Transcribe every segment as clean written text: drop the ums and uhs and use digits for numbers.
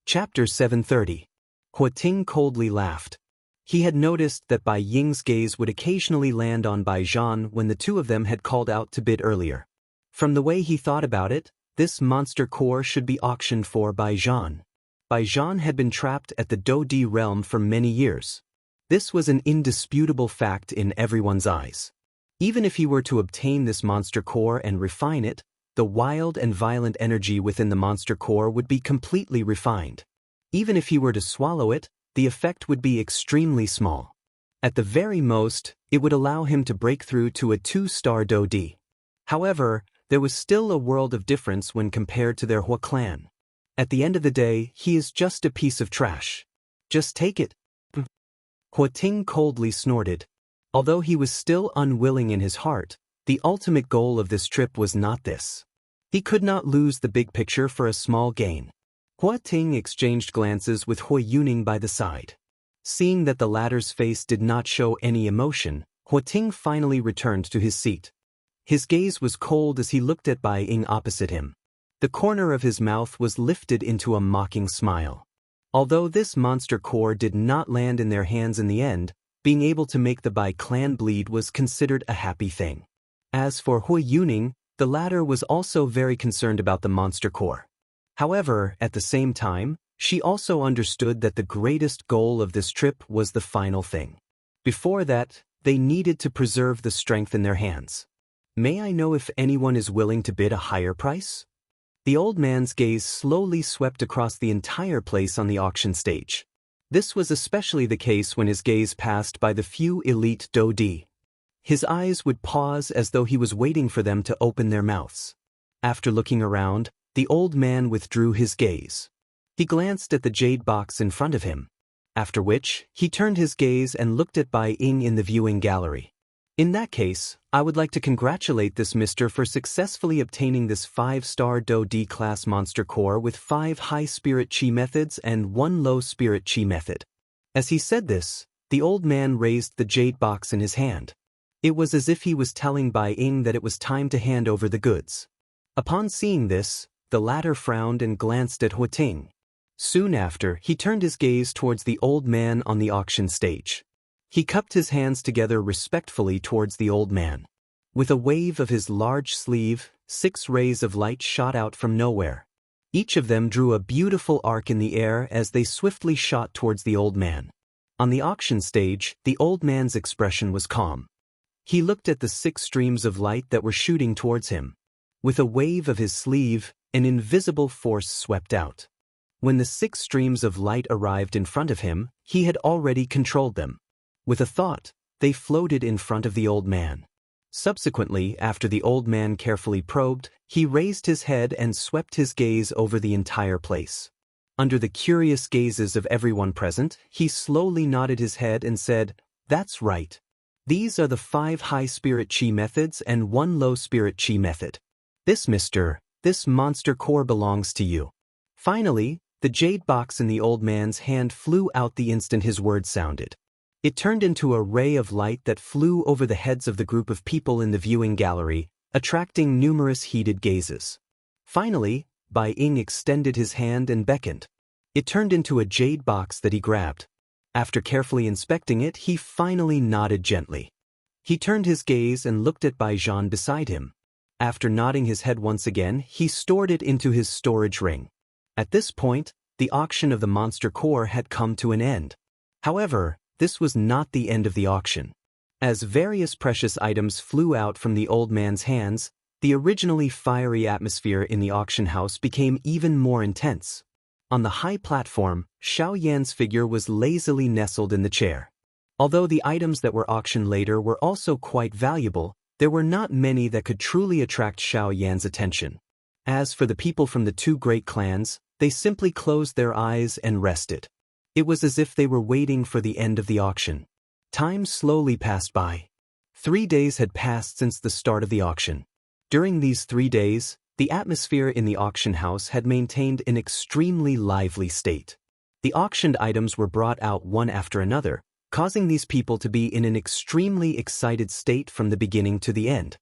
Chapter 730. Hua Ting coldly laughed. He had noticed that Bai Ying's gaze would occasionally land on Bai Zhan when the two of them had called out to bid earlier. From the way he thought about it, this monster core should be auctioned for Bai Zhan. Bai Zhan had been trapped at the Dodi realm for many years. This was an indisputable fact in everyone's eyes. Even if he were to obtain this monster core and refine it, the wild and violent energy within the monster core would be completely refined. Even if he were to swallow it, the effect would be extremely small. At the very most, it would allow him to break through to a 2-star Dodi. However, there was still a world of difference when compared to their Hua clan. At the end of the day, he is just a piece of trash. Just take it. Hua Ting coldly snorted. Although he was still unwilling in his heart, the ultimate goal of this trip was not this. He could not lose the big picture for a small gain. Hua Ting exchanged glances with Hua Yuning by the side. Seeing that the latter's face did not show any emotion, Hua Ting finally returned to his seat. His gaze was cold as he looked at Bai Ying opposite him. The corner of his mouth was lifted into a mocking smile. Although this monster core did not land in their hands in the end, being able to make the Bai clan bleed was considered a happy thing. As for Hua Yuning, the latter was also very concerned about the monster core. However, at the same time, she also understood that the greatest goal of this trip was the final thing. Before that, they needed to preserve the strength in their hands. May I know if anyone is willing to bid a higher price? The old man's gaze slowly swept across the entire place on the auction stage. This was especially the case when his gaze passed by the few elite Dodi. His eyes would pause as though he was waiting for them to open their mouths. After looking around, the old man withdrew his gaze. He glanced at the jade box in front of him. After which, he turned his gaze and looked at Bai Ying in the viewing gallery. In that case, I would like to congratulate this mister for successfully obtaining this 5-star Dodi class monster core with 5 high spirit chi methods and 1 low spirit chi method. As he said this, the old man raised the jade box in his hand. It was as if he was telling Bai Ying that it was time to hand over the goods. Upon seeing this, the latter frowned and glanced at Hua Ting. Soon after, he turned his gaze towards the old man on the auction stage. He cupped his hands together respectfully towards the old man. With a wave of his large sleeve, 6 rays of light shot out from nowhere. Each of them drew a beautiful arc in the air as they swiftly shot towards the old man. On the auction stage, the old man's expression was calm. He looked at the 6 streams of light that were shooting towards him. With a wave of his sleeve, an invisible force swept out. When the 6 streams of light arrived in front of him, he had already controlled them. With a thought, they floated in front of the old man. Subsequently, after the old man carefully probed, he raised his head and swept his gaze over the entire place. Under the curious gazes of everyone present, he slowly nodded his head and said, "That's right. These are the 5 high spirit chi methods and 1 low spirit chi method. This monster core belongs to you." Finally, the jade box in the old man's hand flew out the instant his words sounded. It turned into a ray of light that flew over the heads of the group of people in the viewing gallery, attracting numerous heated gazes. Finally, Bai Ying extended his hand and beckoned. It turned into a jade box that he grabbed. After carefully inspecting it, he finally nodded gently. He turned his gaze and looked at Bai Zhan beside him. After nodding his head once again, he stored it into his storage ring. At this point, the auction of the monster core had come to an end. However, this was not the end of the auction. As various precious items flew out from the old man's hands, the originally fiery atmosphere in the auction house became even more intense. On the high platform, Xiao Yan's figure was lazily nestled in the chair. Although the items that were auctioned later were also quite valuable, there were not many that could truly attract Xiao Yan's attention. As for the people from the 2 great clans, they simply closed their eyes and rested. It was as if they were waiting for the end of the auction. Time slowly passed by. 3 days had passed since the start of the auction. During these 3 days, the atmosphere in the auction house had maintained an extremely lively state. The auctioned items were brought out one after another, causing these people to be in an extremely excited state from the beginning to the end.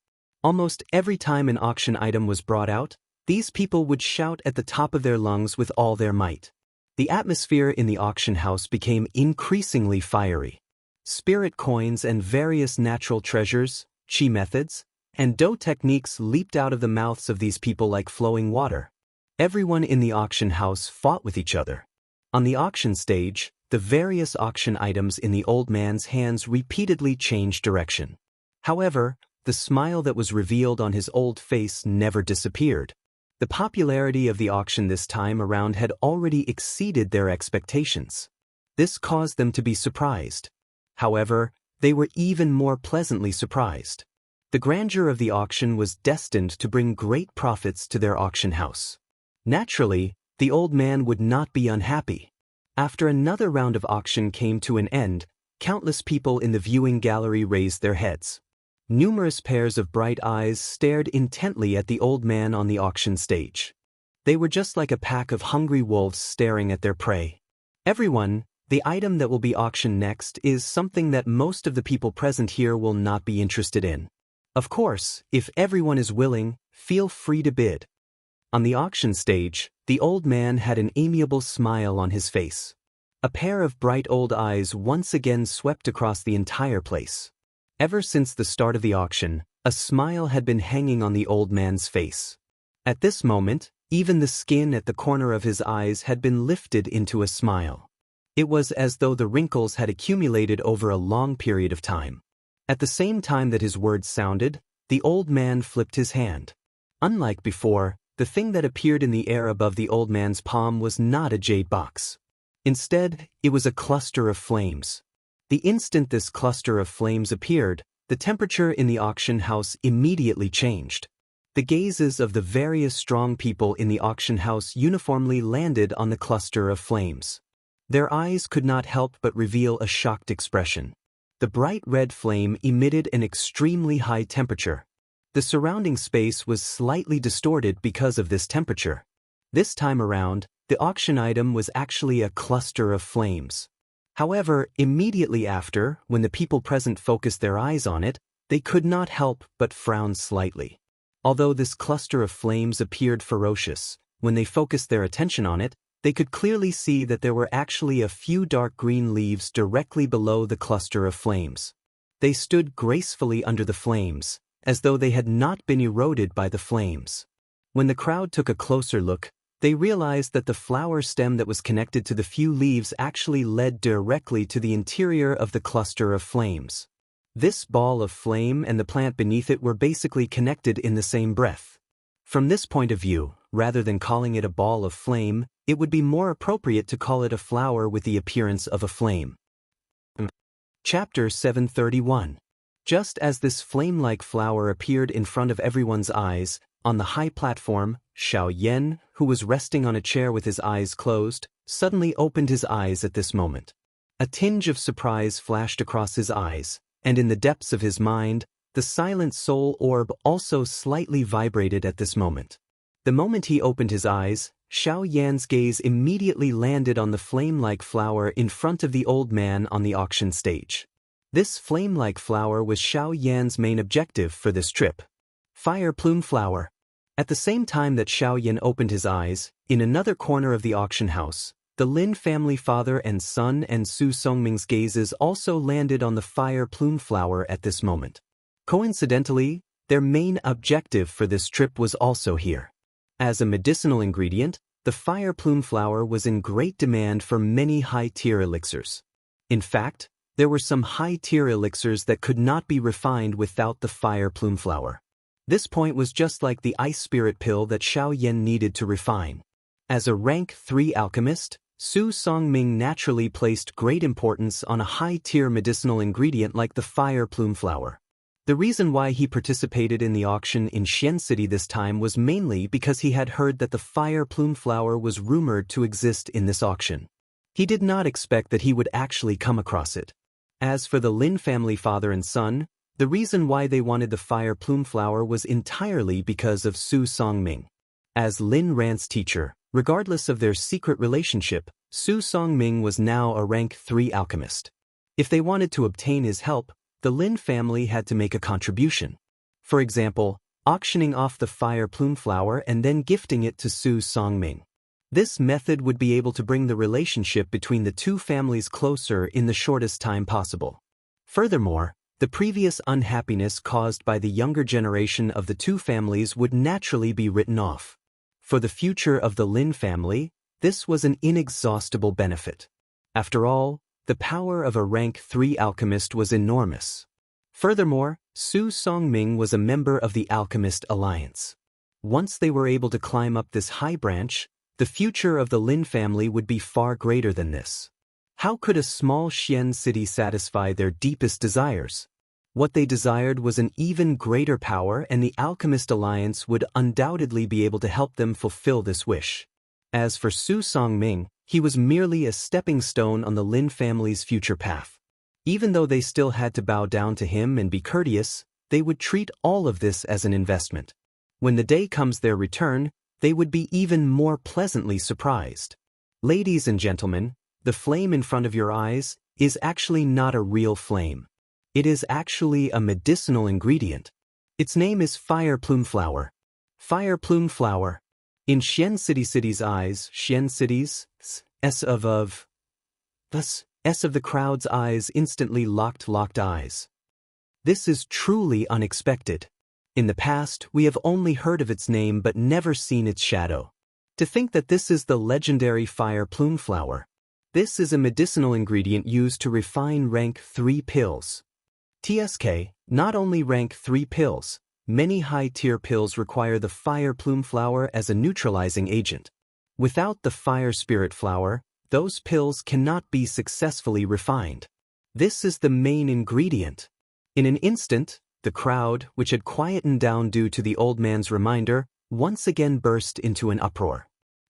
Almost every time an auction item was brought out, these people would shout at the top of their lungs with all their might. The atmosphere in the auction house became increasingly fiery. Spirit coins and various natural treasures, chi methods, and dou techniques leaped out of the mouths of these people like flowing water. Everyone in the auction house fought with each other. On the auction stage, the various auction items in the old man's hands repeatedly changed direction. However, the smile that was revealed on his old face never disappeared. The popularity of the auction this time around had already exceeded their expectations. This caused them to be surprised. However, they were even more pleasantly surprised. The grandeur of the auction was destined to bring great profits to their auction house. Naturally, the old man would not be unhappy. After another round of auction came to an end, countless people in the viewing gallery raised their heads. Numerous pairs of bright eyes stared intently at the old man on the auction stage. They were just like a pack of hungry wolves staring at their prey. Everyone, the item that will be auctioned next is something that most of the people present here will not be interested in. Of course, if everyone is willing, feel free to bid. On the auction stage, the old man had an amiable smile on his face. A pair of bright old eyes once again swept across the entire place. Ever since the start of the auction, a smile had been hanging on the old man's face. At this moment, even the skin at the corner of his eyes had been lifted into a smile. It was as though the wrinkles had accumulated over a long period of time. At the same time that his words sounded, the old man flipped his hand. Unlike before, the thing that appeared in the air above the old man's palm was not a jade box. Instead, it was a cluster of flames. The instant this cluster of flames appeared, the temperature in the auction house immediately changed. The gazes of the various strong people in the auction house uniformly landed on the cluster of flames. Their eyes could not help but reveal a shocked expression. The bright red flame emitted an extremely high temperature. The surrounding space was slightly distorted because of this temperature. This time around, the auction item was actually a cluster of flames. However, immediately after, when the people present focused their eyes on it, they could not help but frown slightly. Although this cluster of flames appeared ferocious, when they focused their attention on it, they could clearly see that there were actually a few dark green leaves directly below the cluster of flames. They stood gracefully under the flames, as though they had not been eroded by the flames. When the crowd took a closer look, they realized that the flower stem that was connected to the few leaves actually led directly to the interior of the cluster of flames. This ball of flame and the plant beneath it were basically connected in the same breath. From this point of view, rather than calling it a ball of flame, it would be more appropriate to call it a flower with the appearance of a flame. Chapter 731. Just as this flame-like flower appeared in front of everyone's eyes, on the high platform, Xiao Yan, who was resting on a chair with his eyes closed, suddenly opened his eyes at this moment. A tinge of surprise flashed across his eyes, and in the depths of his mind, the silent soul orb also slightly vibrated at this moment. The moment he opened his eyes, Xiao Yan's gaze immediately landed on the flame-like flower in front of the old man on the auction stage. This flame-like flower was Xiao Yan's main objective for this trip. Fire plume flower. At the same time that Xiao Yan opened his eyes, in another corner of the auction house, the Lin family father and son and Su Songming's gazes also landed on the fire plume flower at this moment. Coincidentally, their main objective for this trip was also here. As a medicinal ingredient, the fire plume flower was in great demand for many high-tier elixirs. In fact, there were some high-tier elixirs that could not be refined without the fire plume flower. This point was just like the ice spirit pill that Xiao Yan needed to refine. As a rank 3 alchemist, Su Songming naturally placed great importance on a high-tier medicinal ingredient like the fire plume flower. The reason why he participated in the auction in Xian City this time was mainly because he had heard that the fire plume flower was rumored to exist in this auction. He did not expect that he would actually come across it. As for the Lin family father and son, the reason why they wanted the fire plume flower was entirely because of Su Songming. As Lin Ran's teacher, regardless of their secret relationship, Su Songming was now a rank 3 alchemist. If they wanted to obtain his help, the Lin family had to make a contribution. For example, auctioning off the fire plume flower and then gifting it to Su Songming. This method would be able to bring the relationship between the two families closer in the shortest time possible. Furthermore, the previous unhappiness caused by the younger generation of the two families would naturally be written off. For the future of the Lin family, this was an inexhaustible benefit. After all, the power of a rank 3 alchemist was enormous. Furthermore, Su Songming was a member of the Alchemist Alliance. Once they were able to climb up this high branch, the future of the Lin family would be far greater than this. How could a small Xian city satisfy their deepest desires? What they desired was an even greater power, and the Alchemist Alliance would undoubtedly be able to help them fulfill this wish. As for Su Songming, he was merely a stepping stone on the Lin family's future path. Even though they still had to bow down to him and be courteous, they would treat all of this as an investment. When the day comes their return, they would be even more pleasantly surprised. Ladies and gentlemen, the flame in front of your eyes is actually not a real flame. It is actually a medicinal ingredient. Its name is fire plume flower. Fire plume flower. In Xian City's eyes, Xian City's S of the crowd's eyes instantly locked eyes. This is truly unexpected. In the past, we have only heard of its name but never seen its shadow. To think that this is the legendary fire plume flower. This is a medicinal ingredient used to refine rank 3 pills. TSK, not only rank 3 pills, many high-tier pills require the fire plume flower as a neutralizing agent. Without the fire spirit flower, those pills cannot be successfully refined. This is the main ingredient. In an instant, the crowd, which had quietened down due to the old man's reminder, once again burst into an uproar.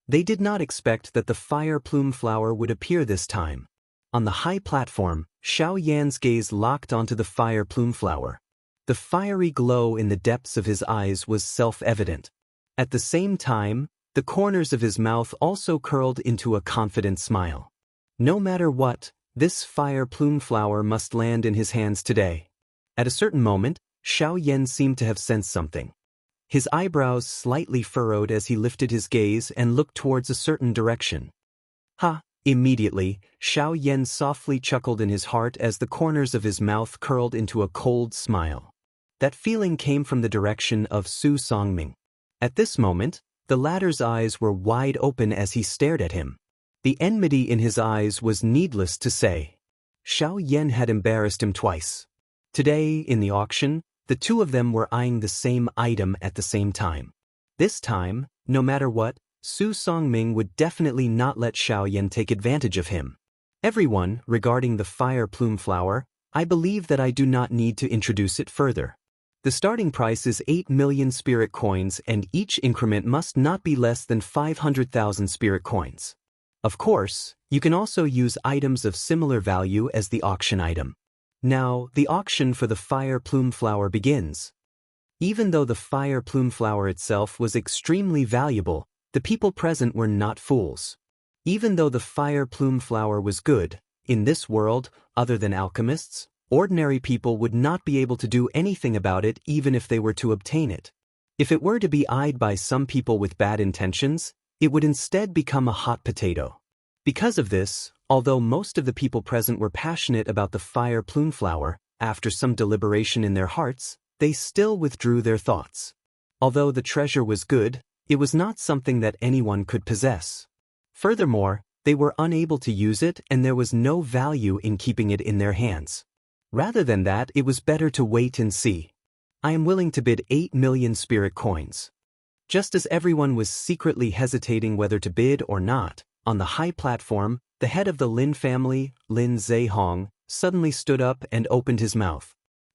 They did not expect that the fire plume flower would appear this time. On the high platform, Xiao Yan's gaze locked onto the fire plume flower. The fiery glow in the depths of his eyes was self-evident. At the same time, the corners of his mouth also curled into a confident smile. No matter what, this fire plume flower must land in his hands today. At a certain moment, Xiao Yan seemed to have sensed something. His eyebrows slightly furrowed as he lifted his gaze and looked towards a certain direction. Ha! Immediately, Xiao Yan softly chuckled in his heart as the corners of his mouth curled into a cold smile. That feeling came from the direction of Su Songming. At this moment, the latter's eyes were wide open as he stared at him. The enmity in his eyes was needless to say. Xiao Yan had embarrassed him twice. Today, in the auction, the two of them were eyeing the same item at the same time. This time, no matter what, Su Songming would definitely not let Xiao Yan take advantage of him. Everyone, regarding the fire plume flower, I believe that I do not need to introduce it further. The starting price is 8 million spirit coins, and each increment must not be less than 500,000 spirit coins. Of course, you can also use items of similar value as the auction item. Now, the auction for the fire plume flower begins. Even though the fire plume flower itself was extremely valuable, the people present were not fools. Even though the fire plume flower was good, in this world, other than alchemists, ordinary people would not be able to do anything about it even if they were to obtain it. If it were to be eyed by some people with bad intentions, it would instead become a hot potato. Because of this, although most of the people present were passionate about the fire plume flower, after some deliberation in their hearts, they still withdrew their thoughts. Although the treasure was good, it was not something that anyone could possess. Furthermore, they were unable to use it, and there was no value in keeping it in their hands. Rather than that, it was better to wait and see. I am willing to bid 8 million spirit coins. Just as everyone was secretly hesitating whether to bid or not, on the high platform, the head of the Lin family, Lin Zehong, suddenly stood up and opened his mouth.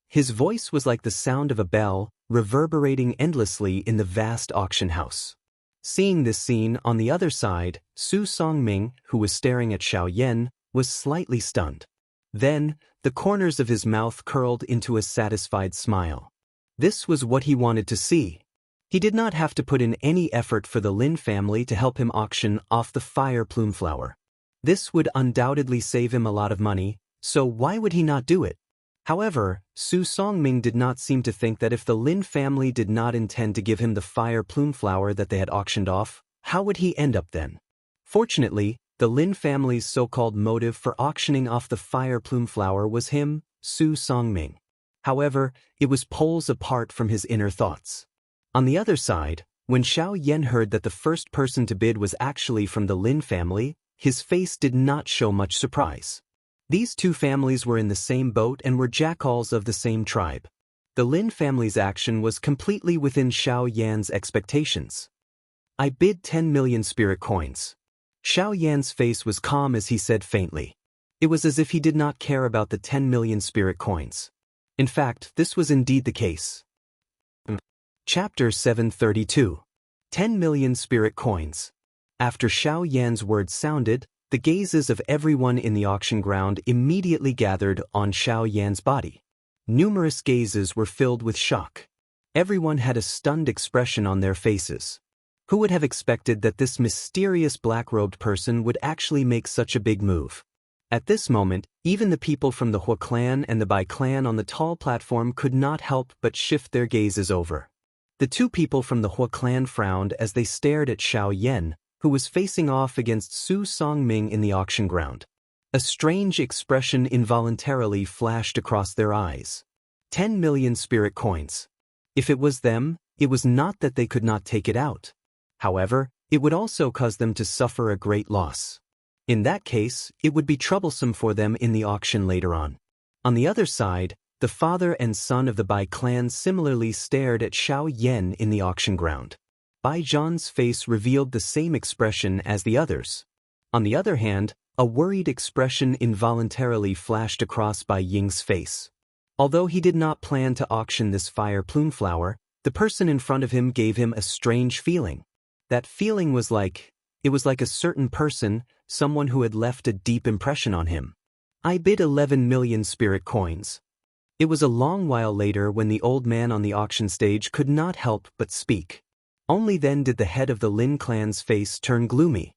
His voice was like the sound of a bell, reverberating endlessly in the vast auction house. Seeing this scene on the other side, Su Songming, who was staring at Xiao Yan, was slightly stunned. Then, the corners of his mouth curled into a satisfied smile. This was what he wanted to see. He did not have to put in any effort for the Lin family to help him auction off the fire plume flower. This would undoubtedly save him a lot of money, so why would he not do it? However, Su Songming did not seem to think that if the Lin family did not intend to give him the fire plume flower that they had auctioned off, how would he end up then? Fortunately, the Lin family's so-called motive for auctioning off the fire plume flower was him, Su Songming. However, it was poles apart from his inner thoughts. On the other side, when Xiao Yan heard that the first person to bid was actually from the Lin family, his face did not show much surprise. These two families were in the same boat and were jackals of the same tribe. The Lin family's action was completely within Xiao Yan's expectations. I bid 10 million spirit coins. Xiao Yan's face was calm as he said faintly. It was as if he did not care about the 10 million spirit coins. In fact, this was indeed the case. Chapter 732. 10 million spirit coins. After Xiao Yan's words sounded, the gazes of everyone in the auction ground immediately gathered on Xiao Yan's body. Numerous gazes were filled with shock. Everyone had a stunned expression on their faces. Who would have expected that this mysterious black-robed person would actually make such a big move? At this moment, even the people from the Hua clan and the Bai clan on the tall platform could not help but shift their gazes over. The two people from the Hua clan frowned as they stared at Xiao Yan, who was facing off against Su Songming in the auction ground. A strange expression involuntarily flashed across their eyes. 10 million spirit coins. If it was them, it was not that they could not take it out. However, it would also cause them to suffer a great loss. In that case, it would be troublesome for them in the auction later on. On the other side, the father and son of the Bai clan similarly stared at Xiao Yan in the auction ground. Bai Zhan's face revealed the same expression as the others. On the other hand, a worried expression involuntarily flashed across Bai Ying's face. Although he did not plan to auction this fire plume flower, the person in front of him gave him a strange feeling. That feeling was like a certain person, someone who had left a deep impression on him. I bid 11 million spirit coins. It was a long while later when the old man on the auction stage could not help but speak. Only then did the head of the Lin clan's face turn gloomy.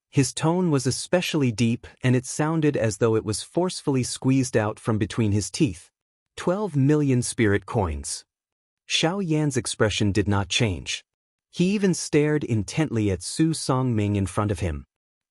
His tone was especially deep and it sounded as though it was forcefully squeezed out from between his teeth. 12 million spirit coins. Xiao Yan's expression did not change. He even stared intently at Su Songming in front of him.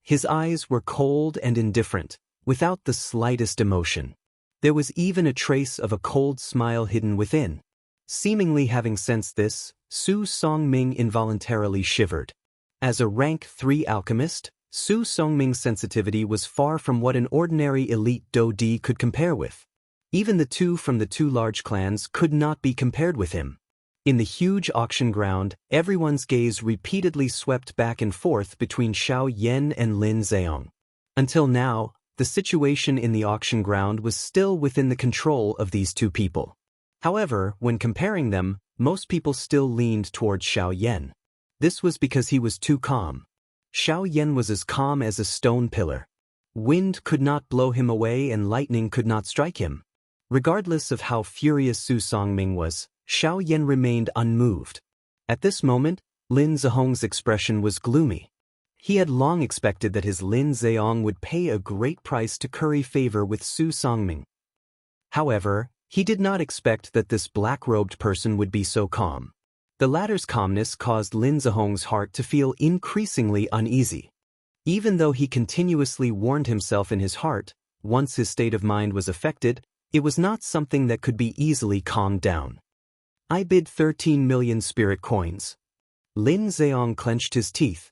His eyes were cold and indifferent, without the slightest emotion. There was even a trace of a cold smile hidden within. Seemingly having sensed this, Su Songming involuntarily shivered. As a rank 3 alchemist, Su Songming's sensitivity was far from what an ordinary elite Do-Di could compare with. Even the two from the two large clans could not be compared with him. In the huge auction ground, everyone's gaze repeatedly swept back and forth between Xiao Yan and Lin Zheong. Until now, the situation in the auction ground was still within the control of these two people. However, when comparing them, most people still leaned towards Xiao Yan. This was because he was too calm. Xiao Yan was as calm as a stone pillar. Wind could not blow him away and lightning could not strike him. Regardless of how furious Su Songming was, Xiao Yan remained unmoved. At this moment, Lin Zheong's expression was gloomy. He had long expected that his Lin Zheong would pay a great price to curry favor with Su Songming. However, he did not expect that this black-robed person would be so calm. The latter's calmness caused Lin Zheong's heart to feel increasingly uneasy. Even though he continuously warned himself in his heart, once his state of mind was affected, it was not something that could be easily calmed down. I bid 13 million spirit coins. Lin Zheong clenched his teeth.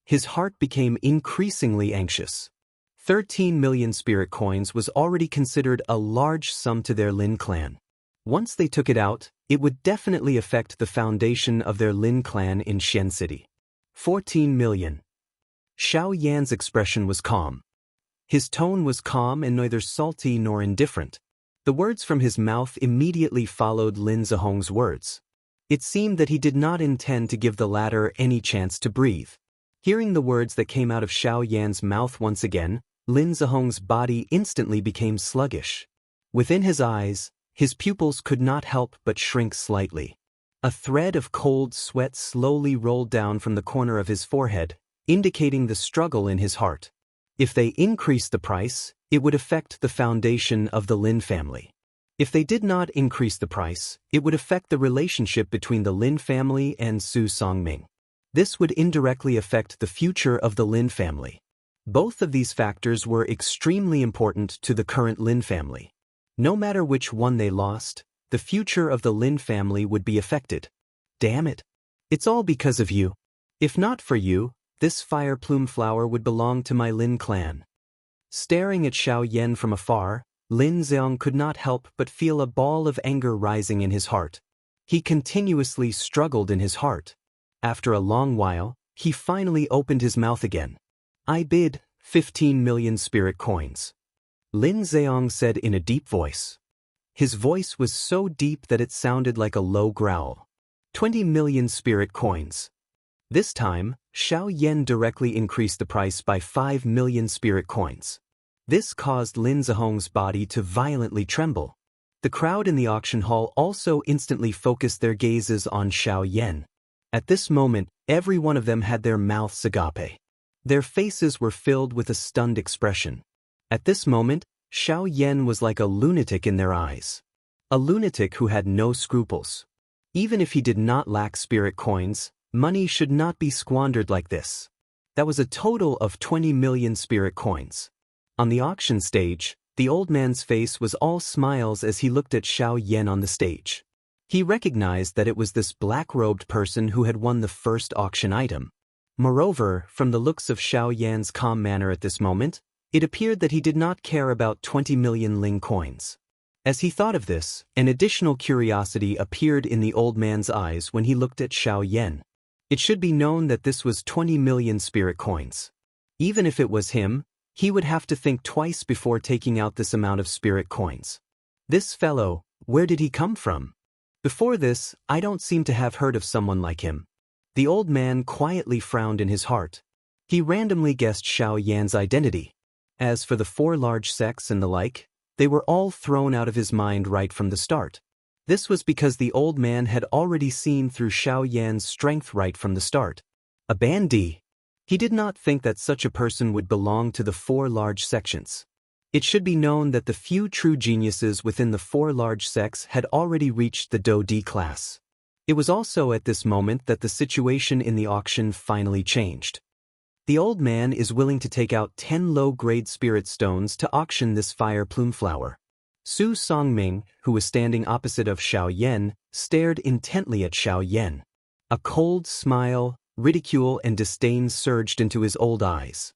His heart became increasingly anxious. 13 million spirit coins was already considered a large sum to their Lin clan. Once they took it out, it would definitely affect the foundation of their Lin clan in Xian City. 14 million. Xiao Yan's expression was calm. His tone was calm and neither salty nor indifferent. The words from his mouth immediately followed Lin Zheong's words. It seemed that he did not intend to give the latter any chance to breathe. Hearing the words that came out of Xiao Yan's mouth once again, Lin Zheong's body instantly became sluggish. Within his eyes, his pupils could not help but shrink slightly. A thread of cold sweat slowly rolled down from the corner of his forehead, indicating the struggle in his heart. If they increased the price, it would affect the foundation of the Lin family. If they did not increase the price, it would affect the relationship between the Lin family and Su Songming. This would indirectly affect the future of the Lin family. Both of these factors were extremely important to the current Lin family. No matter which one they lost, the future of the Lin family would be affected. Damn it. It's all because of you. If not for you, this fire plume flower would belong to my Lin clan. Staring at Xiao Yan from afar, Lin Zhang could not help but feel a ball of anger rising in his heart. He continuously struggled in his heart. After a long while, he finally opened his mouth again. I bid 15 million spirit coins. Lin Zhang said in a deep voice. His voice was so deep that it sounded like a low growl. 20 million spirit coins. This time, Xiao Yan directly increased the price by 5 million spirit coins. This caused Lin Zhong's body to violently tremble. The crowd in the auction hall also instantly focused their gazes on Xiao Yan. At this moment, every one of them had their mouths agape. Their faces were filled with a stunned expression. At this moment, Xiao Yan was like a lunatic in their eyes. A lunatic who had no scruples. Even if he did not lack spirit coins, money should not be squandered like this. That was a total of 20 million spirit coins. On the auction stage, the old man's face was all smiles as he looked at Xiao Yan on the stage. He recognized that it was this black-robed person who had won the first auction item. Moreover, from the looks of Xiao Yan's calm manner at this moment, it appeared that he did not care about 20 million Ling coins. As he thought of this, an additional curiosity appeared in the old man's eyes when he looked at Xiao Yan. It should be known that this was 20 million spirit coins. Even if it was him, he would have to think twice before taking out this amount of spirit coins. This fellow, where did he come from? Before this, I don't seem to have heard of someone like him. The old man quietly frowned in his heart. He randomly guessed Xiao Yan's identity. As for the 4 large sects and the like, they were all thrown out of his mind right from the start. This was because the old man had already seen through Xiao Yan's strength right from the start. A bandit. He did not think that such a person would belong to the 4 large sections. It should be known that the few true geniuses within the 4 large sects had already reached the Daoist class. It was also at this moment that the situation in the auction finally changed. The old man is willing to take out 10 low-grade spirit stones to auction this fire plume flower. Su Songming, who was standing opposite of Xiao Yan, stared intently at Xiao Yan. A cold smile, ridicule and disdain surged into his old eyes.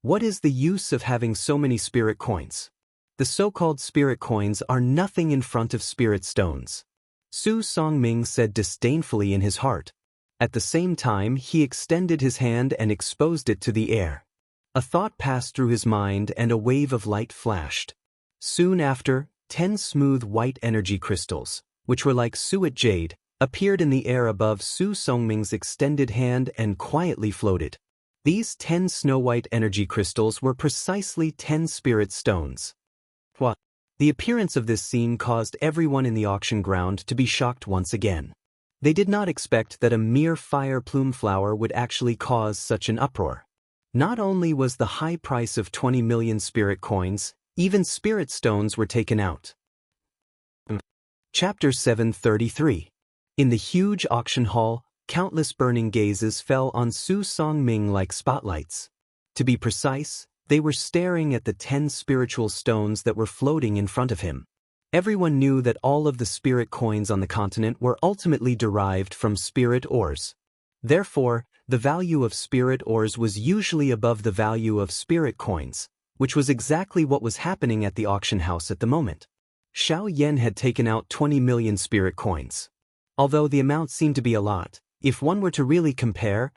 What is the use of having so many spirit coins? The so-called spirit coins are nothing in front of spirit stones. Su Songming said disdainfully in his heart. At the same time, he extended his hand and exposed it to the air. A thought passed through his mind and a wave of light flashed. Soon after, 10 smooth white energy crystals, which were like suet jade, appeared in the air above Su Songming's extended hand and quietly floated. These 10 snow-white energy crystals were precisely 10 spirit stones. What? The appearance of this scene caused everyone in the auction ground to be shocked once again. They did not expect that a mere fire plume flower would actually cause such an uproar. Not only was the high price of 20 million spirit coins, even spirit stones were taken out. Chapter 733. In the huge auction hall, countless burning gazes fell on Su Songming like spotlights. To be precise, they were staring at the 10 spiritual stones that were floating in front of him. Everyone knew that all of the spirit coins on the continent were ultimately derived from spirit ores. Therefore, the value of spirit ores was usually above the value of spirit coins, which was exactly what was happening at the auction house at the moment. Xiao Yan had taken out 20 million spirit coins. Although the amount seemed to be a lot, if one were to really compared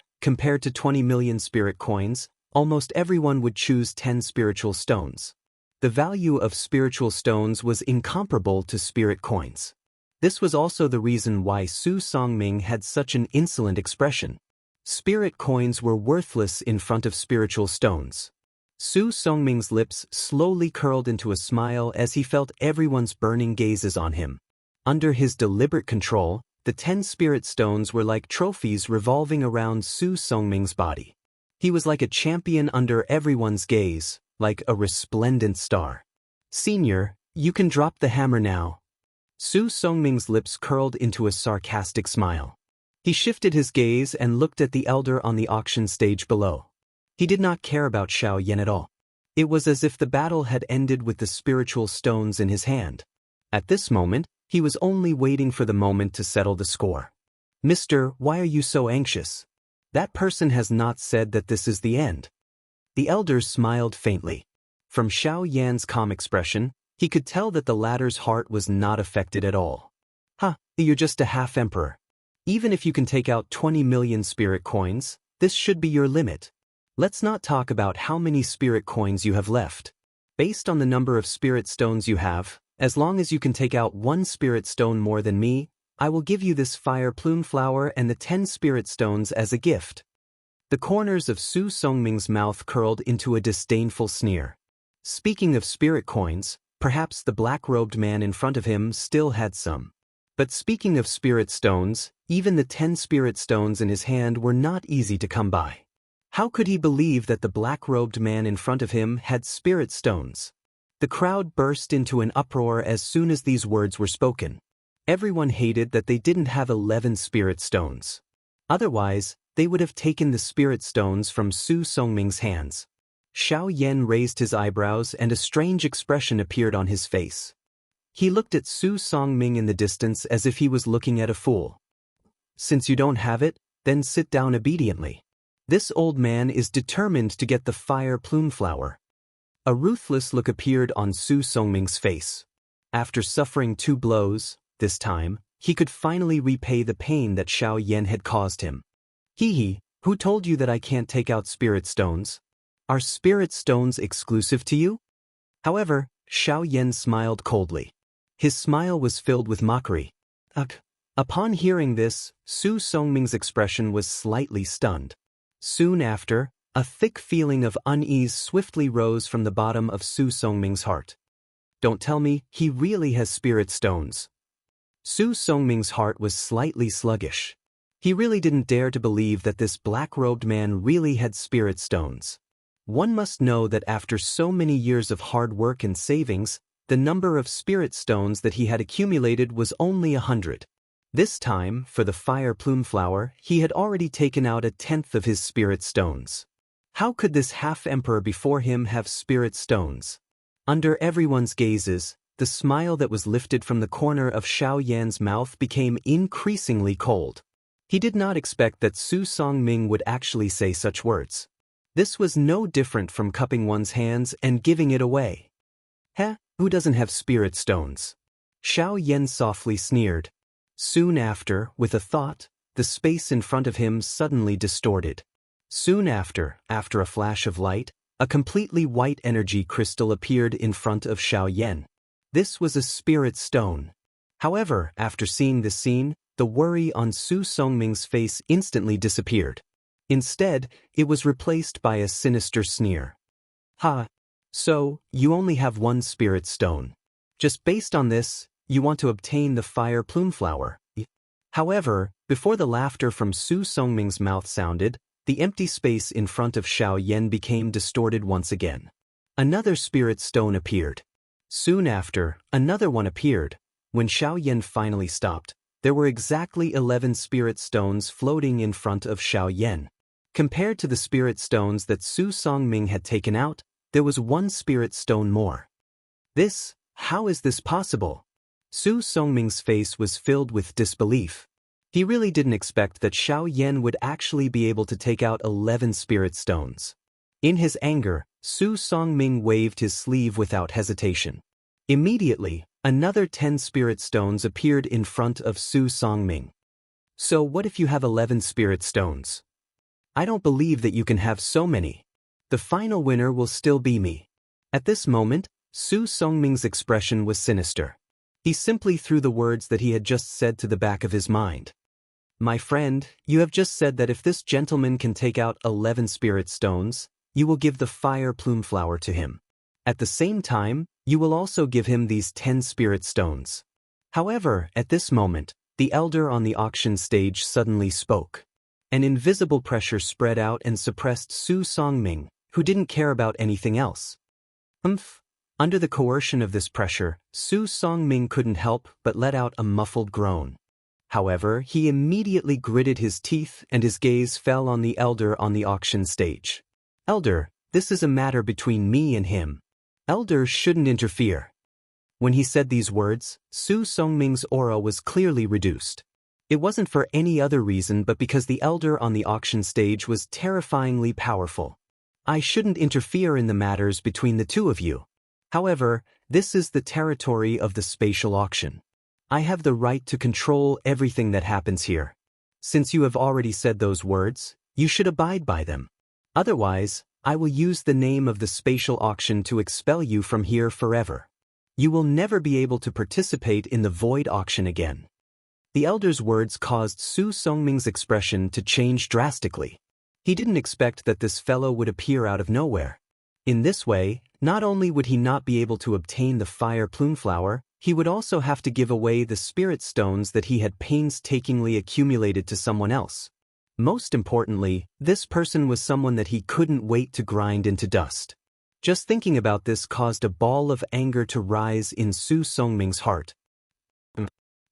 to 20 million spirit coins, almost everyone would choose 10 spiritual stones. The value of spiritual stones was incomparable to spirit coins. This was also the reason why Su Songming had such an insolent expression. Spirit coins were worthless in front of spiritual stones. Su Songming's lips slowly curled into a smile as he felt everyone's burning gazes on him. Under his deliberate control, the 10 spirit stones were like trophies revolving around Su Songming's body. He was like a champion under everyone's gaze, like a resplendent star. Senior, you can drop the hammer now. Su Songming's lips curled into a sarcastic smile. He shifted his gaze and looked at the elder on the auction stage below. He did not care about Xiao Yan at all. It was as if the battle had ended with the spiritual stones in his hand. At this moment, he was only waiting for the moment to settle the score. "Mister, why are you so anxious? That person has not said that this is the end." The elder smiled faintly. From Xiao Yan's calm expression, he could tell that the latter's heart was not affected at all. You're just a half-emperor. Even if you can take out 20 million spirit coins, this should be your limit. Let's not talk about how many spirit coins you have left. Based on the number of spirit stones you have, as long as you can take out 1 spirit stone more than me, I will give you this fire plume flower and the 10 spirit stones as a gift. The corners of Su Songming's mouth curled into a disdainful sneer. Speaking of spirit coins, perhaps the black-robed man in front of him still had some. But speaking of spirit stones, even the 10 spirit stones in his hand were not easy to come by. How could he believe that the black-robed man in front of him had spirit stones? The crowd burst into an uproar as soon as these words were spoken. Everyone hated that they didn't have 11 spirit stones. Otherwise, they would have taken the spirit stones from Su Songming's hands. Xiao Yan raised his eyebrows and a strange expression appeared on his face. He looked at Su Songming in the distance as if he was looking at a fool. "Since you don't have it, then sit down obediently. This old man is determined to get the fire plume flower." A ruthless look appeared on Su Songming's face. After suffering 2 blows, this time, he could finally repay the pain that Xiao Yan had caused him. Who told you that I can't take out spirit stones? Are spirit stones exclusive to you?" However, Xiao Yan smiled coldly. His smile was filled with mockery. Upon hearing this, Su Songming's expression was slightly stunned. Soon after, a thick feeling of unease swiftly rose from the bottom of Su Songming's heart. "Don't tell me he really has spirit stones." Su Songming's heart was slightly sluggish. He really didn't dare to believe that this black-robed man really had spirit stones. One must know that after so many years of hard work and savings, the number of spirit stones that he had accumulated was only 100. This time, for the fire plume flower, he had already taken out 1/10 of his spirit stones. How could this half-emperor before him have spirit stones? Under everyone's gazes, the smile that was lifted from the corner of Xiao Yan's mouth became increasingly cold. He did not expect that Su Songming would actually say such words. This was no different from cupping one's hands and giving it away. Who doesn't have spirit stones? Xiao Yan softly sneered. Soon after, with a thought, the space in front of him suddenly distorted. Soon after a flash of light, a completely white energy crystal appeared in front of Xiao Yan. This was a spirit stone. However, after seeing this scene, the worry on Su Songming's face instantly disappeared. Instead, it was replaced by a sinister sneer. So, you only have 1 spirit stone. Just based on this, you want to obtain the fire plume flower. However, before the laughter from Su Songming's mouth sounded, the empty space in front of Xiao Yan became distorted once again. Another spirit stone appeared. Soon after, another one appeared. When Xiao Yan finally stopped, there were exactly 11 spirit stones floating in front of Xiao Yan. Compared to the spirit stones that Su Songming had taken out, there was 1 spirit stone more. How is this possible? Su Songming's face was filled with disbelief. He really didn't expect that Xiao Yan would actually be able to take out 11 spirit stones. In his anger, Su Songming waved his sleeve without hesitation. Immediately, another 10 spirit stones appeared in front of Su Songming. "So what if you have 11 spirit stones? I don't believe that you can have so many. The final winner will still be me." At this moment, Su Songming's expression was sinister. He simply threw the words that he had just said to the back of his mind. "My friend, you have just said that if this gentleman can take out 11 spirit stones, you will give the fire plume flower to him. At the same time, you will also give him these 10 spirit stones." However, at this moment, the elder on the auction stage suddenly spoke. An invisible pressure spread out and suppressed Su Songming, who didn't care about anything else. Under the coercion of this pressure, Su Songming couldn't help but let out a muffled groan. However, he immediately gritted his teeth and his gaze fell on the elder on the auction stage. "Elder, this is a matter between me and him. Elder shouldn't interfere." When he said these words, Su Songming's aura was clearly reduced. It wasn't for any other reason but because the elder on the auction stage was terrifyingly powerful. "I shouldn't interfere in the matters between the two of you. However, this is the territory of the spatial auction. I have the right to control everything that happens here. Since you have already said those words, you should abide by them. Otherwise, I will use the name of the spatial auction to expel you from here forever. You will never be able to participate in the void auction again." The elder's words caused Su Songming's expression to change drastically. He didn't expect that this fellow would appear out of nowhere. In this way, not only would he not be able to obtain the fire plume flower, he would also have to give away the spirit stones that he had painstakingly accumulated to someone else. Most importantly, this person was someone that he couldn't wait to grind into dust. Just thinking about this caused a ball of anger to rise in Su Songming's heart.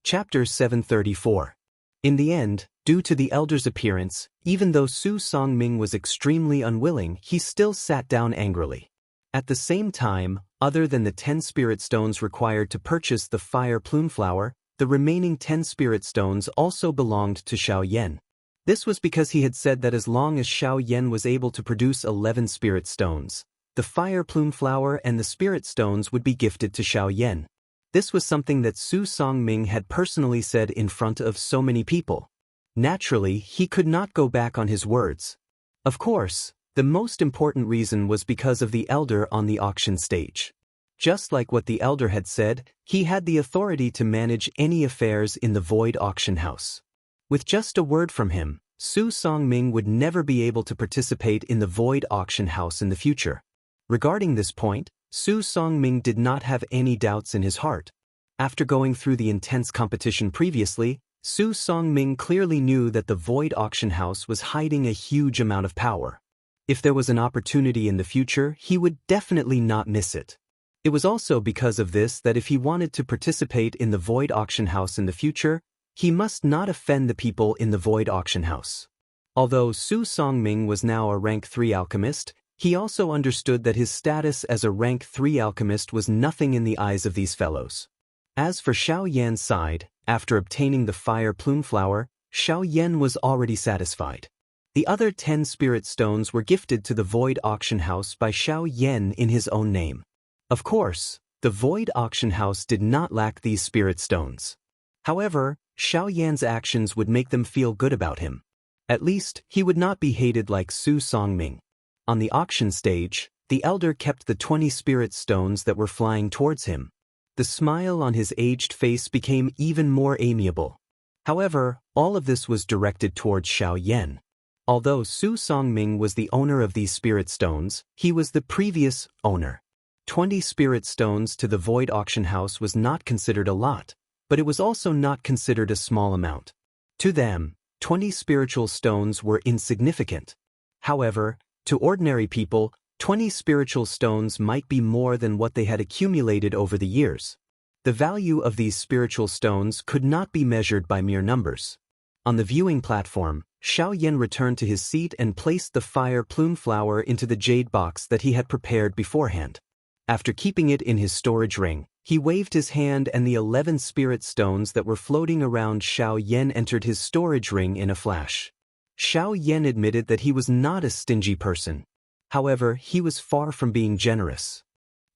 Chapter 734. In the end, due to the elder's appearance, even though Su Songming was extremely unwilling, he still sat down angrily. At the same time, other than the 10 spirit stones required to purchase the fire plume flower, the remaining 10 spirit stones also belonged to Xiao Yan. This was because he had said that as long as Xiao Yan was able to produce 11 spirit stones, the fire plume flower and the spirit stones would be gifted to Xiao Yan. This was something that Su Songming had personally said in front of so many people. Naturally, he could not go back on his words. Of course, the most important reason was because of the elder on the auction stage. Just like what the elder had said, he had the authority to manage any affairs in the void auction house. With just a word from him, Su Songming would never be able to participate in the void auction house in the future. Regarding this point, Su Songming did not have any doubts in his heart. After going through the intense competition previously, Su Songming clearly knew that the void auction house was hiding a huge amount of power. If there was an opportunity in the future, he would definitely not miss it. It was also because of this that if he wanted to participate in the void auction house in the future, he must not offend the people in the void auction house. Although Su Songming was now a rank 3 alchemist, he also understood that his status as a rank 3 alchemist was nothing in the eyes of these fellows. As for Xiao Yan's side, after obtaining the fire plume flower, Xiao Yan was already satisfied. The other 10 spirit stones were gifted to the void auction house by Xiao Yan in his own name. Of course, the void auction house did not lack these spirit stones. However, Xiao Yan's actions would make them feel good about him. At least, he would not be hated like Su Songming. On the auction stage, the elder kept the 20 spirit stones that were flying towards him. The smile on his aged face became even more amiable. However, all of this was directed towards Xiao Yan. Although Su Songming was the owner of these spirit stones, he was the previous owner. 20 spirit stones to the void auction house was not considered a lot, but it was also not considered a small amount. To them, 20 spiritual stones were insignificant. However, to ordinary people, 20 spiritual stones might be more than what they had accumulated over the years. The value of these spiritual stones could not be measured by mere numbers. On the viewing platform, Xiao Yan returned to his seat and placed the fire plume flower into the jade box that he had prepared beforehand. After keeping it in his storage ring, he waved his hand and the 11 spirit stones that were floating around Xiao Yan entered his storage ring in a flash. Xiao Yan admitted that he was not a stingy person. However, he was far from being generous.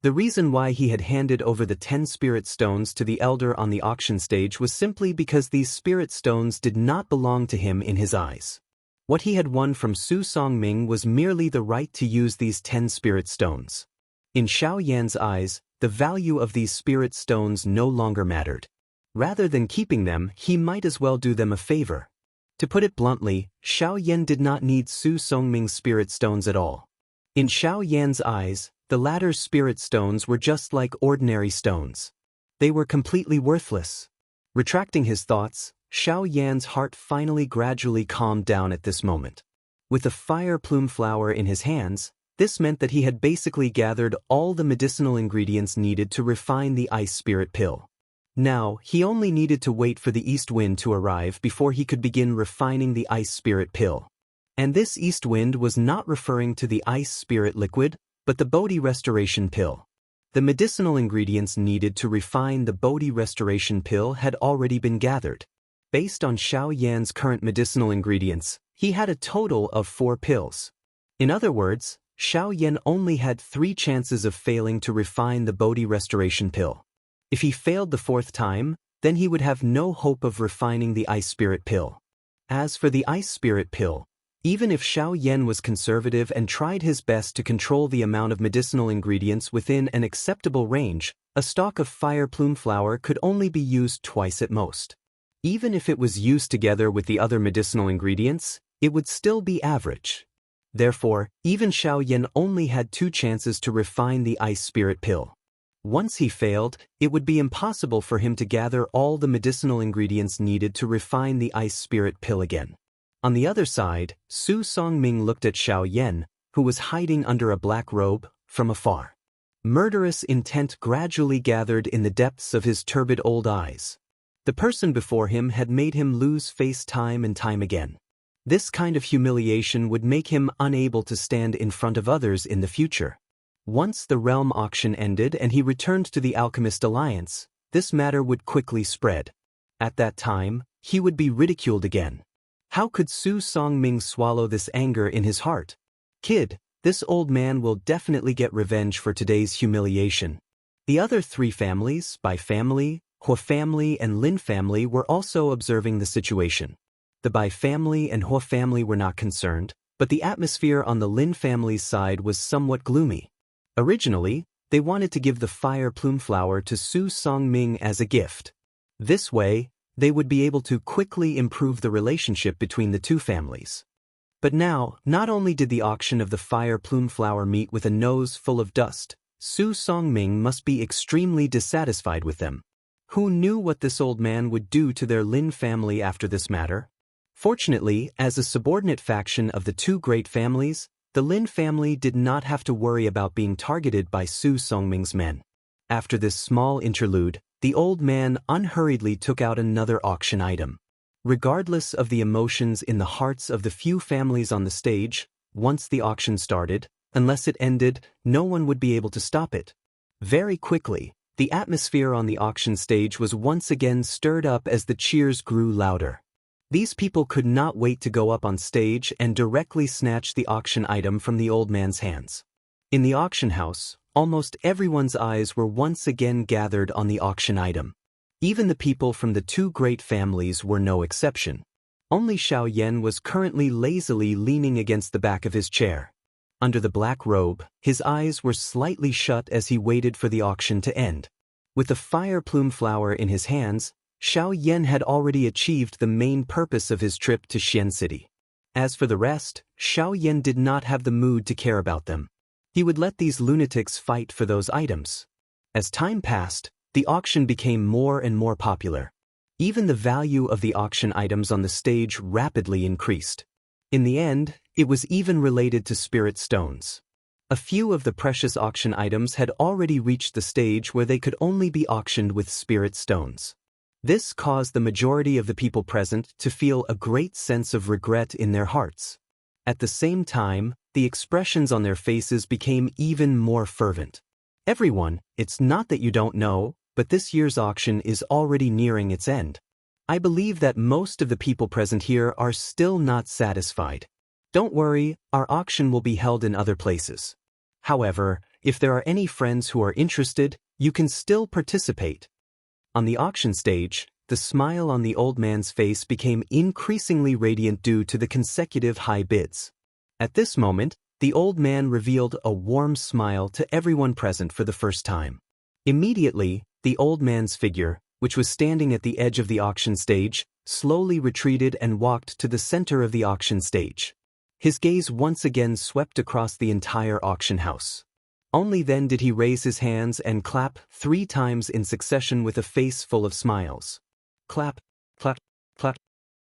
The reason why he had handed over the 10 spirit stones to the elder on the auction stage was simply because these spirit stones did not belong to him in his eyes. What he had won from Su Songming was merely the right to use these 10 spirit stones. In Xiao Yan's eyes, the value of these spirit stones no longer mattered. Rather than keeping them, he might as well do them a favor. To put it bluntly, Xiao Yan did not need Su Songming's spirit stones at all. In Xiao Yan's eyes, the latter's spirit stones were just like ordinary stones. They were completely worthless. Retracting his thoughts, Xiao Yan's heart finally gradually calmed down at this moment. With the fire plume flower in his hands, this meant that he had basically gathered all the medicinal ingredients needed to refine the ice spirit pill. Now, he only needed to wait for the east wind to arrive before he could begin refining the ice spirit pill. And this east wind was not referring to the ice spirit liquid, but the Bodhi restoration pill. The medicinal ingredients needed to refine the Bodhi restoration pill had already been gathered. Based on Xiao Yan's current medicinal ingredients, he had a total of 4 pills. In other words, Xiao Yan only had 3 chances of failing to refine the Bodhi restoration pill. If he failed the 4th time, then he would have no hope of refining the ice spirit pill. As for the ice spirit pill, even if Xiao Yan was conservative and tried his best to control the amount of medicinal ingredients within an acceptable range, a stalk of fire plume flower could only be used twice at most. Even if it was used together with the other medicinal ingredients, it would still be average. Therefore, even Xiao Yan only had 2 chances to refine the ice spirit pill. Once he failed, it would be impossible for him to gather all the medicinal ingredients needed to refine the ice spirit pill again. On the other side, Su Songming looked at Xiao Yan, who was hiding under a black robe, from afar. Murderous intent gradually gathered in the depths of his turbid old eyes. The person before him had made him lose face time and time again. This kind of humiliation would make him unable to stand in front of others in the future. Once the realm auction ended and he returned to the Alchemist Alliance, this matter would quickly spread. At that time, he would be ridiculed again. How could Su Songming swallow this anger in his heart? Kid, this old man will definitely get revenge for today's humiliation. The other 3 families, Bai family, Hua family and Lin family were also observing the situation. The Bai family and Hua family were not concerned, but the atmosphere on the Lin family's side was somewhat gloomy. Originally, they wanted to give the fire plume flower to Su Songming as a gift. This way, they would be able to quickly improve the relationship between the 2 families. But now, not only did the auction of the fire plume flower meet with a nose full of dust, Su Songming must be extremely dissatisfied with them. Who knew what this old man would do to their Lin family after this matter? Fortunately, as a subordinate faction of the 2 great families, the Lin family did not have to worry about being targeted by Su Songming's men. After this small interlude, the old man unhurriedly took out another auction item. Regardless of the emotions in the hearts of the few families on the stage, once the auction started, unless it ended, no one would be able to stop it. Very quickly, the atmosphere on the auction stage was once again stirred up as the cheers grew louder. These people could not wait to go up on stage and directly snatch the auction item from the old man's hands. In the auction house, almost everyone's eyes were once again gathered on the auction item. Even the people from the 2 great families were no exception. Only Xiao Yan was currently lazily leaning against the back of his chair. Under the black robe, his eyes were slightly shut as he waited for the auction to end. With the fire plume flower in his hands, Xiao Yan had already achieved the main purpose of his trip to Xian City. As for the rest, Xiao Yan did not have the mood to care about them. He would let these lunatics fight for those items. As time passed, the auction became more and more popular. Even the value of the auction items on the stage rapidly increased. In the end, it was even related to spirit stones. A few of the precious auction items had already reached the stage where they could only be auctioned with spirit stones. This caused the majority of the people present to feel a great sense of regret in their hearts. At the same time, the expressions on their faces became even more fervent. Everyone, it's not that you don't know, but this year's auction is already nearing its end. I believe that most of the people present here are still not satisfied. Don't worry, our auction will be held in other places. However, if there are any friends who are interested, you can still participate. On the auction stage, the smile on the old man's face became increasingly radiant due to the consecutive high bids. At this moment, the old man revealed a warm smile to everyone present for the first time. Immediately, the old man's figure, which was standing at the edge of the auction stage, slowly retreated and walked to the center of the auction stage. His gaze once again swept across the entire auction house. Only then did he raise his hands and clap 3 times in succession with a face full of smiles. Clap, clap, clap.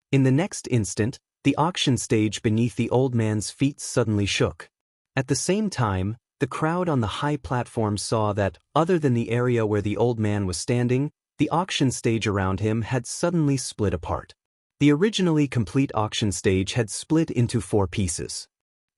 In the next instant, the auction stage beneath the old man's feet suddenly shook. At the same time, the crowd on the high platform saw that, other than the area where the old man was standing, The auction stage around him had suddenly split apart. The originally complete auction stage had split into 4 pieces.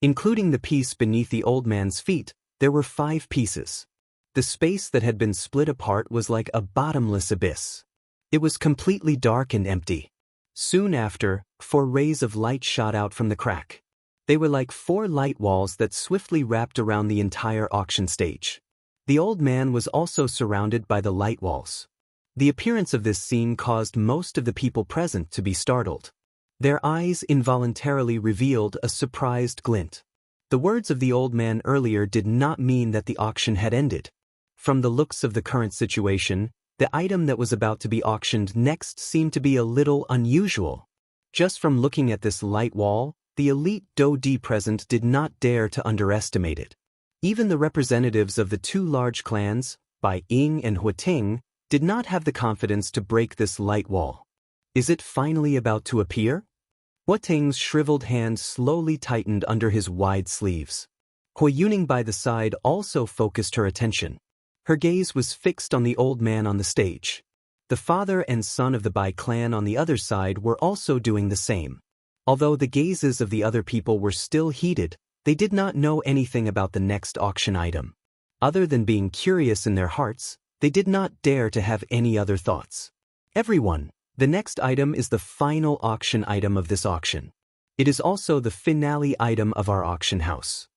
Including the piece beneath the old man's feet, there were 5 pieces. The space that had been split apart was like a bottomless abyss. It was completely dark and empty. Soon after, 4 rays of light shot out from the crack. They were like 4 light walls that swiftly wrapped around the entire auction stage. The old man was also surrounded by the light walls. The appearance of this scene caused most of the people present to be startled. Their eyes involuntarily revealed a surprised glint. The words of the old man earlier did not mean that the auction had ended. From the looks of the current situation, the item that was about to be auctioned next seemed to be a little unusual. Just from looking at this light wall, the elite Daoist present did not dare to underestimate it. Even the representatives of the 2 large clans, Bai Ying and Huating, did not have the confidence to break this light wall. Is it finally about to appear? Huating's shriveled hand slowly tightened under his wide sleeves. Hui Yuning by the side also focused her attention. Her gaze was fixed on the old man on the stage. The father and son of the Bai clan on the other side were also doing the same. Although the gazes of the other people were still heated, they did not know anything about the next auction item. Other than being curious in their hearts, they did not dare to have any other thoughts. Everyone, the next item is the final auction item of this auction. It is also the finale item of our auction house.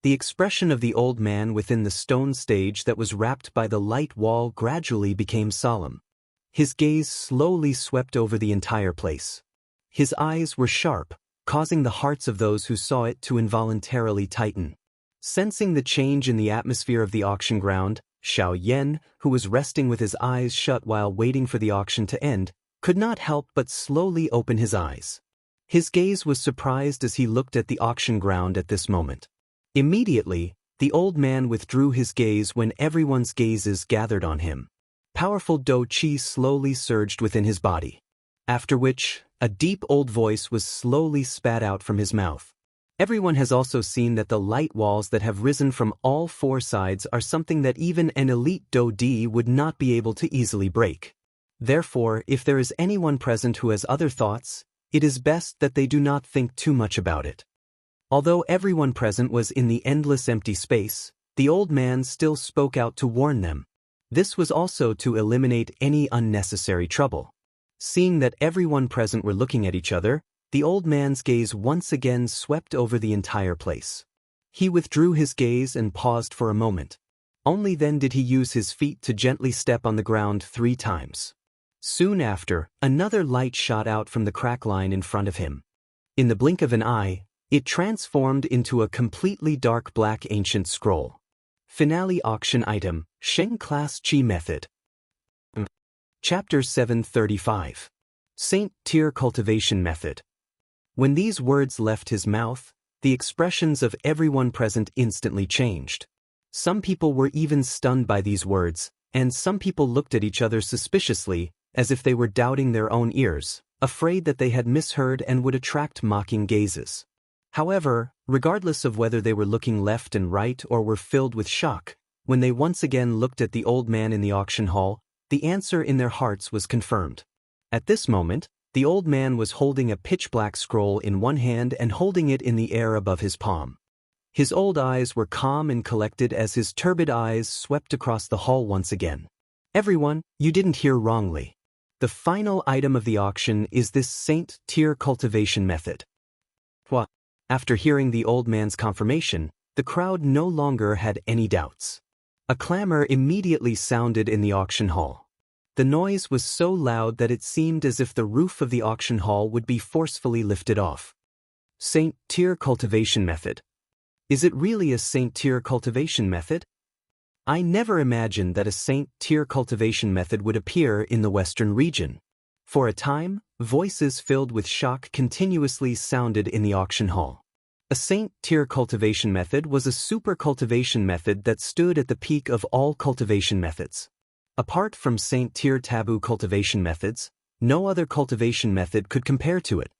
The expression of the old man within the stone stage that was wrapped by the light wall gradually became solemn. His gaze slowly swept over the entire place. His eyes were sharp, causing the hearts of those who saw it to involuntarily tighten. Sensing the change in the atmosphere of the auction ground, Xiao Yan, who was resting with his eyes shut while waiting for the auction to end, could not help but slowly open his eyes. His gaze was surprised as he looked at the auction ground at this moment. Immediately, the old man withdrew his gaze when everyone's gazes gathered on him. Powerful Dou Qi slowly surged within his body. After which, a deep old voice was slowly spat out from his mouth. Everyone has also seen that the light walls that have risen from all 4 sides are something that even an elite Daoist would not be able to easily break. Therefore, if there is anyone present who has other thoughts, it is best that they do not think too much about it. Although everyone present was in the endless empty space, the old man still spoke out to warn them. This was also to eliminate any unnecessary trouble. Seeing that everyone present were looking at each other, the old man's gaze once again swept over the entire place. He withdrew his gaze and paused for a moment. Only then did he use his feet to gently step on the ground 3 times. Soon after, another light shot out from the crack line in front of him. In the blink of an eye, it transformed into a completely dark black ancient scroll. Finale auction item, Sheng Class Qi Method. Chapter 735. Saint Tier Cultivation Method. When these words left his mouth, the expressions of everyone present instantly changed. Some people were even stunned by these words, and some people looked at each other suspiciously, as if they were doubting their own ears, afraid that they had misheard and would attract mocking gazes. However, regardless of whether they were looking left and right or were filled with shock, when they once again looked at the old man in the auction hall, the answer in their hearts was confirmed. At this moment, the old man was holding a pitch-black scroll in one hand and holding it in the air above his palm. His old eyes were calm and collected as his turbid eyes swept across the hall once again. Everyone, you didn't hear wrongly. The final item of the auction is this Saint Tier Cultivation Method. What? After hearing the old man's confirmation, the crowd no longer had any doubts. A clamor immediately sounded in the auction hall. The noise was so loud that it seemed as if the roof of the auction hall would be forcefully lifted off. Saint Tier Cultivation Method. Is it really a Saint Tier Cultivation Method? I never imagined that a Saint Tier Cultivation Method would appear in the Western region. For a time, voices filled with shock continuously sounded in the auction hall. A Saint Tier Cultivation Method was a super cultivation method that stood at the peak of all cultivation methods. Apart from Saint Tier taboo cultivation methods, no other cultivation method could compare to it.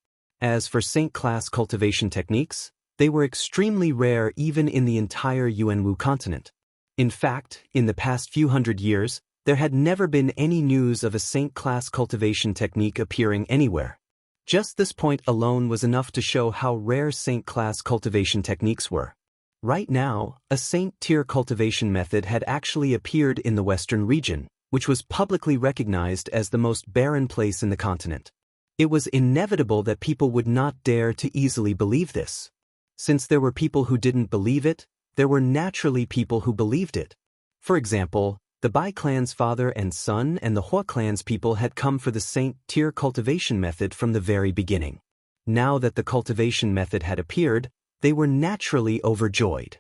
As for Saint Class cultivation techniques, they were extremely rare even in the entire Yuanwu continent. In fact, in the past few hundred years, there had never been any news of a saint-class cultivation technique appearing anywhere. Just this point alone was enough to show how rare saint-class cultivation techniques were. Right now, a saint-tier cultivation method had actually appeared in the Western region, which was publicly recognized as the most barren place in the continent. It was inevitable that people would not dare to easily believe this. Since there were people who didn't believe it, there were naturally people who believed it. For example, the Bai clan's father and son and the Hua clan's people had come for the saint-tier cultivation method from the very beginning. Now that the cultivation method had appeared, they were naturally overjoyed.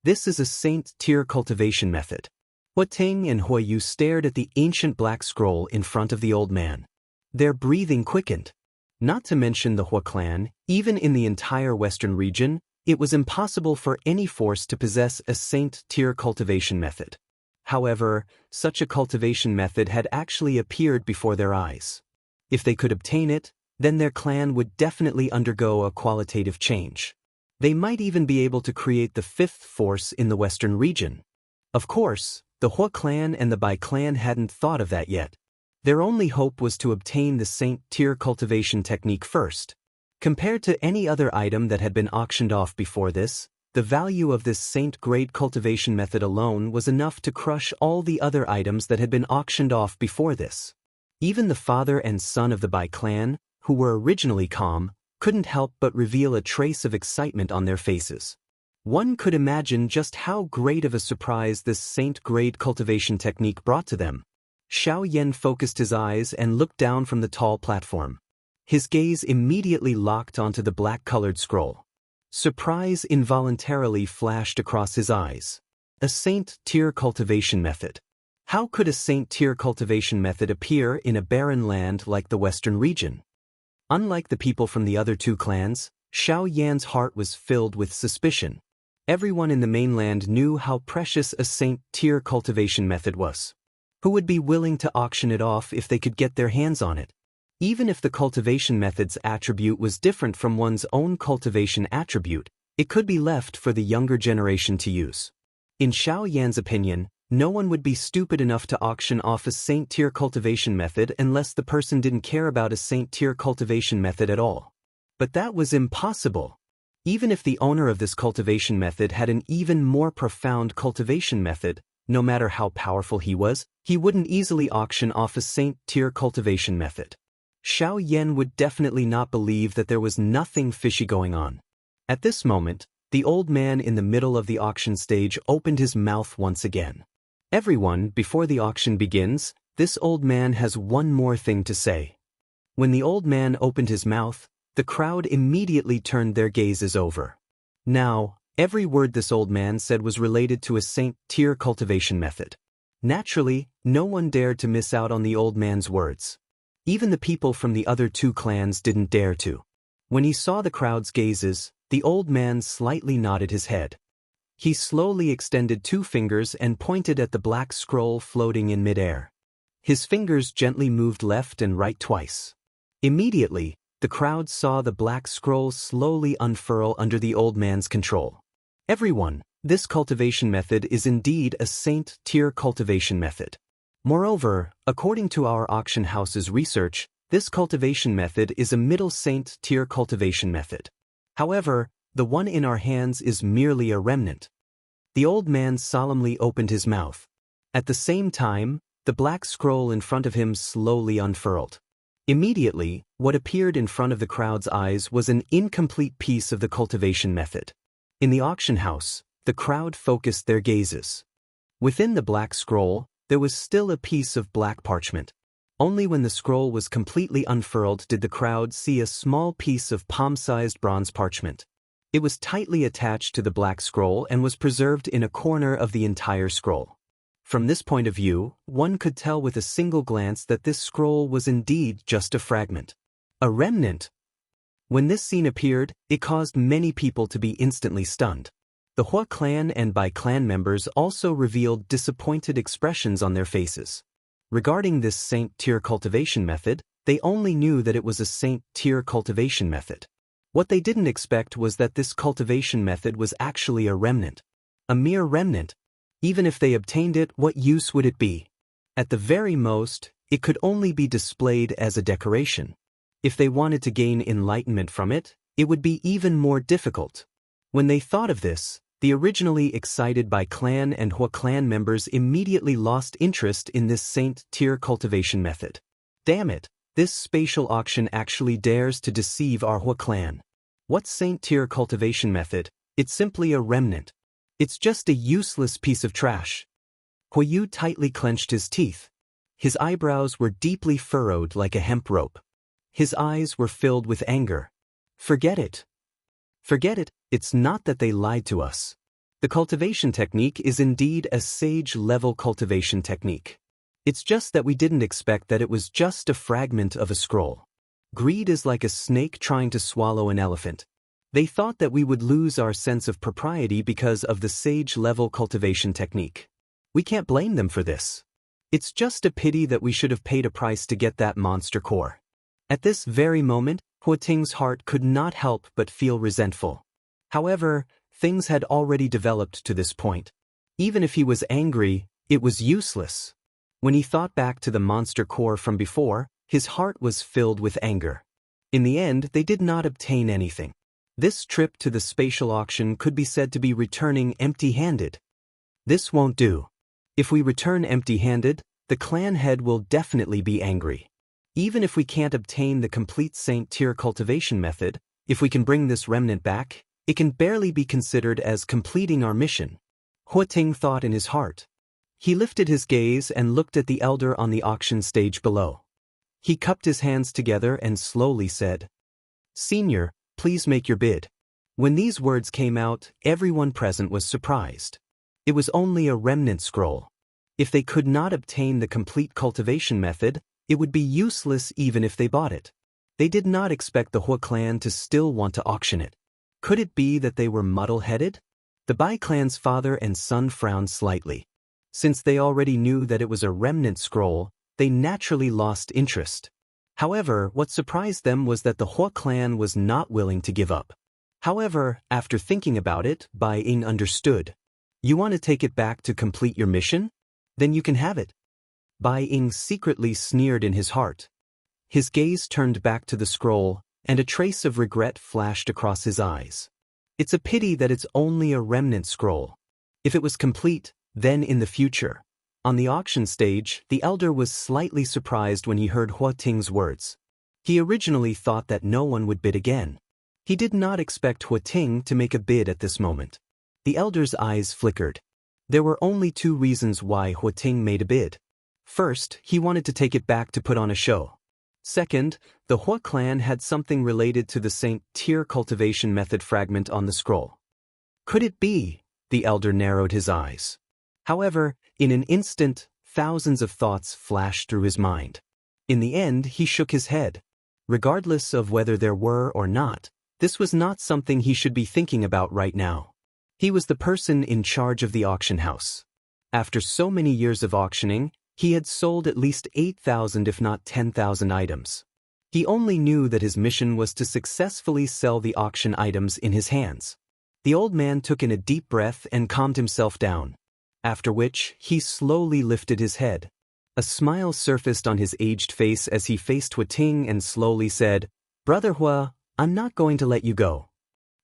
This is a saint-tier cultivation method. Hua Ting and Hua Yu stared at the ancient black scroll in front of the old man. Their breathing quickened. Not to mention the Hua clan, even in the entire Western region, it was impossible for any force to possess a saint-tier cultivation method. However, such a cultivation method had actually appeared before their eyes. If they could obtain it, then their clan would definitely undergo a qualitative change. They might even be able to create the fifth force in the Western region. Of course, the Hua clan and the Bai clan hadn't thought of that yet. Their only hope was to obtain the saint-tier cultivation technique first. Compared to any other item that had been auctioned off before this, the value of this saint-grade cultivation method alone was enough to crush all the other items that had been auctioned off before this. Even the father and son of the Bai clan, who were originally calm, couldn't help but reveal a trace of excitement on their faces. One could imagine just how great of a surprise this saint-grade cultivation technique brought to them. Xiao Yan focused his eyes and looked down from the tall platform. His gaze immediately locked onto the black-colored scroll. Surprise involuntarily flashed across his eyes. A saint-tier cultivation method. How could a saint-tier cultivation method appear in a barren land like the Western region? Unlike the people from the other two clans, Xiao Yan's heart was filled with suspicion. Everyone in the mainland knew how precious a saint-tier cultivation method was. Who would be willing to auction it off if they could get their hands on it? Even if the cultivation method's attribute was different from one's own cultivation attribute, it could be left for the younger generation to use. In Xiao Yan's opinion, no one would be stupid enough to auction off a saint-tier cultivation method unless the person didn't care about a saint-tier cultivation method at all. But that was impossible. Even if the owner of this cultivation method had an even more profound cultivation method, no matter how powerful he was, he wouldn't easily auction off a saint-tier cultivation method. Xiao Yan would definitely not believe that there was nothing fishy going on. At this moment, the old man in the middle of the auction stage opened his mouth once again. Everyone, before the auction begins, this old man has one more thing to say. When the old man opened his mouth, the crowd immediately turned their gazes over. Now, every word this old man said was related to a saint-tier cultivation method. Naturally, no one dared to miss out on the old man's words. Even the people from the other two clans didn't dare to. When he saw the crowd's gazes, the old man slightly nodded his head. He slowly extended two fingers and pointed at the black scroll floating in midair. His fingers gently moved left and right twice. Immediately, the crowd saw the black scroll slowly unfurl under the old man's control. Everyone, this cultivation method is indeed a saint-tier cultivation method. Moreover, according to our auction house's research, this cultivation method is a middle saint-tier cultivation method. However, the one in our hands is merely a remnant. The old man solemnly opened his mouth. At the same time, the black scroll in front of him slowly unfurled. Immediately, what appeared in front of the crowd's eyes was an incomplete piece of the cultivation method. In the auction house, the crowd focused their gazes. Within the black scroll, there was still a piece of black parchment. Only when the scroll was completely unfurled did the crowd see a small piece of palm-sized bronze parchment. It was tightly attached to the black scroll and was preserved in a corner of the entire scroll. From this point of view, one could tell with a single glance that this scroll was indeed just a fragment. A remnant. When this scene appeared, it caused many people to be instantly stunned. The Hua clan and Bai clan members also revealed disappointed expressions on their faces. Regarding this saint-tier cultivation method, they only knew that it was a saint-tier cultivation method. What they didn't expect was that this cultivation method was actually a remnant. A mere remnant. Even if they obtained it, what use would it be? At the very most, it could only be displayed as a decoration. If they wanted to gain enlightenment from it, it would be even more difficult. When they thought of this, the originally excited Bai clan and Hua clan members immediately lost interest in this saint tier cultivation method. Damn it, this spatial auction actually dares to deceive our Hua clan. What saint tier cultivation method? It's simply a remnant. It's just a useless piece of trash. Hua Yu tightly clenched his teeth. His eyebrows were deeply furrowed like a hemp rope. His eyes were filled with anger. Forget it. Forget it, it's not that they lied to us. The cultivation technique is indeed a sage-level cultivation technique. It's just that we didn't expect that it was just a fragment of a scroll. Greed is like a snake trying to swallow an elephant. They thought that we would lose our sense of propriety because of the sage-level cultivation technique. We can't blame them for this. It's just a pity that we should have paid a price to get that monster core. At this very moment, Hua Ting's heart could not help but feel resentful. However, things had already developed to this point. Even if he was angry, it was useless. When he thought back to the monster core from before, his heart was filled with anger. In the end, they did not obtain anything. This trip to the spatial auction could be said to be returning empty-handed. This won't do. If we return empty-handed, the clan head will definitely be angry. Even if we can't obtain the complete saint tier cultivation method, if we can bring this remnant back, it can barely be considered as completing our mission. Hua Ting thought in his heart. He lifted his gaze and looked at the elder on the auction stage below. He cupped his hands together and slowly said, "Senior, please make your bid." When these words came out, everyone present was surprised. It was only a remnant scroll. If they could not obtain the complete cultivation method, it would be useless even if they bought it. They did not expect the Hua clan to still want to auction it. Could it be that they were muddle-headed? The Bai clan's father and son frowned slightly. Since they already knew that it was a remnant scroll, they naturally lost interest. However, what surprised them was that the Hua clan was not willing to give up. However, after thinking about it, Bai Ying understood. You want to take it back to complete your mission? Then you can have it. Bai Ying secretly sneered in his heart. His gaze turned back to the scroll, and a trace of regret flashed across his eyes. It's a pity that it's only a remnant scroll. If it was complete, then in the future. On the auction stage, the elder was slightly surprised when he heard Hua Ting's words. He originally thought that no one would bid again. He did not expect Hua Ting to make a bid at this moment. The elder's eyes flickered. There were only two reasons why Hua Ting made a bid. First, he wanted to take it back to put on a show. Second, the Hua clan had something related to the saint tier cultivation method fragment on the scroll. Could it be? The elder narrowed his eyes. However, in an instant, thousands of thoughts flashed through his mind. In the end, he shook his head. Regardless of whether there were or not, this was not something he should be thinking about right now. He was the person in charge of the auction house. After so many years of auctioning, he had sold at least 8,000 if not 10,000 items. He only knew that his mission was to successfully sell the auction items in his hands. The old man took in a deep breath and calmed himself down. After which, he slowly lifted his head. A smile surfaced on his aged face as he faced Hua Ting and slowly said, "Brother Hua, I'm not going to let you go.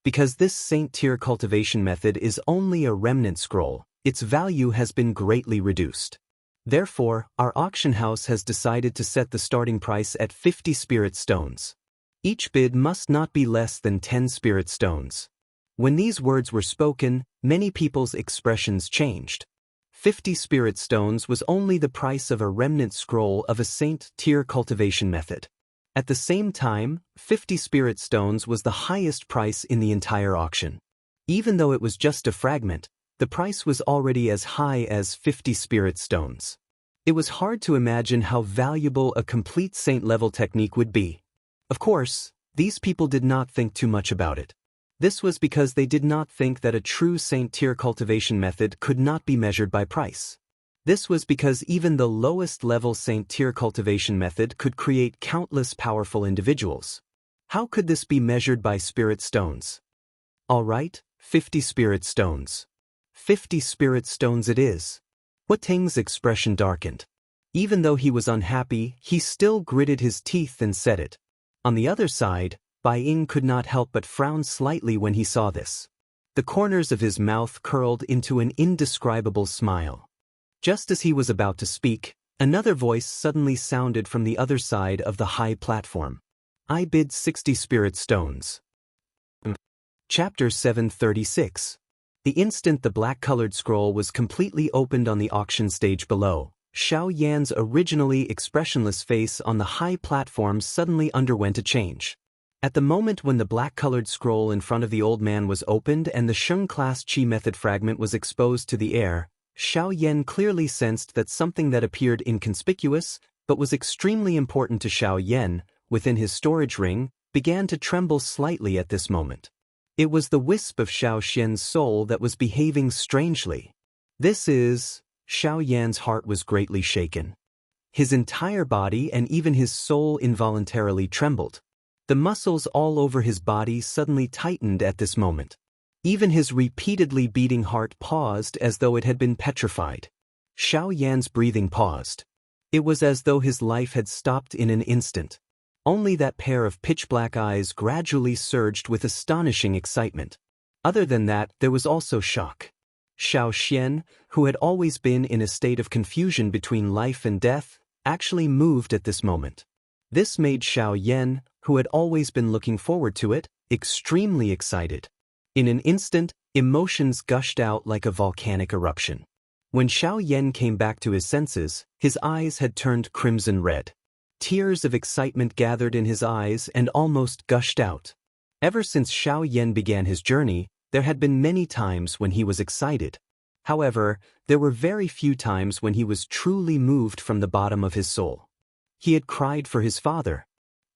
Because this saint tier cultivation method is only a remnant scroll, its value has been greatly reduced. Therefore, our auction house has decided to set the starting price at 50 spirit stones. Each bid must not be less than 10 spirit stones." When these words were spoken, many people's expressions changed. 50 spirit stones was only the price of a remnant scroll of a saint tier cultivation method. At the same time, 50 spirit stones was the highest price in the entire auction. Even though it was just a fragment, the price was already as high as 50 spirit stones. It was hard to imagine how valuable a complete saint-level technique would be. Of course, these people did not think too much about it. This was because they did not think that a true saint-tier cultivation method could not be measured by price. This was because even the lowest-level saint-tier cultivation method could create countless powerful individuals. How could this be measured by spirit stones? All right, 50 spirit stones. 50 spirit stones it is. Hua Ting's expression darkened. Even though he was unhappy, he still gritted his teeth and said it. On the other side, Bai Ying could not help but frown slightly when he saw this. The corners of his mouth curled into an indescribable smile. Just as he was about to speak, another voice suddenly sounded from the other side of the high platform. I bid 60 spirit stones. Chapter 736. The instant the black-colored scroll was completely opened on the auction stage below, Xiao Yan's originally expressionless face on the high platform suddenly underwent a change. At the moment when the black-colored scroll in front of the old man was opened and the Sheng-class Qi method fragment was exposed to the air, Xiao Yan clearly sensed that something that appeared inconspicuous, but was extremely important to Xiao Yan, within his storage ring, began to tremble slightly at this moment. It was the wisp of Xiao Xian's soul that was behaving strangely. Xiao Yan's heart was greatly shaken. His entire body and even his soul involuntarily trembled. The muscles all over his body suddenly tightened at this moment. Even his repeatedly beating heart paused as though it had been petrified. Xiao Yan's breathing paused. It was as though his life had stopped in an instant. Only that pair of pitch-black eyes gradually surged with astonishing excitement. Other than that, there was also shock. Xiao Xian, who had always been in a state of confusion between life and death, actually moved at this moment. This made Xiao Yan, who had always been looking forward to it, extremely excited. In an instant, emotions gushed out like a volcanic eruption. When Xiao Yan came back to his senses, his eyes had turned crimson red. Tears of excitement gathered in his eyes and almost gushed out. Ever since Xiao Yan began his journey, there had been many times when he was excited. However, there were very few times when he was truly moved from the bottom of his soul. He had cried for his father.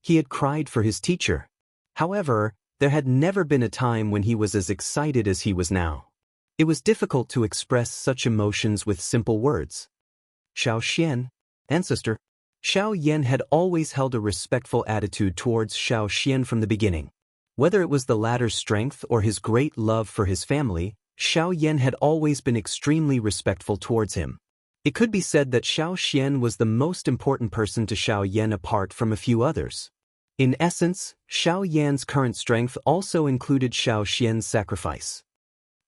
He had cried for his teacher. However, there had never been a time when he was as excited as he was now. It was difficult to express such emotions with simple words. Xiao Xian, ancestor. Xiao Yan had always held a respectful attitude towards Xiao Xian from the beginning. Whether it was the latter's strength or his great love for his family, Xiao Yan had always been extremely respectful towards him. It could be said that Xiao Xian was the most important person to Xiao Yan apart from a few others. In essence, Xiao Yan's current strength also included Xiao Xian's sacrifice.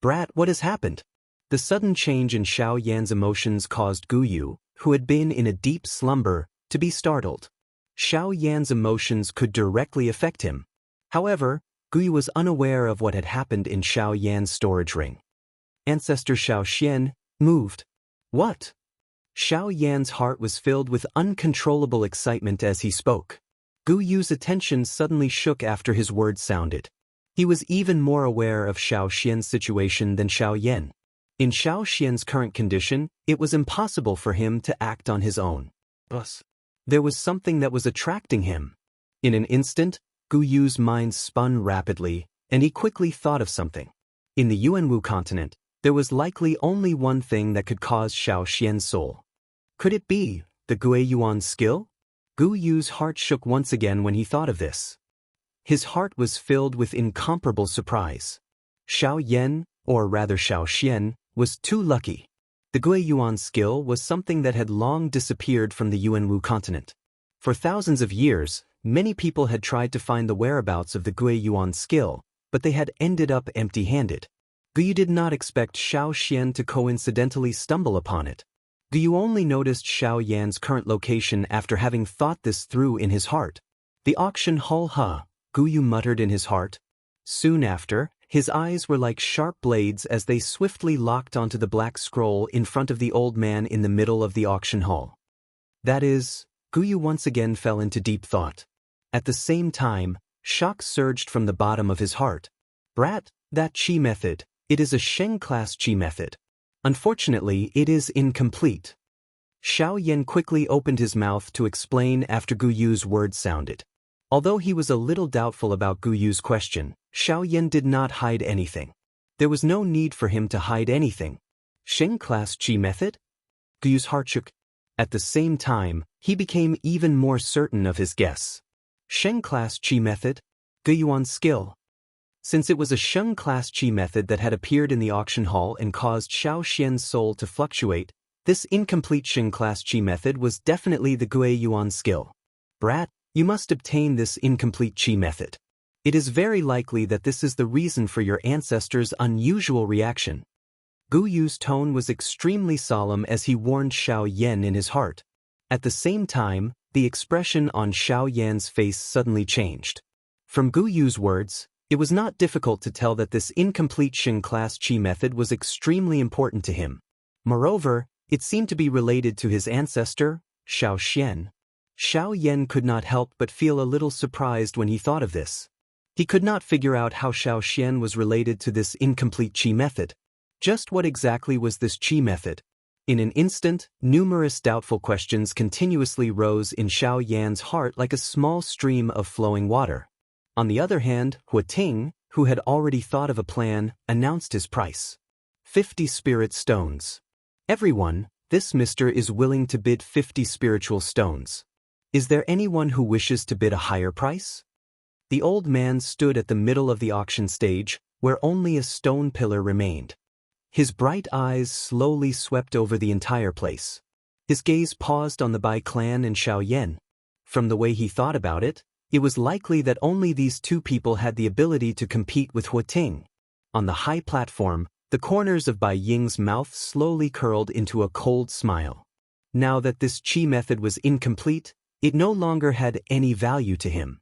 Brat, what has happened? The sudden change in Xiao Yan's emotions caused Gu Yu, who had been in a deep slumber, to be startled. Xiao Yan's emotions could directly affect him. However, Gu Yu was unaware of what had happened in Xiao Yan's storage ring. Ancestor Xiao Xian moved. What? Xiao Yan's heart was filled with uncontrollable excitement as he spoke. Gu Yu's attention suddenly shook after his words sounded. He was even more aware of Xiao Xian's situation than Xiao Yan. In Xiao Xian's current condition, it was impossible for him to act on his own. Thus, there was something that was attracting him. In an instant, Gu Yu's mind spun rapidly, and he quickly thought of something. In the Yuanwu continent, there was likely only one thing that could cause Xiao Xian's soul. Could it be the Gui Yuan skill? Gu Yu's heart shook once again when he thought of this. His heart was filled with incomparable surprise. Xiao Yan, or rather Xiao Xian, was too lucky. The Gui Yuan skill was something that had long disappeared from the Yuanwu continent. For thousands of years, many people had tried to find the whereabouts of the Gui Yuan skill, but they had ended up empty-handed. Gu Yu did not expect Xiao Xian to coincidentally stumble upon it. Gu Yu only noticed Xiao Yan's current location after having thought this through in his heart. The auction hall Gu Yu muttered in his heart. Soon after, his eyes were like sharp blades as they swiftly locked onto the black scroll in front of the old man in the middle of the auction hall. That is, Gu Yu once again fell into deep thought. At the same time, shock surged from the bottom of his heart. Brat, that Qi method, it is a Sheng-class Qi method. Unfortunately, it is incomplete. Xiao Yan quickly opened his mouth to explain after Gu Yu's words sounded. Although he was a little doubtful about Gu Yu's question, Xiao Yan did not hide anything. There was no need for him to hide anything. Sheng-class Qi method? Gu Yu's heart shook. At the same time, he became even more certain of his guess. Sheng-class Qi method? Gu Yuan's skill. Since it was a Sheng-class Qi method that had appeared in the auction hall and caused Xiao Xian's soul to fluctuate, This incomplete Xing class chi method was definitely the Gui Yuan skill. Brat, you must obtain this incomplete chi method. It is very likely that this is the reason for your ancestors' unusual reaction. Gu Yu's tone was extremely solemn as he warned Xiao Yan in his heart. At the same time, the expression on Xiao Yan's face suddenly changed. From Gu Yu's words, it was not difficult to tell that this incomplete Xing class chi method was extremely important to him. Moreover, it seemed to be related to his ancestor, Xiao Xian. Xiao Yan could not help but feel a little surprised when he thought of this. He could not figure out how Xiao Xian was related to this incomplete chi method. Just what exactly was this chi method? In an instant, numerous doubtful questions continuously rose in Xiao Yan's heart like a small stream of flowing water. On the other hand, Ting, who had already thought of a plan, announced his price. 50 spirit stones. Everyone, this mister is willing to bid 50 spiritual stones. Is there anyone who wishes to bid a higher price? The old man stood at the middle of the auction stage, where only a stone pillar remained. His bright eyes slowly swept over the entire place. His gaze paused on the Bai clan and Xiao Yan. From the way he thought about it, it was likely that only these two people had the ability to compete with Ting. On the high platform, the corners of Bai Ying's mouth slowly curled into a cold smile. Now that this chi method was incomplete, it no longer had any value to him.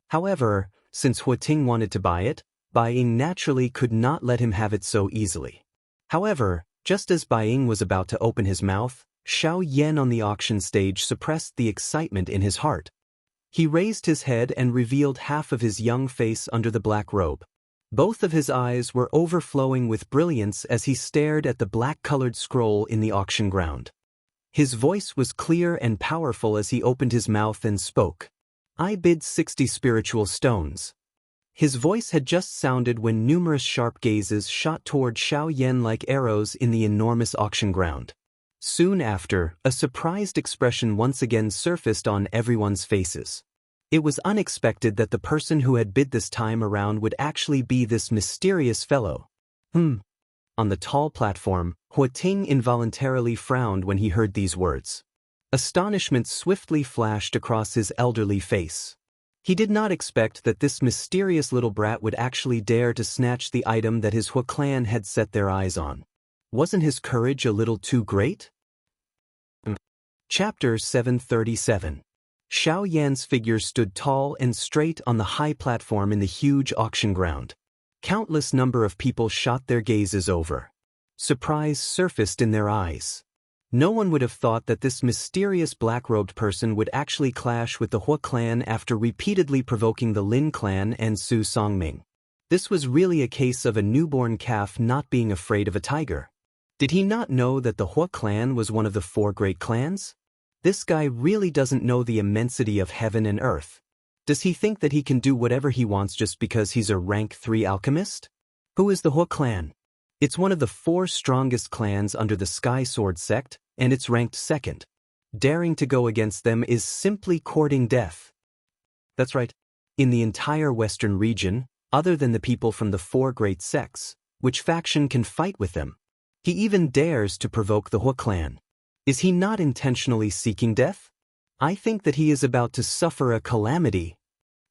However, since Ting wanted to buy it, Bai Ying naturally could not let him have it so easily. However, just as Bai Ying was about to open his mouth, Xiao Yan on the auction stage suppressed the excitement in his heart. He raised his head and revealed half of his young face under the black robe. Both of his eyes were overflowing with brilliance as he stared at the black-colored scroll in the auction ground. His voice was clear and powerful as he opened his mouth and spoke. I bid 60 spiritual stones. His voice had just sounded when numerous sharp gazes shot toward Xiao Yan like arrows in the enormous auction ground. Soon after, a surprised expression once again surfaced on everyone's faces. It was unexpected that the person who had bid this time around would actually be this mysterious fellow. On the tall platform, Ting involuntarily frowned when he heard these words. Astonishment swiftly flashed across his elderly face. He did not expect that this mysterious little brat would actually dare to snatch the item that his clan had set their eyes on. Wasn't his courage a little too great? Chapter 737. Xiao Yan's figure stood tall and straight on the high platform in the huge auction ground. Countless number of people shot their gazes over. Surprise surfaced in their eyes. No one would have thought that this mysterious black-robed person would actually clash with the Hua clan after repeatedly provoking the Lin clan and Su Songming. This was really a case of a newborn calf not being afraid of a tiger. Did he not know that the Hua clan was one of the 4 great clans? This guy really doesn't know the immensity of heaven and earth. Does he think that he can do whatever he wants just because he's a rank 3 alchemist? Who is the Hua clan? It's one of the 4 strongest clans under the Sky Sword sect, and it's ranked 2nd. Daring to go against them is simply courting death. That's right. In the entire western region, other than the people from the 4 great sects, which faction can fight with them? He even dares to provoke the Hua clan. Is he not intentionally seeking death? I think that he is about to suffer a calamity.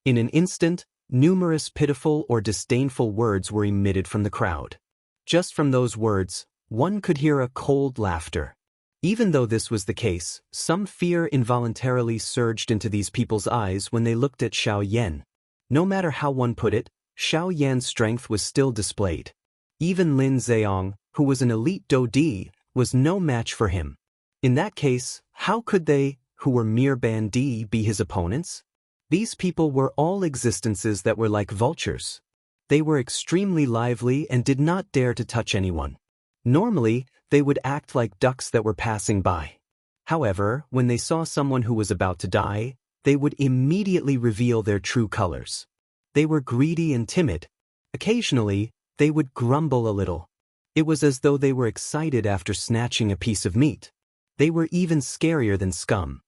In an instant, numerous pitiful or disdainful words were emitted from the crowd. Just from those words, one could hear a cold laughter. Even though this was the case, some fear involuntarily surged into these people's eyes when they looked at Xiao Yan. No matter how one put it, Xiao Yan's strength was still displayed. Even Lin Zheong, who was an elite Dodi, was no match for him. In that case, how could they, who were mere bandits, be his opponents? These people were all existences that were like vultures. They were extremely lively and did not dare to touch anyone. Normally, they would act like ducks that were passing by. However, when they saw someone who was about to die, they would immediately reveal their true colors. They were greedy and timid. Occasionally, they would grumble a little. It was as though they were excited after snatching a piece of meat. They were even scarier than scum.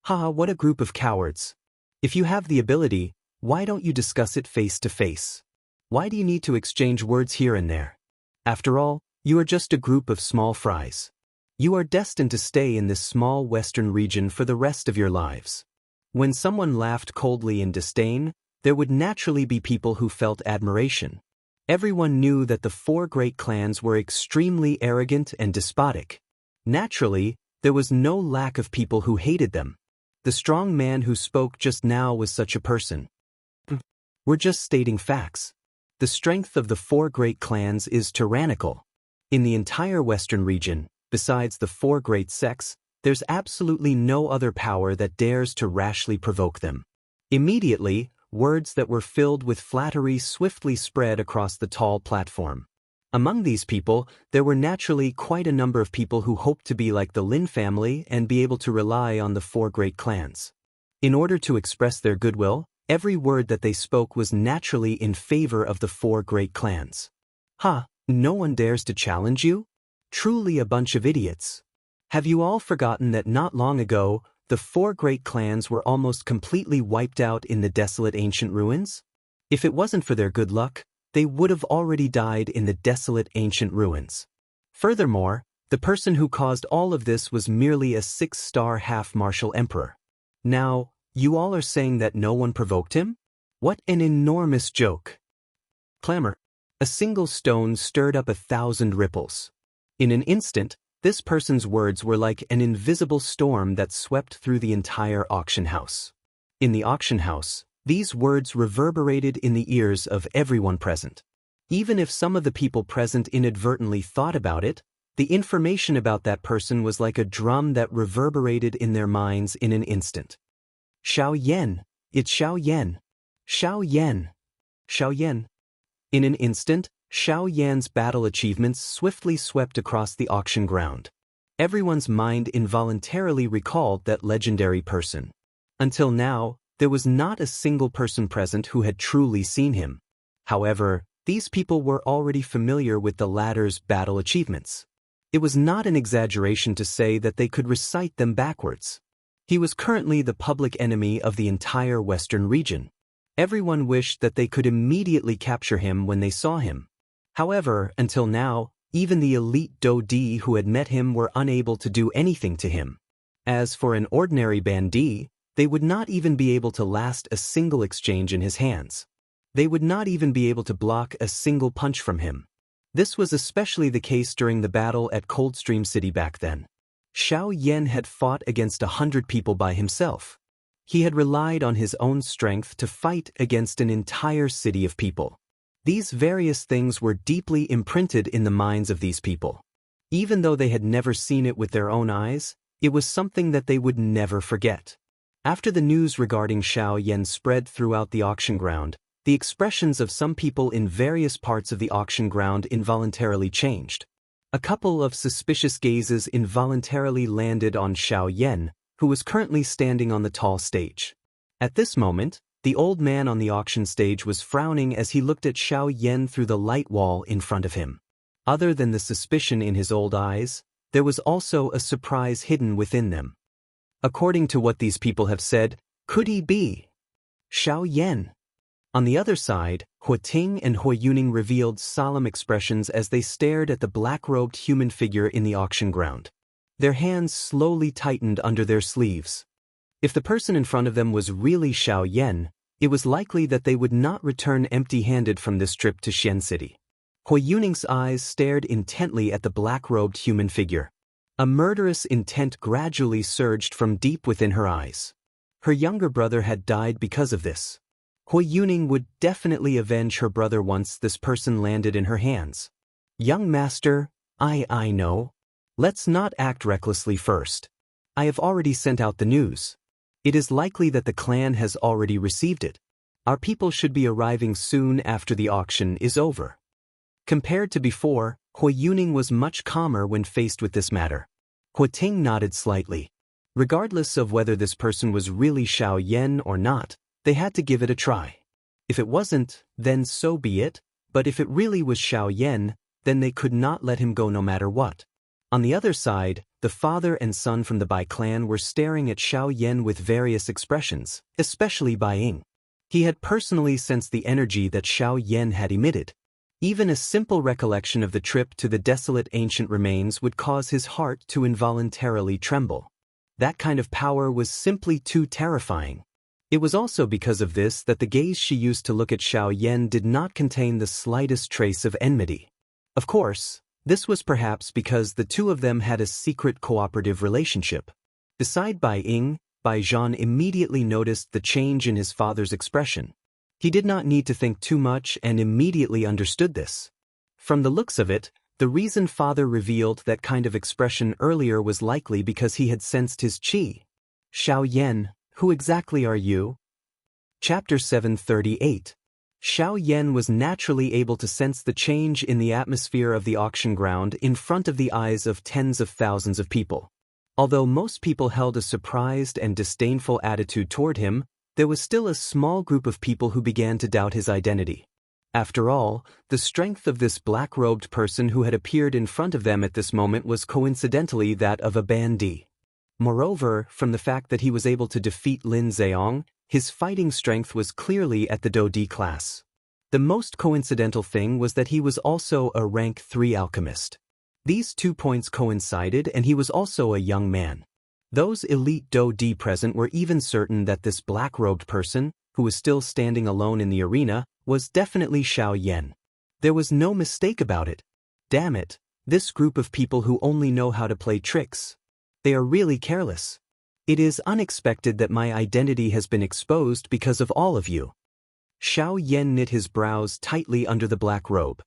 Haha, what a group of cowards. If you have the ability, why don't you discuss it face to face? Why do you need to exchange words here and there? After all, you are just a group of small fries. You are destined to stay in this small western region for the rest of your lives. When someone laughed coldly in disdain, there would naturally be people who felt admiration. Everyone knew that the four great clans were extremely arrogant and despotic. Naturally, there was no lack of people who hated them. The strong man who spoke just now was such a person. We're just stating facts. The strength of the four great clans is tyrannical. In the entire western region, besides the four great sects, there's absolutely no other power that dares to rashly provoke them. Immediately, words that were filled with flattery swiftly spread across the tall platform. Among these people, there were naturally quite a number of people who hoped to be like the Lin family and be able to rely on the four great clans. In order to express their goodwill, every word that they spoke was naturally in favor of the four great clans. No one dares to challenge you? Truly a bunch of idiots. Have you all forgotten that not long ago, the four great clans were almost completely wiped out in the desolate ancient ruins? If it wasn't for their good luck, they would have already died in the desolate ancient ruins. Furthermore, the person who caused all of this was merely a 6-star half-martial emperor. Now, you all are saying that no one provoked him? What an enormous joke. Clamor. A single stone stirred up 1,000 ripples. In an instant, this person's words were like an invisible storm that swept through the entire auction house. In the auction house, these words reverberated in the ears of everyone present. Even if some of the people present inadvertently thought about it, the information about that person was like a drum that reverberated in their minds in an instant. Xiao Yan, it's Xiao Yan. Xiao Yan. Xiao Yan. In an instant, Xiao Yan's battle achievements swiftly swept across the auction ground. Everyone's mind involuntarily recalled that legendary person. Until now, there was not a single person present who had truly seen him. However, these people were already familiar with the latter's battle achievements. It was not an exaggeration to say that they could recite them backwards. He was currently the public enemy of the entire western region. Everyone wished that they could immediately capture him when they saw him. However, until now, even the elite Daoist who had met him were unable to do anything to him. As for an ordinary bandit, they would not even be able to last a single exchange in his hands. They would not even be able to block a single punch from him. This was especially the case during the battle at Coldstream City back then. Xiao Yan had fought against 100 people by himself. He had relied on his own strength to fight against an entire city of people. These various things were deeply imprinted in the minds of these people. Even though they had never seen it with their own eyes, it was something that they would never forget. After the news regarding Xiao Yan spread throughout the auction ground, the expressions of some people in various parts of the auction ground involuntarily changed. A couple of suspicious gazes involuntarily landed on Xiao Yan, who was currently standing on the tall stage. At this moment, the old man on the auction stage was frowning as he looked at Xiao Yan through the light wall in front of him. Other than the suspicion in his old eyes, there was also a surprise hidden within them. According to what these people have said, could he be Xiao Yan? On the other side, Hu Ting and Hu Yuning revealed solemn expressions as they stared at the black-robed human figure in the auction ground. Their hands slowly tightened under their sleeves. If the person in front of them was really Xiao Yan, it was likely that they would not return empty-handed from this trip to Xian City. Hu Yuning's eyes stared intently at the black-robed human figure. A murderous intent gradually surged from deep within her eyes. Her younger brother had died because of this. Hu Yuning would definitely avenge her brother once this person landed in her hands. Young master, I know. Let's not act recklessly first. I have already sent out the news. It is likely that the clan has already received it. Our people should be arriving soon after the auction is over. Compared to before, Hu Yuning was much calmer when faced with this matter. Hu Ting nodded slightly. Regardless of whether this person was really Xiao Yan or not, they had to give it a try. If it wasn't, then so be it, but if it really was Xiao Yan, then they could not let him go no matter what. On the other side, the father and son from the Bai clan were staring at Xiao Yan with various expressions, especially Bai Ying. He had personally sensed the energy that Xiao Yan had emitted. Even a simple recollection of the trip to the desolate ancient remains would cause his heart to involuntarily tremble. That kind of power was simply too terrifying. It was also because of this that the gaze she used to look at Xiao Yan did not contain the slightest trace of enmity. Of course, this was perhaps because the two of them had a secret cooperative relationship. Beside Bai Ying, Bai Zhan immediately noticed the change in his father's expression. He did not need to think too much and immediately understood this. From the looks of it, the reason father revealed that kind of expression earlier was likely because he had sensed his qi. Xiao Yan, who exactly are you? Chapter 738. Xiao Yan was naturally able to sense the change in the atmosphere of the auction ground in front of the eyes of tens of thousands of people. Although most people held a surprised and disdainful attitude toward him, there was still a small group of people who began to doubt his identity. After all, the strength of this black-robed person who had appeared in front of them at this moment was coincidentally that of a bandit. Moreover, from the fact that he was able to defeat Lin Zheong, his fighting strength was clearly at the Daoist class. The most coincidental thing was that he was also a rank 3 alchemist. These 2 points coincided, and he was also a young man. Those elite Daoist present were even certain that this black-robed person, who was still standing alone in the arena, was definitely Xiao Yan. There was no mistake about it. Damn it, this group of people who only know how to play tricks. They are really careless. It is unexpected that my identity has been exposed because of all of you. Xiao Yan knit his brows tightly under the black robe.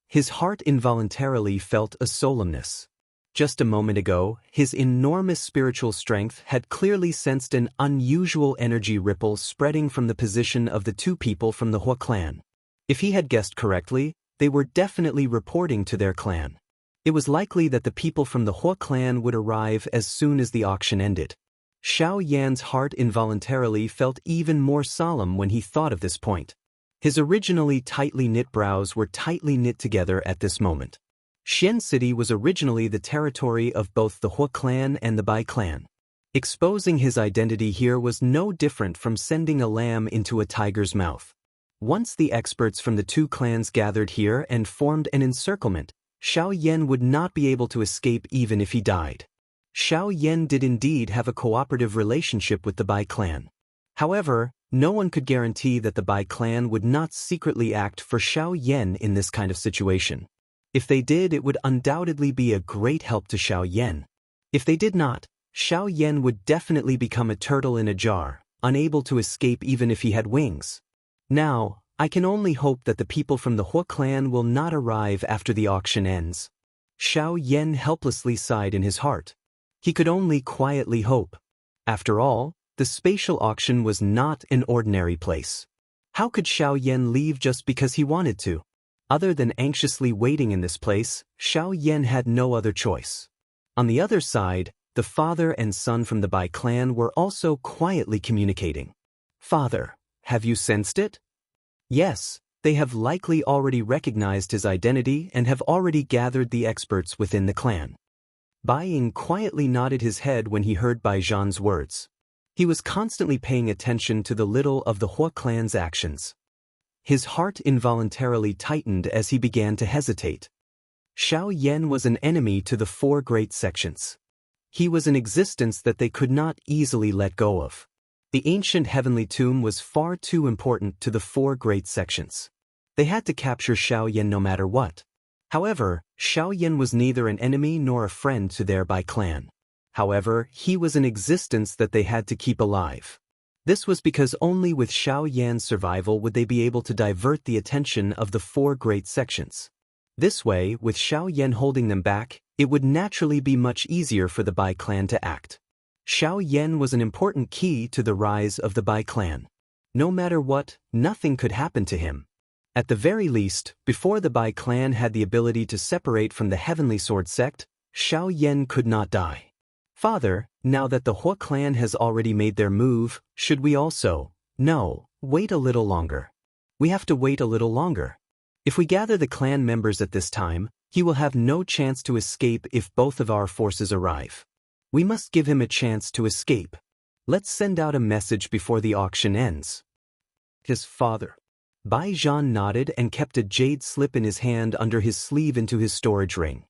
His heart involuntarily felt a solemnness. Just a moment ago, his enormous spiritual strength had clearly sensed an unusual energy ripple spreading from the position of the 2 people from the Hua clan. If he had guessed correctly, they were definitely reporting to their clan. It was likely that the people from the Hua clan would arrive as soon as the auction ended. Xiao Yan's heart involuntarily felt even more solemn when he thought of this point. His originally tightly knit brows were tightly knit together at this moment. Xian City was originally the territory of both the Hua clan and the Bai clan. Exposing his identity here was no different from sending a lamb into a tiger's mouth. Once the experts from the 2 clans gathered here and formed an encirclement, Xiao Yan would not be able to escape even if he died. Xiao Yan did indeed have a cooperative relationship with the Bai clan. However, no one could guarantee that the Bai clan would not secretly act for Xiao Yan in this kind of situation. If they did, it would undoubtedly be a great help to Xiao Yan. If they did not, Xiao Yan would definitely become a turtle in a jar, unable to escape even if he had wings. Now, I can only hope that the people from the Hua clan will not arrive after the auction ends. Xiao Yan helplessly sighed in his heart. He could only quietly hope. After all, the spatial auction was not an ordinary place. How could Xiao Yan leave just because he wanted to? Other than anxiously waiting in this place, Xiao Yan had no other choice. On the other side, the father and son from the Bai clan were also quietly communicating. Father, have you sensed it? Yes, they have likely already recognized his identity and have already gathered the experts within the clan. Bai Ying quietly nodded his head when he heard Bai Zhan's words. He was constantly paying attention to the little of the Hua clan's actions. His heart involuntarily tightened as he began to hesitate. Xiao Yan was an enemy to the 4 great sections. He was an existence that they could not easily let go of. The ancient heavenly tomb was far too important to the 4 great sections. They had to capture Xiao Yan no matter what. However, Xiao Yan was neither an enemy nor a friend to their Bai clan. However, he was an existence that they had to keep alive. This was because only with Xiao Yan's survival would they be able to divert the attention of the 4 great sections. This way, with Xiao Yan holding them back, it would naturally be much easier for the Bai clan to act. Xiao Yan was an important key to the rise of the Bai clan. No matter what, nothing could happen to him. At the very least, before the Bai clan had the ability to separate from the Heavenly Sword sect, Xiao Yan could not die. Father, now that the Hua clan has already made their move, should we also? No, wait a little longer. We have to wait a little longer. If we gather the clan members at this time, he will have no chance to escape if both of our forces arrive. We must give him a chance to escape. Let's send out a message before the auction ends. His father. Bai Zhan nodded and kept a jade slip in his hand under his sleeve into his storage ring.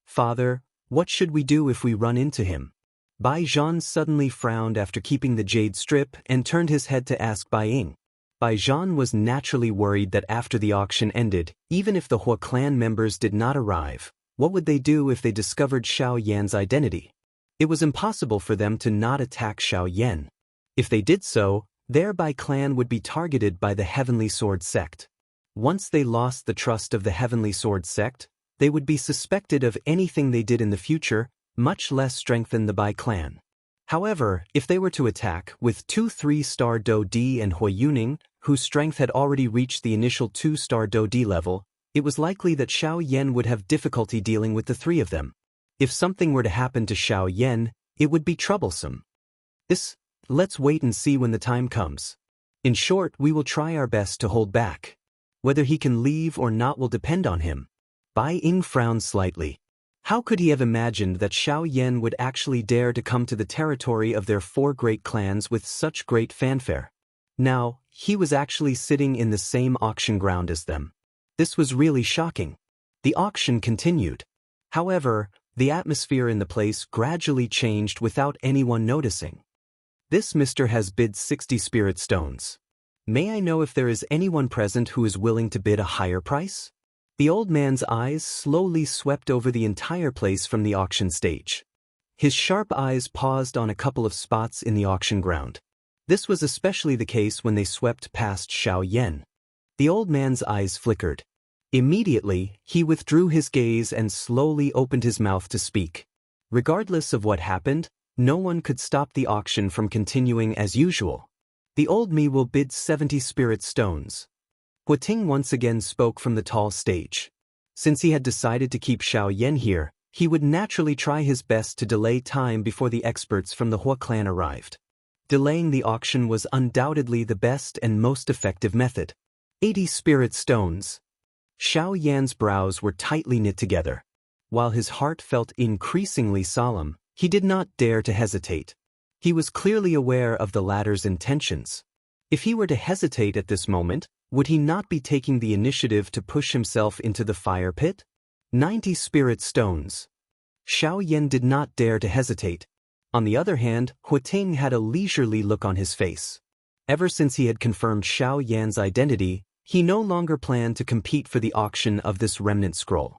Father, what should we do if we run into him? Bai Zhan suddenly frowned after keeping the jade strip and turned his head to ask Bai Ying. Bai Zhan was naturally worried that after the auction ended, even if the Hua clan members did not arrive, what would they do if they discovered Xiao Yan's identity? It was impossible for them to not attack Xiao Yan. If they did so, their Bai clan would be targeted by the Heavenly Sword sect. Once they lost the trust of the Heavenly Sword sect, they would be suspected of anything they did in the future, much less strengthen the Bai clan. However, if they were to attack with 2 3-star Do D and Hua Yuning, whose strength had already reached the initial 2-star Do D level, it was likely that Xiao Yan would have difficulty dealing with the 3 of them. If something were to happen to Xiao Yan, it would be troublesome. Let's wait and see when the time comes. In short, we will try our best to hold back. Whether he can leave or not will depend on him. Bai Ying frowned slightly. How could he have imagined that Xiao Yan would actually dare to come to the territory of their 4 great clans with such great fanfare? Now, he was actually sitting in the same auction ground as them. This was really shocking. The auction continued. However, the atmosphere in the place gradually changed without anyone noticing. This mister has bid 60 spirit stones. May I know if there is anyone present who is willing to bid a higher price? The old man's eyes slowly swept over the entire place from the auction stage. His sharp eyes paused on a couple of spots in the auction ground. This was especially the case when they swept past Xiao Yan. The old man's eyes flickered. Immediately, he withdrew his gaze and slowly opened his mouth to speak. Regardless of what happened, no one could stop the auction from continuing as usual. The old me will bid 70 spirit stones. Hua Ting once again spoke from the tall stage. Since he had decided to keep Xiao Yan here, he would naturally try his best to delay time before the experts from the Hua clan arrived. Delaying the auction was undoubtedly the best and most effective method. 80 spirit stones. Xiao Yan's brows were tightly knit together. While his heart felt increasingly solemn, he did not dare to hesitate. He was clearly aware of the latter's intentions. If he were to hesitate at this moment, would he not be taking the initiative to push himself into the fire pit? 90 spirit stones. Xiao Yan did not dare to hesitate. On the other hand, Hua Ting had a leisurely look on his face. Ever since he had confirmed Xiao Yan's identity, he no longer planned to compete for the auction of this remnant scroll.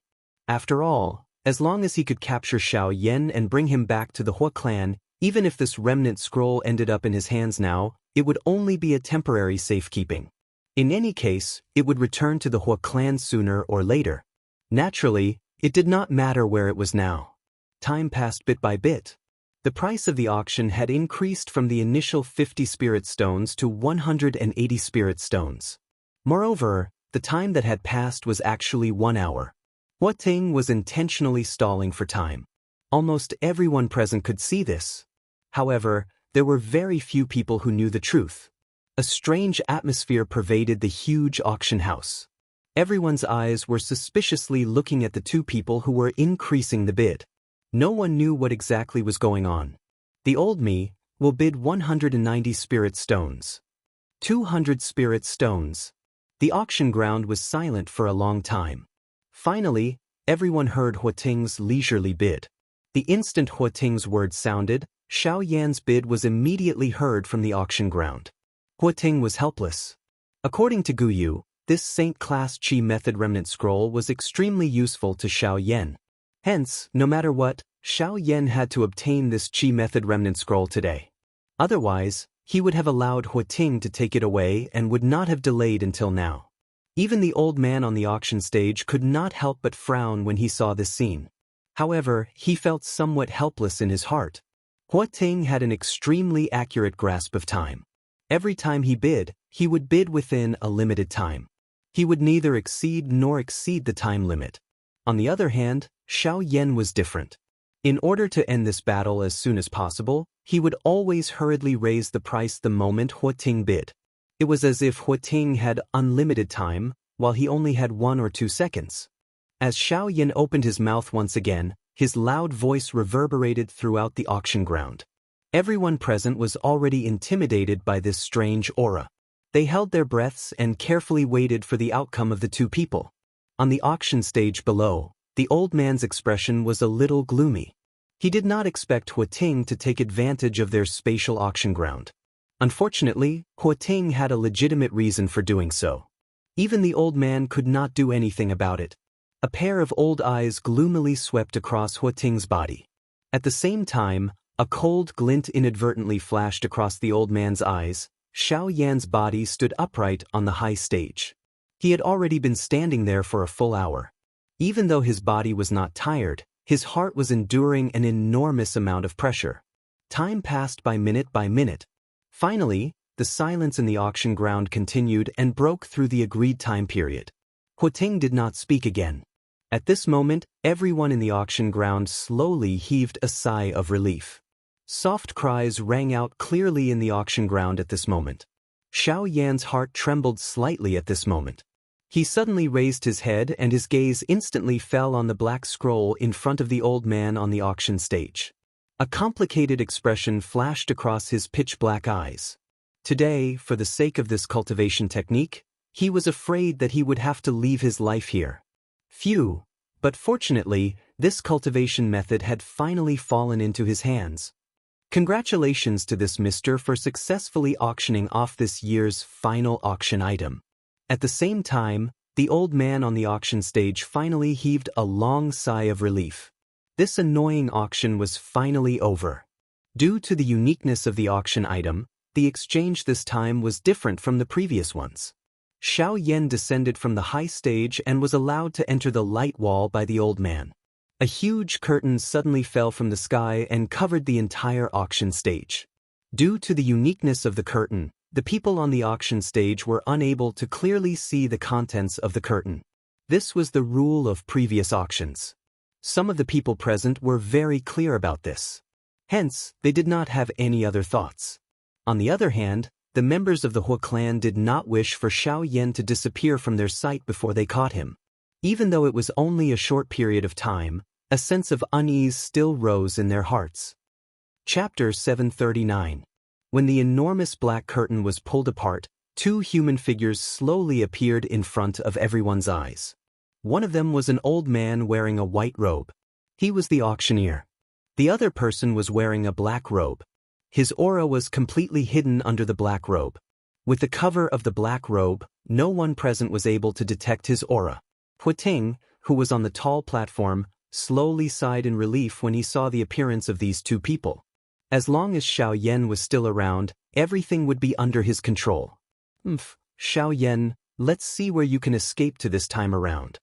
After all, as long as he could capture Xiao Yan and bring him back to the Hua clan, even if this remnant scroll ended up in his hands now, it would only be a temporary safekeeping. In any case, it would return to the Hua clan sooner or later. Naturally, it did not matter where it was now. Time passed bit by bit. The price of the auction had increased from the initial 50 spirit stones to 180 spirit stones. Moreover, the time that had passed was actually 1 hour. Hua Ting was intentionally stalling for time. Almost everyone present could see this. However, there were very few people who knew the truth. A strange atmosphere pervaded the huge auction house. Everyone's eyes were suspiciously looking at the 2 people who were increasing the bid. No one knew what exactly was going on. The old me will bid 190 spirit stones. 200 spirit stones. The auction ground was silent for a long time. Finally, everyone heard Hua Ting's leisurely bid. The instant Hua Ting's word sounded, Xiao Yan's bid was immediately heard from the auction ground. Hua Ting was helpless. According to Gu Yu, this Saint-class Qi method remnant scroll was extremely useful to Xiao Yan. Hence, no matter what, Xiao Yan had to obtain this Qi method remnant scroll today. Otherwise, he would have allowed Hua Ting to take it away and would not have delayed until now. Even the old man on the auction stage could not help but frown when he saw this scene. However, he felt somewhat helpless in his heart. Hua Ting had an extremely accurate grasp of time. Every time he would bid within a limited time. He would neither exceed nor exceed the time limit. On the other hand, Xiao Yan was different. In order to end this battle as soon as possible, he would always hurriedly raise the price the moment Hua Ting bid. It was as if Hua Ting had unlimited time, while he only had 1 or 2 seconds. As Xiao Yan opened his mouth once again, his loud voice reverberated throughout the auction ground. Everyone present was already intimidated by this strange aura. They held their breaths and carefully waited for the outcome of the two people. On the auction stage below, the old man's expression was a little gloomy. He did not expect Huating to take advantage of their spatial auction ground. Unfortunately, Huating had a legitimate reason for doing so. Even the old man could not do anything about it. A pair of old eyes gloomily swept across Huating's body. At the same time, a cold glint inadvertently flashed across the old man's eyes. Xiao Yan's body stood upright on the high stage. He had already been standing there for a full hour. Even though his body was not tired, his heart was enduring an enormous amount of pressure. Time passed by minute by minute. Finally, the silence in the auction ground continued and broke through the agreed time period. Huating did not speak again. At this moment, everyone in the auction ground slowly heaved a sigh of relief. Soft cries rang out clearly in the auction ground at this moment. Xiao Yan's heart trembled slightly at this moment. He suddenly raised his head and his gaze instantly fell on the black scroll in front of the old man on the auction stage. A complicated expression flashed across his pitch-black eyes. Today, for the sake of this cultivation technique, he was afraid that he would have to leave his life here. Phew, but fortunately, this cultivation method had finally fallen into his hands. Congratulations to this mister for successfully auctioning off this year's final auction item. At the same time, the old man on the auction stage finally heaved a long sigh of relief. This annoying auction was finally over. Due to the uniqueness of the auction item, the exchange this time was different from the previous ones. Xiao Yan descended from the high stage and was allowed to enter the light wall by the old man. A huge curtain suddenly fell from the sky and covered the entire auction stage. Due to the uniqueness of the curtain, the people on the auction stage were unable to clearly see the contents of the curtain. This was the rule of previous auctions. Some of the people present were very clear about this. Hence, they did not have any other thoughts. On the other hand, the members of the Hua clan did not wish for Xiao Yan to disappear from their sight before they caught him. Even though it was only a short period of time, a sense of unease still rose in their hearts. Chapter 739. When the enormous black curtain was pulled apart, two human figures slowly appeared in front of everyone's eyes. One of them was an old man wearing a white robe. He was the auctioneer. The other person was wearing a black robe. His aura was completely hidden under the black robe. With the cover of the black robe, no one present was able to detect his aura. Huating, who was on the tall platform, slowly sighed in relief when he saw the appearance of these two people. As long as Xiao Yan was still around, everything would be under his control. Xiao Yan, let's see where you can escape to this time around.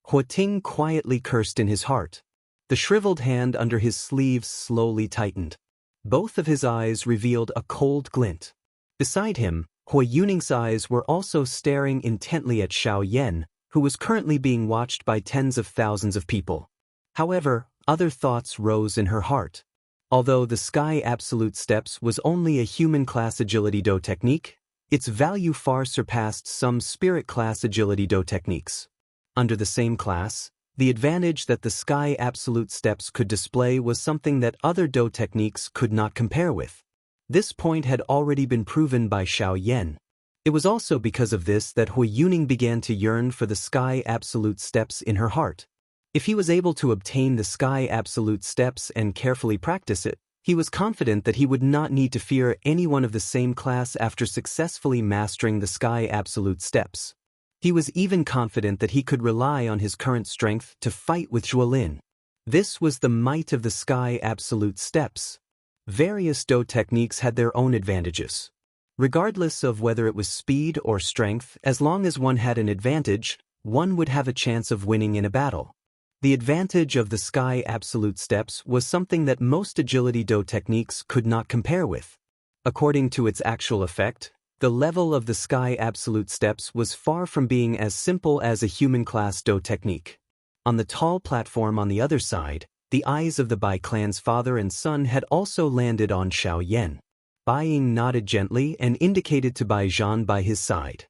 Huating quietly cursed in his heart. The shriveled hand under his sleeves slowly tightened. Both of his eyes revealed a cold glint. Beside him, Hua Yuning's eyes were also staring intently at Xiao Yan, who was currently being watched by tens of thousands of people. However, other thoughts rose in her heart. Although the Sky Absolute Steps was only a human class agility do technique, its value far surpassed some spirit class agility do techniques. Under the same class, the advantage that the Sky Absolute Steps could display was something that other do techniques could not compare with. This point had already been proven by Xiao Yan. It was also because of this that Hua Yuning began to yearn for the Sky Absolute Steps in her heart. If he was able to obtain the Sky Absolute Steps and carefully practice it, he was confident that he would not need to fear anyone of the same class after successfully mastering the Sky Absolute Steps. He was even confident that he could rely on his current strength to fight with Wang Lin. This was the might of the Sky Absolute Steps. Various do techniques had their own advantages. Regardless of whether it was speed or strength, as long as one had an advantage, one would have a chance of winning in a battle. The advantage of the Sky Absolute Steps was something that most agility do techniques could not compare with. According to its actual effect, the level of the Sky Absolute Steps was far from being as simple as a human class do technique. On the tall platform on the other side, the eyes of the Bai clan's father and son had also landed on Xiao Yan. Bai Ying nodded gently and indicated to Bai Zhan by his side.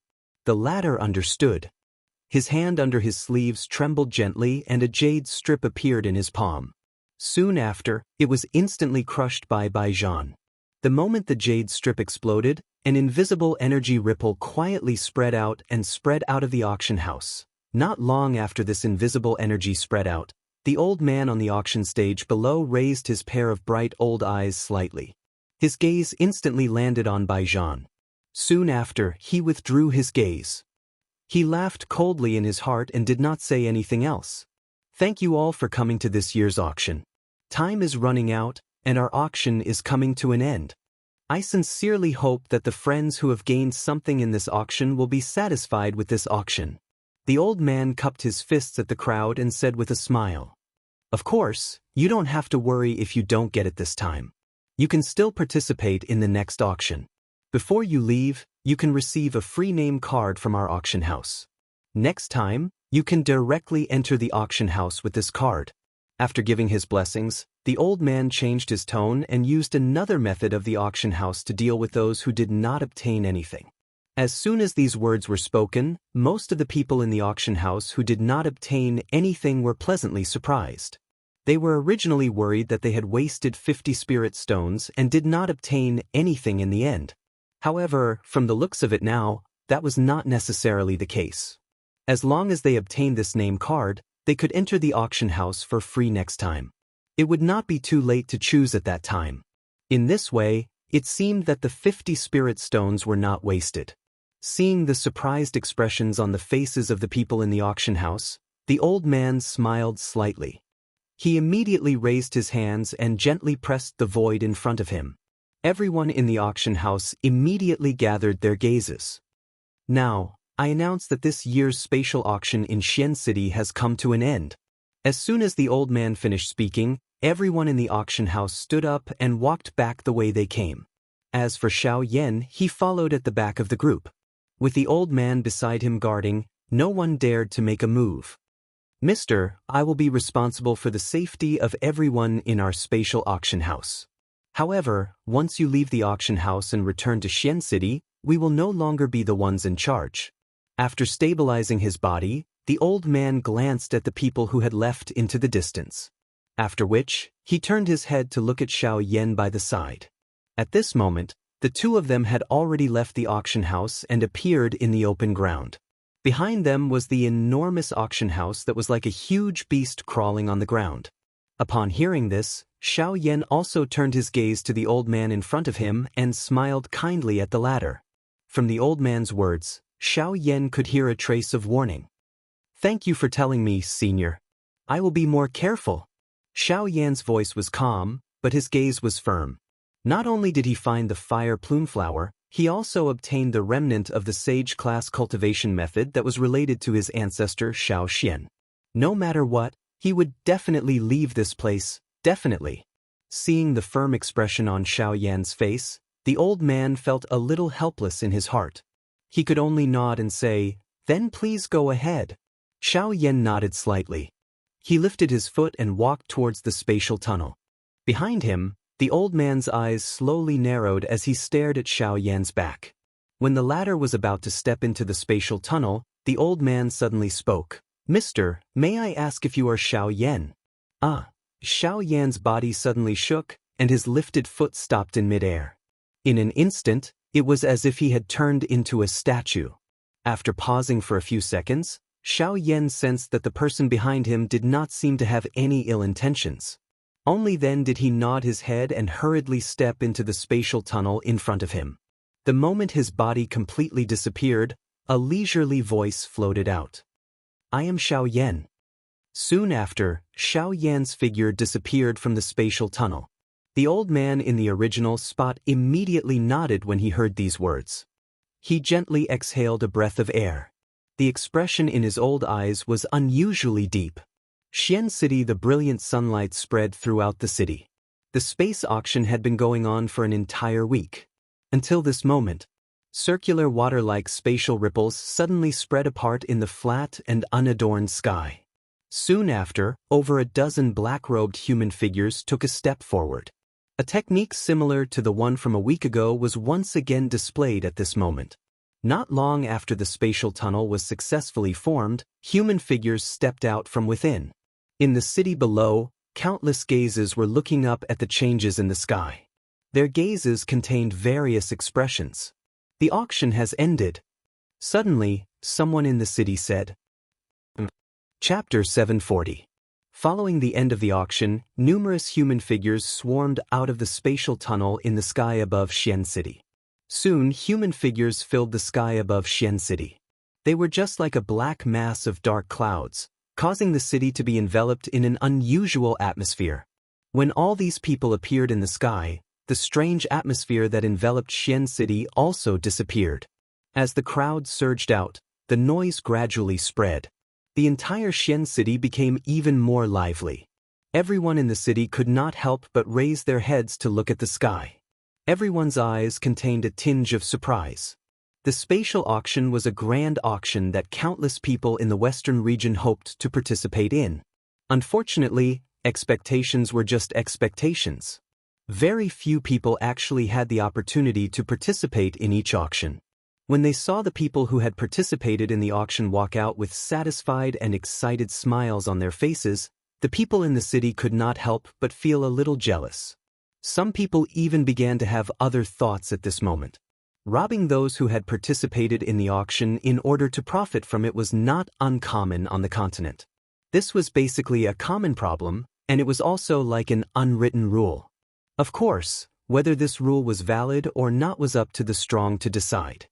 The latter understood. His hand under his sleeves trembled gently and a jade strip appeared in his palm. Soon after, it was instantly crushed by Bai Zhan. The moment the jade strip exploded, An invisible energy ripple quietly spread out of the auction house. Not long after this invisible energy spread out, the old man on the auction stage below raised his pair of bright old eyes slightly. His gaze instantly landed on Baijan. Soon after, he withdrew his gaze. He laughed coldly in his heart and did not say anything else. Thank you all for coming to this year's auction. Time is running out, and our auction is coming to an end. I sincerely hope that the friends who have gained something in this auction will be satisfied with this auction. The old man cupped his fists at the crowd and said with a smile, "Of course, you don't have to worry if you don't get it this time. You can still participate in the next auction. Before you leave, you can receive a free name card from our auction house. Next time, you can directly enter the auction house with this card." After giving his blessings, the old man changed his tone and used another method of the auction house to deal with those who did not obtain anything. As soon as these words were spoken, most of the people in the auction house who did not obtain anything were pleasantly surprised. They were originally worried that they had wasted 50 spirit stones and did not obtain anything in the end. However, from the looks of it now, that was not necessarily the case. As long as they obtained this name card, they could enter the auction house for free next time. It would not be too late to choose at that time. In this way, it seemed that the 50 spirit stones were not wasted. Seeing the surprised expressions on the faces of the people in the auction house, the old man smiled slightly. He immediately raised his hands and gently pressed the void in front of him. Everyone in the auction house immediately gathered their gazes. Now, I announce that this year's spatial auction in Xian City has come to an end. As soon as the old man finished speaking, everyone in the auction house stood up and walked back the way they came. As for Xiao Yan, he followed at the back of the group. With the old man beside him guarding, no one dared to make a move. "Mister, I will be responsible for the safety of everyone in our spatial auction house. However, once you leave the auction house and return to Xian City, we will no longer be the ones in charge." After stabilizing his body, the old man glanced at the people who had left into the distance. After which, he turned his head to look at Xiao Yan by the side. At this moment, the two of them had already left the auction house and appeared in the open ground. Behind them was the enormous auction house that was like a huge beast crawling on the ground. Upon hearing this, Xiao Yan also turned his gaze to the old man in front of him and smiled kindly at the latter. From the old man's words, Xiao Yan could hear a trace of warning. "Thank you for telling me, senior. I will be more careful." Xiao Yan's voice was calm, but his gaze was firm. Not only did he find the fire plume flower, he also obtained the remnant of the sage class cultivation method that was related to his ancestor Xiao Xian. No matter what, he would definitely leave this place, definitely. Seeing the firm expression on Xiao Yan's face, the old man felt a little helpless in his heart. He could only nod and say, "Then please go ahead." Xiao Yan nodded slightly. He lifted his foot and walked towards the spatial tunnel. Behind him, the old man's eyes slowly narrowed as he stared at Xiao Yan's back. When the latter was about to step into the spatial tunnel, the old man suddenly spoke. "Mister, may I ask if you are Xiao Yan?" Xiao Yan's body suddenly shook, and his lifted foot stopped in midair. In an instant, it was as if he had turned into a statue. After pausing for a few seconds, Xiao Yan sensed that the person behind him did not seem to have any ill intentions. Only then did he nod his head and hurriedly step into the spatial tunnel in front of him. The moment his body completely disappeared, a leisurely voice floated out. "I am Xiao Yan." Soon after, Xiao Yan's figure disappeared from the spatial tunnel. The old man in the original spot immediately nodded when he heard these words. He gently exhaled a breath of air. The expression in his old eyes was unusually deep. Xian City, the brilliant sunlight spread throughout the city. The space auction had been going on for an entire week. Until this moment, circular water-like spatial ripples suddenly spread apart in the flat and unadorned sky. Soon after, over a dozen black-robed human figures took a step forward. A technique similar to the one from a week ago was once again displayed at this moment. Not long after the spatial tunnel was successfully formed, human figures stepped out from within. In the city below, countless gazes were looking up at the changes in the sky. Their gazes contained various expressions. The auction has ended. Suddenly, someone in the city said. Chapter 740. Following the end of the auction, numerous human figures swarmed out of the spatial tunnel in the sky above Xian City. Soon, human figures filled the sky above Xian City. They were just like a black mass of dark clouds, causing the city to be enveloped in an unusual atmosphere. When all these people appeared in the sky, the strange atmosphere that enveloped Xian City also disappeared. As the crowd surged out, the noise gradually spread. The entire Xian City became even more lively. Everyone in the city could not help but raise their heads to look at the sky. Everyone's eyes contained a tinge of surprise. The spatial auction was a grand auction that countless people in the western region hoped to participate in. Unfortunately, expectations were just expectations. Very few people actually had the opportunity to participate in each auction. When they saw the people who had participated in the auction walk out with satisfied and excited smiles on their faces, the people in the city could not help but feel a little jealous. Some people even began to have other thoughts at this moment. Robbing those who had participated in the auction in order to profit from it was not uncommon on the continent. This was basically a common problem, and it was also like an unwritten rule. Of course, whether this rule was valid or not was up to the strong to decide.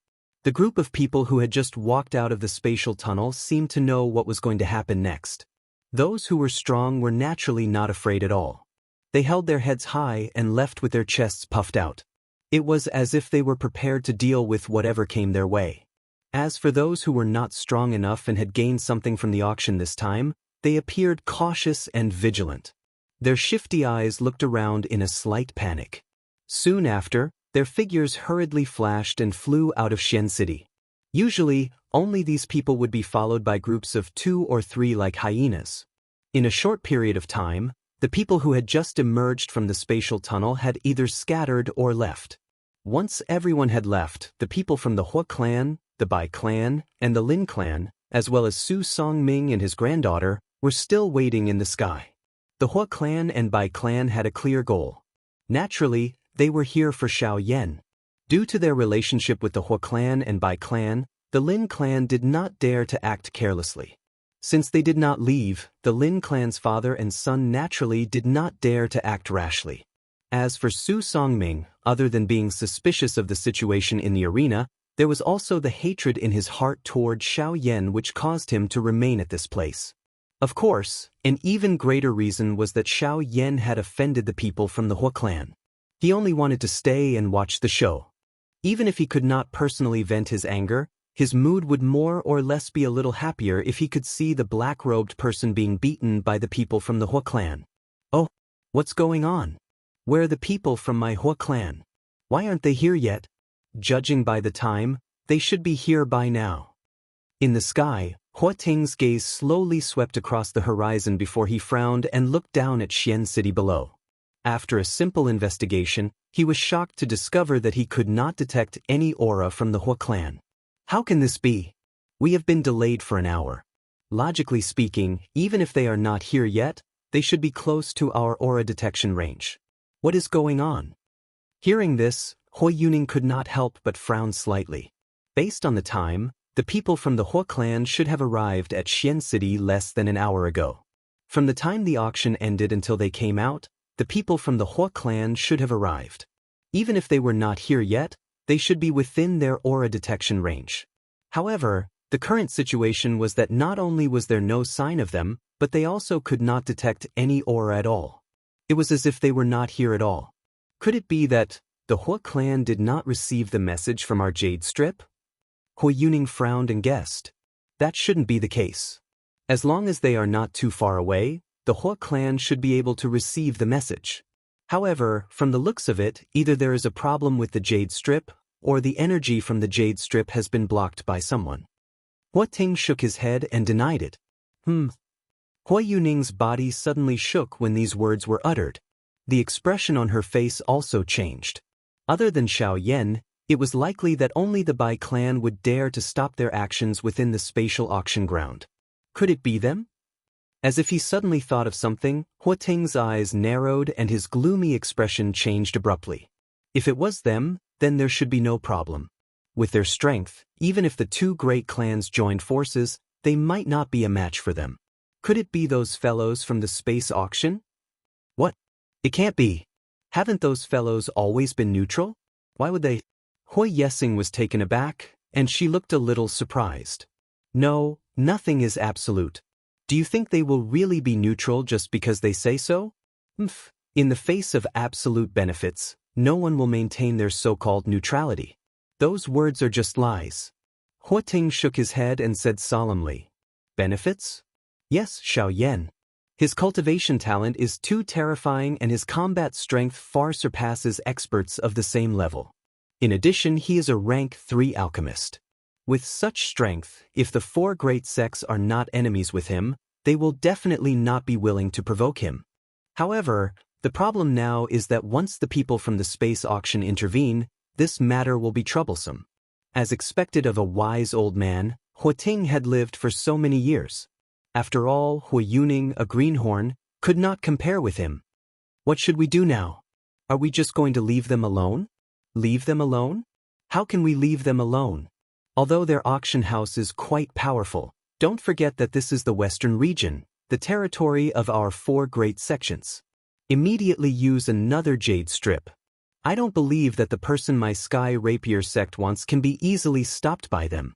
The group of people who had just walked out of the spatial tunnel seemed to know what was going to happen next. Those who were strong were naturally not afraid at all. They held their heads high and left with their chests puffed out. It was as if they were prepared to deal with whatever came their way. As for those who were not strong enough and had gained something from the auction this time, they appeared cautious and vigilant. Their shifty eyes looked around in a slight panic. Soon after, their figures hurriedly flashed and flew out of Xian City. Usually, only these people would be followed by groups of 2 or 3 like hyenas. In a short period of time, the people who had just emerged from the spatial tunnel had either scattered or left. Once everyone had left, the people from the Hua clan, the Bai clan, and the Lin clan, as well as Su Songming and his granddaughter, were still waiting in the sky. The Hua clan and Bai clan had a clear goal. Naturally, they were here for Xiao Yan. Due to their relationship with the Hua clan and Bai clan, the Lin clan did not dare to act carelessly. Since they did not leave, the Lin clan's father and son naturally did not dare to act rashly. As for Su Songming, other than being suspicious of the situation in the arena, there was also the hatred in his heart toward Xiao Yan which caused him to remain at this place. Of course, an even greater reason was that Xiao Yan had offended the people from the Hua clan. He only wanted to stay and watch the show. Even if he could not personally vent his anger, his mood would more or less be a little happier if he could see the black-robed person being beaten by the people from the Hua clan. Oh, what's going on? Where are the people from my Hua clan? Why aren't they here yet? Judging by the time, they should be here by now. In the sky, Hua Ting's gaze slowly swept across the horizon before he frowned and looked down at Xian City below. After a simple investigation, he was shocked to discover that he could not detect any aura from the Hua clan. How can this be? We have been delayed for an hour. Logically speaking, even if they are not here yet, they should be close to our aura detection range. What is going on? Hearing this, Hua Yuning could not help but frown slightly. Based on the time, the people from the Hua clan should have arrived at Xian City less than an hour ago. From the time the auction ended until they came out, the people from the Hua clan should have arrived. Even if they were not here yet, they should be within their aura detection range. However, the current situation was that not only was there no sign of them, but they also could not detect any aura at all. It was as if they were not here at all. Could it be that the Hua clan did not receive the message from our jade strip? Hua Yuning frowned and guessed. That shouldn't be the case. As long as they are not too far away, the Hua clan should be able to receive the message. However, from the looks of it, either there is a problem with the jade strip, or the energy from the jade strip has been blocked by someone. Hua Ting shook his head and denied it. Hua Yuning's body suddenly shook when these words were uttered. The expression on her face also changed. Other than Xiao Yan, it was likely that only the Bai clan would dare to stop their actions within the spatial auction ground. Could it be them? As if he suddenly thought of something, Hua Ting's eyes narrowed and his gloomy expression changed abruptly. If it was them, then there should be no problem. With their strength, even if the two great clans joined forces, they might not be a match for them. Could it be those fellows from the space auction? What? It can't be. Haven't those fellows always been neutral? Why would they? Hui Yesing was taken aback, and she looked a little surprised. No, nothing is absolute. Do you think they will really be neutral just because they say so? In the face of absolute benefits, no one will maintain their so-called neutrality. Those words are just lies. Huating shook his head and said solemnly, benefits? Yes, Xiao Yan. His cultivation talent is too terrifying and his combat strength far surpasses experts of the same level. In addition, he is a rank 3 alchemist. With such strength, if the 4 great sects are not enemies with him, they will definitely not be willing to provoke him. However, the problem now is that once the people from the space auction intervene, this matter will be troublesome. As expected of a wise old man, Huating had lived for so many years. After all, Hui Yuning, a greenhorn, could not compare with him. What should we do now? Are we just going to leave them alone? Leave them alone? How can we leave them alone? Although their auction house is quite powerful, don't forget that this is the Western region, the territory of our 4 great sections. Immediately use another jade strip. I don't believe that the person my sky rapier sect wants can be easily stopped by them.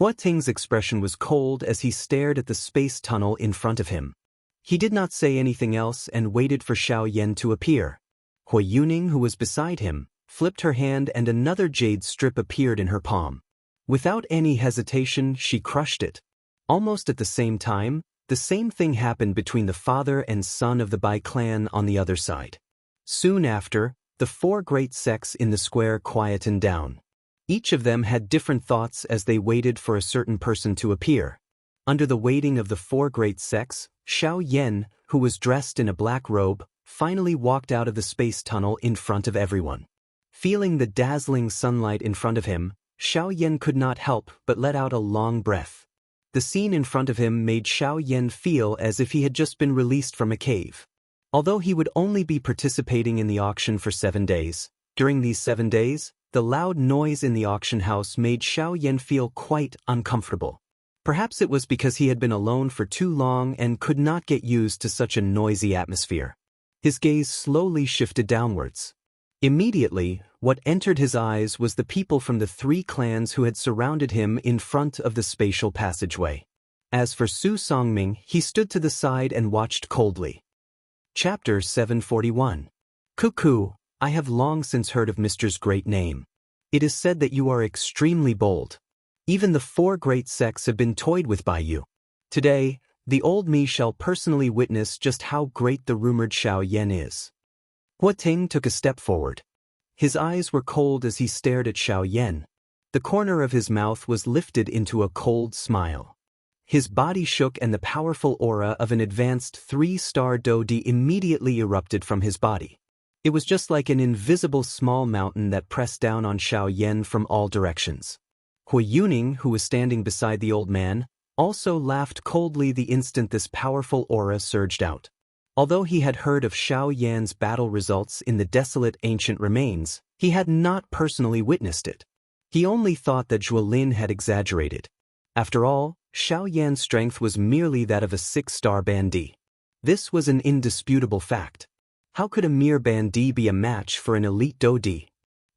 Huating's expression was cold as he stared at the space tunnel in front of him. He did not say anything else and waited for Xiao Yan to appear. Hui Yuning, who was beside him, flipped her hand and another jade strip appeared in her palm. Without any hesitation, she crushed it. Almost at the same time, the same thing happened between the father and son of the Bai clan on the other side. Soon after, the 4 great sects in the square quietened down. Each of them had different thoughts as they waited for a certain person to appear. Under the waiting of the 4 great sects, Xiao Yan, who was dressed in a black robe, finally walked out of the space tunnel in front of everyone. Feeling the dazzling sunlight in front of him, Xiao Yan could not help but let out a long breath. The scene in front of him made Xiao Yan feel as if he had just been released from a cave. Although he would only be participating in the auction for 7 days, during these 7 days, the loud noise in the auction house made Xiao Yan feel quite uncomfortable. Perhaps it was because he had been alone for too long and could not get used to such a noisy atmosphere. His gaze slowly shifted downwards. Immediately, what entered his eyes was the people from the 3 clans who had surrounded him in front of the spatial passageway. As for Su Songming, he stood to the side and watched coldly. Chapter 741. Cuckoo, I have long since heard of Mr.'s great name. It is said that you are extremely bold. Even the 4 great sects have been toyed with by you. Today, the old me shall personally witness just how great the rumored Xiao Yan is. Huating took a step forward. His eyes were cold as he stared at Xiao Yan. The corner of his mouth was lifted into a cold smile. His body shook and the powerful aura of an advanced 3-star Dodi immediately erupted from his body. It was just like an invisible small mountain that pressed down on Xiao Yan from all directions. Hui Yuning, who was standing beside the old man, also laughed coldly the instant this powerful aura surged out. Although he had heard of Xiao Yan's battle results in the desolate ancient remains, he had not personally witnessed it. He only thought that Zhuo Lin had exaggerated. After all, Xiao Yan's strength was merely that of a 6-star bandit. This was an indisputable fact. How could a mere bandit be a match for an elite Dodi?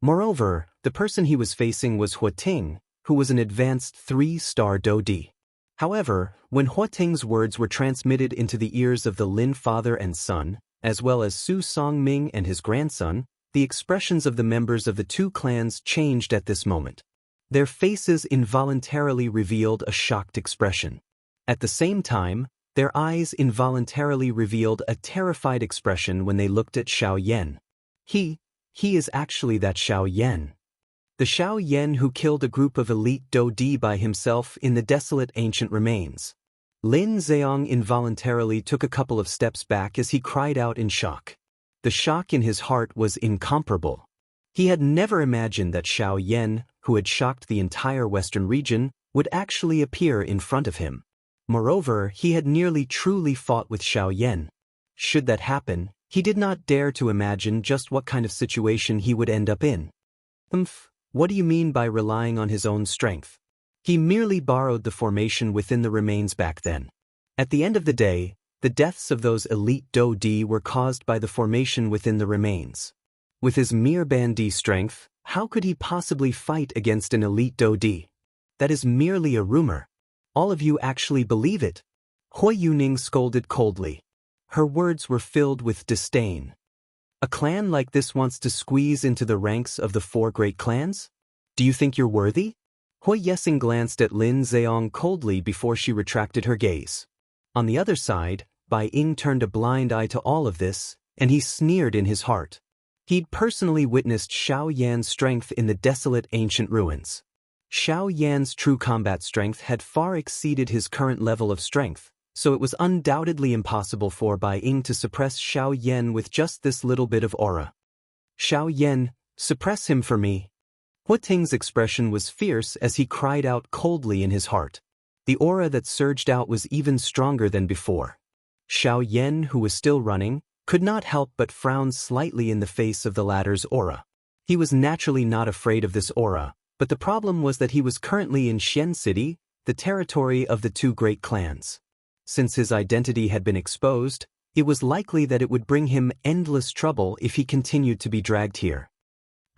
Moreover, the person he was facing was Huating, who was an advanced 3-star Dodi. However, when Huating's words were transmitted into the ears of the Lin father and son, as well as Su Songming and his grandson, the expressions of the members of the 2 clans changed at this moment. Their faces involuntarily revealed a shocked expression. At the same time, their eyes involuntarily revealed a terrified expression when they looked at Xiao Yan. He is actually that Xiao Yan. The Xiao Yan who killed a group of elite Dodi by himself in the desolate ancient remains. Lin Zheong involuntarily took a couple of steps back as he cried out in shock. The shock in his heart was incomparable. He had never imagined that Xiao Yan, who had shocked the entire Western region, would actually appear in front of him. Moreover, he had nearly truly fought with Xiao Yan. Should that happen, he did not dare to imagine just what kind of situation he would end up in. What do you mean by relying on his own strength? He merely borrowed the formation within the remains back then. At the end of the day, the deaths of those elite Daoist were caused by the formation within the remains. With his mere bandy strength, how could he possibly fight against an elite Daoist? That is merely a rumor. All of you actually believe it. Hui Yuning scolded coldly. Her words were filled with disdain. A clan like this wants to squeeze into the ranks of the 4 great clans? Do you think you're worthy? Hui Yesing glanced at Lin Zheong coldly before she retracted her gaze. On the other side, Bai Ying turned a blind eye to all of this, and he sneered in his heart. He'd personally witnessed Xiao Yan's strength in the desolate ancient ruins. Xiao Yan's true combat strength had far exceeded his current level of strength, so it was undoubtedly impossible for Bai Ying to suppress Xiao Yan with just this little bit of aura. Xiao Yan, suppress him for me. Hu Ting's expression was fierce as he cried out coldly in his heart. The aura that surged out was even stronger than before. Xiao Yan, who was still running, could not help but frown slightly in the face of the latter's aura. He was naturally not afraid of this aura, but the problem was that he was currently in Xian City, the territory of the 2 great clans. Since his identity had been exposed, it was likely that it would bring him endless trouble if he continued to be dragged here.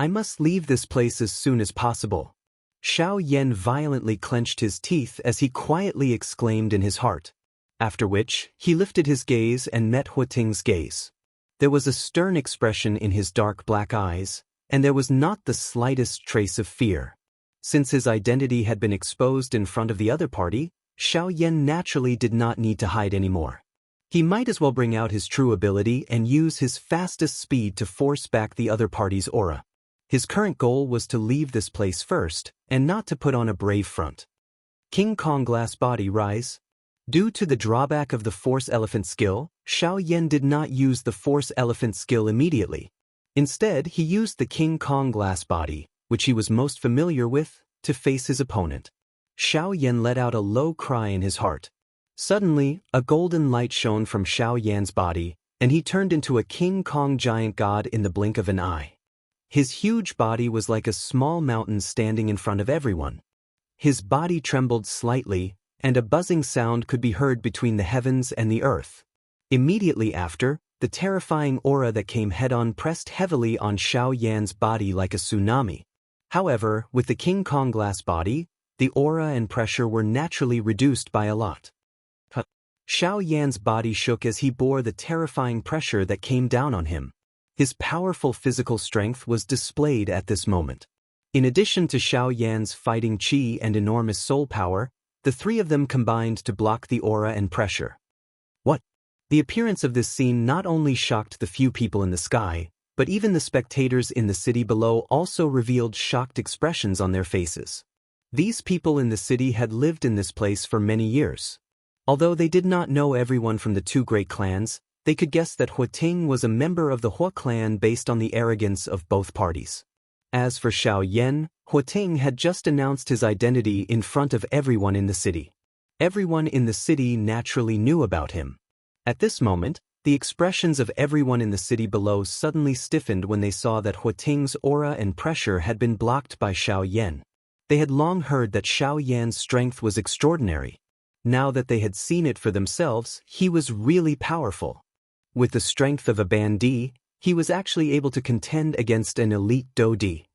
I must leave this place as soon as possible. Xiao Yan violently clenched his teeth as he quietly exclaimed in his heart. After which, he lifted his gaze and met Hu Ting's gaze. There was a stern expression in his dark black eyes, and there was not the slightest trace of fear. Since his identity had been exposed in front of the other party, Xiao Yan naturally did not need to hide anymore. He might as well bring out his true ability and use his fastest speed to force back the other party's aura. His current goal was to leave this place first, and not to put on a brave front. King Kong Glass Body Rise. Due to the drawback of the Force Elephant skill, Xiao Yan did not use the Force Elephant skill immediately. Instead, he used the King Kong Glass Body, which he was most familiar with, to face his opponent. Xiao Yan let out a low cry in his heart. Suddenly, a golden light shone from Xiao Yan's body, and he turned into a King Kong giant god in the blink of an eye. His huge body was like a small mountain standing in front of everyone. His body trembled slightly, and a buzzing sound could be heard between the heavens and the earth. Immediately after, the terrifying aura that came head-on pressed heavily on Xiao Yan's body like a tsunami. However, with the King Kong Glass Body, the aura and pressure were naturally reduced by a lot. Xiao Yan's body shook as he bore the terrifying pressure that came down on him. His powerful physical strength was displayed at this moment. In addition to Xiao Yan's fighting chi and enormous soul power, the 3 of them combined to block the aura and pressure. What? The appearance of this scene not only shocked the few people in the sky, but even the spectators in the city below also revealed shocked expressions on their faces. These people in the city had lived in this place for many years. Although they did not know everyone from the 2 great clans, they could guess that Hu Ting was a member of the Hu clan based on the arrogance of both parties. As for Xiao Yan, Hu Ting had just announced his identity in front of everyone in the city. Everyone in the city naturally knew about him. At this moment, the expressions of everyone in the city below suddenly stiffened when they saw that Hu Ting's aura and pressure had been blocked by Xiao Yan. They had long heard that Xiao Yan's strength was extraordinary. Now that they had seen it for themselves, he was really powerful. With the strength of a bandy, he was actually able to contend against an elite Daoist.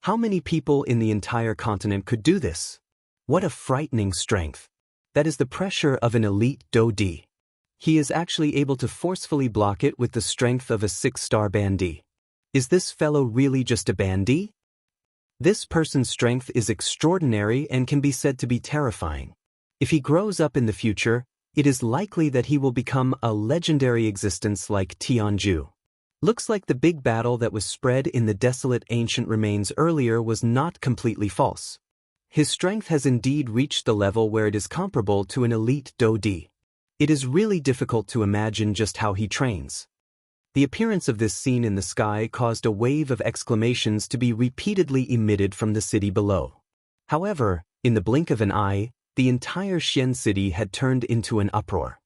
How many people in the entire continent could do this? What a frightening strength. That is the pressure of an elite Daoist. He is actually able to forcefully block it with the strength of a 6-star bandy. Is this fellow really just a bandy? This person's strength is extraordinary and can be said to be terrifying. If he grows up in the future, it is likely that he will become a legendary existence like Tianju. Looks like the big battle that was spread in the desolate ancient remains earlier was not completely false. His strength has indeed reached the level where it is comparable to an elite Daoist. It is really difficult to imagine just how he trains. The appearance of this scene in the sky caused a wave of exclamations to be repeatedly emitted from the city below. However, in the blink of an eye, the entire Xian city had turned into an uproar.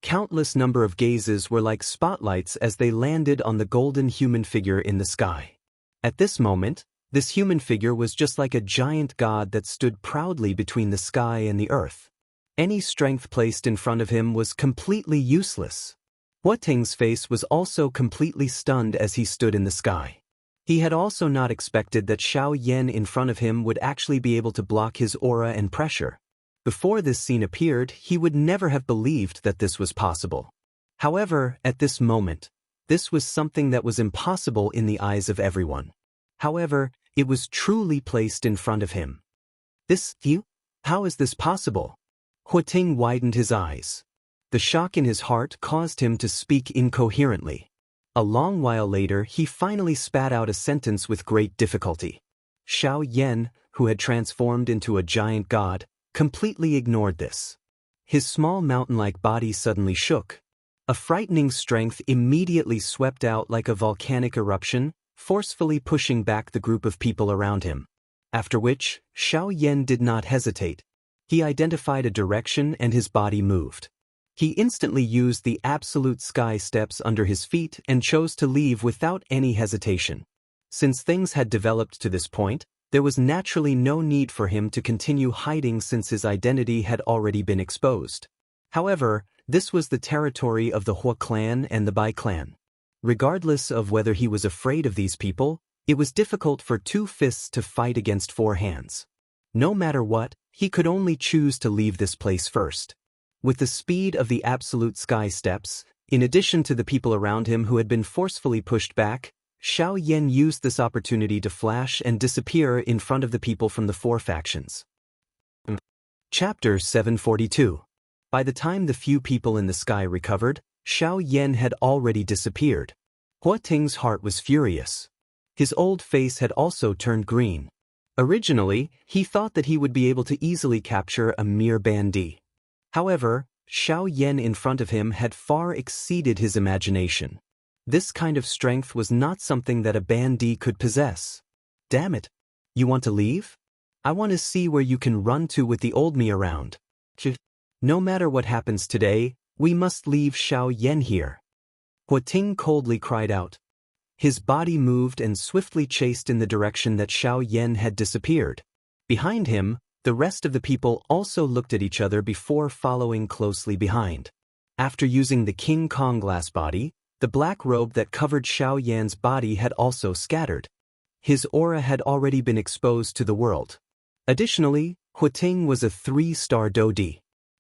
Countless number of gazes were like spotlights as they landed on the golden human figure in the sky. At this moment, This human figure was just like a giant god that stood proudly between the sky and the earth. Any strength placed in front of him was completely useless. Hua Ting's face was also completely stunned as he stood in the sky. He had also not expected that Xiao Yan in front of him would actually be able to block his aura and pressure. Before this scene appeared, he would never have believed that this was possible. However, at this moment, this was something that was impossible in the eyes of everyone. However, it was truly placed in front of him. How is this possible? Hua Ting widened his eyes. The shock in his heart caused him to speak incoherently. A long while later, he finally spat out a sentence with great difficulty. Xiao Yan, who had transformed into a giant god, completely ignored this. His small mountain-like body suddenly shook. A frightening strength immediately swept out like a volcanic eruption, forcefully pushing back the group of people around him. After which, Xiao Yan did not hesitate. He identified a direction and his body moved. He instantly used the absolute sky steps under his feet and chose to leave without any hesitation. Since things had developed to this point, there was naturally no need for him to continue hiding since his identity had already been exposed. However, this was the territory of the Hua clan and the Bai clan. Regardless of whether he was afraid of these people, it was difficult for two fists to fight against four hands. No matter what, he could only choose to leave this place first. With the speed of the absolute sky steps, in addition to the people around him who had been forcefully pushed back, Xiao Yan used this opportunity to flash and disappear in front of the people from the four factions. Chapter 742. By the time the few people in the sky recovered, Xiao Yan had already disappeared. Hua Ting's heart was furious. His old face had also turned green. Originally, he thought that he would be able to easily capture a mere bandit. However, Xiao Yan in front of him had far exceeded his imagination. This kind of strength was not something that a bandit could possess. Damn it! You want to leave? I want to see where you can run to with the old me around. No matter what happens today, we must leave Xiao Yan here. Hua Ting coldly cried out. His body moved and swiftly chased in the direction that Xiao Yan had disappeared. Behind him, the rest of the people also looked at each other before following closely behind. After using the King Kong glass body, the black robe that covered Xiao Yan's body had also scattered. His aura had already been exposed to the world. Additionally, Hua Ting was a 3-star Daoist.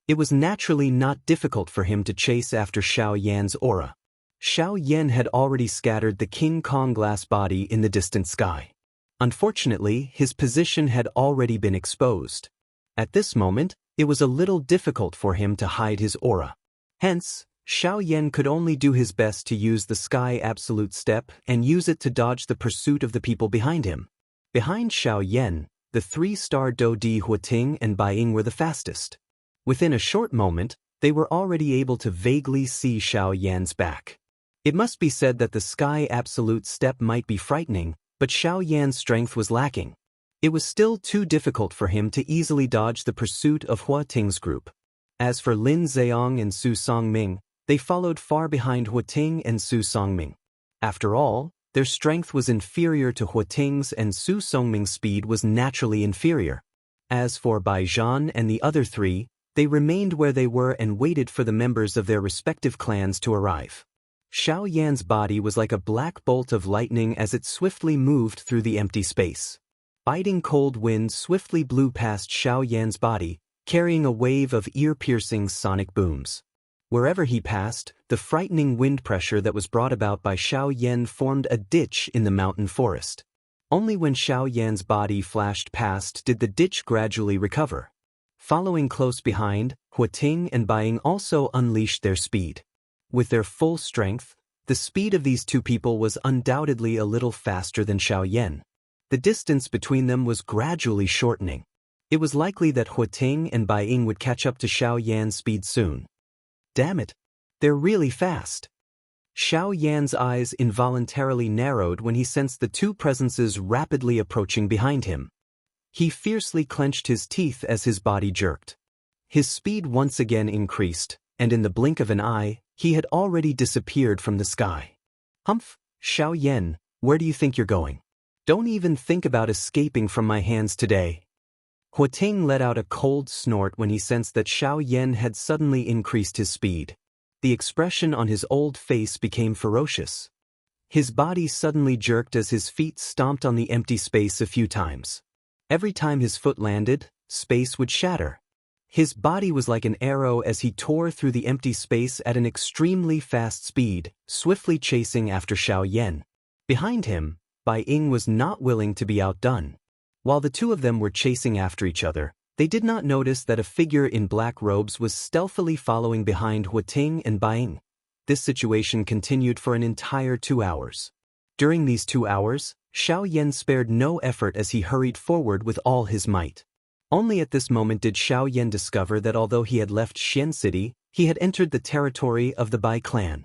It was naturally not difficult for him to chase after Xiao Yan's aura. Xiao Yan had already scattered the King Kong glass body in the distant sky. Unfortunately, his position had already been exposed. At this moment, it was a little difficult for him to hide his aura. Hence, Xiao Yan could only do his best to use the sky absolute step and use it to dodge the pursuit of the people behind him. Behind Xiao Yan, the 3-star Daoist Hua Ting and Bai Ying were the fastest. Within a short moment, they were already able to vaguely see Xiao Yan's back. It must be said that the sky absolute step might be frightening, but Xiao Yan's strength was lacking. It was still too difficult for him to easily dodge the pursuit of Hua Ting's group. As for Lin Zheong and Su Songming, they followed far behind Hua Ting and Su Songming. After all, their strength was inferior to Hua Ting's and Su Songming's speed was naturally inferior. As for Bai Zhan and the other three, they remained where they were and waited for the members of their respective clans to arrive. Xiao Yan's body was like a black bolt of lightning as it swiftly moved through the empty space. Biting cold wind swiftly blew past Xiao Yan's body, carrying a wave of ear-piercing sonic booms. Wherever he passed, the frightening wind pressure that was brought about by Xiao Yan formed a ditch in the mountain forest. Only when Xiao Yan's body flashed past did the ditch gradually recover. Following close behind, Hua Ting and Bai Ying also unleashed their speed. With their full strength, the speed of these two people was undoubtedly a little faster than Xiao Yan. The distance between them was gradually shortening. It was likely that Hua Ting and Bai Ying would catch up to Xiao Yan's speed soon. Damn it! They're really fast. Xiao Yan's eyes involuntarily narrowed when he sensed the two presences rapidly approaching behind him. He fiercely clenched his teeth as his body jerked. His speed once again increased, and in the blink of an eye, he had already disappeared from the sky. Humph, Xiao Yan, where do you think you're going? Don't even think about escaping from my hands today. Huating let out a cold snort when he sensed that Xiao Yan had suddenly increased his speed. The expression on his old face became ferocious. His body suddenly jerked as his feet stomped on the empty space a few times. Every time his foot landed, space would shatter. His body was like an arrow as he tore through the empty space at an extremely fast speed, swiftly chasing after Xiao Yan. Behind him, Bai Ying was not willing to be outdone. While the two of them were chasing after each other, they did not notice that a figure in black robes was stealthily following behind Huating and Bai Ying. This situation continued for an entire 2 hours. During these 2 hours, Xiao Yan spared no effort as he hurried forward with all his might. Only at this moment did Xiao Yan discover that although he had left Xian City, he had entered the territory of the Bai clan.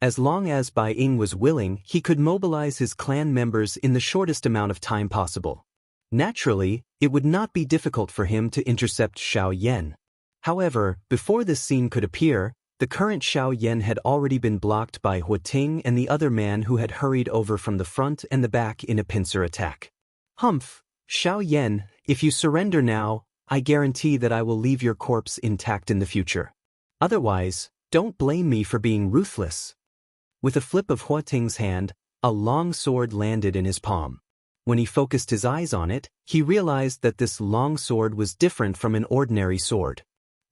As long as Bai Ying was willing, he could mobilize his clan members in the shortest amount of time possible. Naturally, it would not be difficult for him to intercept Xiao Yan. However, before this scene could appear, the current Xiao Yan had already been blocked by Huating and the other man who had hurried over from the front and the back in a pincer attack. Humph, Xiao Yan, if you surrender now, I guarantee that I will leave your corpse intact in the future. Otherwise, don't blame me for being ruthless. With a flip of Huating's hand, a long sword landed in his palm. When he focused his eyes on it, he realized that this long sword was different from an ordinary sword.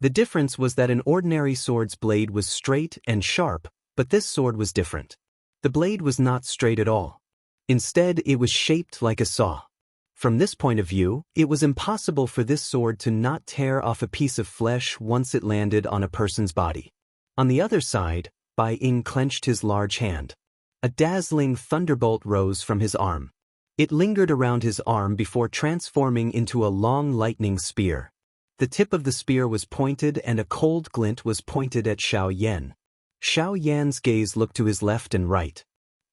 The difference was that an ordinary sword's blade was straight and sharp, but this sword was different. The blade was not straight at all. Instead, it was shaped like a saw. From this point of view, it was impossible for this sword to not tear off a piece of flesh once it landed on a person's body. On the other side, Bai Ying clenched his large hand. A dazzling thunderbolt rose from his arm. It lingered around his arm before transforming into a long lightning spear. The tip of the spear was pointed and a cold glint was pointed at Xiao Yan. Xiao Yan's gaze looked to his left and right.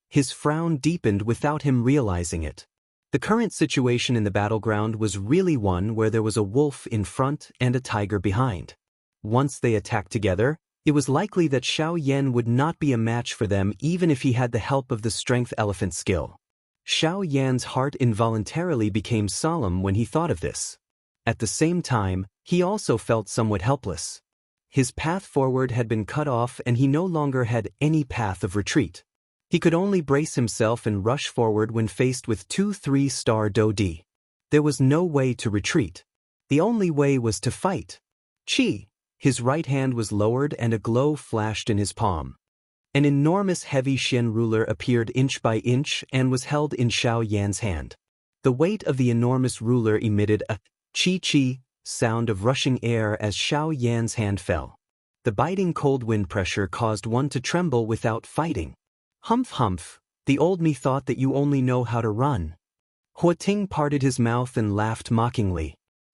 His frown deepened without him realizing it. The current situation in the battleground was really one where there was a wolf in front and a tiger behind. Once they attacked together, it was likely that Xiao Yan would not be a match for them even if he had the help of the strength elephant skill. Xiao Yan's heart involuntarily became solemn when he thought of this. At the same time, he also felt somewhat helpless. His path forward had been cut off and he no longer had any path of retreat. He could only brace himself and rush forward when faced with 2 3-star Dodi. There was no way to retreat. The only way was to fight. Chi! His right hand was lowered and a glow flashed in his palm. An enormous heavy Xian ruler appeared inch by inch and was held in Xiao Yan's hand. The weight of the enormous ruler emitted a chi-chi sound of rushing air as Xiao Yan's hand fell. The biting cold wind pressure caused one to tremble without fighting. Humph humph, the old me thought that you only know how to run. Huating parted his mouth and laughed mockingly.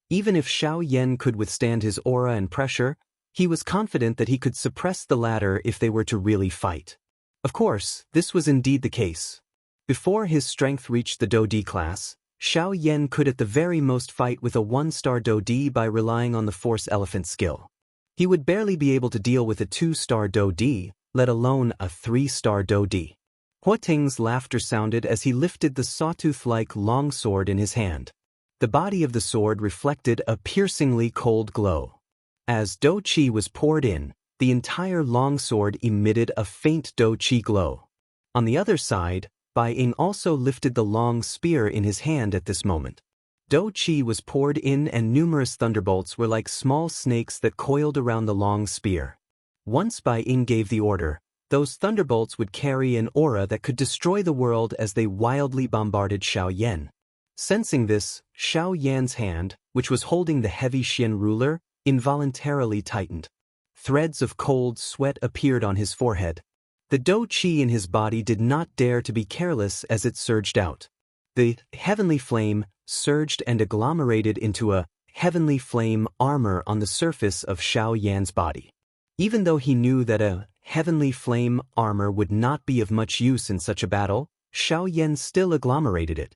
Even if Xiao Yan could withstand his aura and pressure, he was confident that he could suppress the latter if they were to really fight. Of course, this was indeed the case. Before his strength reached the Dodi class, Xiao Yan could at the very most fight with a 1-star Dodi by relying on the Force Elephant skill. He would barely be able to deal with a 2-star Dodi, let alone a 3-star Dodi. Huating's laughter sounded as he lifted the sawtooth-like long sword in his hand. The body of the sword reflected a piercingly cold glow. As Do Qi was poured in, the entire long sword emitted a faint Do Qi glow. On the other side, Bai Ying also lifted the long spear in his hand at this moment. Do Qi was poured in and numerous thunderbolts were like small snakes that coiled around the long spear. Once Bai Ying gave the order, those thunderbolts would carry an aura that could destroy the world as they wildly bombarded Xiao Yan. Sensing this, Xiao Yan's hand, which was holding the heavy Xian ruler, involuntarily tightened. Threads of cold sweat appeared on his forehead. The Do Qi in his body did not dare to be careless as it surged out. The heavenly flame surged and agglomerated into a heavenly flame armor on the surface of Xiao Yan's body. Even though he knew that a heavenly flame armor would not be of much use in such a battle, Xiao Yan still agglomerated it.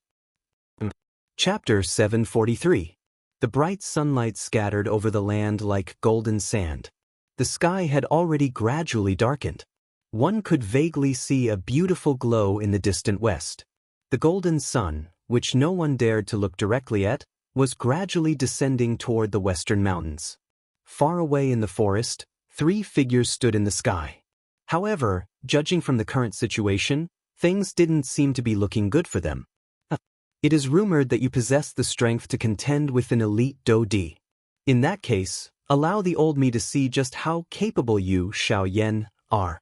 Chapter 743. The bright sunlight scattered over the land like golden sand. The sky had already gradually darkened. One could vaguely see a beautiful glow in the distant west. The golden sun, which no one dared to look directly at, was gradually descending toward the western mountains. Far away in the forest, 3 figures stood in the sky. However, judging from the current situation, things didn't seem to be looking good for them. It is rumored that you possess the strength to contend with an elite Daoist. In that case, allow the old me to see just how capable you, Xiaoyan, are.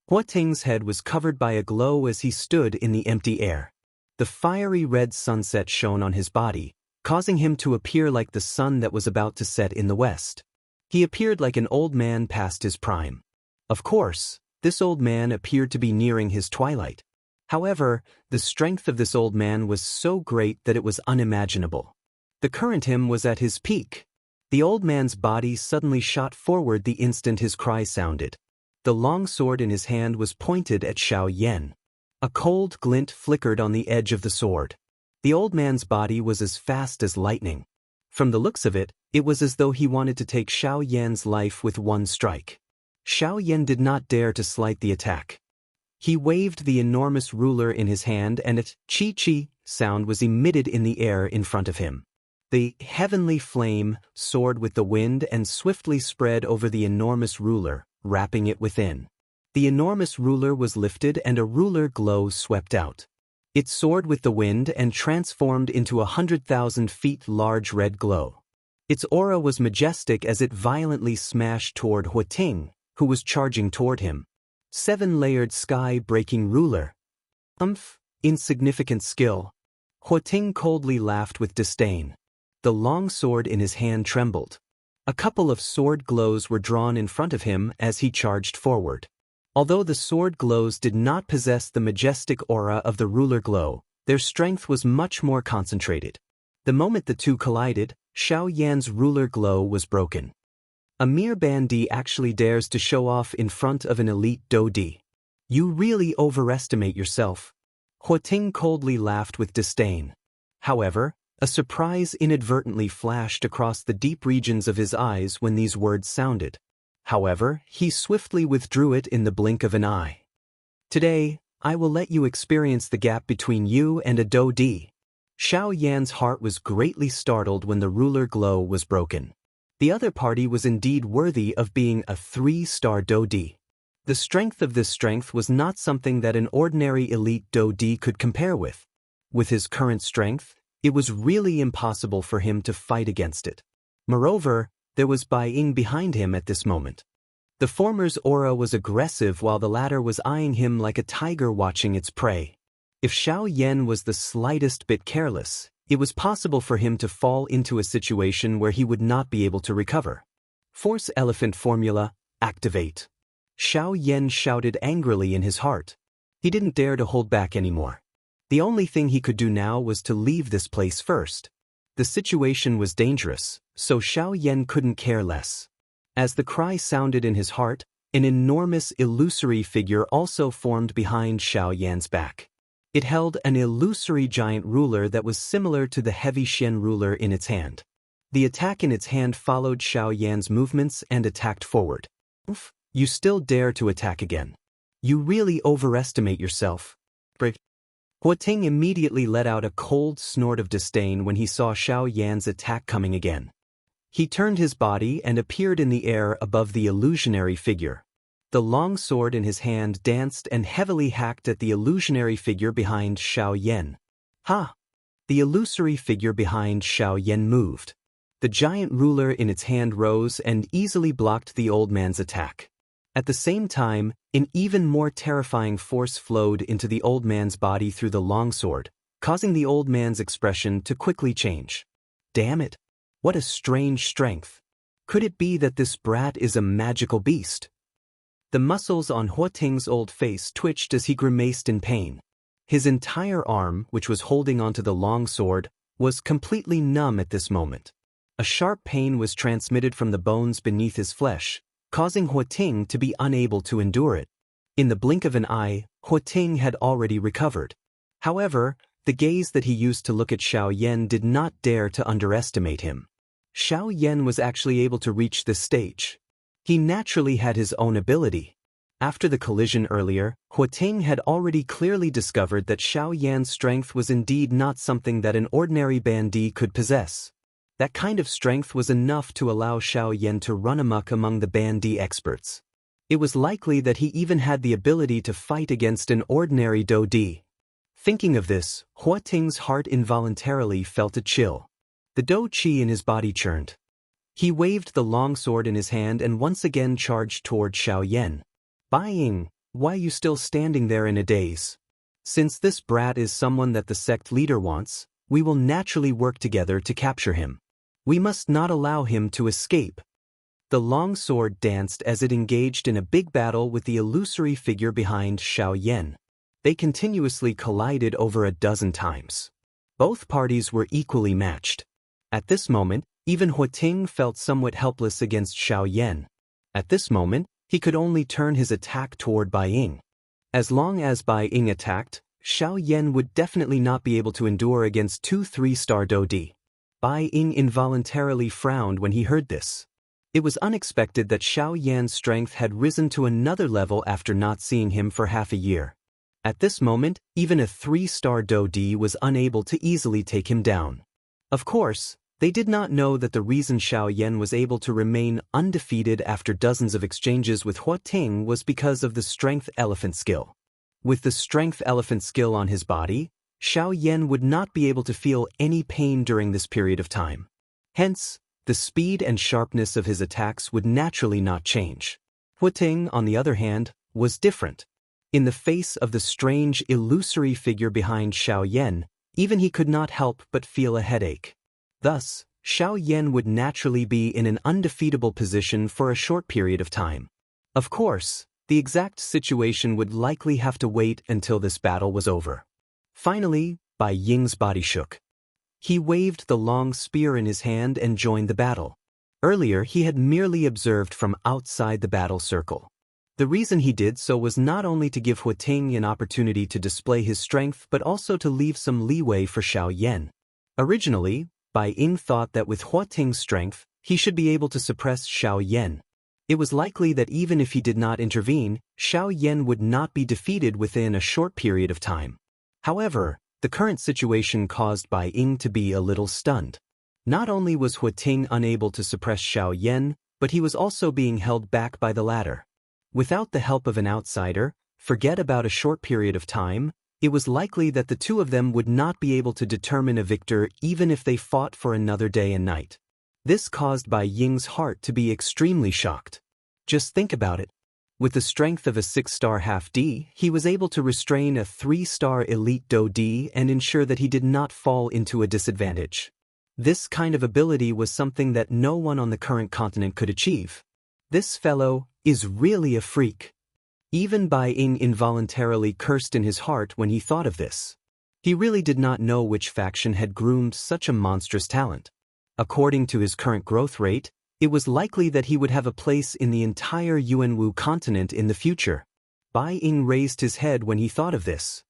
Hua Ting's head was covered by a glow as he stood in the empty air. The fiery red sunset shone on his body, causing him to appear like the sun that was about to set in the west. He appeared like an old man past his prime. Of course, this old man appeared to be nearing his twilight. However, the strength of this old man was so great that it was unimaginable. The current him was at his peak. The old man's body suddenly shot forward the instant his cry sounded. The long sword in his hand was pointed at Xiaoyan. A cold glint flickered on the edge of the sword. The old man's body was as fast as lightning. From the looks of it, it was as though he wanted to take Xiaoyan's life with one strike. Xiaoyan did not dare to slight the attack. He waved the enormous ruler in his hand and a chi-chi sound was emitted in the air in front of him. The heavenly flame soared with the wind and swiftly spread over the enormous ruler, wrapping it within. The enormous ruler was lifted and a ruler glow swept out. It soared with the wind and transformed into 100,000 feet large red glow. Its aura was majestic as it violently smashed toward Hua Ting, who was charging toward him. 7-layered sky-breaking ruler. Insignificant skill. Hua Ting coldly laughed with disdain. The long sword in his hand trembled. A couple of sword glows were drawn in front of him as he charged forward. Although the sword glows did not possess the majestic aura of the ruler glow, their strength was much more concentrated. The moment the two collided, Xiaoyan's ruler glow was broken. A mere bandit actually dares to show off in front of an elite Daoist. You really overestimate yourself. Hua Ting coldly laughed with disdain. However, a surprise inadvertently flashed across the deep regions of his eyes when these words sounded. However, he swiftly withdrew it in the blink of an eye. Today, I will let you experience the gap between you and a Daoist. Xiaoyan's heart was greatly startled when the ruler glow was broken. The other party was indeed worthy of being a 3-star Daoist. The strength of this strength was not something that an ordinary elite Daoist could compare with. With his current strength, it was really impossible for him to fight against it. Moreover, there was Bai Ying behind him at this moment. The former's aura was aggressive while the latter was eyeing him like a tiger watching its prey. If Xiaoyan was the slightest bit careless, it was possible for him to fall into a situation where he would not be able to recover. Force Elephant Formula, activate. Xiaoyan shouted angrily in his heart. He didn't dare to hold back anymore. The only thing he could do now was to leave this place first. The situation was dangerous, so Xiaoyan couldn't care less. As the cry sounded in his heart, an enormous illusory figure also formed behind Xiaoyan's back. It held an illusory giant ruler that was similar to the heavy Xian ruler in its hand. The attack in its hand followed Xiaoyan's movements and attacked forward. You still dare to attack again. You really overestimate yourself. Hua Ting immediately let out a cold snort of disdain when he saw Xiaoyan's attack coming again. He turned his body and appeared in the air above the illusionary figure. The long sword in his hand danced and heavily hacked at the illusionary figure behind Xiaoyan. Ha! The illusory figure behind Xiaoyan moved. The giant ruler in its hand rose and easily blocked the old man's attack. At the same time, an even more terrifying force flowed into the old man's body through the longsword, causing the old man's expression to quickly change. Damn it! What a strange strength! Could it be that this brat is a magical beast? The muscles on Hua Ting's old face twitched as he grimaced in pain. His entire arm, which was holding onto the long sword, was completely numb at this moment. A sharp pain was transmitted from the bones beneath his flesh, causing Hua Ting to be unable to endure it. In the blink of an eye, Hua Ting had already recovered. However, the gaze that he used to look at Xiaoyan did not dare to underestimate him. Xiaoyan was actually able to reach this stage. He naturally had his own ability. After the collision earlier, Huating had already clearly discovered that Xiao Yan's strength was indeed not something that an ordinary bandit could possess. That kind of strength was enough to allow Xiao Yan to run amok among the bandit experts. It was likely that he even had the ability to fight against an ordinary Daoist. Thinking of this, Huating's heart involuntarily felt a chill. The Dao Qi in his body churned. He waved the long sword in his hand and once again charged toward Xiao Yan. Bai Ying, why are you still standing there in a daze? Since this brat is someone that the sect leader wants, we will naturally work together to capture him. We must not allow him to escape. The long sword danced as it engaged in a big battle with the illusory figure behind Xiao Yan. They continuously collided over a dozen times. Both parties were equally matched. At this moment, even Huating felt somewhat helpless against Xiao Yan. At this moment, he could only turn his attack toward Bai Ying. As long as Bai Ying attacked, Xiao Yan would definitely not be able to endure against two 3-star Daoist. Bai Ying involuntarily frowned when he heard this. It was unexpected that Xiao Yan's strength had risen to another level after not seeing him for half a year. At this moment, even a 3-star Daoist was unable to easily take him down. Of course, they did not know that the reason Xiao Yan was able to remain undefeated after dozens of exchanges with Huating was because of the strength elephant skill. With the strength elephant skill on his body, Xiao Yan would not be able to feel any pain during this period of time. Hence, the speed and sharpness of his attacks would naturally not change. Huating, on the other hand, was different. In the face of the strange, illusory figure behind Xiao Yan, even he could not help but feel a headache. Thus, Xiao Yan would naturally be in an undefeatable position for a short period of time. Of course, the exact situation would likely have to wait until this battle was over. Finally, Bai Ying's body shook. He waved the long spear in his hand and joined the battle. Earlier, he had merely observed from outside the battle circle. The reason he did so was not only to give Huating an opportunity to display his strength but also to leave some leeway for Xiao Yan. Originally, Bai Ying thought that with Huating's strength, he should be able to suppress Xiao Yan. It was likely that even if he did not intervene, Xiao Yan would not be defeated within a short period of time. However, the current situation caused Bai Ying to be a little stunned. Not only was Huating unable to suppress Xiao Yan, but he was also being held back by the latter. Without the help of an outsider, forget about a short period of time, it was likely that the two of them would not be able to determine a victor even if they fought for another day and night. This caused Bai Ying's heart to be extremely shocked. Just think about it. With the strength of a 6-star half-D, he was able to restrain a 3-star elite Daoist and ensure that he did not fall into a disadvantage. This kind of ability was something that no one on the current continent could achieve. This fellow is really a freak. Even Bai Ying involuntarily cursed in his heart when he thought of this. He really did not know which faction had groomed such a monstrous talent. According to his current growth rate, it was likely that he would have a place in the entire Yuanwu continent in the future. Bai Ying raised his head when he thought of this.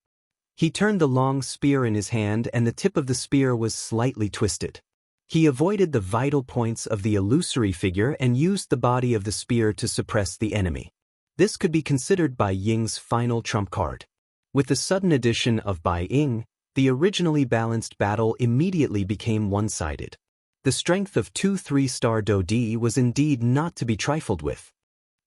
He turned the long spear in his hand and the tip of the spear was slightly twisted. He avoided the vital points of the illusory figure and used the body of the spear to suppress the enemy. This could be considered Bai Ying's final trump card. With the sudden addition of Bai Ying, the originally balanced battle immediately became one-sided. The strength of two 3-star Daoist was indeed not to be trifled with.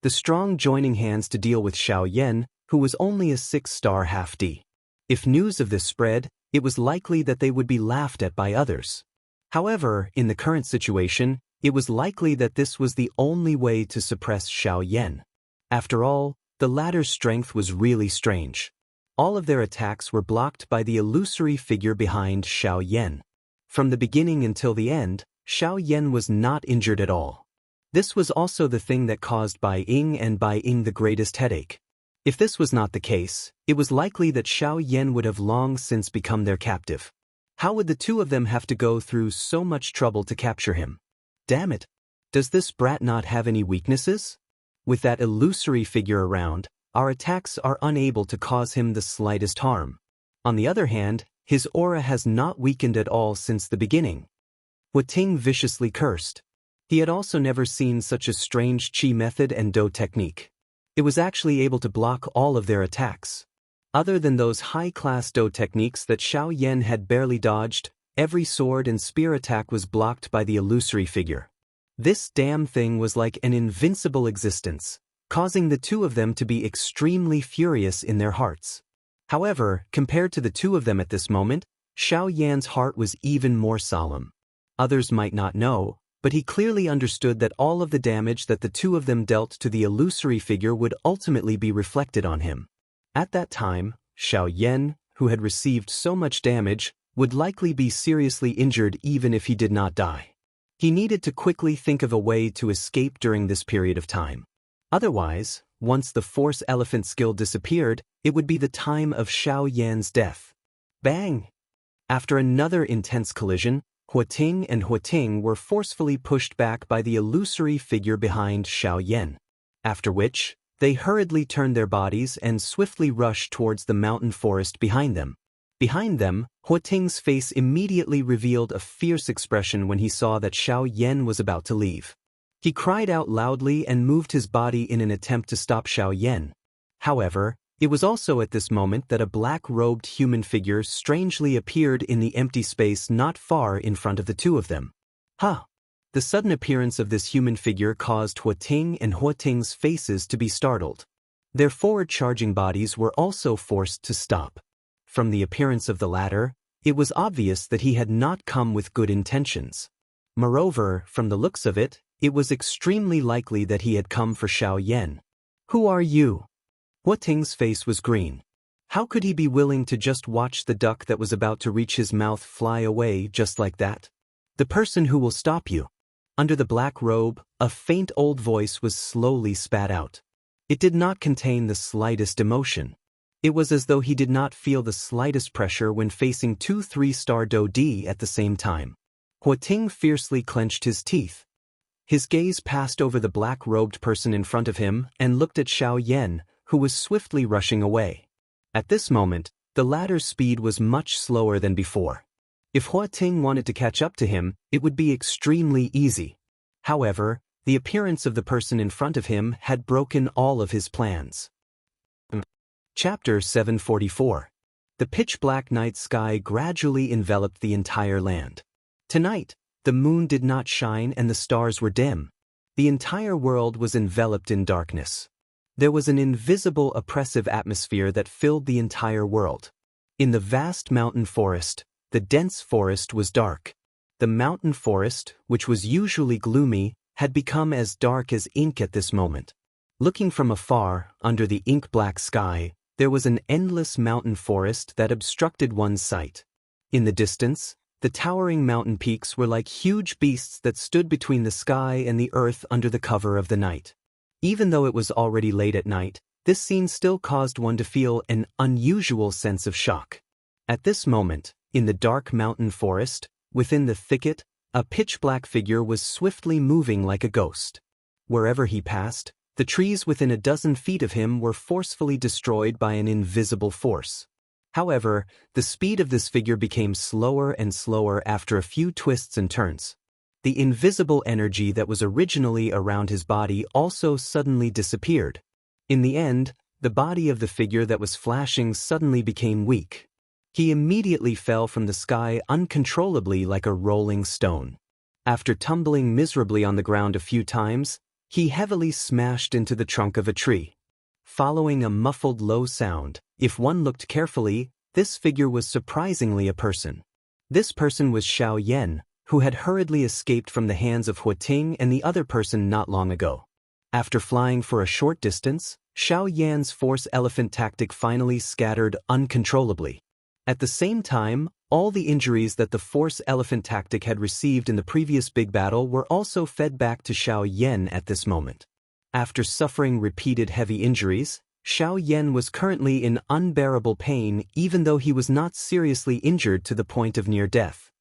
The strong joining hands to deal with Xiao Yan, who was only a 6-star half-D. If news of this spread, it was likely that they would be laughed at by others. However, in the current situation, it was likely that this was the only way to suppress Xiao Yan. After all, the latter's strength was really strange. All of their attacks were blocked by the illusory figure behind Xiao Yan. From the beginning until the end, Xiao Yan was not injured at all. This was also the thing that caused Bai Ying the greatest headache. If this was not the case, it was likely that Xiao Yan would have long since become their captive. How would the two of them have to go through so much trouble to capture him? Damn it! Does this brat not have any weaknesses? With that illusory figure around, our attacks are unable to cause him the slightest harm. On the other hand, his aura has not weakened at all since the beginning. Huating viciously cursed. He had also never seen such a strange qi method and dou technique. It was actually able to block all of their attacks. Other than those high-class Do techniques that Xiao Yan had barely dodged, every sword and spear attack was blocked by the illusory figure. This damn thing was like an invincible existence, causing the two of them to be extremely furious in their hearts. However, compared to the two of them at this moment, Xiao Yan's heart was even more solemn. Others might not know, but he clearly understood that all of the damage that the two of them dealt to the illusory figure would ultimately be reflected on him. At that time, Xiao Yan, who had received so much damage, would likely be seriously injured even if he did not die. He needed to quickly think of a way to escape during this period of time. Otherwise, once the Force Elephant skill disappeared, it would be the time of Xiao Yan's death. Bang! After another intense collision, Huating and Huating were forcefully pushed back by the illusory figure behind Xiao Yan. After which, they hurriedly turned their bodies and swiftly rushed towards the mountain forest behind them. Behind them, Huating's face immediately revealed a fierce expression when he saw that Xiao Yan was about to leave. He cried out loudly and moved his body in an attempt to stop Xiao Yan. However, it was also at this moment that a black-robed human figure strangely appeared in the empty space not far in front of the two of them. Huh! The sudden appearance of this human figure caused Huating and Huating's faces to be startled. Their forward-charging bodies were also forced to stop. From the appearance of the latter, it was obvious that he had not come with good intentions. Moreover, from the looks of it, it was extremely likely that he had come for Xiao Yan. Who are you? Huating's face was green. How could he be willing to just watch the duck that was about to reach his mouth fly away just like that? The person who will stop you. Under the black robe, a faint old voice was slowly spat out. It did not contain the slightest emotion. It was as though he did not feel the slightest pressure when facing two 3-star Do D at the same time. Huating fiercely clenched his teeth. His gaze passed over the black-robed person in front of him and looked at Xiao Yan, who was swiftly rushing away. At this moment, the latter's speed was much slower than before. If Huating wanted to catch up to him, it would be extremely easy. However, the appearance of the person in front of him had broken all of his plans. Chapter 744. The pitch-black night sky gradually enveloped the entire land. Tonight, the moon did not shine and the stars were dim. The entire world was enveloped in darkness. There was an invisible oppressive atmosphere that filled the entire world. In the vast mountain forest, the dense forest was dark. The mountain forest, which was usually gloomy, had become as dark as ink at this moment. Looking from afar, under the ink-black sky, there was an endless mountain forest that obstructed one's sight. In the distance, the towering mountain peaks were like huge beasts that stood between the sky and the earth under the cover of the night. Even though it was already late at night, this scene still caused one to feel an unusual sense of shock. At this moment, in the dark mountain forest, within the thicket, a pitch-black figure was swiftly moving like a ghost. Wherever he passed, the trees within a dozen feet of him were forcefully destroyed by an invisible force. However, the speed of this figure became slower and slower after a few twists and turns. The invisible energy that was originally around his body also suddenly disappeared. In the end, the body of the figure that was flashing suddenly became weak. He immediately fell from the sky uncontrollably like a rolling stone. After tumbling miserably on the ground a few times, he heavily smashed into the trunk of a tree. Following a muffled low sound, if one looked carefully, this figure was surprisingly a person. This person was Xiao Yan, who had hurriedly escaped from the hands of Huating and the other person not long ago. After flying for a short distance, Xiao Yan's force elephant tactic finally scattered uncontrollably. At the same time, all the injuries that the force elephant tactic had received in the previous big battle were also fed back to Xiao Yan at this moment. After suffering repeated heavy injuries, Xiao Yan was currently in unbearable pain even though he was not seriously injured to the point of near death.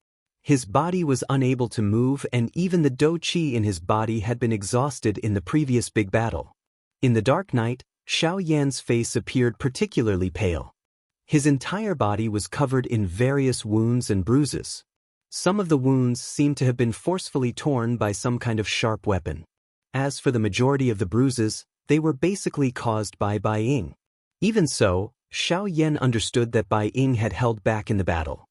His body was unable to move and even the Do Qi in his body had been exhausted in the previous big battle. In the dark night, Xiao Yan's face appeared particularly pale. His entire body was covered in various wounds and bruises. Some of the wounds seemed to have been forcefully torn by some kind of sharp weapon. As for the majority of the bruises, they were basically caused by Bai Ying. Even so, Xiao Yan understood that Bai Ying had held back in the battle.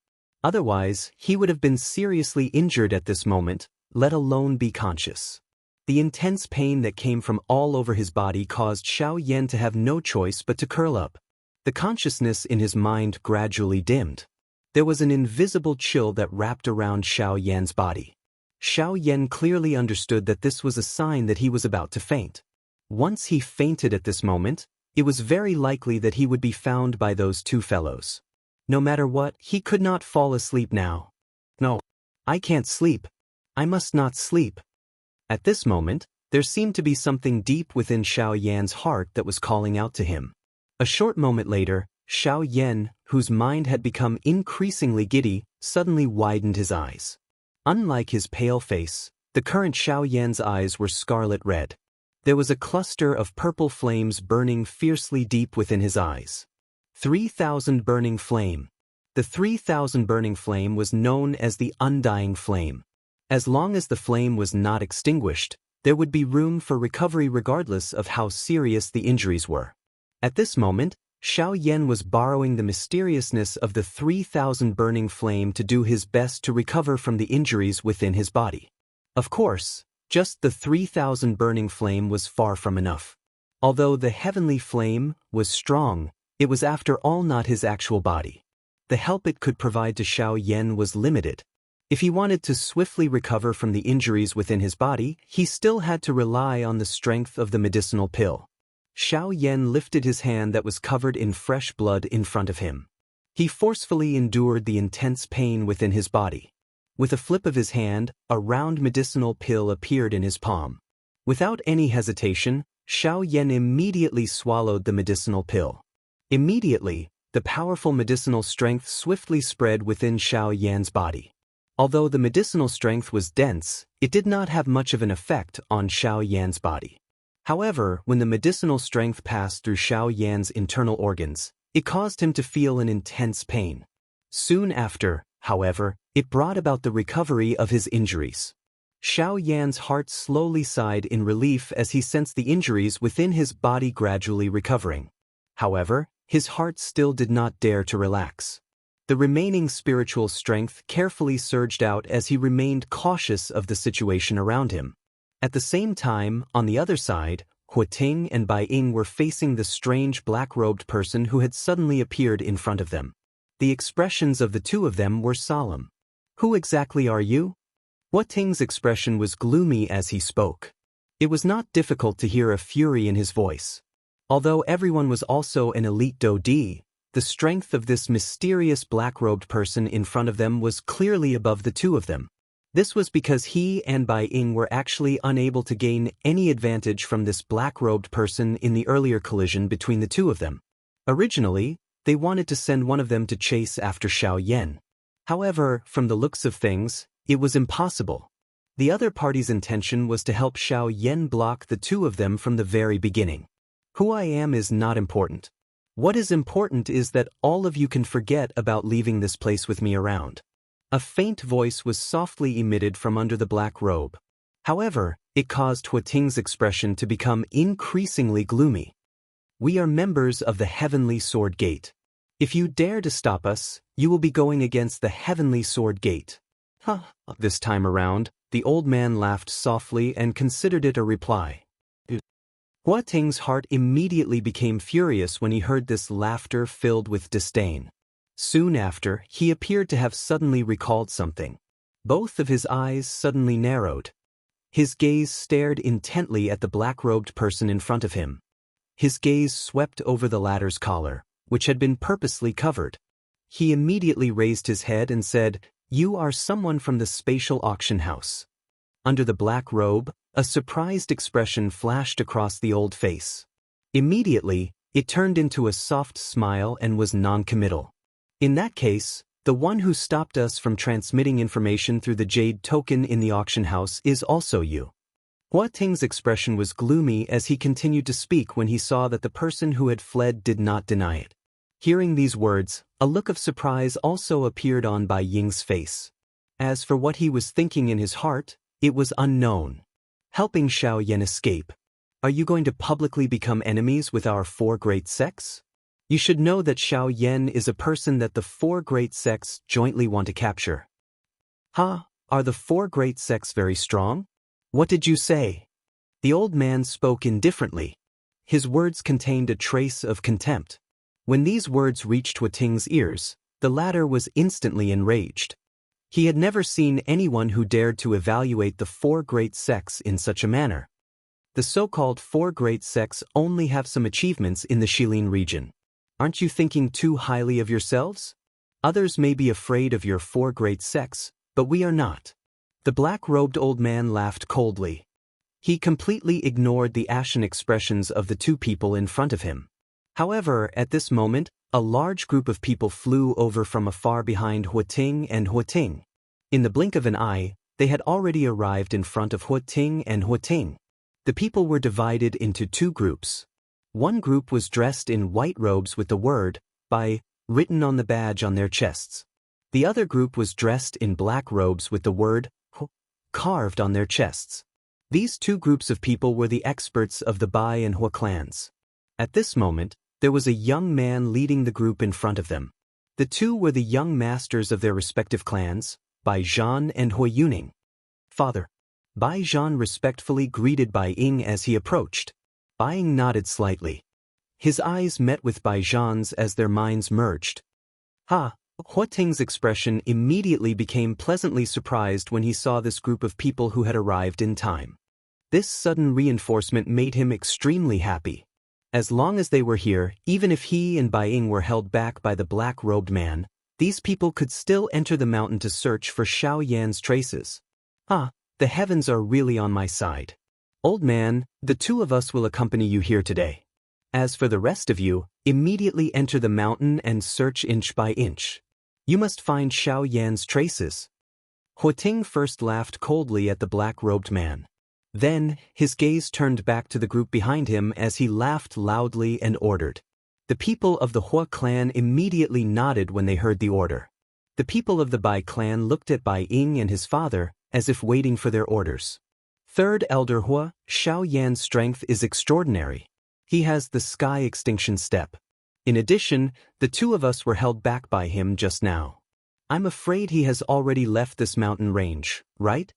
Otherwise, he would have been seriously injured at this moment, let alone be conscious. The intense pain that came from all over his body caused Xiao Yan to have no choice but to curl up. The consciousness in his mind gradually dimmed. There was an invisible chill that wrapped around Xiao Yan's body. Xiao Yan clearly understood that this was a sign that he was about to faint. Once he fainted at this moment, it was very likely that he would be found by those two fellows. No matter what, he could not fall asleep now. No, I can't sleep. I must not sleep. At this moment, there seemed to be something deep within Xiao Yan's heart that was calling out to him. A short moment later, Xiao Yan, whose mind had become increasingly giddy, suddenly widened his eyes. Unlike his pale face, the current Xiao Yan's eyes were scarlet red. There was a cluster of purple flames burning fiercely deep within his eyes. 3,000 burning flame. The 3,000 burning flame was known as the undying flame. As long as the flame was not extinguished, there would be room for recovery regardless of how serious the injuries were. At this moment, Xiao Yan was borrowing the mysteriousness of the 3,000 burning flame to do his best to recover from the injuries within his body. Of course, just the 3,000 burning flame was far from enough. Although the heavenly flame was strong, it was after all not his actual body. The help it could provide to Xiao Yan was limited. If he wanted to swiftly recover from the injuries within his body, he still had to rely on the strength of the medicinal pill. Xiao Yan lifted his hand that was covered in fresh blood in front of him. He forcefully endured the intense pain within his body. With a flip of his hand, a round medicinal pill appeared in his palm. Without any hesitation, Xiao Yan immediately swallowed the medicinal pill. Immediately, the powerful medicinal strength swiftly spread within Xiao Yan's body. Although the medicinal strength was dense, it did not have much of an effect on Xiao Yan's body. However, when the medicinal strength passed through Xiao Yan's internal organs, it caused him to feel an intense pain. Soon after, however, it brought about the recovery of his injuries. Xiao Yan's heart slowly sighed in relief as he sensed the injuries within his body gradually recovering. However, his heart still did not dare to relax. The remaining spiritual strength carefully surged out as he remained cautious of the situation around him. At the same time, on the other side, Huating and Bai Ying were facing the strange black-robed person who had suddenly appeared in front of them. The expressions of the two of them were solemn. "Who exactly are you?" Huating's expression was gloomy as he spoke. It was not difficult to hear a fury in his voice. Although everyone was also an elite Daoist, the strength of this mysterious black-robed person in front of them was clearly above the two of them. This was because he and Bai Ying were actually unable to gain any advantage from this black-robed person in the earlier collision between the two of them. Originally, they wanted to send one of them to chase after Xiao Yan. However, from the looks of things, it was impossible. The other party's intention was to help Xiao Yan block the two of them from the very beginning. Who I am is not important. What is important is that all of you can forget about leaving this place with me around. A faint voice was softly emitted from under the black robe. However, it caused Huating's expression to become increasingly gloomy. "We are members of the Heavenly Sword Gate. If you dare to stop us, you will be going against the Heavenly Sword Gate." This time around, the old man laughed softly and considered it a reply. Huating's heart immediately became furious when he heard this laughter filled with disdain. Soon after, he appeared to have suddenly recalled something. Both of his eyes suddenly narrowed. His gaze stared intently at the black-robed person in front of him. His gaze swept over the latter's collar, which had been purposely covered. He immediately raised his head and said, "You are someone from the spatial auction house." Under the black robe, a surprised expression flashed across the old face. Immediately, it turned into a soft smile and was non-committal. "In that case, the one who stopped us from transmitting information through the jade token in the auction house is also you." Huating's expression was gloomy as he continued to speak when he saw that the person who had fled did not deny it. Hearing these words, a look of surprise also appeared on Bai Ying's face. As for what he was thinking in his heart, it was unknown. Helping Xiao Yan escape. Are you going to publicly become enemies with our four great sects? You should know that Xiao Yan is a person that the four great sects jointly want to capture. Huh? Are the four great sects very strong? What did you say? The old man spoke indifferently. His words contained a trace of contempt. When these words reached Huating's ears, the latter was instantly enraged. He had never seen anyone who dared to evaluate the four great sects in such a manner. The so-called four great sects only have some achievements in the Shilin region. Aren't you thinking too highly of yourselves? Others may be afraid of your four great sects, but we are not. The black-robed old man laughed coldly. He completely ignored the ashen expressions of the two people in front of him. However, at this moment, a large group of people flew over from afar behind Huating and Huating. In the blink of an eye, they had already arrived in front of Huating and Huating. The people were divided into two groups. One group was dressed in white robes with the word, "Bai," written on the badge on their chests. The other group was dressed in black robes with the word, "Hu," carved on their chests. These two groups of people were the experts of the Bai and Hua clans. At this moment, there was a young man leading the group in front of them. The two were the young masters of their respective clans, Bai Zhan and Hua Yuning. "Father." Bai Zhan respectfully greeted Bai Ying as he approached. Bai Ying nodded slightly. His eyes met with Bai Zhan's as their minds merged. "Ha!" Huating's expression immediately became pleasantly surprised when he saw this group of people who had arrived in time. This sudden reinforcement made him extremely happy. As long as they were here, even if he and Bai Ying were held back by the black-robed man, these people could still enter the mountain to search for Xiao Yan's traces. The heavens are really on my side. Old man, the two of us will accompany you here today. As for the rest of you, immediately enter the mountain and search inch by inch. You must find Xiao Yan's traces." Huating first laughed coldly at the black-robed man. Then, his gaze turned back to the group behind him as he laughed loudly and ordered. The people of the Hua clan immediately nodded when they heard the order. The people of the Bai clan looked at Bai Ying and his father, as if waiting for their orders. "Third Elder Hua, Xiao Yan's strength is extraordinary. He has the sky extinction step. In addition, the two of us were held back by him just now. I'm afraid he has already left this mountain range, right?"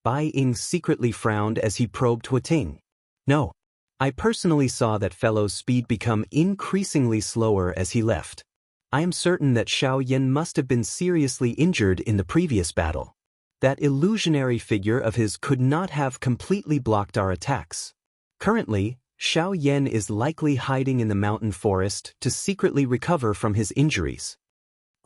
Bai Ying secretly frowned as he probed Huating. "No. I personally saw that fellow's speed become increasingly slower as he left. I am certain that Xiao Yan must have been seriously injured in the previous battle. That illusionary figure of his could not have completely blocked our attacks. Currently, Xiao Yan is likely hiding in the mountain forest to secretly recover from his injuries."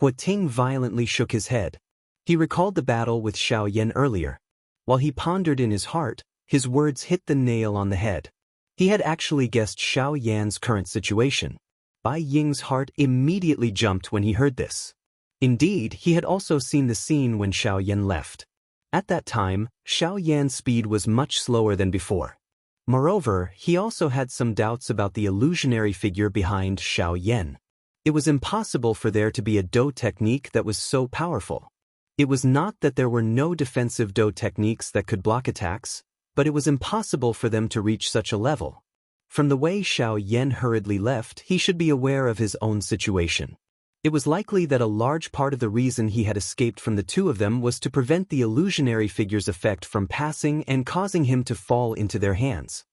Huating violently shook his head. He recalled the battle with Xiao Yan earlier. While he pondered in his heart, his words hit the nail on the head. He had actually guessed Xiao Yan's current situation. Bai Ying's heart immediately jumped when he heard this. Indeed, he had also seen the scene when Xiao Yan left. At that time, Xiao Yan's speed was much slower than before. Moreover, he also had some doubts about the illusionary figure behind Xiao Yan. It was impossible for there to be a Do technique that was so powerful. It was not that there were no defensive Do techniques that could block attacks, but it was impossible for them to reach such a level. From the way Xiao Yan hurriedly left, he should be aware of his own situation. It was likely that a large part of the reason he had escaped from the two of them was to prevent the illusionary figure's effect from passing and causing him to fall into their hands.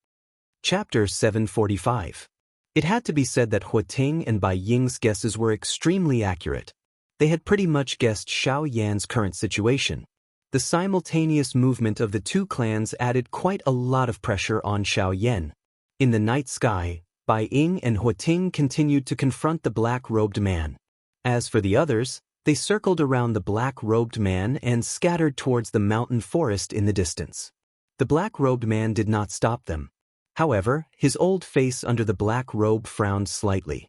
Chapter 745. It had to be said that Huating and Bai Ying's guesses were extremely accurate. They had pretty much guessed Xiao Yan's current situation. The simultaneous movement of the two clans added quite a lot of pressure on Xiao Yan. In the night sky, Bai Ying and Huating continued to confront the black-robed man. As for the others, they circled around the black-robed man and scattered towards the mountain forest in the distance. The black-robed man did not stop them. However, his old face under the black robe frowned slightly.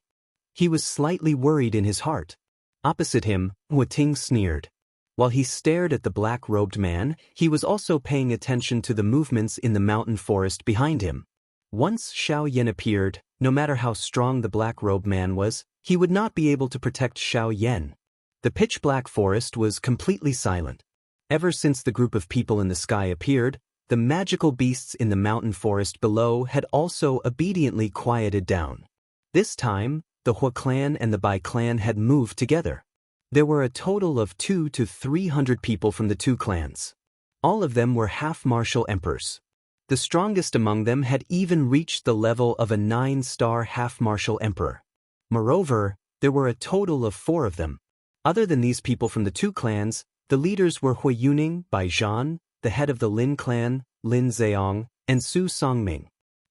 He was slightly worried in his heart. Opposite him, Huating sneered. While he stared at the black-robed man, he was also paying attention to the movements in the mountain forest behind him. Once Xiao Yan appeared, no matter how strong the black-robed man was, he would not be able to protect Xiao Yan. The pitch-black forest was completely silent. Ever since the group of people in the sky appeared, the magical beasts in the mountain forest below had also obediently quieted down. This time, the Hua clan and the Bai clan had moved together. There were a total of 200 to 300 people from the two clans. All of them were half-martial emperors. The strongest among them had even reached the level of a 9-star half-martial emperor. Moreover, there were a total of 4 of them. Other than these people from the two clans, the leaders were Hui Yuning, Bai Zhan, the head of the Lin clan, Lin Zheong, and Su Songming.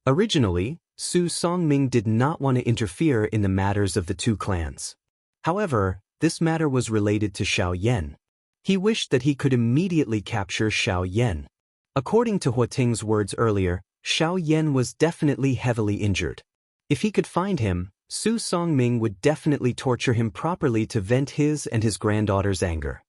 Originally, Su Songming did not want to interfere in the matters of the two clans. However, this matter was related to Xiao Yan. He wished that he could immediately capture Xiao Yan. According to Hua Ting's words earlier, Xiao Yan was definitely heavily injured. If he could find him, Su Songming would definitely torture him properly to vent his and his granddaughter's anger.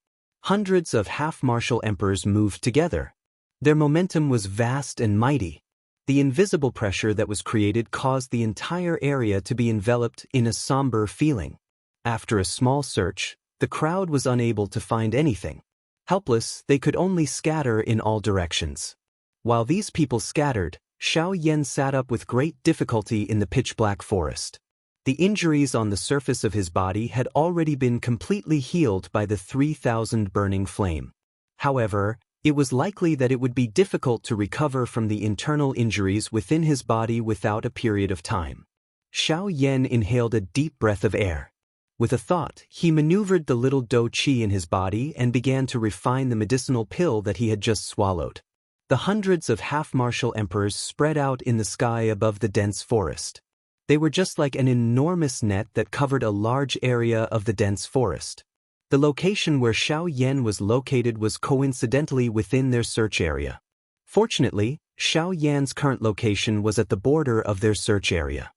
Hundreds of half-martial emperors moved together. Their momentum was vast and mighty. The invisible pressure that was created caused the entire area to be enveloped in a somber feeling. After a small search, the crowd was unable to find anything. Helpless, they could only scatter in all directions. While these people scattered, Xiao Yan sat up with great difficulty in the pitch-black forest. The injuries on the surface of his body had already been completely healed by the 3,000 burning flame. However, it was likely that it would be difficult to recover from the internal injuries within his body without a period of time. Xiao Yan inhaled a deep breath of air. With a thought, he maneuvered the little dou qi in his body and began to refine the medicinal pill that he had just swallowed. The hundreds of half-martial emperors spread out in the sky above the dense forest. They were just like an enormous net that covered a large area of the dense forest. The location where Xiao Yan was located was coincidentally within their search area. Fortunately, Xiao Yan's current location was at the border of their search area.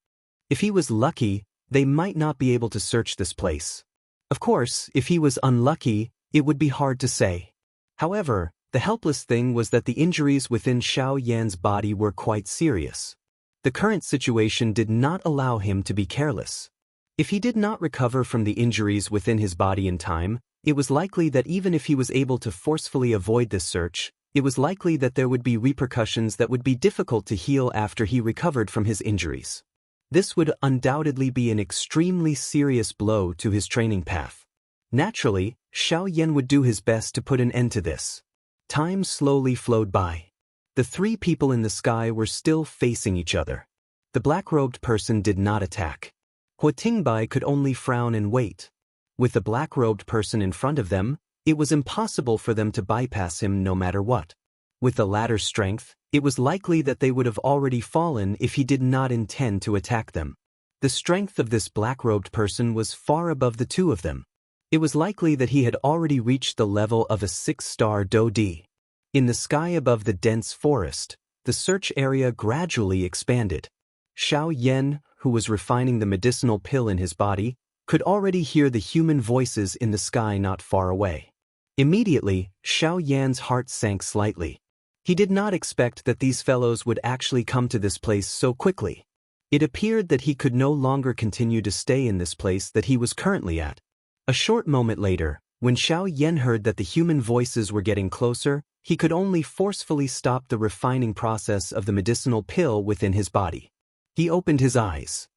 If he was lucky, they might not be able to search this place. Of course, if he was unlucky, it would be hard to say. However, the helpless thing was that the injuries within Xiao Yan's body were quite serious. The current situation did not allow him to be careless. If he did not recover from the injuries within his body in time, it was likely that even if he was able to forcefully avoid this search, it was likely that there would be repercussions that would be difficult to heal after he recovered from his injuries. This would undoubtedly be an extremely serious blow to his training path. Naturally, Xiao Yan would do his best to put an end to this. Time slowly flowed by. The 3 people in the sky were still facing each other. The black-robed person did not attack. Hua Tingbai could only frown and wait. With the black-robed person in front of them, it was impossible for them to bypass him no matter what. With the latter's strength, it was likely that they would have already fallen if he did not intend to attack them. The strength of this black-robed person was far above the 2 of them. It was likely that he had already reached the level of a 6-star Dou Di. In the sky above the dense forest, the search area gradually expanded. Xiao Yan, who was refining the medicinal pill in his body, could already hear the human voices in the sky not far away. Immediately, Xiao Yan's heart sank slightly. He did not expect that these fellows would actually come to this place so quickly. It appeared that he could no longer continue to stay in this place that he was currently at. A short moment later, when Xiao Yan heard that the human voices were getting closer, he could only forcefully stop the refining process of the medicinal pill within his body. He opened his eyes.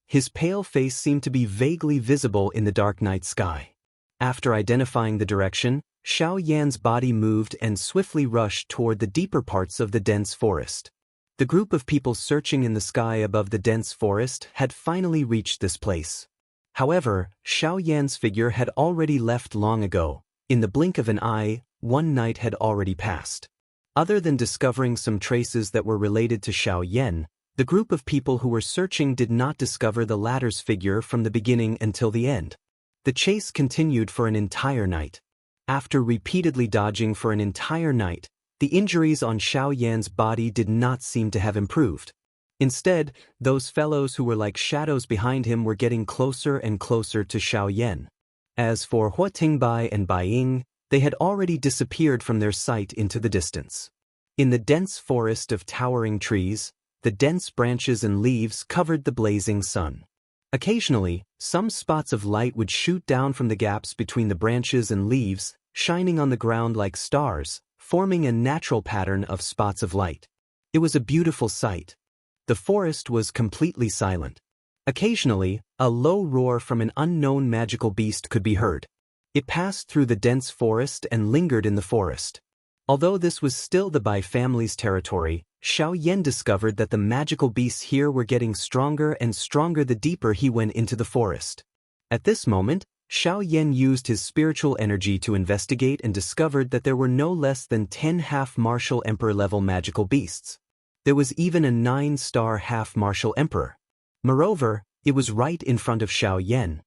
His pale face seemed to be vaguely visible in the dark night sky. After identifying the direction, Xiao Yan's body moved and swiftly rushed toward the deeper parts of the dense forest. The group of people searching in the sky above the dense forest had finally reached this place. However, Xiao Yan's figure had already left long ago. In the blink of an eye, 1 night had already passed. Other than discovering some traces that were related to Xiao Yan, the group of people who were searching did not discover the latter's figure from the beginning until the end. The chase continued for an entire night. After repeatedly dodging for an entire night, the injuries on Xiao Yan's body did not seem to have improved. Instead, those fellows who were like shadows behind him were getting closer and closer to Xiao Yan. As for Hua Tingbai and Bai Ying, they had already disappeared from their sight into the distance. In the dense forest of towering trees, the dense branches and leaves covered the blazing sun. Occasionally, some spots of light would shoot down from the gaps between the branches and leaves, shining on the ground like stars, forming a natural pattern of spots of light. It was a beautiful sight. The forest was completely silent. Occasionally, a low roar from an unknown magical beast could be heard. It passed through the dense forest and lingered in the forest. Although this was still the Bai family's territory, Xiaoyan discovered that the magical beasts here were getting stronger and stronger the deeper he went into the forest. At this moment, Xiaoyan used his spiritual energy to investigate and discovered that there were no less than 10 half-martial emperor-level magical beasts. There was even a 9-star half-martial emperor. Moreover, it was right in front of Xiaoyan.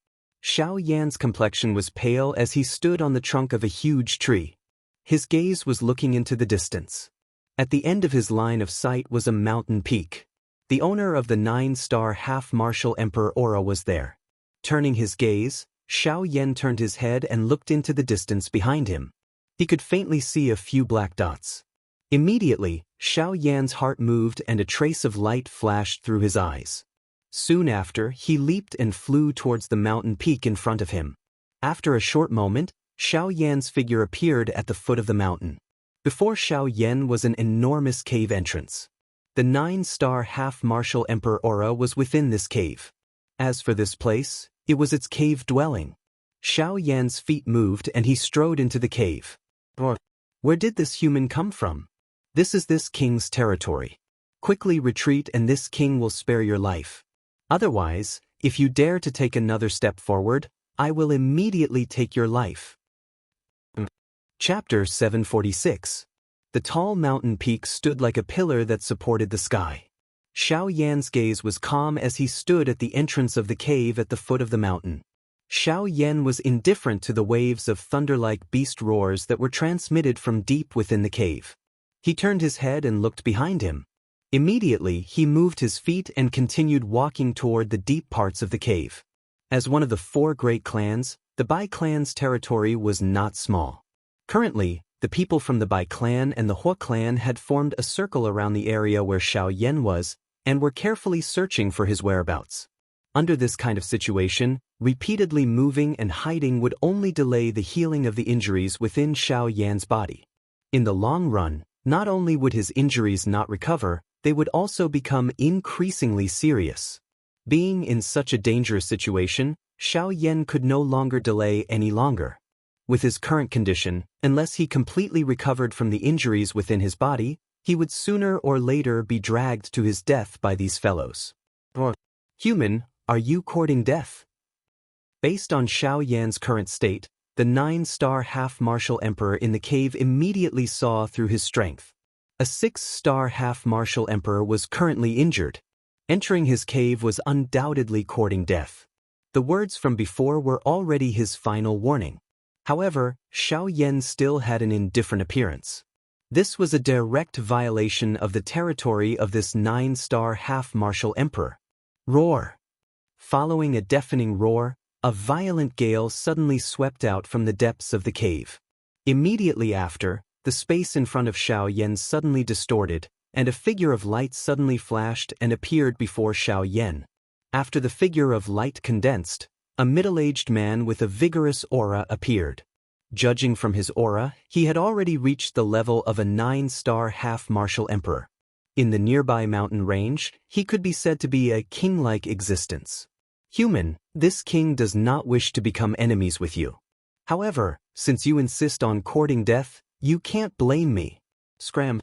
Xiaoyan's complexion was pale as he stood on the trunk of a huge tree. His gaze was looking into the distance. At the end of his line of sight was a mountain peak. The owner of the 9-star half-martial emperor aura was there. Turning his gaze, Xiaoyan turned his head and looked into the distance behind him. He could faintly see a few black dots. Immediately, Xiaoyan's heart moved and a trace of light flashed through his eyes. Soon after, he leaped and flew towards the mountain peak in front of him. After a short moment, Xiaoyan's figure appeared at the foot of the mountain. Before Xiaoyan was an enormous cave entrance. The 9-star half-martial emperor aura was within this cave. As for this place, it was its cave dwelling. Xiaoyan's feet moved and he strode into the cave. Where did this human come from? This is this king's territory. Quickly retreat and this king will spare your life. Otherwise, if you dare to take another step forward, I will immediately take your life. Chapter 746. The tall mountain peak stood like a pillar that supported the sky. Xiaoyan's gaze was calm as he stood at the entrance of the cave at the foot of the mountain. Xiaoyan was indifferent to the waves of thunder-like beast roars that were transmitted from deep within the cave. He turned his head and looked behind him. Immediately, he moved his feet and continued walking toward the deep parts of the cave. As one of the 4 great clans, the Bai clan's territory was not small. Currently, the people from the Bai clan and the Hua clan had formed a circle around the area where Xiaoyan was, and were carefully searching for his whereabouts. Under this kind of situation, repeatedly moving and hiding would only delay the healing of the injuries within Xiaoyan's body. In the long run, not only would his injuries not recover, they would also become increasingly serious. Being in such a dangerous situation, Xiaoyan could no longer delay any longer. With his current condition, unless he completely recovered from the injuries within his body, he would sooner or later be dragged to his death by these fellows. Human, are you courting death? Based on Xiaoyan's current state, the 9-star half-martial emperor in the cave immediately saw through his strength. A 6-star half-martial emperor was currently injured. Entering his cave was undoubtedly courting death. The words from before were already his final warning. However, Xiaoyan still had an indifferent appearance. This was a direct violation of the territory of this 9-star half-martial emperor. Roar! Following a deafening roar, a violent gale suddenly swept out from the depths of the cave. Immediately after, the space in front of Xiaoyan suddenly distorted, and a figure of light suddenly flashed and appeared before Xiaoyan. After the figure of light condensed, a middle-aged man with a vigorous aura appeared. Judging from his aura, he had already reached the level of a 9-star half-martial emperor. In the nearby mountain range, he could be said to be a king-like existence. Human, this king does not wish to become enemies with you. However, since you insist on courting death, you can't blame me. Scram.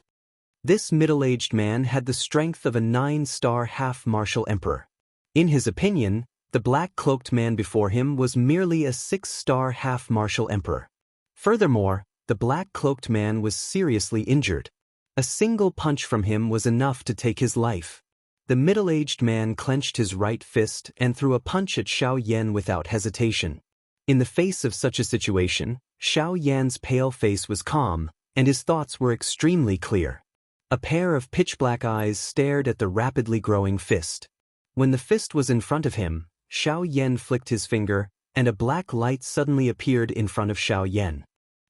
This middle-aged man had the strength of a 9-star half-martial emperor. In his opinion, the black-cloaked man before him was merely a 6-star half-martial emperor. Furthermore, the black-cloaked man was seriously injured. A single punch from him was enough to take his life. The middle-aged man clenched his right fist and threw a punch at Xiaoyan without hesitation. In the face of such a situation, Xiaoyan's pale face was calm, and his thoughts were extremely clear. A pair of pitch-black eyes stared at the rapidly growing fist. When the fist was in front of him, Xiaoyan flicked his finger, and a black light suddenly appeared in front of Xiaoyan.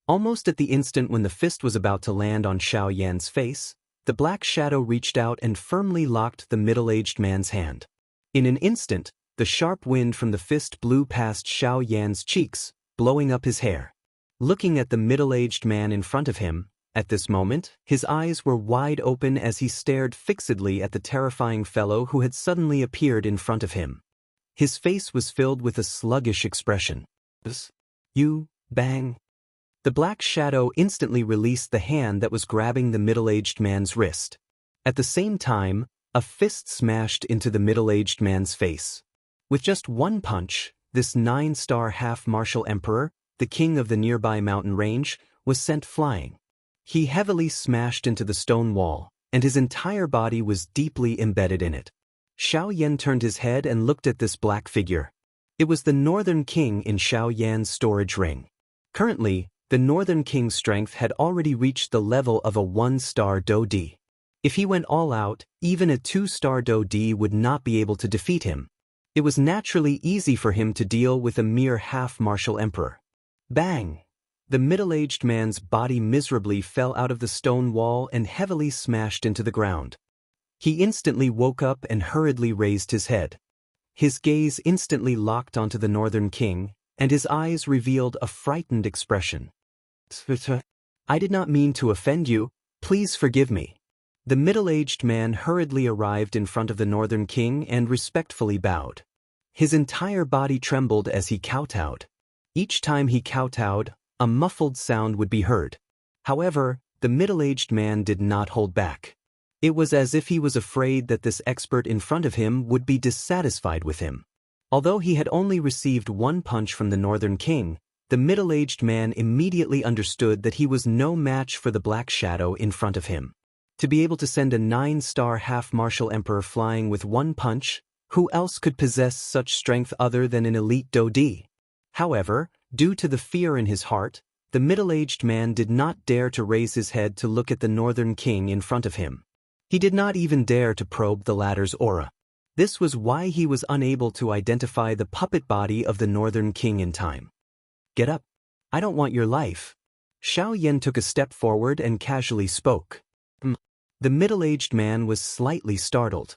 Almost at the instant when the fist was about to land on Xiaoyan's face, the black shadow reached out and firmly locked the middle-aged man's hand. In an instant, the sharp wind from the fist blew past Xiaoyan's cheeks, blowing up his hair. Looking at the middle-aged man in front of him, At this moment, his eyes were wide open as he stared fixedly at the terrifying fellow who had suddenly appeared in front of him. His face was filled with a sluggish expression. You, bang. The black shadow instantly released the hand that was grabbing the middle-aged man's wrist. At the same time, a fist smashed into the middle-aged man's face. With just one punch, this 9-star half-martial emperor, the king of the nearby mountain range, was sent flying. He heavily smashed into the stone wall, and his entire body was deeply embedded in it. Xiao Yan turned his head and looked at this black figure. It was the Northern King in Xiao Yan's storage ring. Currently, the Northern King's strength had already reached the level of a 1-star Do-D. If he went all out, even a 2-star Do-D would not be able to defeat him. It was naturally easy for him to deal with a mere half-martial emperor. Bang! The middle-aged man's body miserably fell out of the stone wall and heavily smashed into the ground. He instantly woke up and hurriedly raised his head. His gaze instantly locked onto the Northern King, and his eyes revealed a frightened expression. I did not mean to offend you, please forgive me. The middle-aged man hurriedly arrived in front of the Northern King and respectfully bowed. His entire body trembled as he kowtowed. Each time he kowtowed, a muffled sound would be heard. However, the middle-aged man did not hold back. It was as if he was afraid that this expert in front of him would be dissatisfied with him. Although he had only received one punch from the Northern King, the middle-aged man immediately understood that he was no match for the black shadow in front of him. To be able to send a 9-star half-martial emperor flying with one punch, who else could possess such strength other than an elite Do-D? However, due to the fear in his heart, the middle-aged man did not dare to raise his head to look at the Northern King in front of him. He did not even dare to probe the latter's aura. This was why he was unable to identify the puppet body of the Northern King in time. Get up. I don't want your life. Xiao Yan took a step forward and casually spoke. The middle-aged man was slightly startled.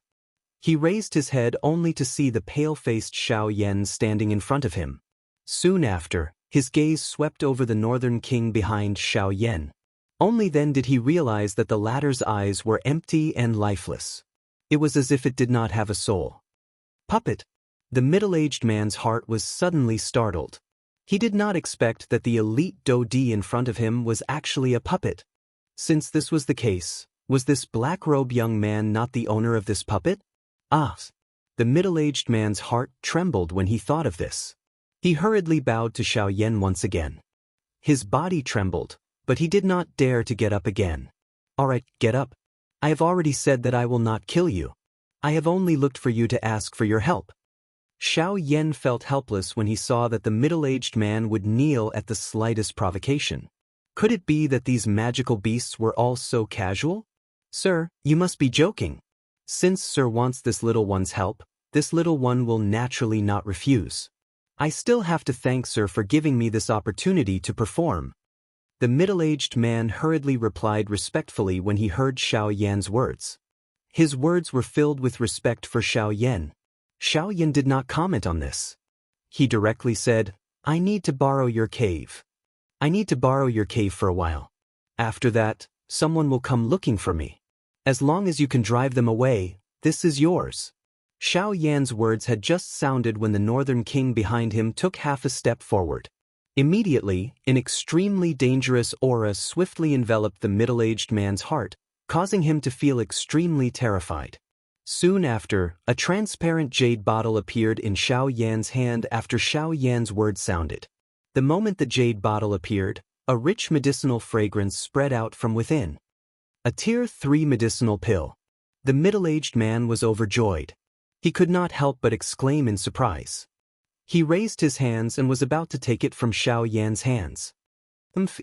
He raised his head only to see the pale-faced Xiao Yan standing in front of him. Soon after, his gaze swept over the Northern King behind Xiao Yan. Only then did he realize that the latter's eyes were empty and lifeless. It was as if it did not have a soul. Puppet! The middle-aged man's heart was suddenly startled. He did not expect that the elite Do-D in front of him was actually a puppet. Since this was the case, was this black-robed young man not the owner of this puppet? Ah! The middle-aged man's heart trembled when he thought of this. He hurriedly bowed to Xiao Yan once again. His body trembled, but he did not dare to get up again. All right, get up. I have already said that I will not kill you. I have only looked for you to ask for your help. Xiao Yan felt helpless when he saw that the middle-aged man would kneel at the slightest provocation. Could it be that these magical beasts were all so casual? Sir, you must be joking. Since Sir wants this little one's help, this little one will naturally not refuse. I still have to thank Sir for giving me this opportunity to perform. The middle-aged man hurriedly replied respectfully when he heard Xiao Yan's words. His words were filled with respect for Xiao Yan. Xiao Yan did not comment on this. He directly said, I need to borrow your cave. I need to borrow your cave for a while. After that, someone will come looking for me. As long as you can drive them away, this is yours. Xiao Yan's words had just sounded when the Northern King behind him took half a step forward. Immediately, an extremely dangerous aura swiftly enveloped the middle-aged man's heart, causing him to feel extremely terrified. Soon after, a transparent jade bottle appeared in Xiao Yan's hand after Xiao Yan's words sounded. The moment the jade bottle appeared, a rich medicinal fragrance spread out from within. A Tier 3 medicinal pill. The middle-aged man was overjoyed. He could not help but exclaim in surprise. He raised his hands and was about to take it from Xiao Yan's hands.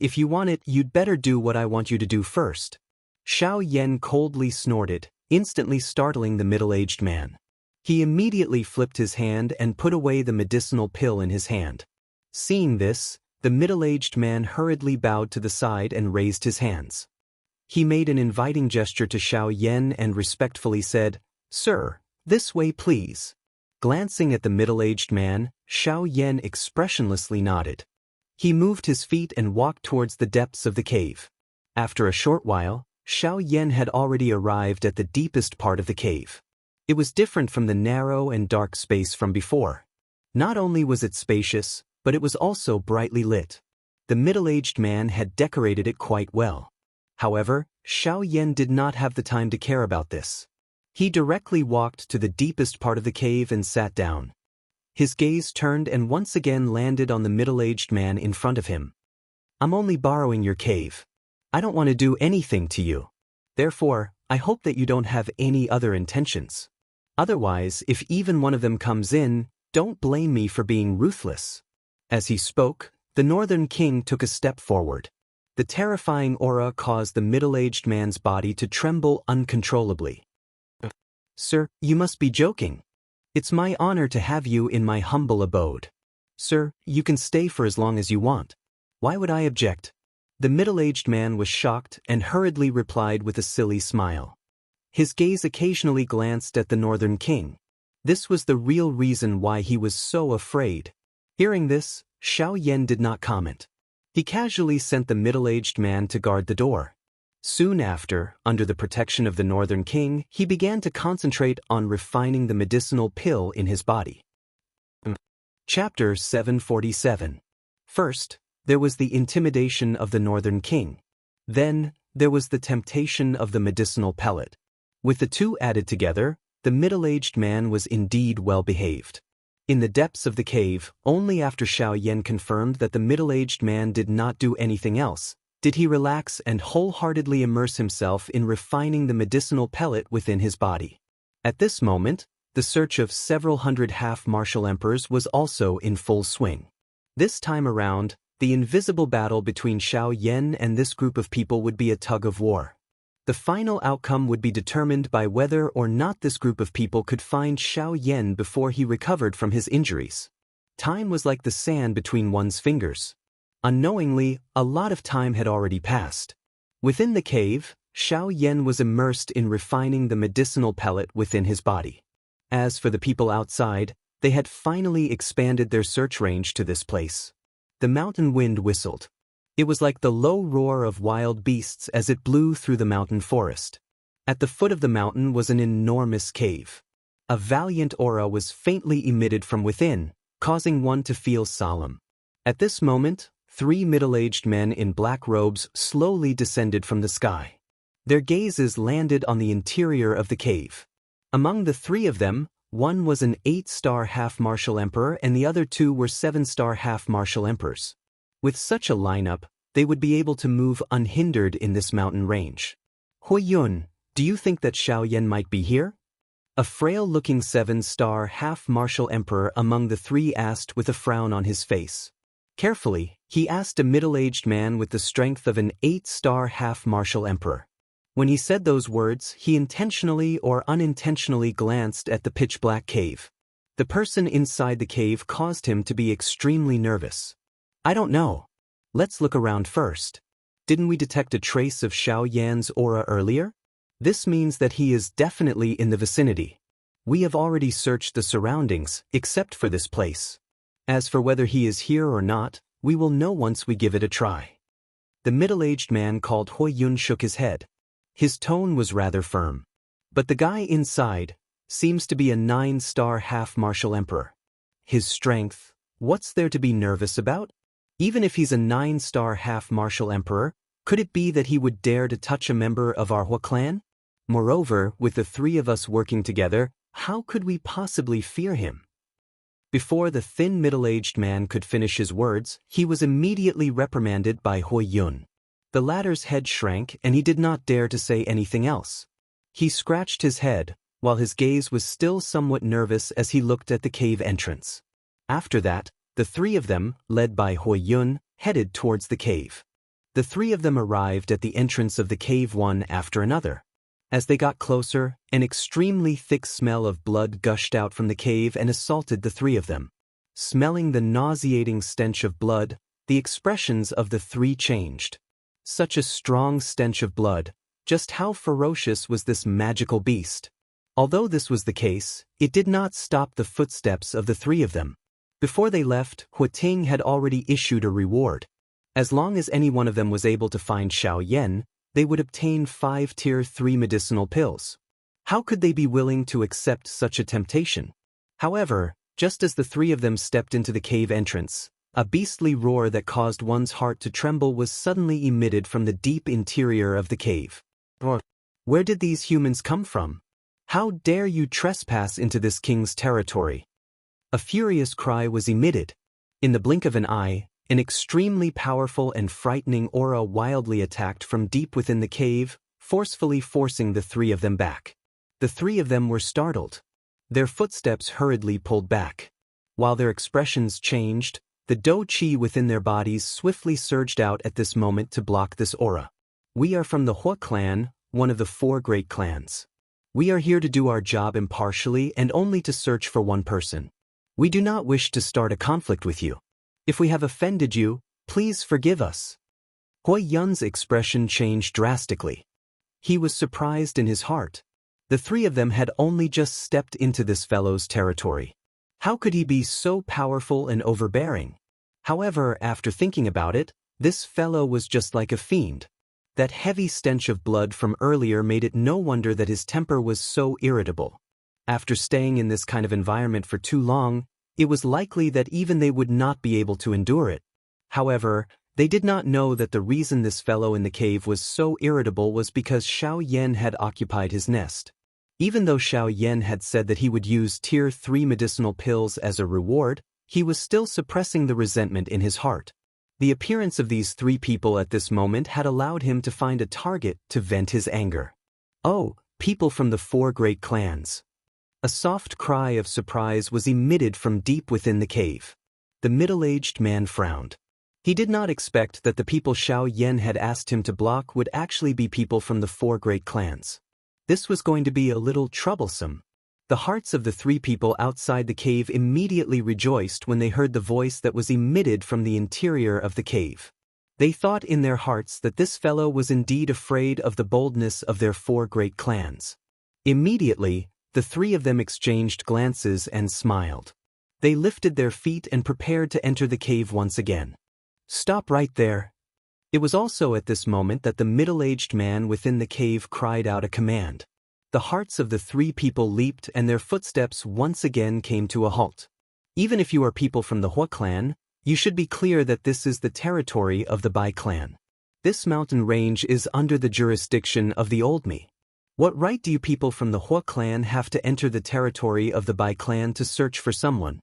If you want it, you'd better do what I want you to do first. Xiao Yan coldly snorted, instantly startling the middle-aged man. He immediately flipped his hand and put away the medicinal pill in his hand. Seeing this, the middle-aged man hurriedly bowed to the side and raised his hands. He made an inviting gesture to Xiao Yan and respectfully said, Sir, this way please. Glancing at the middle-aged man, Xiao Yan expressionlessly nodded. He moved his feet and walked towards the depths of the cave. After a short while, Xiao Yan had already arrived at the deepest part of the cave. It was different from the narrow and dark space from before. Not only was it spacious, but it was also brightly lit. The middle-aged man had decorated it quite well. However, Xiao Yan did not have the time to care about this. He directly walked to the deepest part of the cave and sat down. His gaze turned and once again landed on the middle-aged man in front of him. "I'm only borrowing your cave. I don't want to do anything to you. Therefore, I hope that you don't have any other intentions. Otherwise, if even one of them comes in, don't blame me for being ruthless." As he spoke, the Northern King took a step forward. The terrifying aura caused the middle-aged man's body to tremble uncontrollably. "Sir, you must be joking. It's my honor to have you in my humble abode. Sir, you can stay for as long as you want. Why would I object?" The middle-aged man was shocked and hurriedly replied with a silly smile. His gaze occasionally glanced at the Northern King. This was the real reason why he was so afraid. Hearing this, Xiao Yan did not comment. He casually sent the middle-aged man to guard the door. Soon after, under the protection of the Northern King, he began to concentrate on refining the medicinal pill in his body. Chapter 747. First, there was the intimidation of the Northern King. Then, there was the temptation of the medicinal pellet. With the two added together, the middle-aged man was indeed well-behaved. In the depths of the cave, only after Xiao Yan confirmed that the middle-aged man did not do anything else, did he relax and wholeheartedly immerse himself in refining the medicinal pellet within his body. At this moment, the search of several hundred half-martial emperors was also in full swing. This time around, the invisible battle between Xiao Yan and this group of people would be a tug-of-war. The final outcome would be determined by whether or not this group of people could find Xiao Yan before he recovered from his injuries. Time was like the sand between one's fingers. Unknowingly, a lot of time had already passed. Within the cave, Xiao Yan was immersed in refining the medicinal pellet within his body. As for the people outside, they had finally expanded their search range to this place. The mountain wind whistled. It was like the low roar of wild beasts as it blew through the mountain forest. At the foot of the mountain was an enormous cave. A valiant aura was faintly emitted from within, causing one to feel solemn. At this moment, 3 middle-aged men in black robes slowly descended from the sky. Their gazes landed on the interior of the cave. Among the 3 of them, one was an 8-star half-martial emperor and the other 2 were 7-star half-martial emperors. With such a lineup, they would be able to move unhindered in this mountain range. "Hui Yun, do you think that Xiao Yan might be here?" A frail-looking 7-star half-martial emperor among the 3 asked with a frown on his face. Carefully, he asked a middle-aged man with the strength of an 8-star half-martial emperor. When he said those words, he intentionally or unintentionally glanced at the pitch-black cave. The person inside the cave caused him to be extremely nervous. "I don't know. Let's look around first. Didn't we detect a trace of Xiao Yan's aura earlier? This means that he is definitely in the vicinity. We have already searched the surroundings, except for this place. As for whether he is here or not, we will know once we give it a try." The middle-aged man called Hui Yun shook his head. His tone was rather firm. "But the guy inside seems to be a 9-star half-martial emperor. His strength, what's there to be nervous about? Even if he's a 9-star half-martial emperor, could it be that he would dare to touch a member of our Hua clan? Moreover, with the 3 of us working together, how could we possibly fear him?" Before the thin middle-aged man could finish his words, he was immediately reprimanded by Hui Yun. The latter's head shrank and he did not dare to say anything else. He scratched his head, while his gaze was still somewhat nervous as he looked at the cave entrance. After that, the 3 of them, led by Hui Yun, headed towards the cave. The 3 of them arrived at the entrance of the cave one after another. As they got closer, an extremely thick smell of blood gushed out from the cave and assaulted the 3 of them. Smelling the nauseating stench of blood, the expressions of the 3 changed. Such a strong stench of blood, just how ferocious was this magical beast? Although this was the case, it did not stop the footsteps of the 3 of them. Before they left, Hu Ting had already issued a reward. As long as any one of them was able to find Xiao Yan, they would obtain 5 Tier 3 medicinal pills. How could they be willing to accept such a temptation? However, just as the 3 of them stepped into the cave entrance, a beastly roar that caused one's heart to tremble was suddenly emitted from the deep interior of the cave. Where did these humans come from? How dare you trespass into this king's territory? A furious cry was emitted. In the blink of an eye, an extremely powerful and frightening aura wildly attacked from deep within the cave, forcefully forcing the 3 of them back. The 3 of them were startled. Their footsteps hurriedly pulled back. While their expressions changed, the Dou Qi within their bodies swiftly surged out at this moment to block this aura. We are from the Hua clan, one of the 4 great clans. We are here to do our job impartially and only to search for one person. We do not wish to start a conflict with you. If we have offended you, please forgive us. Hua Yun's expression changed drastically. He was surprised in his heart. The 3 of them had only just stepped into this fellow's territory. How could he be so powerful and overbearing? However, after thinking about it, this fellow was just like a fiend. That heavy stench of blood from earlier made it no wonder that his temper was so irritable. After staying in this kind of environment for too long, it was likely that even they would not be able to endure it. However, they did not know that the reason this fellow in the cave was so irritable was because Xiao Yan had occupied his nest. Even though Xiao Yan had said that he would use Tier 3 medicinal pills as a reward, he was still suppressing the resentment in his heart. The appearance of these 3 people at this moment had allowed him to find a target to vent his anger. Oh, people from the 4 great clans. A soft cry of surprise was emitted from deep within the cave. The middle-aged man frowned. He did not expect that the people Xiao Yan had asked him to block would actually be people from the 4 great clans. This was going to be a little troublesome. The hearts of the 3 people outside the cave immediately rejoiced when they heard the voice that was emitted from the interior of the cave. They thought in their hearts that this fellow was indeed afraid of the boldness of their 4 great clans. Immediately, the 3 of them exchanged glances and smiled. They lifted their feet and prepared to enter the cave once again. Stop right there. It was also at this moment that the middle-aged man within the cave cried out a command. The hearts of the 3 people leaped and their footsteps once again came to a halt. Even if you are people from the Hua clan, you should be clear that this is the territory of the Bai clan. This mountain range is under the jurisdiction of the Old Me. What right do you people from the Hua clan have to enter the territory of the Bai clan to search for someone?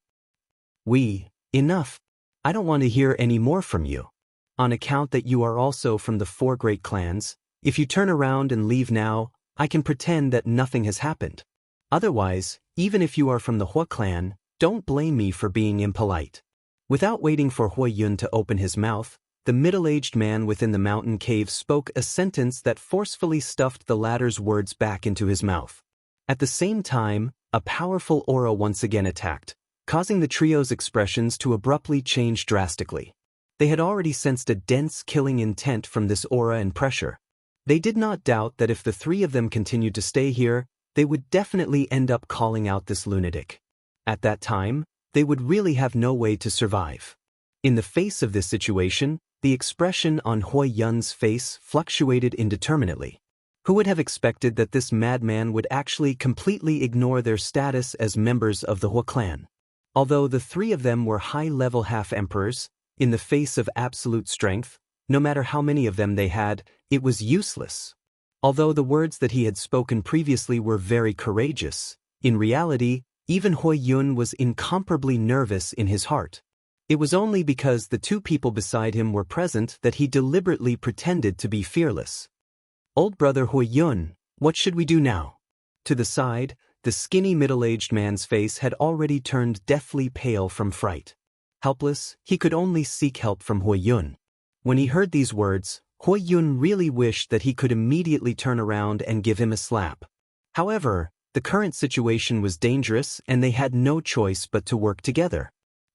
Enough. I don't want to hear any more from you. On account that you are also from the 4 great clans, if you turn around and leave now, I can pretend that nothing has happened. Otherwise, even if you are from the Hua clan, don't blame me for being impolite. Without waiting for Hua Yun to open his mouth, the middle-aged man within the mountain cave spoke a sentence that forcefully stuffed the latter's words back into his mouth. At the same time, a powerful aura once again attacked, causing the trio's expressions to abruptly change drastically. They had already sensed a dense killing intent from this aura and pressure. They did not doubt that if the 3 of them continued to stay here, they would definitely end up calling out this lunatic. At that time, they would really have no way to survive. In the face of this situation, the expression on Hua Yun's face fluctuated indeterminately. Who would have expected that this madman would actually completely ignore their status as members of the Hua clan? Although the 3 of them were high-level half-emperors, in the face of absolute strength, no matter how many of them they had, it was useless. Although the words that he had spoken previously were very courageous, in reality, even Hua Yun was incomparably nervous in his heart. It was only because the 2 people beside him were present that he deliberately pretended to be fearless. Old brother Hua Yun, what should we do now? To the side, the skinny middle-aged man's face had already turned deathly pale from fright. Helpless, he could only seek help from Hua Yun. When he heard these words, Hua Yun really wished that he could immediately turn around and give him a slap. However, the current situation was dangerous and they had no choice but to work together.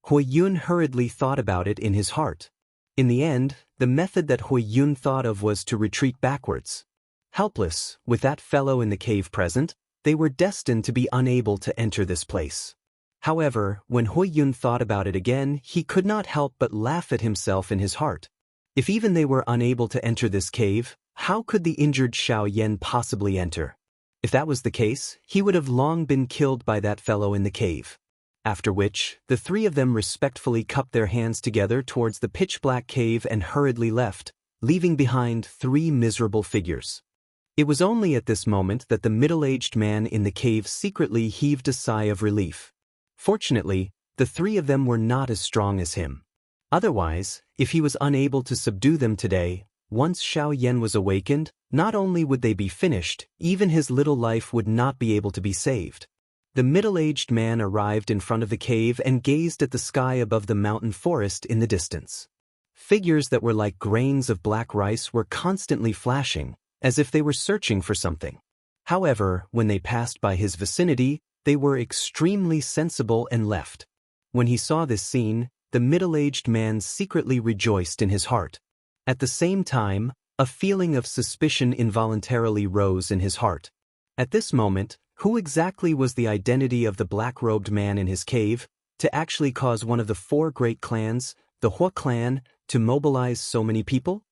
Hua Yun hurriedly thought about it in his heart. In the end, the method that Hua Yun thought of was to retreat backwards. Helpless, with that fellow in the cave present, they were destined to be unable to enter this place. However, when Hua Yun thought about it again, he could not help but laugh at himself in his heart. If even they were unable to enter this cave, how could the injured Xiao Yan possibly enter? If that was the case, he would have long been killed by that fellow in the cave. After which, the three of them respectfully cupped their hands together towards the pitch-black cave and hurriedly left, leaving behind 3 miserable figures. It was only at this moment that the middle-aged man in the cave secretly heaved a sigh of relief. Fortunately, the 3 of them were not as strong as him. Otherwise, if he was unable to subdue them today, once Xiao Yan was awakened, not only would they be finished, even his little life would not be able to be saved. The middle-aged man arrived in front of the cave and gazed at the sky above the mountain forest in the distance. Figures that were like grains of black rice were constantly flashing, as if they were searching for something. However, when they passed by his vicinity, they were extremely sensible and left. When he saw this scene, the middle-aged man secretly rejoiced in his heart. At the same time, a feeling of suspicion involuntarily rose in his heart. At this moment, who exactly was the identity of the black-robed man in his cave, to actually cause one of the 4 great clans, the Hua clan, to mobilize so many people?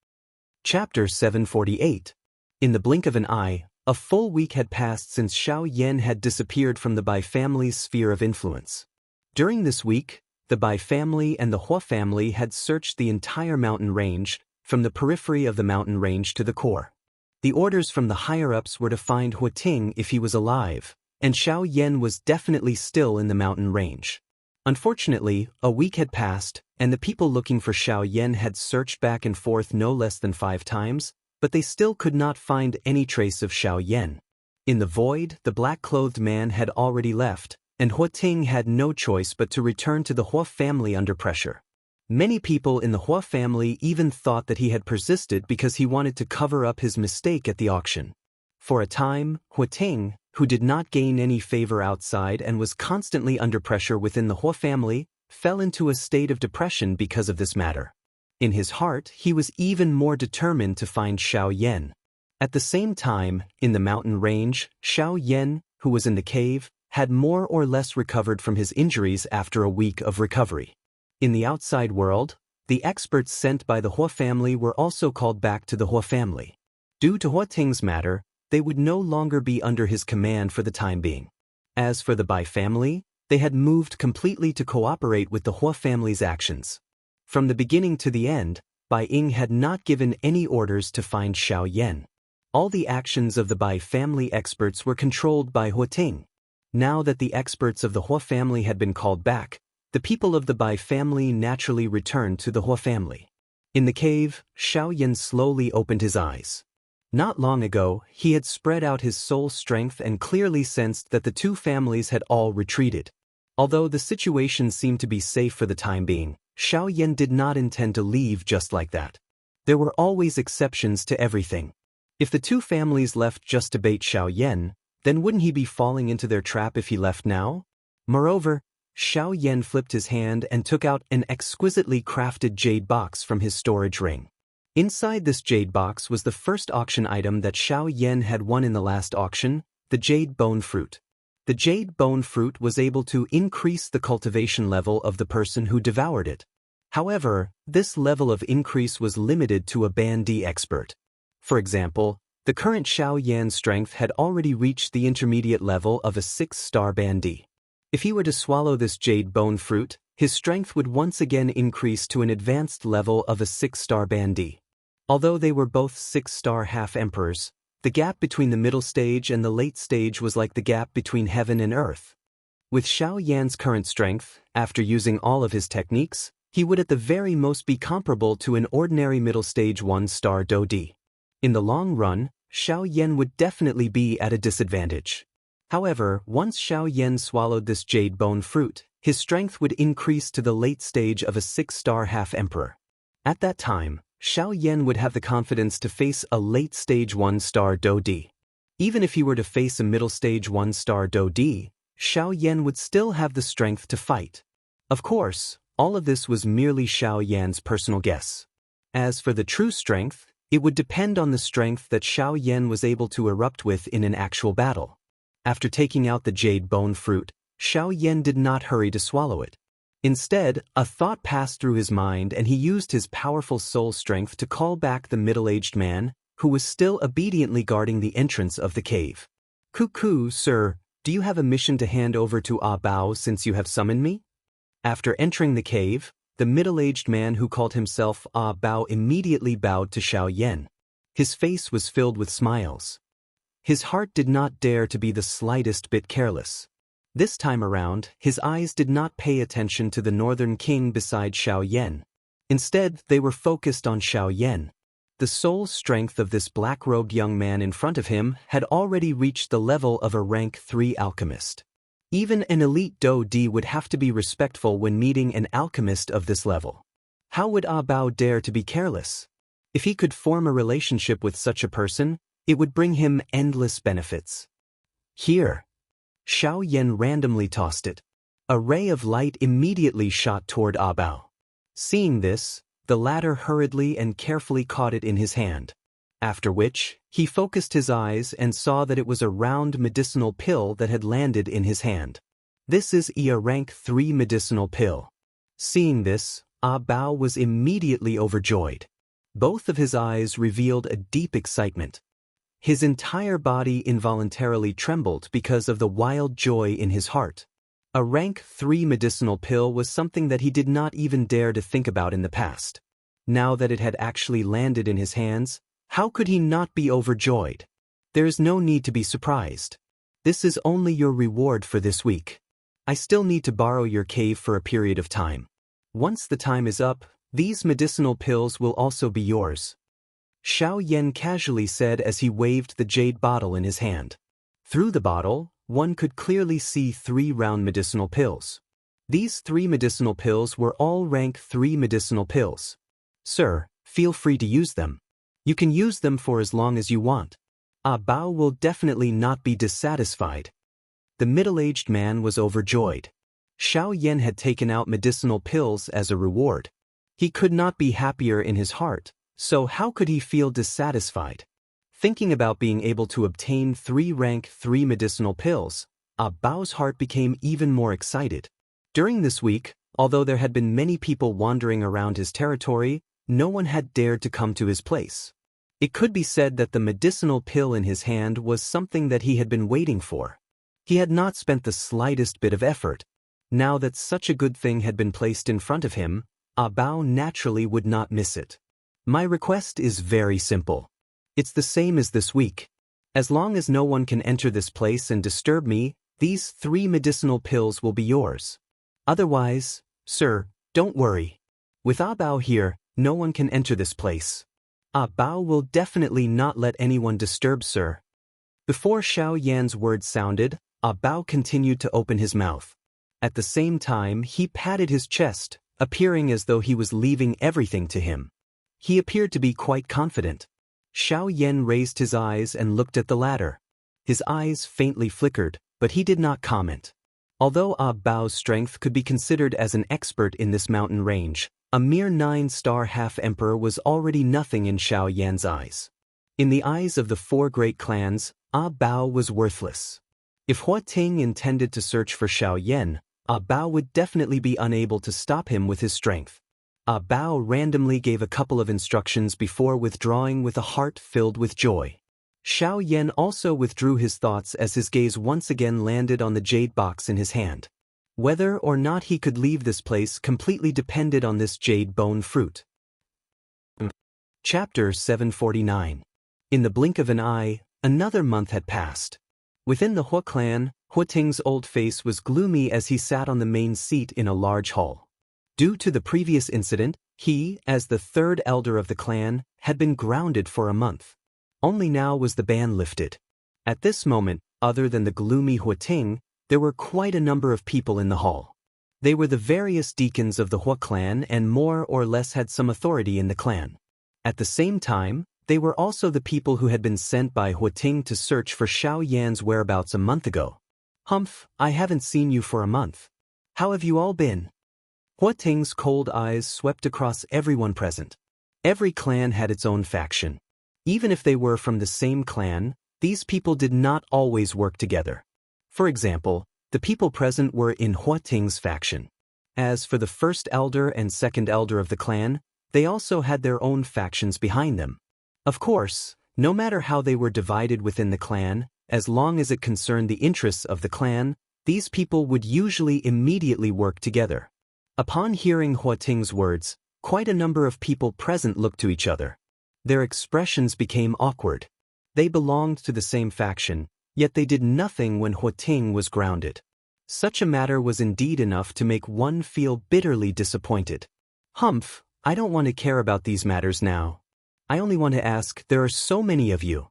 Chapter 748. In the blink of an eye, a full week had passed since Xiao Yan had disappeared from the Bai family's sphere of influence. During this week, the Bai family and the Hua family had searched the entire mountain range, from the periphery of the mountain range to the core. The orders from the higher-ups were to find Huating if he was alive, and Xiao Yan was definitely still in the mountain range. Unfortunately, a week had passed, and the people looking for Xiao Yan had searched back and forth no less than 5 times, but they still could not find any trace of Xiao Yan. In the void, the black-clothed man had already left, and Huating had no choice but to return to the Hua family under pressure. Many people in the Hua family even thought that he had persisted because he wanted to cover up his mistake at the auction. For a time, Huating, who did not gain any favor outside and was constantly under pressure within the Hua family, fell into a state of depression because of this matter. In his heart, he was even more determined to find Xiao Yan. At the same time, in the mountain range, Xiao Yan, who was in the cave, had more or less recovered from his injuries after a week of recovery. In the outside world, the experts sent by the Hua family were also called back to the Hua family. Due to Huating's matter, they would no longer be under his command for the time being. As for the Bai family, they had moved completely to cooperate with the Hua family's actions. From the beginning to the end, Bai Ying had not given any orders to find Xiao Yan. All the actions of the Bai family experts were controlled by Huating. Now that the experts of the Hua family had been called back, the people of the Bai family naturally returned to the Hua family. In the cave, Xiao Yan slowly opened his eyes. Not long ago, he had spread out his soul strength and clearly sensed that the 2 families had all retreated. Although the situation seemed to be safe for the time being, Xiao Yan did not intend to leave just like that. There were always exceptions to everything. If the 2 families left just to bait Xiao Yan, then wouldn't he be falling into their trap if he left now? Moreover, Xiao Yan flipped his hand and took out an exquisitely crafted jade box from his storage ring. Inside this jade box was the first auction item that Xiao Yan had won in the last auction, the jade bone fruit. The jade bone fruit was able to increase the cultivation level of the person who devoured it. However, this level of increase was limited to a Band D expert. For example, the current Xiao Yan's strength had already reached the intermediate level of a 6-star Band D. If he were to swallow this jade bone fruit, his strength would once again increase to an advanced level of a 6-star Band D. Although they were both 6-star half-emperors, the gap between the middle stage and the late stage was like the gap between heaven and earth. With Xiao Yan's current strength, after using all of his techniques, he would at the very most be comparable to an ordinary middle stage 1-star Do D. In the long run, Xiao Yan would definitely be at a disadvantage. However, once Xiao Yan swallowed this jade bone fruit, his strength would increase to the late stage of a 6-star half-emperor. At that time, Xiao Yan would have the confidence to face a late stage 1-star Do D. Even if he were to face a middle stage 1-star Do D, Xiao Yan would still have the strength to fight. Of course, all of this was merely Xiao Yan's personal guess. As for the true strength, it would depend on the strength that Xiao Yan was able to erupt with in an actual battle. After taking out the jade bone fruit, Xiao Yan did not hurry to swallow it. Instead, a thought passed through his mind and he used his powerful soul strength to call back the middle-aged man, who was still obediently guarding the entrance of the cave. "Cuckoo, sir, do you have a mission to hand over to Ah Bao since you have summoned me?" After entering the cave, the middle-aged man who called himself Ah Bao immediately bowed to Xiao Yan. His face was filled with smiles. His heart did not dare to be the slightest bit careless. This time around, his eyes did not pay attention to the northern king beside Xiao Yan. Instead, they were focused on Xiao Yan. The soul strength of this black-robed young man in front of him had already reached the level of a rank 3 alchemist. Even an elite Daoist would have to be respectful when meeting an alchemist of this level. How would Ah Bao dare to be careless? If he could form a relationship with such a person, it would bring him endless benefits. "Here." Xiao Yan randomly tossed it. A ray of light immediately shot toward Ah Bao. Seeing this, the latter hurriedly and carefully caught it in his hand. After which, he focused his eyes and saw that it was a round medicinal pill that had landed in his hand. "This is a rank 3 medicinal pill." Seeing this, Ah Bao was immediately overjoyed. Both of his eyes revealed a deep excitement. His entire body involuntarily trembled because of the wild joy in his heart. A rank 3 medicinal pill was something that he did not even dare to think about in the past. Now that it had actually landed in his hands, how could he not be overjoyed? There is no need to be surprised. This is only your reward for this week. I still need to borrow your cave for a period of time. Once the time is up, these medicinal pills will also be yours. Xiao Yan casually said as he waved the jade bottle in his hand. Through the bottle, one could clearly see 3 round medicinal pills. These 3 medicinal pills were all rank 3 medicinal pills. "Sir, feel free to use them. You can use them for as long as you want. Ah Bao will definitely not be dissatisfied." The middle-aged man was overjoyed. Xiao Yan had taken out medicinal pills as a reward. He could not be happier in his heart, so how could he feel dissatisfied? Thinking about being able to obtain 3 rank 3 medicinal pills, Ah Bao's heart became even more excited. During this week, although there had been many people wandering around his territory, no one had dared to come to his place. It could be said that the medicinal pill in his hand was something that he had been waiting for. He had not spent the slightest bit of effort. Now that such a good thing had been placed in front of him, Ah Bao naturally would not miss it. "My request is very simple. It's the same as this week. As long as no one can enter this place and disturb me, these 3 medicinal pills will be yours. Otherwise, sir, don't worry. With Ah Bao here, no one can enter this place. Ah Bao will definitely not let anyone disturb, sir." Before Xiao Yan's words sounded, Ah Bao continued to open his mouth. At the same time, he patted his chest, appearing as though he was leaving everything to him. He appeared to be quite confident. Xiao Yan raised his eyes and looked at the latter. His eyes faintly flickered, but he did not comment. Although Ah Bao's strength could be considered as an expert in this mountain range, a mere 9-star half-emperor was already nothing in Xiao Yan's eyes. In the eyes of the 4 great clans, Ah Bao was worthless. If Hua Ting intended to search for Xiao Yan, Ah Bao would definitely be unable to stop him with his strength. Ah Bao randomly gave a couple of instructions before withdrawing with a heart filled with joy. Xiao Yan also withdrew his thoughts as his gaze once again landed on the jade box in his hand. Whether or not he could leave this place completely depended on this jade bone fruit. Chapter 749. In the blink of an eye, another month had passed. Within the Hua clan, Hua Ting's old face was gloomy as he sat on the main seat in a large hall. Due to the previous incident, he, as the 3rd elder of the clan, had been grounded for a month. Only now was the ban lifted. At this moment, other than the gloomy Hua Ting, there were quite a number of people in the hall. They were the various deacons of the Hua clan and more or less had some authority in the clan. At the same time, they were also the people who had been sent by Hua Ting to search for Xiao Yan's whereabouts a month ago. "Humph, I haven't seen you for a month. How have you all been?" Hua Ting's cold eyes swept across everyone present. Every clan had its own faction. Even if they were from the same clan, these people did not always work together. For example, the people present were in Hua Ting's faction. As for the first elder and second elder of the clan, they also had their own factions behind them. Of course, no matter how they were divided within the clan, as long as it concerned the interests of the clan, these people would usually immediately work together. Upon hearing Huating's words, quite a number of people present looked to each other. Their expressions became awkward. They belonged to the same faction, yet they did nothing when Huating was grounded. Such a matter was indeed enough to make one feel bitterly disappointed. Humph, I don't want to care about these matters now. I only want to ask, there are so many of you.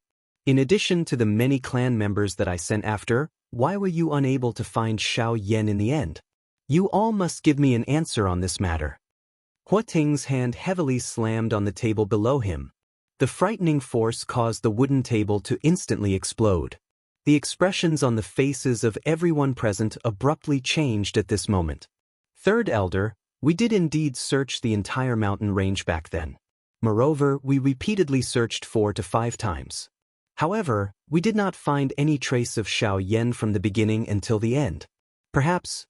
In addition to the many clan members that I sent after, why were you unable to find Xiao Yan in the end? You all must give me an answer on this matter. Huating's hand heavily slammed on the table below him. The frightening force caused the wooden table to instantly explode. The expressions on the faces of everyone present abruptly changed at this moment. Third elder, we did indeed search the entire mountain range back then. Moreover, we repeatedly searched 4 to 5 times. However, we did not find any trace of Xiao Yan from the beginning until the end. Perhaps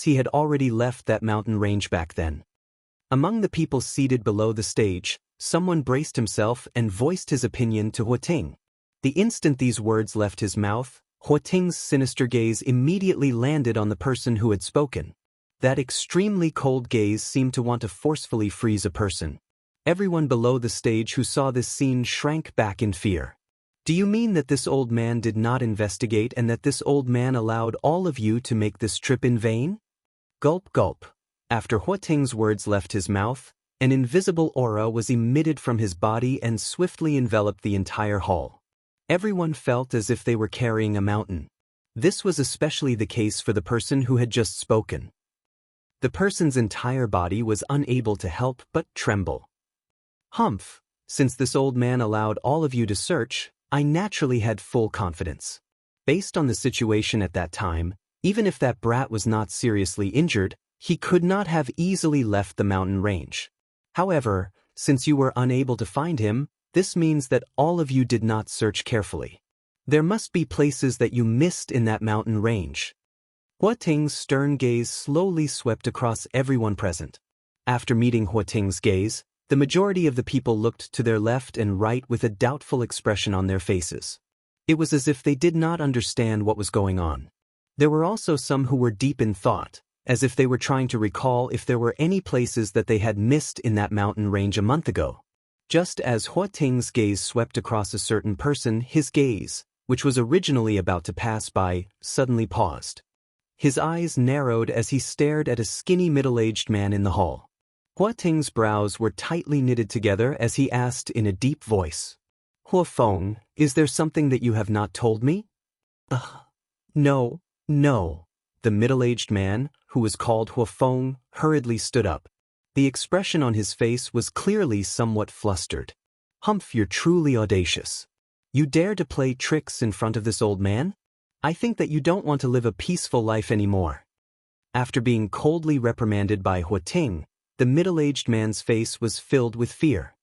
he had already left that mountain range back then. Among the people seated below the stage, someone braced himself and voiced his opinion to Huating. The instant these words left his mouth, Huating's sinister gaze immediately landed on the person who had spoken. That extremely cold gaze seemed to want to forcefully freeze a person. Everyone below the stage who saw this scene shrank back in fear. Do you mean that this old man did not investigate and that this old man allowed all of you to make this trip in vain? Gulp gulp. After Huating's words left his mouth, an invisible aura was emitted from his body and swiftly enveloped the entire hall. Everyone felt as if they were carrying a mountain. This was especially the case for the person who had just spoken. The person's entire body was unable to help but tremble. Humph, since this old man allowed all of you to search, I naturally had full confidence. Based on the situation at that time, even if that brat was not seriously injured, he could not have easily left the mountain range. However, since you were unable to find him, this means that all of you did not search carefully. There must be places that you missed in that mountain range. Huating's stern gaze slowly swept across everyone present. After meeting Huating's gaze, the majority of the people looked to their left and right with a doubtful expression on their faces. It was as if they did not understand what was going on. There were also some who were deep in thought, as if they were trying to recall if there were any places that they had missed in that mountain range a month ago. Just as Huating's gaze swept across a certain person, his gaze, which was originally about to pass by, suddenly paused. His eyes narrowed as he stared at a skinny middle-aged man in the hall. Huating's brows were tightly knitted together as he asked in a deep voice, Huafeng, is there something that you have not told me? No. The middle-aged man, who was called Huafeng, hurriedly stood up. The expression on his face was clearly somewhat flustered. Humph, you're truly audacious. You dare to play tricks in front of this old man? I think that you don't want to live a peaceful life anymore. After being coldly reprimanded by Huating, the middle-aged man's face was filled with fear.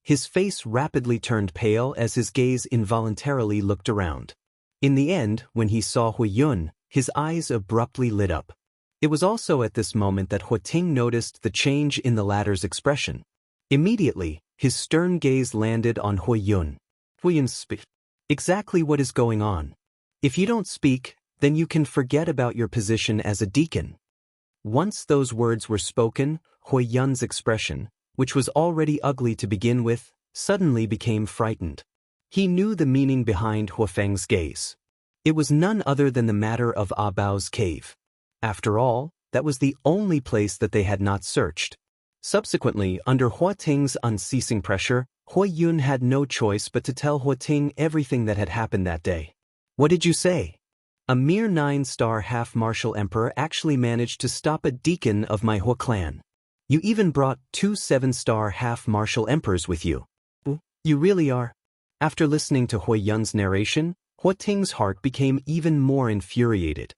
His face rapidly turned pale as his gaze involuntarily looked around. In the end, when he saw Huiyun, his eyes abruptly lit up. It was also at this moment that Huating noticed the change in the latter's expression. Immediately, his stern gaze landed on Huiyun. Huiyun, speak. Exactly what is going on? If you don't speak, then you can forget about your position as a deacon. Once those words were spoken, Huiyun's expression, which was already ugly to begin with, suddenly became frightened. He knew the meaning behind Huafeng's gaze. It was none other than the matter of Bao's cave. After all, that was the only place that they had not searched. Subsequently, under Huating's unceasing pressure, Huiyun had no choice but to tell Huating everything that had happened that day. What did you say? A mere 9-star half-martial emperor actually managed to stop a deacon of my Hua clan. You even brought 2 7-star half-martial emperors with you. You really are. After listening to Huiyun's narration, Huating's heart became even more infuriated.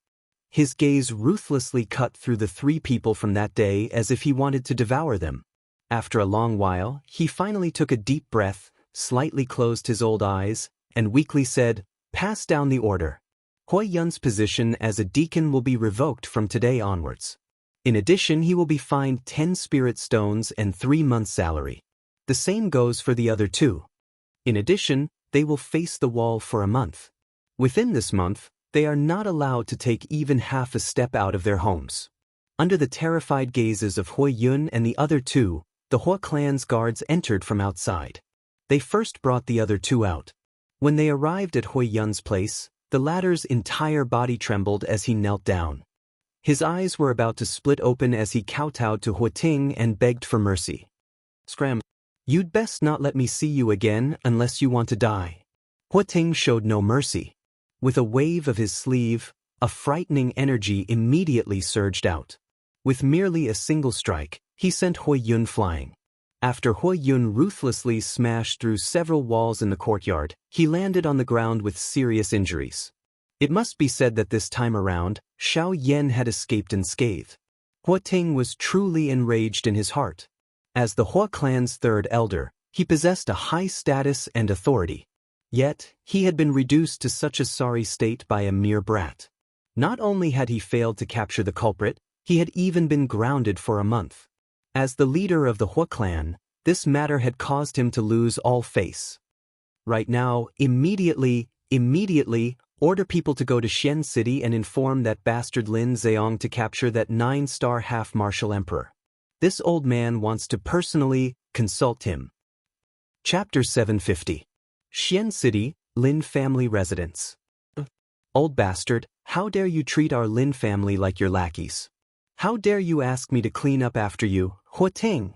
His gaze ruthlessly cut through the 3 people from that day as if he wanted to devour them. After a long while, he finally took a deep breath, slightly closed his old eyes, and weakly said, "Pass down the order. Huiyun's position as a deacon will be revoked from today onwards." In addition, he will be fined 10 spirit stones and 3 months' salary. The same goes for the other 2. In addition, they will face the wall for a month. Within this month, they are not allowed to take even half a step out of their homes. Under the terrified gazes of Hui Yun and the other 2, the Hua clan's guards entered from outside. They first brought the other 2 out. When they arrived at Hui Yun's place, the latter's entire body trembled as he knelt down. His eyes were about to split open as he kowtowed to Huating and begged for mercy. "Scram! You'd best not let me see you again unless you want to die." Huating showed no mercy. With a wave of his sleeve, a frightening energy immediately surged out. With merely a single strike, he sent Hui Yun flying. After Hui Yun ruthlessly smashed through several walls in the courtyard, he landed on the ground with serious injuries. It must be said that this time around, Xiao Yan had escaped unscathed. Huating was truly enraged in his heart. As the Hua clan's 3rd elder, he possessed a high status and authority. Yet, he had been reduced to such a sorry state by a mere brat. Not only had he failed to capture the culprit, he had even been grounded for a month. As the leader of the Hua clan, this matter had caused him to lose all face. Right now, immediately, order people to go to Xian City and inform that bastard Lin Zheong to capture that 9-star half-martial emperor. This old man wants to personally consult him. Chapter 750. Xian City, Lin family residence. Old bastard, how dare you treat our Lin family like your lackeys? How dare you ask me to clean up after you, Huating?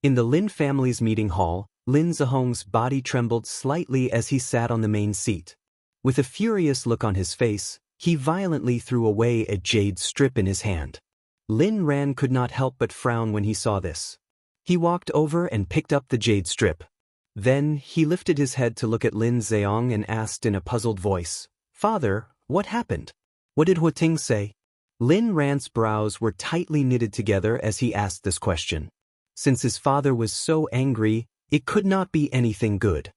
In the Lin family's meeting hall, Lin Zheong's body trembled slightly as he sat on the main seat. With a furious look on his face, he violently threw away a jade strip in his hand. Lin Ran could not help but frown when he saw this. He walked over and picked up the jade strip. Then, he lifted his head to look at Lin Zheong and asked in a puzzled voice, "Father, what happened? What did Huating say?" Lin Ran's brows were tightly knitted together as he asked this question. Since his father was so angry, it could not be anything good.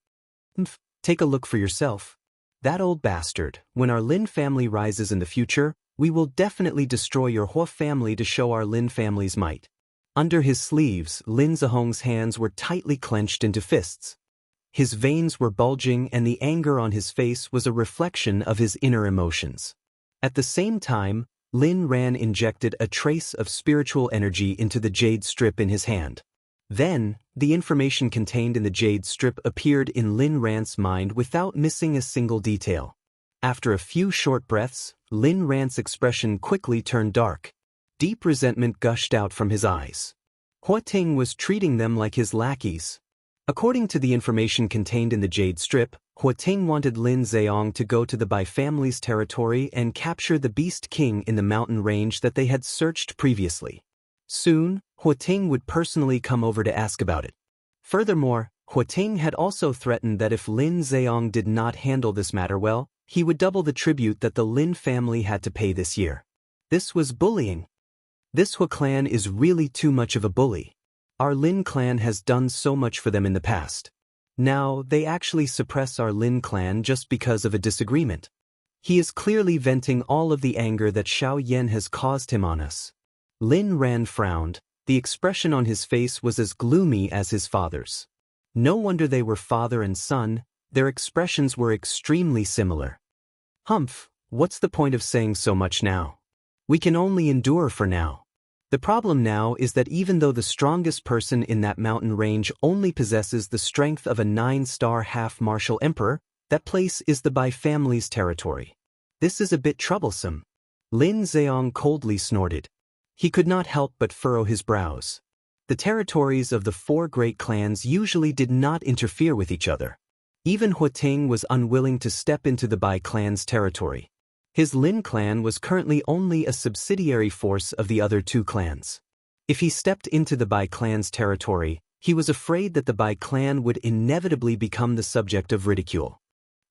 Take a look for yourself. That old bastard, when our Lin family rises in the future, we will definitely destroy your Hua family to show our Lin family's might. Under his sleeves, Lin Zheong's hands were tightly clenched into fists. His veins were bulging and the anger on his face was a reflection of his inner emotions. At the same time, Lin Ran injected a trace of spiritual energy into the jade strip in his hand. Then, the information contained in the jade strip appeared in Lin Ran's mind without missing a single detail. After a few short breaths, Lin Ran's expression quickly turned dark. Deep resentment gushed out from his eyes. Huating was treating them like his lackeys. According to the information contained in the jade strip, Huating wanted Lin Zheong to go to the Bai family's territory and capture the Beast King in the mountain range that they had searched previously. Soon, Huating would personally come over to ask about it. Furthermore, Huating had also threatened that if Lin Zheong did not handle this matter well, he would double the tribute that the Lin family had to pay this year. This was bullying. This Hua clan is really too much of a bully. Our Lin clan has done so much for them in the past. Now, they actually suppress our Lin clan just because of a disagreement. He is clearly venting all of the anger that Xiao Yan has caused him on us. Lin Ran frowned. The expression on his face was as gloomy as his father's. No wonder they were father and son, their expressions were extremely similar. Humph, what's the point of saying so much now? We can only endure for now. The problem now is that even though the strongest person in that mountain range only possesses the strength of a 9-star half-martial emperor, that place is the Bai family's territory. This is a bit troublesome. Lin Zheong coldly snorted. He could not help but furrow his brows. The territories of the 4 great clans usually did not interfere with each other. Even Huating was unwilling to step into the Bai clan's territory. His Lin clan was currently only a subsidiary force of the other 2 clans. If he stepped into the Bai clan's territory, he was afraid that the Bai clan would inevitably become the subject of ridicule.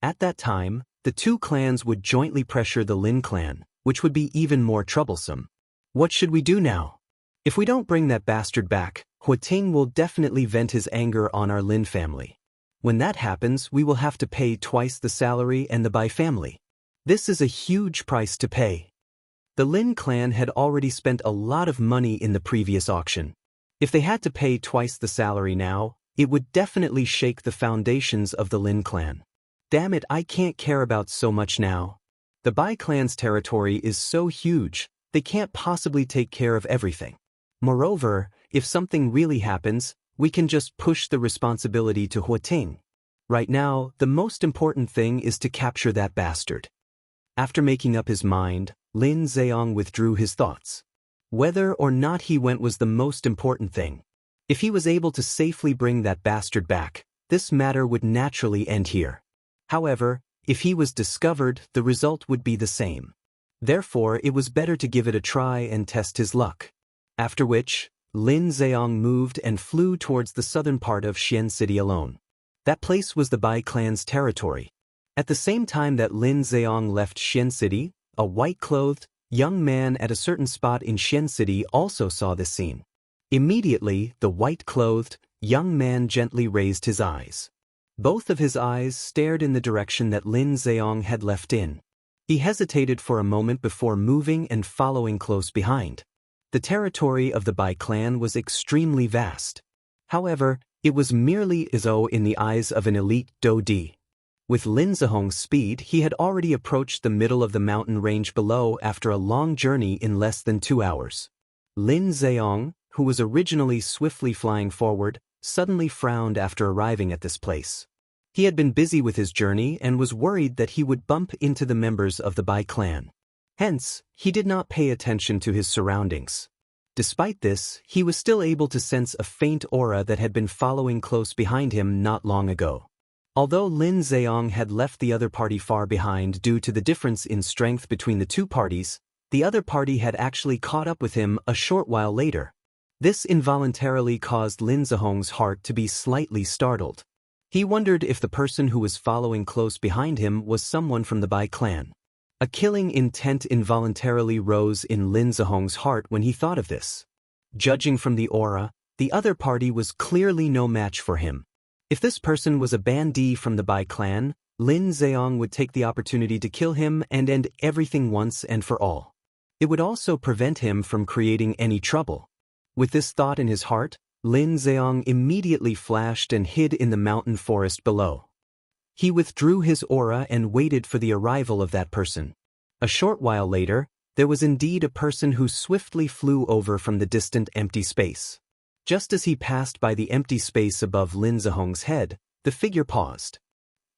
At that time, the 2 clans would jointly pressure the Lin clan, which would be even more troublesome. What should we do now? If we don't bring that bastard back, Huating will definitely vent his anger on our Lin family. When that happens, we will have to pay twice the salary and the Bai family. This is a huge price to pay. The Lin clan had already spent a lot of money in the previous auction. If they had to pay twice the salary now, it would definitely shake the foundations of the Lin clan. Damn it, I can't care about so much now. The Bai clan's territory is so huge, they can't possibly take care of everything. Moreover, if something really happens, we can just push the responsibility to Huating. Right now, the most important thing is to capture that bastard. After making up his mind, Lin Zheong withdrew his thoughts. Whether or not he went was the most important thing. If he was able to safely bring that bastard back, this matter would naturally end here. However, if he was discovered, the result would be the same. Therefore, it was better to give it a try and test his luck. After which, Lin Zheong moved and flew towards the southern part of Xian City alone. That place was the Bai clan's territory. At the same time that Lin Zheong left Xian City, a white-clothed, young man at a certain spot in Xian City also saw this scene. Immediately, the white-clothed, young man gently raised his eyes. Both of his eyes stared in the direction that Lin Zheong had left in. He hesitated for a moment before moving and following close behind. The territory of the Bai clan was extremely vast. However, it was merely as though in the eyes of an elite Daoist. With Lin Zheong's speed, he had already approached the middle of the mountain range below after a long journey in less than 2 hours. Lin Zheong, who was originally swiftly flying forward, suddenly frowned after arriving at this place. He had been busy with his journey and was worried that he would bump into the members of the Bai clan. Hence, he did not pay attention to his surroundings. Despite this, he was still able to sense a faint aura that had been following close behind him not long ago. Although Lin Zheong had left the other party far behind due to the difference in strength between the two parties, the other party had actually caught up with him a short while later. This involuntarily caused Lin Zheong's heart to be slightly startled. He wondered if the person who was following close behind him was someone from the Bai clan. A killing intent involuntarily rose in Lin Zheong's heart when he thought of this. Judging from the aura, the other party was clearly no match for him. If this person was a bandit from the Bai clan, Lin Zheong would take the opportunity to kill him and end everything once and for all. It would also prevent him from creating any trouble. With this thought in his heart, Lin Zheong immediately flashed and hid in the mountain forest below. He withdrew his aura and waited for the arrival of that person. A short while later, there was indeed a person who swiftly flew over from the distant empty space. Just as he passed by the empty space above Lin Zheong's head, the figure paused.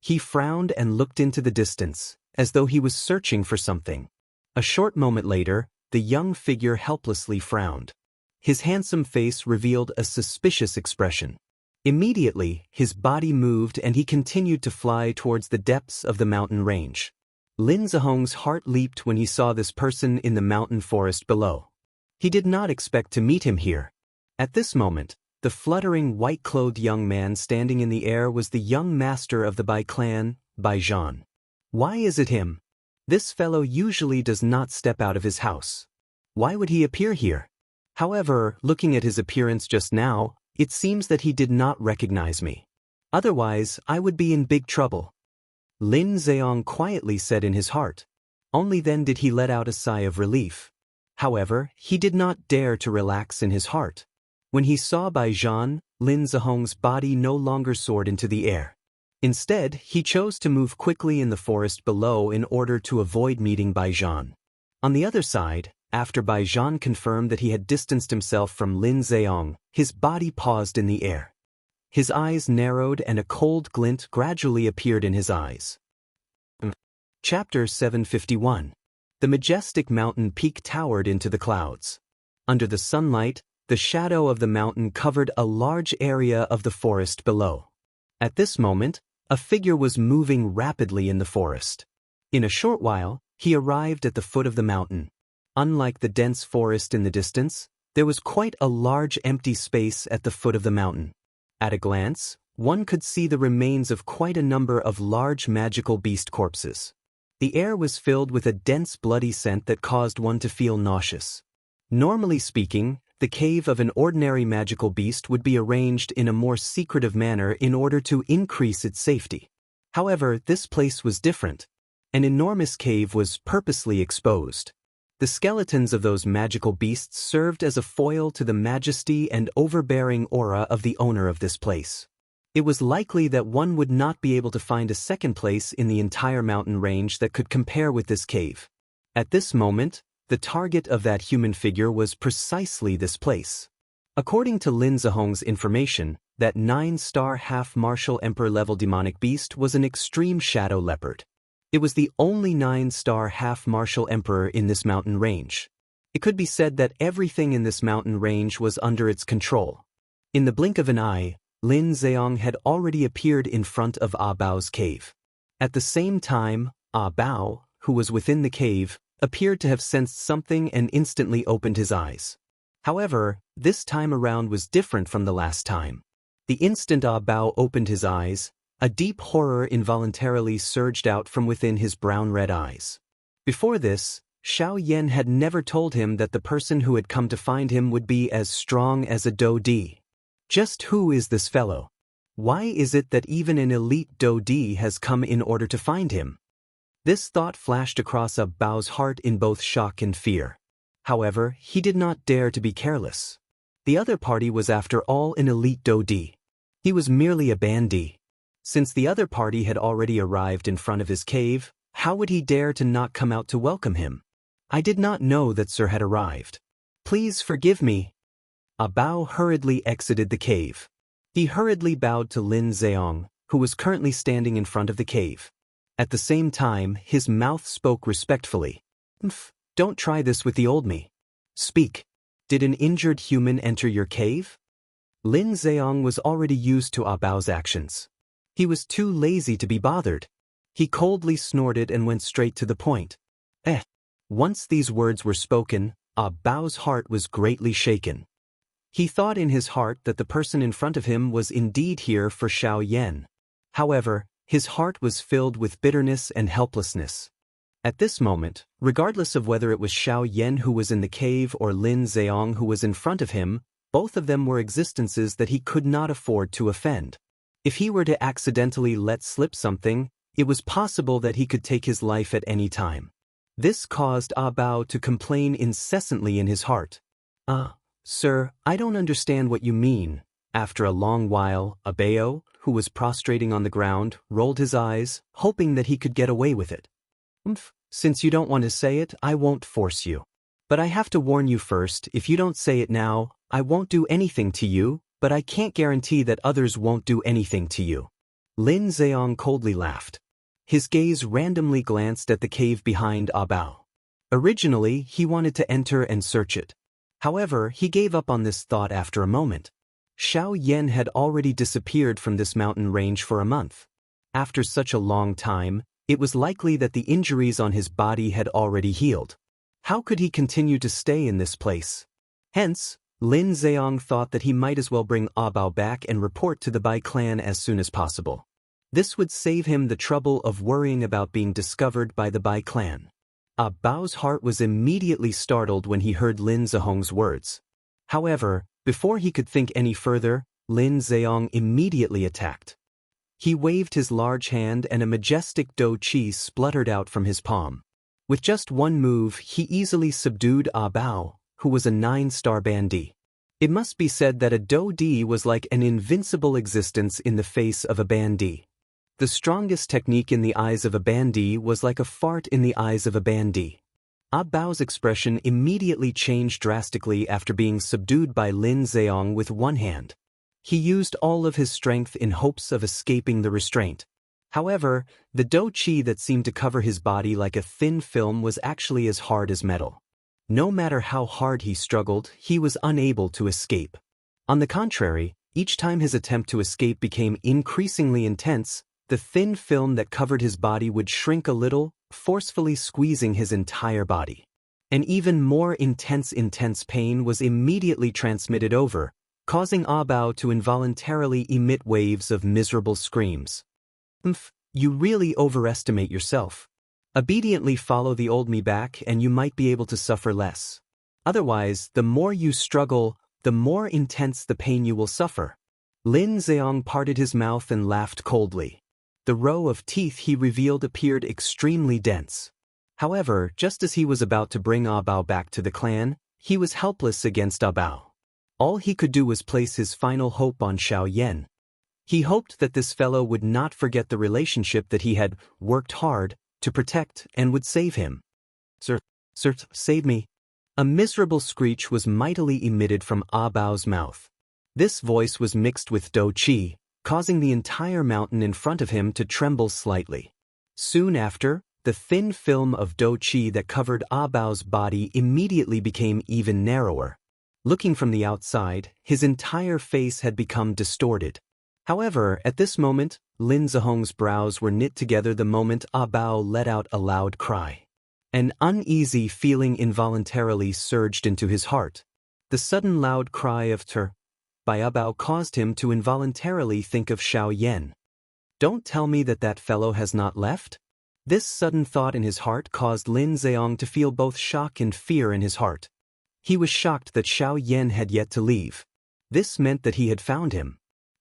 He frowned and looked into the distance, as though he was searching for something. A short moment later, the young figure helplessly frowned. His handsome face revealed a suspicious expression. Immediately, his body moved and he continued to fly towards the depths of the mountain range. Lin Zheong's heart leaped when he saw this person in the mountain forest below. He did not expect to meet him here. At this moment, the fluttering white-clothed young man standing in the air was the young master of the Bai clan, Bai Zhan. Why is it him? This fellow usually does not step out of his house. Why would he appear here? However, looking at his appearance just now, it seems that he did not recognize me. Otherwise, I would be in big trouble. Lin Zheong quietly said in his heart. Only then did he let out a sigh of relief. However, he did not dare to relax in his heart. When he saw Bai Zhan, Lin Zheong's body no longer soared into the air. Instead, he chose to move quickly in the forest below in order to avoid meeting Bai Zhan. On the other side, after Bai Zhan confirmed that he had distanced himself from Lin Zheong, his body paused in the air. His eyes narrowed and a cold glint gradually appeared in his eyes. Chapter 751. The majestic mountain peak towered into the clouds. Under the sunlight, the shadow of the mountain covered a large area of the forest below. At this moment, a figure was moving rapidly in the forest. In a short while, he arrived at the foot of the mountain. Unlike the dense forest in the distance, there was quite a large empty space at the foot of the mountain. At a glance, one could see the remains of quite a number of large magical beast corpses. The air was filled with a dense bloody scent that caused one to feel nauseous. Normally speaking, the cave of an ordinary magical beast would be arranged in a more secretive manner in order to increase its safety. However, this place was different. An enormous cave was purposely exposed. The skeletons of those magical beasts served as a foil to the majesty and overbearing aura of the owner of this place. It was likely that one would not be able to find a second place in the entire mountain range that could compare with this cave. At this moment, the target of that human figure was precisely this place. According to Lin Zihong's information, that 9-star half-martial emperor-level demonic beast was an extreme shadow leopard. It was the only 9-star half-martial emperor in this mountain range. It could be said that everything in this mountain range was under its control. In the blink of an eye, Lin Ziyang had already appeared in front of Ah Bao's cave. At the same time, Ah Bao, who was within the cave, appeared to have sensed something and instantly opened his eyes. However, this time around was different from the last time. The instant Ah Bao opened his eyes, a deep horror involuntarily surged out from within his brown-red eyes. Before this, Xiao Yan had never told him that the person who had come to find him would be as strong as a Dou Di. Just who is this fellow? Why is it that even an elite Dou Di has come in order to find him? This thought flashed across Ah Bao's heart in both shock and fear. However, he did not dare to be careless. The other party was after all an elite Dou Di. He was merely a bandit. Since the other party had already arrived in front of his cave, how would he dare to not come out to welcome him? I did not know that Sir had arrived. Please forgive me. Ah Bao hurriedly exited the cave. He hurriedly bowed to Lin Ziyang, who was currently standing in front of the cave. At the same time, his mouth spoke respectfully. Don't try this with the old me. Speak. Did an injured human enter your cave? Lin Ziyang was already used to Ah Bao's actions. He was too lazy to be bothered. He coldly snorted and went straight to the point. Once these words were spoken, Ah Bao's heart was greatly shaken. He thought in his heart that the person in front of him was indeed here for Xiao Yan. However, his heart was filled with bitterness and helplessness. At this moment, regardless of whether it was Xiao Yan who was in the cave or Lin Ziyang who was in front of him, both of them were existences that he could not afford to offend. If he were to accidentally let slip something, it was possible that he could take his life at any time. This caused Ah Bao to complain incessantly in his heart. Sir, I don't understand what you mean. After a long while, Ah Bao, who was prostrating on the ground, rolled his eyes, hoping that he could get away with it. Since you don't want to say it, I won't force you. But I have to warn you first, if you don't say it now, I won't do anything to you, but I can't guarantee that others won't do anything to you. Lin Ziyang coldly laughed. His gaze randomly glanced at the cave behind Ah Bao. Originally, he wanted to enter and search it. However, he gave up on this thought after a moment. Xiao Yan had already disappeared from this mountain range for a month. After such a long time, it was likely that the injuries on his body had already healed. How could he continue to stay in this place? Hence, Lin Ziyang thought that he might as well bring Ah Bao back and report to the Bai clan as soon as possible. This would save him the trouble of worrying about being discovered by the Bai clan. Ah Bao's heart was immediately startled when he heard Lin Zihong's words. However, before he could think any further, Lin Ziyang immediately attacked. He waved his large hand and a majestic Dou Qi spluttered out from his palm. With just one move, he easily subdued Ah Bao, who was a 9-star bandit. It must be said that a Dou Di was like an invincible existence in the face of a bandit. The strongest technique in the eyes of a bandit was like a fart in the eyes of a bandit. Ah Bao's expression immediately changed drastically after being subdued by Lin Ziyang with one hand. He used all of his strength in hopes of escaping the restraint. However, the Dou Qi that seemed to cover his body like a thin film was actually as hard as metal. No matter how hard he struggled, he was unable to escape. On the contrary, each time his attempt to escape became increasingly intense, the thin film that covered his body would shrink a little, forcefully squeezing his entire body. An even more intense pain was immediately transmitted over, causing Ah Bao to involuntarily emit waves of miserable screams. You really overestimate yourself. Obediently follow the old me back and you might be able to suffer less. Otherwise, the more you struggle, the more intense the pain you will suffer. Lin Ziyang parted his mouth and laughed coldly. The row of teeth he revealed appeared extremely dense. However, just as he was about to bring Ah Bao back to the clan, he was helpless against Ah Bao. All he could do was place his final hope on Xiao Yan. He hoped that this fellow would not forget the relationship that he had worked hard to protect and would save him. Sir, save me. A miserable screech was mightily emitted from Ah Bao's mouth. This voice was mixed with Dou Qi, causing the entire mountain in front of him to tremble slightly. Soon after, the thin film of Dou Qi that covered Ah Bao's body immediately became even narrower. Looking from the outside, his entire face had become distorted. However, at this moment, Lin Zihong's brows were knit together the moment Ah Bao let out a loud cry. An uneasy feeling involuntarily surged into his heart. The sudden loud cry of "ter" by Ah Bao caused him to involuntarily think of Xiao Yan. Don't tell me that that fellow has not left? This sudden thought in his heart caused Lin Zheong to feel both shock and fear in his heart. He was shocked that Xiao Yan had yet to leave. This meant that he had found him.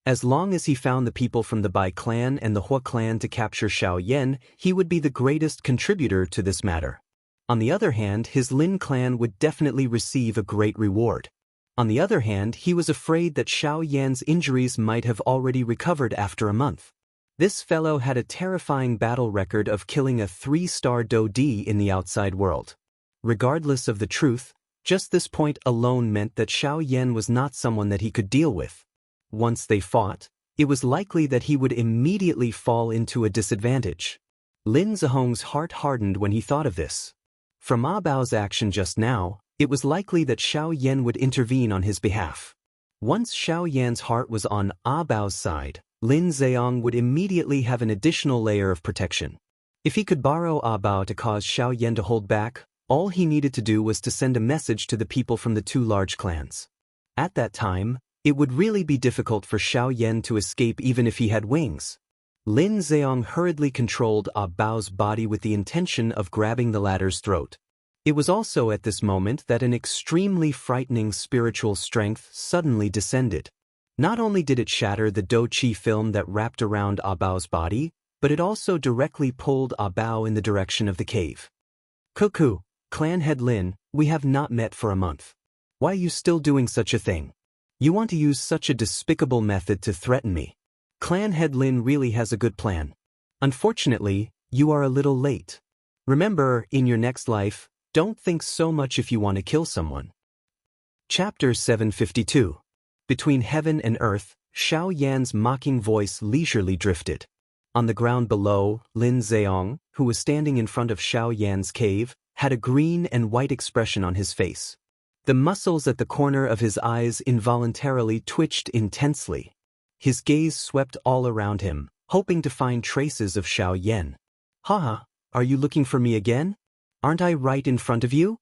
As long as he found the people from the Bai clan and the Hua clan to capture Xiao Yan, he would be the greatest contributor to this matter. On the other hand, his Lin clan would definitely receive a great reward. On the other hand, he was afraid that Xiao Yan's injuries might have already recovered after a month. This fellow had a terrifying battle record of killing a 3-star Dou Di in the outside world. Regardless of the truth, just this point alone meant that Xiao Yan was not someone that he could deal with. Once they fought, it was likely that he would immediately fall into a disadvantage. Lin Zihong's heart hardened when he thought of this. From Ah Bao's action just now, it was likely that Xiao Yan would intervene on his behalf. Once Xiao Yan's heart was on Ah Bao's side, Lin Zheong would immediately have an additional layer of protection. If he could borrow Ah Bao to cause Xiao Yan to hold back, all he needed to do was to send a message to the people from the two large clans. At that time, it would really be difficult for Xiao Yan to escape even if he had wings. Lin Zheong hurriedly controlled Ah Bao's body with the intention of grabbing the latter's throat. It was also at this moment that an extremely frightening spiritual strength suddenly descended. Not only did it shatter the Dou Qi film that wrapped around Ah Bao's body, but it also directly pulled Ah Bao in the direction of the cave. Cuckoo, Clan Head Lin, we have not met for a month. Why are you still doing such a thing? You want to use such a despicable method to threaten me. Clan Head Lin really has a good plan. Unfortunately, you are a little late. Remember, in your next life, don't think so much if you want to kill someone. Chapter 752. Between heaven and earth, Xiao Yan's mocking voice leisurely drifted. On the ground below, Lin Zheong, who was standing in front of Xiao Yan's cave, had a green and white expression on his face. The muscles at the corner of his eyes involuntarily twitched intensely. His gaze swept all around him, hoping to find traces of Xiao Yan. Haha, are you looking for me again? Aren't I right in front of you?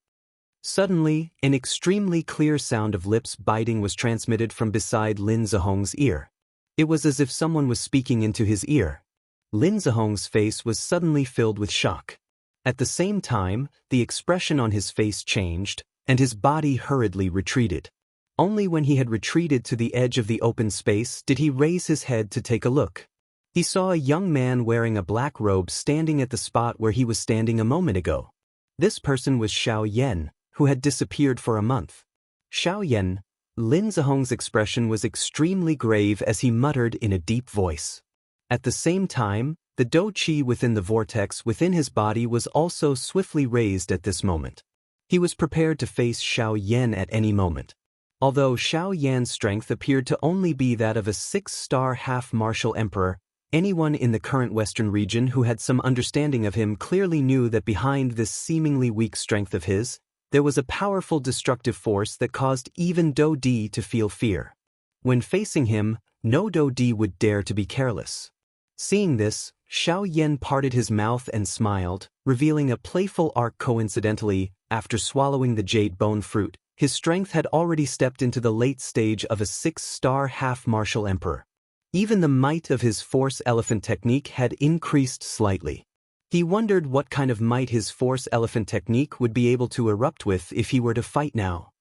Suddenly, an extremely clear sound of lips biting was transmitted from beside Lin Zihong's ear. It was as if someone was speaking into his ear. Lin Zihong's face was suddenly filled with shock. At the same time, the expression on his face changed, and his body hurriedly retreated. Only when he had retreated to the edge of the open space did he raise his head to take a look. He saw a young man wearing a black robe standing at the spot where he was standing a moment ago. This person was Xiao Yan, who had disappeared for a month. Xiao Yan, Lin Zihong's expression was extremely grave as he muttered in a deep voice. At the same time, the Dou Qi within the vortex within his body was also swiftly raised at this moment. He was prepared to face Xiao Yan at any moment. Although Xiao Yan's strength appeared to only be that of a 6-star half-martial emperor, anyone in the current western region who had some understanding of him clearly knew that behind this seemingly weak strength of his, there was a powerful destructive force that caused even Dou Di to feel fear. When facing him, no Dou Di would dare to be careless. Seeing this, Xiao Yan parted his mouth and smiled, revealing a playful arc. Coincidentally, after swallowing the jade bone fruit, his strength had already stepped into the late stage of a 6-star half-martial emperor. Even the might of his force elephant technique had increased slightly. He wondered what kind of might his force elephant technique would be able to erupt with if he were to fight now.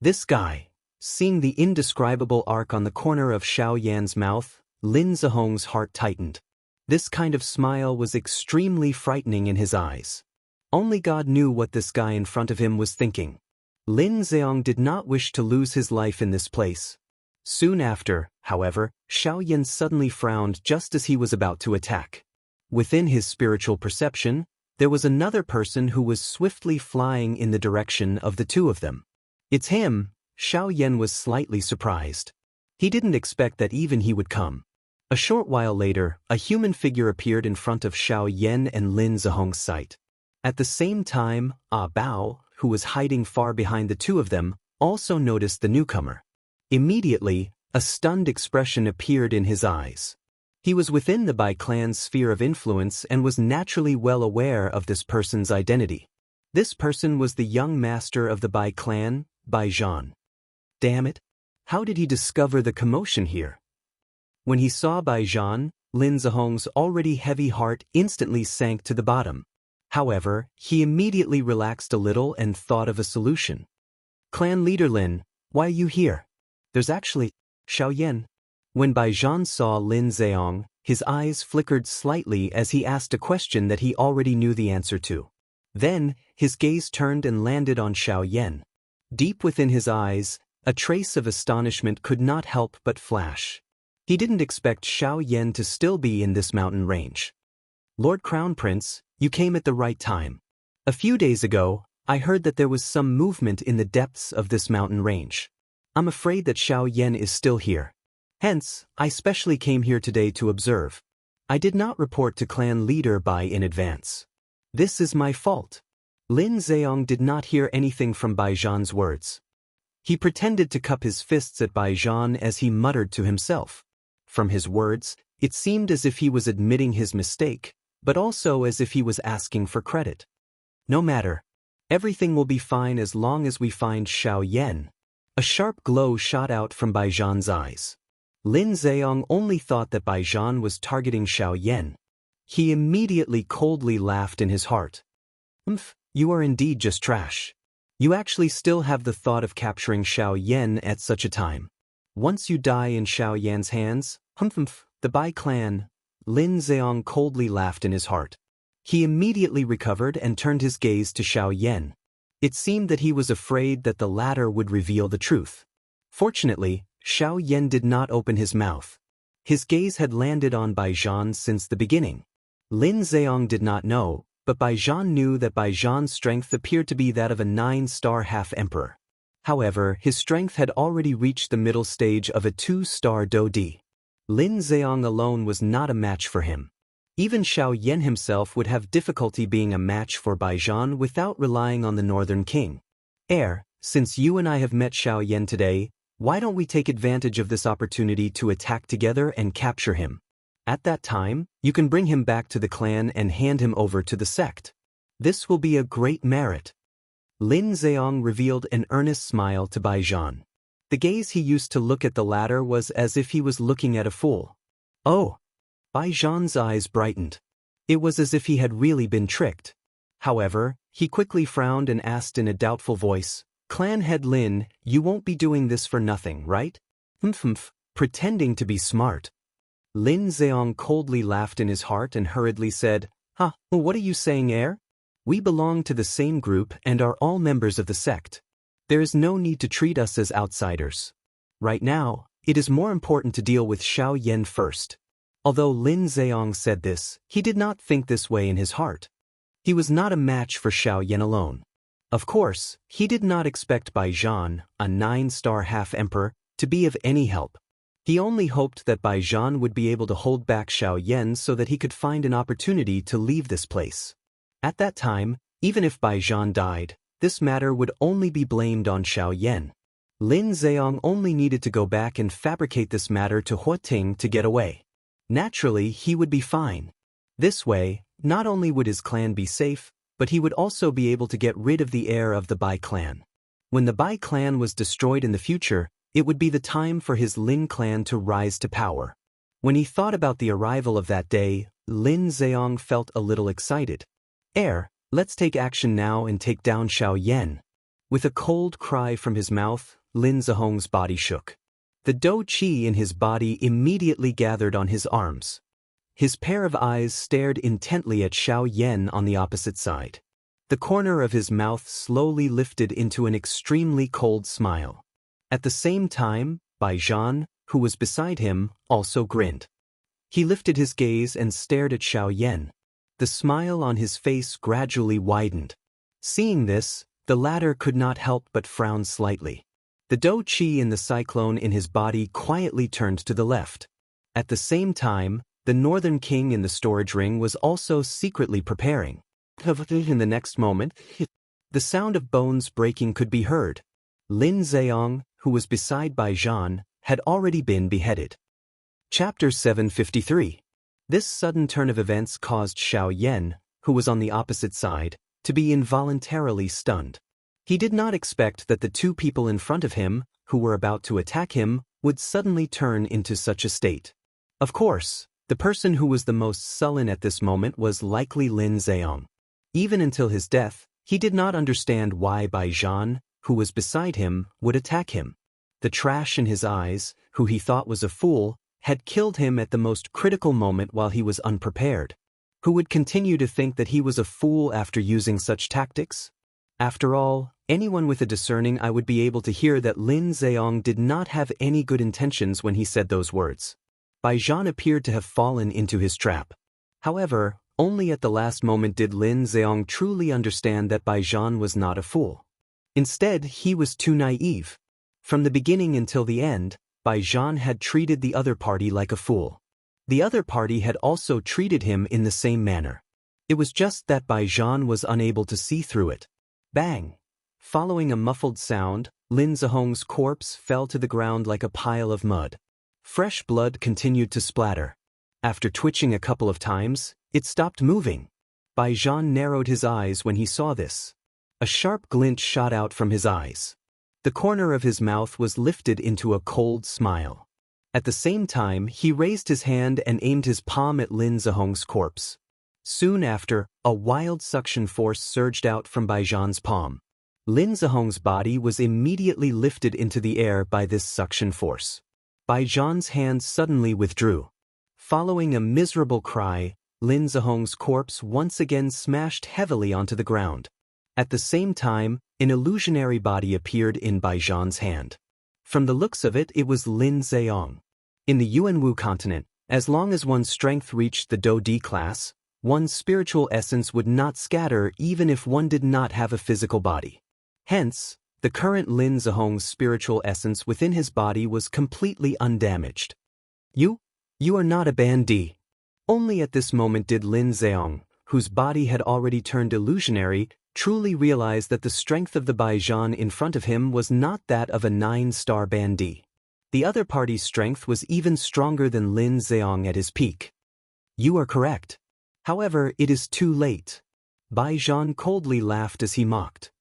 This guy. Seeing the indescribable arc on the corner of Xiao Yan's mouth, Lin Zihong's heart tightened. This kind of smile was extremely frightening in his eyes. Only God knew what this guy in front of him was thinking. Lin Zheong did not wish to lose his life in this place. Soon after, however, Xiaoyan suddenly frowned just as he was about to attack. Within his spiritual perception, there was another person who was swiftly flying in the direction of the two of them. It's him. Xiaoyan was slightly surprised. He didn't expect that even he would come. A short while later, a human figure appeared in front of Xiaoyan and Lin Zheong's sight. At the same time, Bao, who was hiding far behind the two of them, also noticed the newcomer. Immediately, a stunned expression appeared in his eyes. He was within the Bai clan's sphere of influence and was naturally well aware of this person's identity. This person was the young master of the Bai clan, Bai Zhan. Damn it! How did he discover the commotion here? When he saw Bai Zhan, Lin Zheong's already heavy heart instantly sank to the bottom. However, he immediately relaxed a little and thought of a solution. Clan leader Lin, why are you here? There's actually Xiaoyan. When Bai Zhan saw Lin Zheong, his eyes flickered slightly as he asked a question that he already knew the answer to. Then, his gaze turned and landed on Xiaoyan. Deep within his eyes, a trace of astonishment could not help but flash. He didn't expect Xiaoyan to still be in this mountain range. Lord Crown Prince, you came at the right time. A few days ago, I heard that there was some movement in the depths of this mountain range. I'm afraid that Xiaoyan is still here. Hence, I specially came here today to observe. I did not report to clan leader Bai in advance. This is my fault. Lin Zheong did not hear anything from Bai Zhan's words. He pretended to cup his fists at Bai Zhan as he muttered to himself. From his words, it seemed as if he was admitting his mistake, but also as if he was asking for credit. No matter. Everything will be fine as long as we find Xiaoyan. A sharp glow shot out from Bai Zhan's eyes. Lin Zheong only thought that Bai Zhan was targeting Xiaoyan. He immediately coldly laughed in his heart. You are indeed just trash. You actually still have the thought of capturing Xiaoyan at such a time. Once you die in Xiaoyan's hands, the Bai clan, Lin Zheong coldly laughed in his heart. He immediately recovered and turned his gaze to Xiaoyan. It seemed that he was afraid that the latter would reveal the truth. Fortunately, Xiaoyan did not open his mouth. His gaze had landed on Bai Zhan since the beginning. Lin Zheong did not know, but Bai Zhan knew that Bai Zhan's strength appeared to be that of a 9-star half-emperor. However, his strength had already reached the middle stage of a 2-star Dodi. Lin Zheong alone was not a match for him. Even Xiaoyan himself would have difficulty being a match for Bai Zhan without relying on the Northern King. Since you and I have met Xiaoyan today, why don't we take advantage of this opportunity to attack together and capture him? At that time, you can bring him back to the clan and hand him over to the sect. This will be a great merit. Lin Zheong revealed an earnest smile to Bai Zhan. The gaze he used to look at the latter was as if he was looking at a fool. Oh! Bai Zhan's eyes brightened. It was as if he had really been tricked. However, he quickly frowned and asked in a doubtful voice, Clan head Lin, you won't be doing this for nothing, right? Pretending to be smart. Lin Zheong coldly laughed in his heart and hurriedly said, what are you saying, heir? We belong to the same group and are all members of the sect. There is no need to treat us as outsiders. Right now, it is more important to deal with Xiaoyan first. Although Lin Zheong said this, he did not think this way in his heart. He was not a match for Xiaoyan alone. Of course, he did not expect Bai Zhan, a 9-star half-emperor, to be of any help. He only hoped that Bai Zhan would be able to hold back Xiaoyan so that he could find an opportunity to leave this place. At that time, even if Bai Zhan died, this matter would only be blamed on Xiaoyan. Lin Zheong only needed to go back and fabricate this matter to Huating to get away. Naturally, he would be fine. This way, not only would his clan be safe, but he would also be able to get rid of the heir of the Bai clan. When the Bai clan was destroyed in the future, it would be the time for his Lin clan to rise to power. When he thought about the arrival of that day, Lin Zheong felt a little excited. Heir, let's take action now and take down Xiaoyan. With a cold cry from his mouth, Lin Zheong's body shook. The dou qi in his body immediately gathered on his arms. His pair of eyes stared intently at Xiaoyan on the opposite side. The corner of his mouth slowly lifted into an extremely cold smile. At the same time, Baijian, who was beside him, also grinned. He lifted his gaze and stared at Xiaoyan. The smile on his face gradually widened. Seeing this, the latter could not help but frown slightly. The dou qi in the cyclone in his body quietly turned to the left. At the same time, the northern king in the storage ring was also secretly preparing. In the next moment, the sound of bones breaking could be heard. Lin Zheong, who was beside Baijian, had already been beheaded. Chapter 753. This sudden turn of events caused Xiaoyan, who was on the opposite side, to be involuntarily stunned. He did not expect that the two people in front of him, who were about to attack him, would suddenly turn into such a state. Of course, the person who was the most sullen at this moment was likely Lin Zheong. Even until his death, he did not understand why Baijian, who was beside him, would attack him. The trash in his eyes, who he thought was a fool, had killed him at the most critical moment while he was unprepared. Who would continue to think that he was a fool after using such tactics? After all, anyone with a discerning eye would be able to hear that Lin Zheong did not have any good intentions when he said those words. Baijian appeared to have fallen into his trap. However, only at the last moment did Lin Zheong truly understand that Baijian was not a fool. Instead, he was too naive. From the beginning until the end, Baijian had treated the other party like a fool. The other party had also treated him in the same manner. It was just that Baijian was unable to see through it. Bang! Following a muffled sound, Lin Zheong's corpse fell to the ground like a pile of mud. Fresh blood continued to splatter. After twitching a couple of times, it stopped moving. Baijian narrowed his eyes when he saw this. A sharp glint shot out from his eyes. The corner of his mouth was lifted into a cold smile. At the same time, he raised his hand and aimed his palm at Lin Zheong's corpse. Soon after, a wild suction force surged out from Baijian's palm. Lin Zheong's body was immediately lifted into the air by this suction force. Baijian's hand suddenly withdrew. Following a miserable cry, Lin Zheong's corpse once again smashed heavily onto the ground. At the same time, an illusionary body appeared in Baijian's hand. From the looks of it, it was Lin Zheong. In the Yuanwu continent, as long as one's strength reached the Dou D class, one's spiritual essence would not scatter even if one did not have a physical body. Hence, the current Lin Zheong's spiritual essence within his body was completely undamaged. You are not a bandit. Only at this moment did Lin Zheong, whose body had already turned illusionary, truly realize that the strength of the Baijian in front of him was not that of a 9-star bandit. The other party's strength was even stronger than Lin Zheong at his peak. You are correct. However, it is too late. Baijian coldly laughed as he mocked.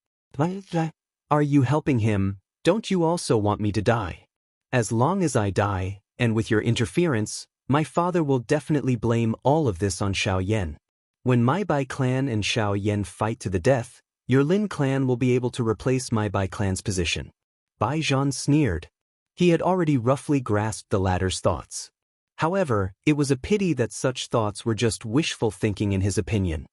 Are you helping him? Don't you also want me to die? As long as I die, and with your interference, my father will definitely blame all of this on Xiaoyan. When my Bai clan and Xiaoyan fight to the death, your Lin clan will be able to replace my Bai clan's position. Baijian sneered. He had already roughly grasped the latter's thoughts. However, it was a pity that such thoughts were just wishful thinking in his opinion.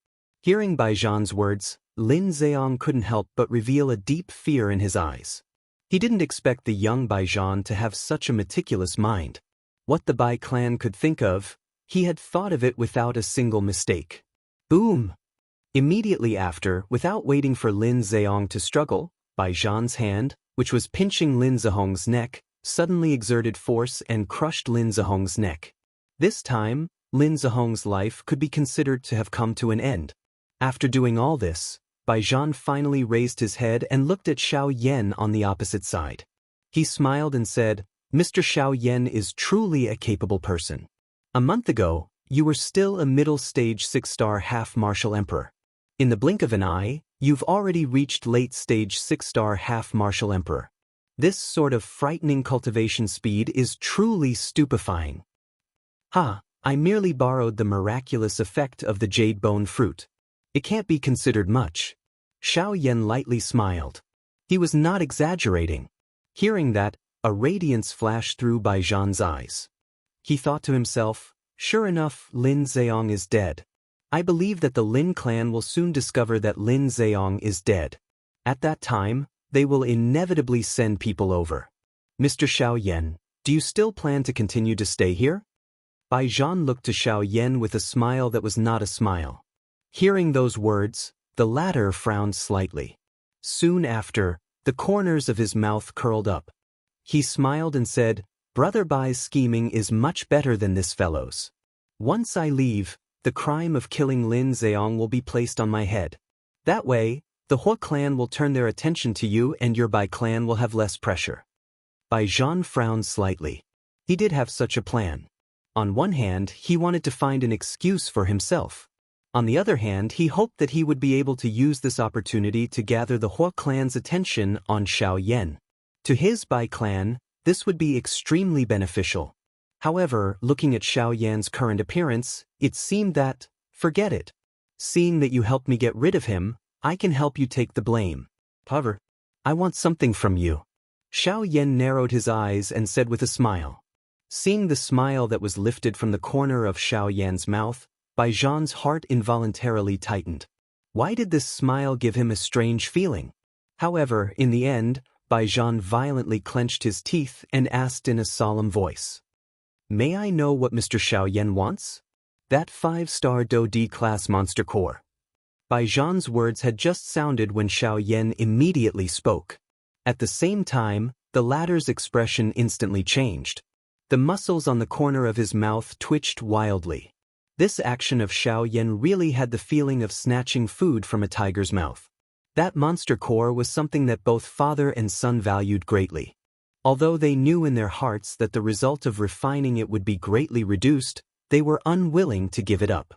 Hearing Baijian's words, Lin Zheong couldn't help but reveal a deep fear in his eyes. He didn't expect the young Baijian to have such a meticulous mind. What the Bai clan could think of, he had thought of it without a single mistake. Boom! Immediately after, without waiting for Lin Zheong to struggle, Baijian's hand, which was pinching Lin Zheong's neck, suddenly exerted force and crushed Lin Zheong's neck. This time, Lin Zheong's life could be considered to have come to an end. After doing all this, Baijian finally raised his head and looked at Xiaoyan on the opposite side. He smiled and said, Mr. Xiaoyan is truly a capable person. A month ago, you were still a middle-stage 6-star half-martial emperor. In the blink of an eye, you've already reached late-stage 6-star half-martial emperor. This sort of frightening cultivation speed is truly stupefying. I merely borrowed the miraculous effect of the jade bone fruit. It can't be considered much. Xiaoyan lightly smiled. He was not exaggerating. Hearing that, a radiance flashed through Baijian's eyes. He thought to himself, sure enough, Lin Zheong is dead. I believe that the Lin clan will soon discover that Lin Zheong is dead. At that time, they will inevitably send people over. Mr. Xiaoyan, do you still plan to continue to stay here? Bai Zhan looked to Xiaoyan with a smile that was not a smile. Hearing those words, the latter frowned slightly. Soon after, the corners of his mouth curled up. He smiled and said, Brother Bai's scheming is much better than this fellow's. Once I leave, the crime of killing Lin Zheong will be placed on my head. That way, the Hua clan will turn their attention to you and your Bai clan will have less pressure. Bai Zhan frowned slightly. He did have such a plan. On one hand, he wanted to find an excuse for himself. On the other hand, he hoped that he would be able to use this opportunity to gather the Hua clan's attention on Xiaoyan. To his Bai clan, this would be extremely beneficial. However, looking at Xiaoyan's current appearance, it seemed that, forget it. Seeing that you helped me get rid of him, I can help you take the blame. However, I want something from you. Xiaoyan narrowed his eyes and said with a smile. Seeing the smile that was lifted from the corner of Xiaoyan's mouth, Bai Zhan's heart involuntarily tightened. Why did this smile give him a strange feeling? However, in the end, Bai Zhan violently clenched his teeth and asked in a solemn voice. May I know what Mr. Xiaoyan wants? That 5-star Do D-class monster core. Bai Zhan's words had just sounded when Xiaoyan immediately spoke. At the same time, the latter's expression instantly changed. The muscles on the corner of his mouth twitched wildly. This action of Xiaoyan really had the feeling of snatching food from a tiger's mouth. That monster core was something that both father and son valued greatly. Although they knew in their hearts that the result of refining it would be greatly reduced, they were unwilling to give it up.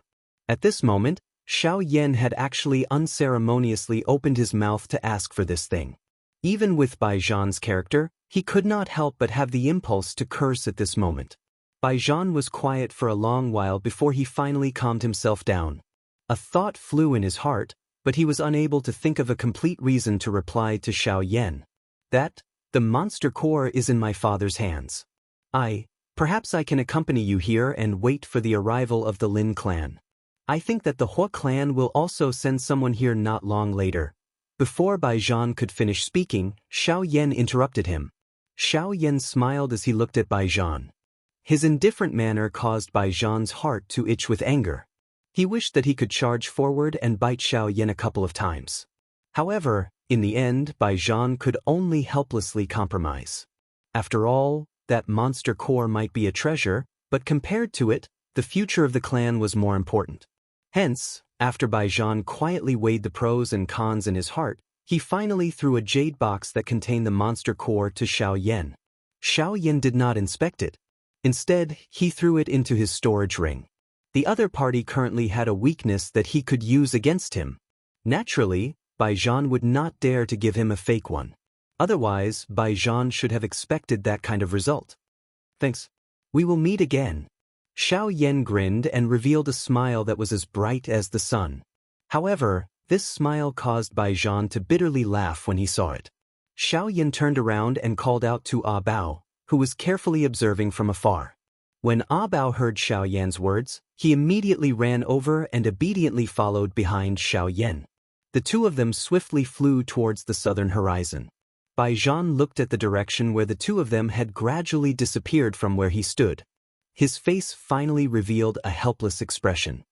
At this moment, Xiaoyan had actually unceremoniously opened his mouth to ask for this thing. Even with Bai Zhan's character, he could not help but have the impulse to curse at this moment. Bai Zhan was quiet for a long while before he finally calmed himself down. A thought flew in his heart, but he was unable to think of a complete reason to reply to Xiaoyan. That, the monster core is in my father's hands. Perhaps I can accompany you here and wait for the arrival of the Lin clan. I think that the Hua clan will also send someone here not long later. Before Bai Zhan could finish speaking, Xiaoyan interrupted him. Xiaoyan smiled as he looked at Bai Zhan. His indifferent manner caused Bai Zhan's heart to itch with anger. He wished that he could charge forward and bite Xiaoyan a couple of times. However, in the end, Bai Zhan could only helplessly compromise. After all, that monster core might be a treasure, but compared to it, the future of the clan was more important. Hence, after Bai Zhan quietly weighed the pros and cons in his heart, he finally threw a jade box that contained the monster core to Xiaoyan. Xiaoyan did not inspect it. Instead, he threw it into his storage ring. The other party currently had a weakness that he could use against him. Naturally, Bai Zhan would not dare to give him a fake one. Otherwise, Bai Zhan should have expected that kind of result. Thanks. We will meet again. Xiaoyan grinned and revealed a smile that was as bright as the sun. However, this smile caused Bai Zhan to bitterly laugh when he saw it. Xiaoyan turned around and called out to Ah Bao, who was carefully observing from afar. When Ah Bao heard Xiaoyan's words, he immediately ran over and obediently followed behind Xiaoyan. The two of them swiftly flew towards the southern horizon. Bai Zhan looked at the direction where the two of them had gradually disappeared from where he stood. His face finally revealed a helpless expression.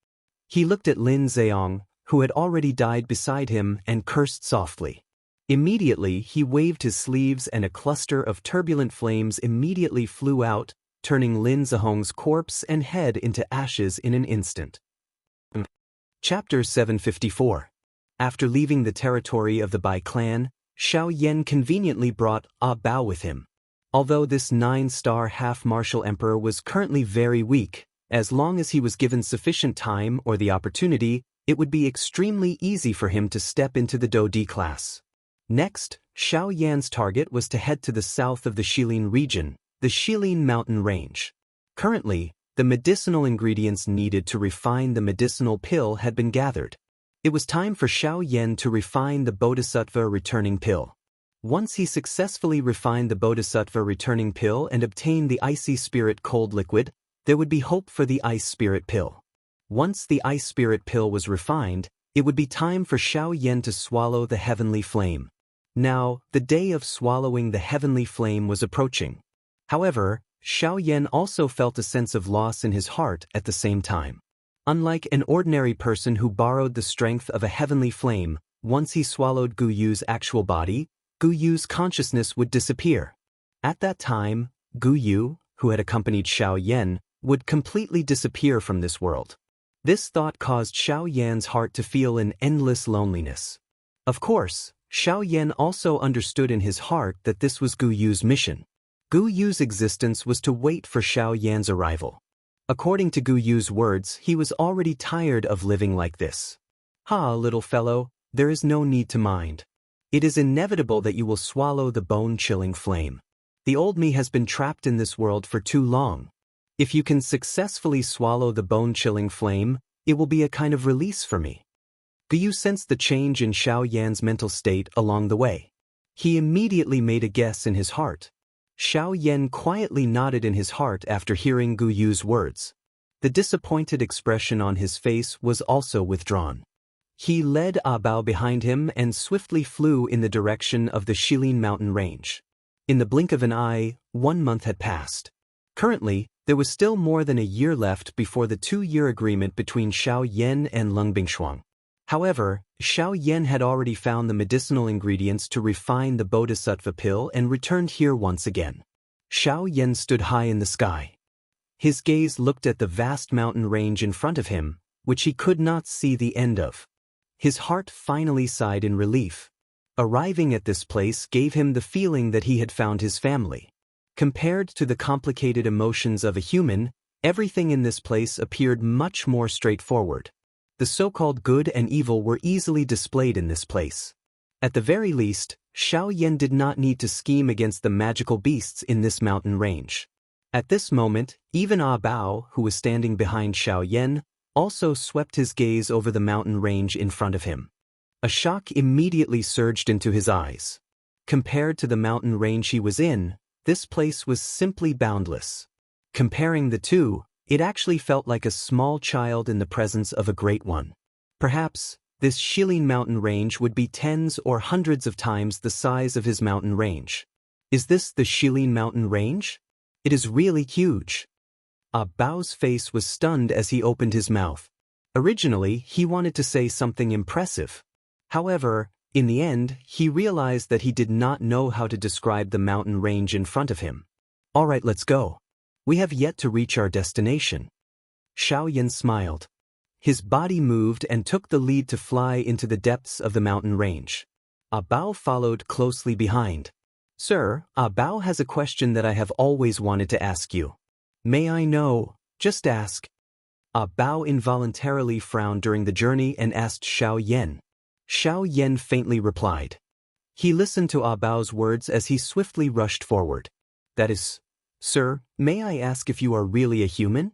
He looked at Lin Zheong, who had already died beside him, and cursed softly. Immediately, he waved his sleeves and a cluster of turbulent flames immediately flew out, turning Lin Zheong's corpse and head into ashes in an instant. Chapter 754. After leaving the territory of the Bai clan, Xiaoyan conveniently brought Ah Bao with him. Although this 9-star half-martial emperor was currently very weak, as long as he was given sufficient time or the opportunity, it would be extremely easy for him to step into the Do D class. Next, Xiaoyan's target was to head to the south of the Shilin region, the Shilin mountain range. Currently, the medicinal ingredients needed to refine the medicinal pill had been gathered. It was time for Xiaoyan to refine the Bodhisattva returning pill. Once he successfully refined the Bodhisattva returning pill and obtained the icy spirit cold liquid, there would be hope for the ice spirit pill. Once the ice spirit pill was refined, it would be time for Xiaoyan to swallow the heavenly flame. Now, the day of swallowing the heavenly flame was approaching. However, Xiaoyan also felt a sense of loss in his heart at the same time. Unlike an ordinary person who borrowed the strength of a heavenly flame, once he swallowed Gu Yu's actual body, Gu Yu's consciousness would disappear. At that time, Gu Yu, who had accompanied Xiaoyan, would completely disappear from this world. This thought caused Xiaoyan's heart to feel an endless loneliness. Of course, Xiaoyan also understood in his heart that this was Gu Yu's mission. Gu Yu's existence was to wait for Xiaoyan's arrival. According to Gu Yu's words, he was already tired of living like this. "Ha, little fellow, there is no need to mind. It is inevitable that you will swallow the bone-chilling flame. The old me has been trapped in this world for too long. If you can successfully swallow the bone-chilling flame, it will be a kind of release for me." Gu Yu sensed the change in Xiaoyan's mental state along the way. He immediately made a guess in his heart. Xiaoyan quietly nodded in his heart after hearing Gu Yu's words. The disappointed expression on his face was also withdrawn. He led Bao behind him and swiftly flew in the direction of the Shilin mountain range. In the blink of an eye, 1 month had passed. Currently, there was still more than a year left before the 2-year agreement between Xiaoyan and Lung Bingshuang. However, Xiaoyan had already found the medicinal ingredients to refine the bodhisattva pill and returned here once again. Xiaoyan stood high in the sky. His gaze looked at the vast mountain range in front of him, which he could not see the end of. His heart finally sighed in relief. Arriving at this place gave him the feeling that he had found his family. Compared to the complicated emotions of a human, everything in this place appeared much more straightforward. The so-called good and evil were easily displayed in this place. At the very least, Xiaoyan did not need to scheme against the magical beasts in this mountain range. At this moment, even Bao, who was standing behind Xiaoyan, also swept his gaze over the mountain range in front of him. A shock immediately surged into his eyes. Compared to the mountain range he was in, this place was simply boundless. Comparing the two, it actually felt like a small child in the presence of a great one. Perhaps, this Shilin mountain range would be tens or hundreds of times the size of his mountain range. Is this the Shilin mountain range? It is really huge. Bao's face was stunned as he opened his mouth. Originally, he wanted to say something impressive. However, in the end, he realized that he did not know how to describe the mountain range in front of him. "All right, let's go. We have yet to reach our destination." Xiaoyan smiled. His body moved and took the lead to fly into the depths of the mountain range. Bao followed closely behind. "Sir, Bao has a question that I have always wanted to ask you." "May I know? Just ask." Bao involuntarily frowned during the journey and asked Xiaoyan. Xiaoyan faintly replied. He listened to Bao's words as he swiftly rushed forward. "That is, sir, may I ask if you are really a human?"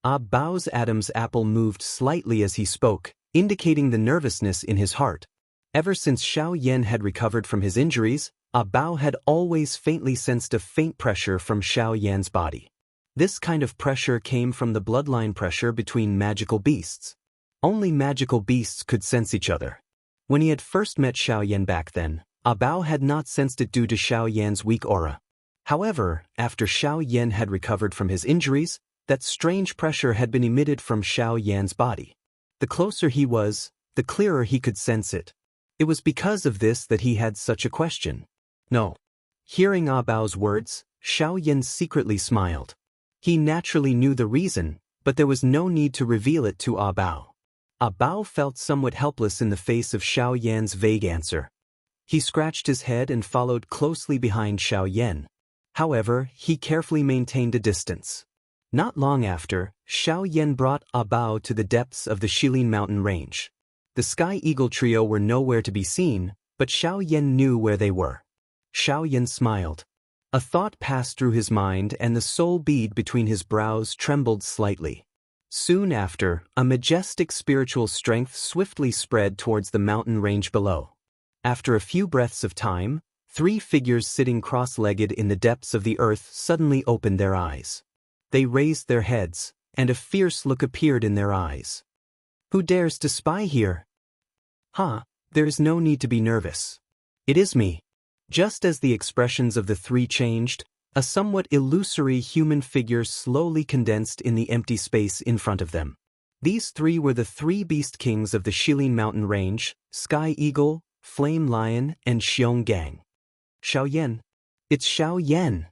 Bao's Adam's apple moved slightly as he spoke, indicating the nervousness in his heart. Ever since Xiaoyan had recovered from his injuries, Bao had always faintly sensed a faint pressure from Xiaoyan's body. This kind of pressure came from the bloodline pressure between magical beasts. Only magical beasts could sense each other. When he had first met Xiaoyan back then, Bao had not sensed it due to Xiaoyan's weak aura. However, after Xiaoyan had recovered from his injuries, that strange pressure had been emitted from Xiaoyan's body. The closer he was, the clearer he could sense it. It was because of this that he had such a question. "No." Hearing Bao's words, Xiaoyan secretly smiled. He naturally knew the reason, but there was no need to reveal it to Bao. Bao felt somewhat helpless in the face of Xiaoyan's vague answer. He scratched his head and followed closely behind Xiaoyan. However, he carefully maintained a distance. Not long after, Xiaoyan brought Bao to the depths of the Shilin mountain range. The Sky Eagle trio were nowhere to be seen, but Xiaoyan knew where they were. Xiaoyan smiled. A thought passed through his mind and the soul bead between his brows trembled slightly. Soon after, a majestic spiritual strength swiftly spread towards the mountain range below. After a few breaths of time, 3 figures sitting cross-legged in the depths of the earth suddenly opened their eyes. They raised their heads, and a fierce look appeared in their eyes. "Who dares to spy here?" There is no need to be nervous. It is me." Just as the expressions of the three changed, a somewhat illusory human figure slowly condensed in the empty space in front of them. These three were the three beast kings of the Shilin mountain range: Sky Eagle, Flame Lion, and Xionggang. "Xiaoyan. It's Xiaoyan.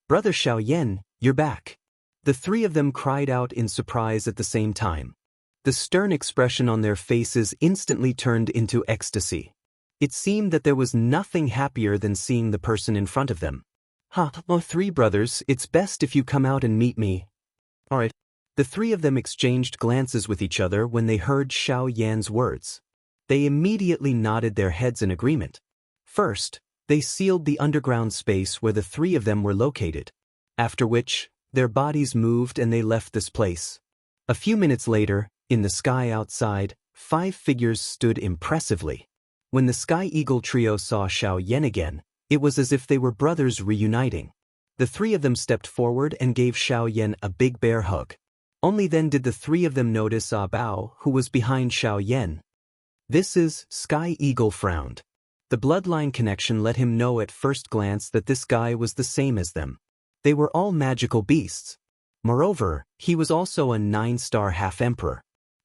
Brother Xiaoyan, you're back." The three of them cried out in surprise at the same time. The stern expression on their faces instantly turned into ecstasy. It seemed that there was nothing happier than seeing the person in front of them. Three brothers, it's best if you come out and meet me." "All right." The three of them exchanged glances with each other when they heard Xiao Yan's words. They immediately nodded their heads in agreement. First, they sealed the underground space where the three of them were located, after which, their bodies moved and they left this place. A few minutes later, in the sky outside, 5 figures stood impressively. When the Sky Eagle trio saw Xiao Yan again, it was as if they were brothers reuniting. The three of them stepped forward and gave Xiao Yan a big bear hug. Only then did the three of them notice Bao, who was behind Xiao Yan. "This is..." Sky Eagle frowned. The bloodline connection let him know at first glance that this guy was the same as them. They were all magical beasts. Moreover, he was also a 9-star half-emperor.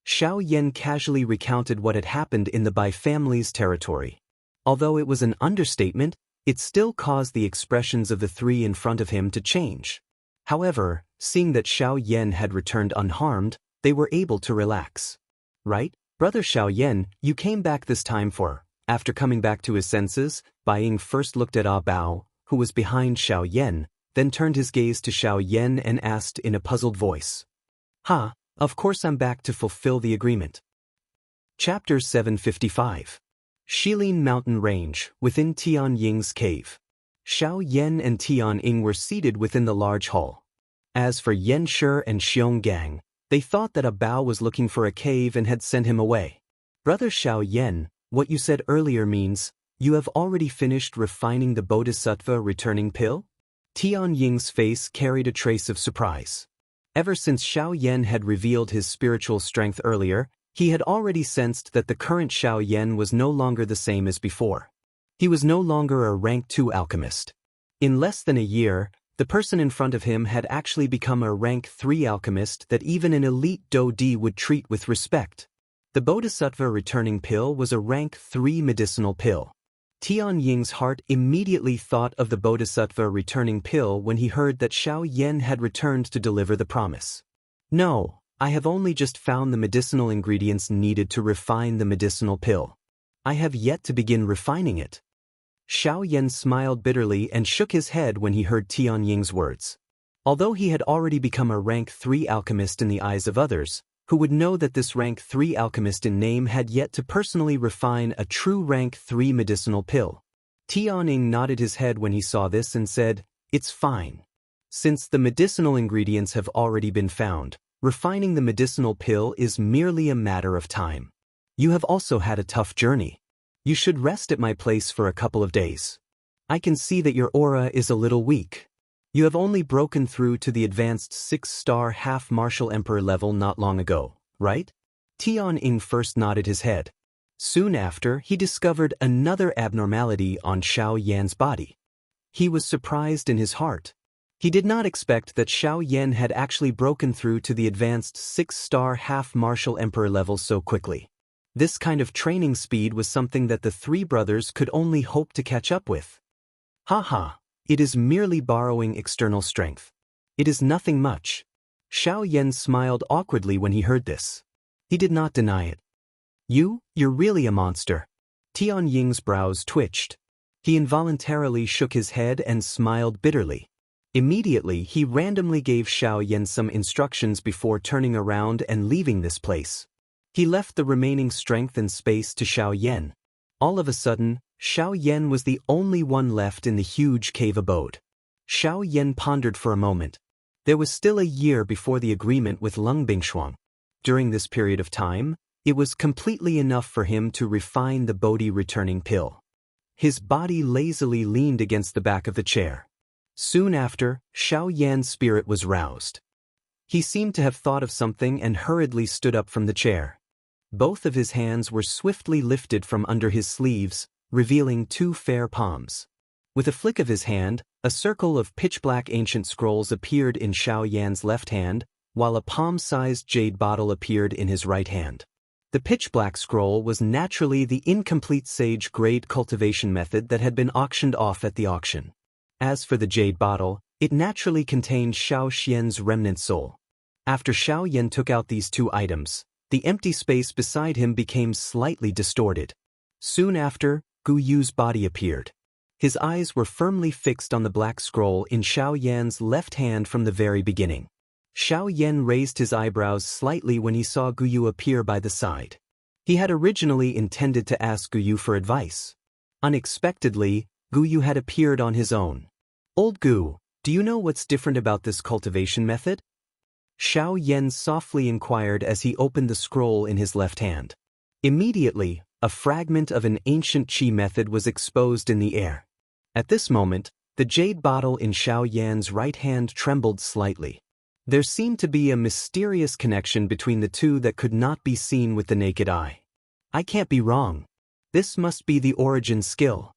Xiao Yan casually recounted what had happened in the Bai family's territory. Although it was an understatement, it still caused the expressions of the three in front of him to change. However, seeing that Xiao Yan had returned unharmed, they were able to relax. "Right, Brother Xiao Yan, you came back this time for..." After coming back to his senses, Bai Ying first looked at Bao, who was behind Xiao Yan, then turned his gaze to Xiao Yan and asked in a puzzled voice. Of course I'm back to fulfill the agreement." Chapter 755. Shilin Mountain Range, within Tian Ying's cave. Xiao Yan and Tian Ying were seated within the large hall. As for Yan Shi and Xionggang, they thought that Bao was looking for a cave and had sent him away. "Brother Xiao Yan, what you said earlier means, you have already finished refining the Bodhisattva returning pill?" Tian Ying's face carried a trace of surprise. Ever since Xiao Yan had revealed his spiritual strength earlier, he had already sensed that the current Xiao Yan was no longer the same as before. He was no longer a rank 2 alchemist. In less than a year, the person in front of him had actually become a rank 3 alchemist that even an elite Do-Di would treat with respect. The Bodhisattva returning pill was a rank 3 medicinal pill. Tian Ying's heart immediately thought of the Bodhisattva returning pill when he heard that Xiao Yan had returned to deliver the promise. "No, I have only just found the medicinal ingredients needed to refine the medicinal pill. I have yet to begin refining it." Xiao Yan smiled bitterly and shook his head when he heard Tian Ying's words. Although he had already become a rank 3 alchemist in the eyes of others, who would know that this rank 3 alchemist in name had yet to personally refine a true rank 3 medicinal pill. Tian Ying nodded his head when he saw this and said, "It's fine. Since the medicinal ingredients have already been found, refining the medicinal pill is merely a matter of time. You have also had a tough journey. You should rest at my place for a couple of days. I can see that your aura is a little weak. You have only broken through to the advanced 6-star half-martial emperor level not long ago, right?" Tian Ying first nodded his head. Soon after, he discovered another abnormality on Xiao Yan's body. He was surprised in his heart. He did not expect that Xiao Yan had actually broken through to the advanced 6-star half-martial emperor level so quickly. This kind of training speed was something that the three brothers could only hope to catch up with. It is merely borrowing external strength. It is nothing much." Xiao Yan smiled awkwardly when he heard this. He did not deny it. You're really a monster." Tian Ying's brows twitched. He involuntarily shook his head and smiled bitterly. Immediately, he randomly gave Xiao Yan some instructions before turning around and leaving this place. He left the remaining strength and space to Xiao Yan. All of a sudden, Xiao Yan was the only one left in the huge cave abode. Xiao Yan pondered for a moment. There was still a year before the agreement with Lung Bingshuang. During this period of time, it was completely enough for him to refine the Bodhi returning pill. His body lazily leaned against the back of the chair. Soon after, Xiao Yan's spirit was roused. He seemed to have thought of something and hurriedly stood up from the chair. Both of his hands were swiftly lifted from under his sleeves, revealing 2 fair palms. With a flick of his hand, a circle of pitch-black ancient scrolls appeared in Xiao Yan's left hand, while a palm-sized jade bottle appeared in his right hand. The pitch-black scroll was naturally the incomplete sage-grade cultivation method that had been auctioned off at the auction. As for the jade bottle, it naturally contained Xiao Xian's remnant soul. After Xiao Yan took out these 2 items, the empty space beside him became slightly distorted. Soon after, Gu Yu's body appeared. His eyes were firmly fixed on the black scroll in Xiao Yan's left hand from the very beginning. Xiao Yan raised his eyebrows slightly when he saw Gu Yu appear by the side. He had originally intended to ask Gu Yu for advice. Unexpectedly, Gu Yu had appeared on his own. "Old Gu, do you know what's different about this cultivation method?" Xiao Yan softly inquired as he opened the scroll in his left hand. Immediately, a fragment of an ancient qi method was exposed in the air. At this moment, the jade bottle in Xiao Yan's right hand trembled slightly. There seemed to be a mysterious connection between the 2 that could not be seen with the naked eye. "I can't be wrong. This must be the origin skill."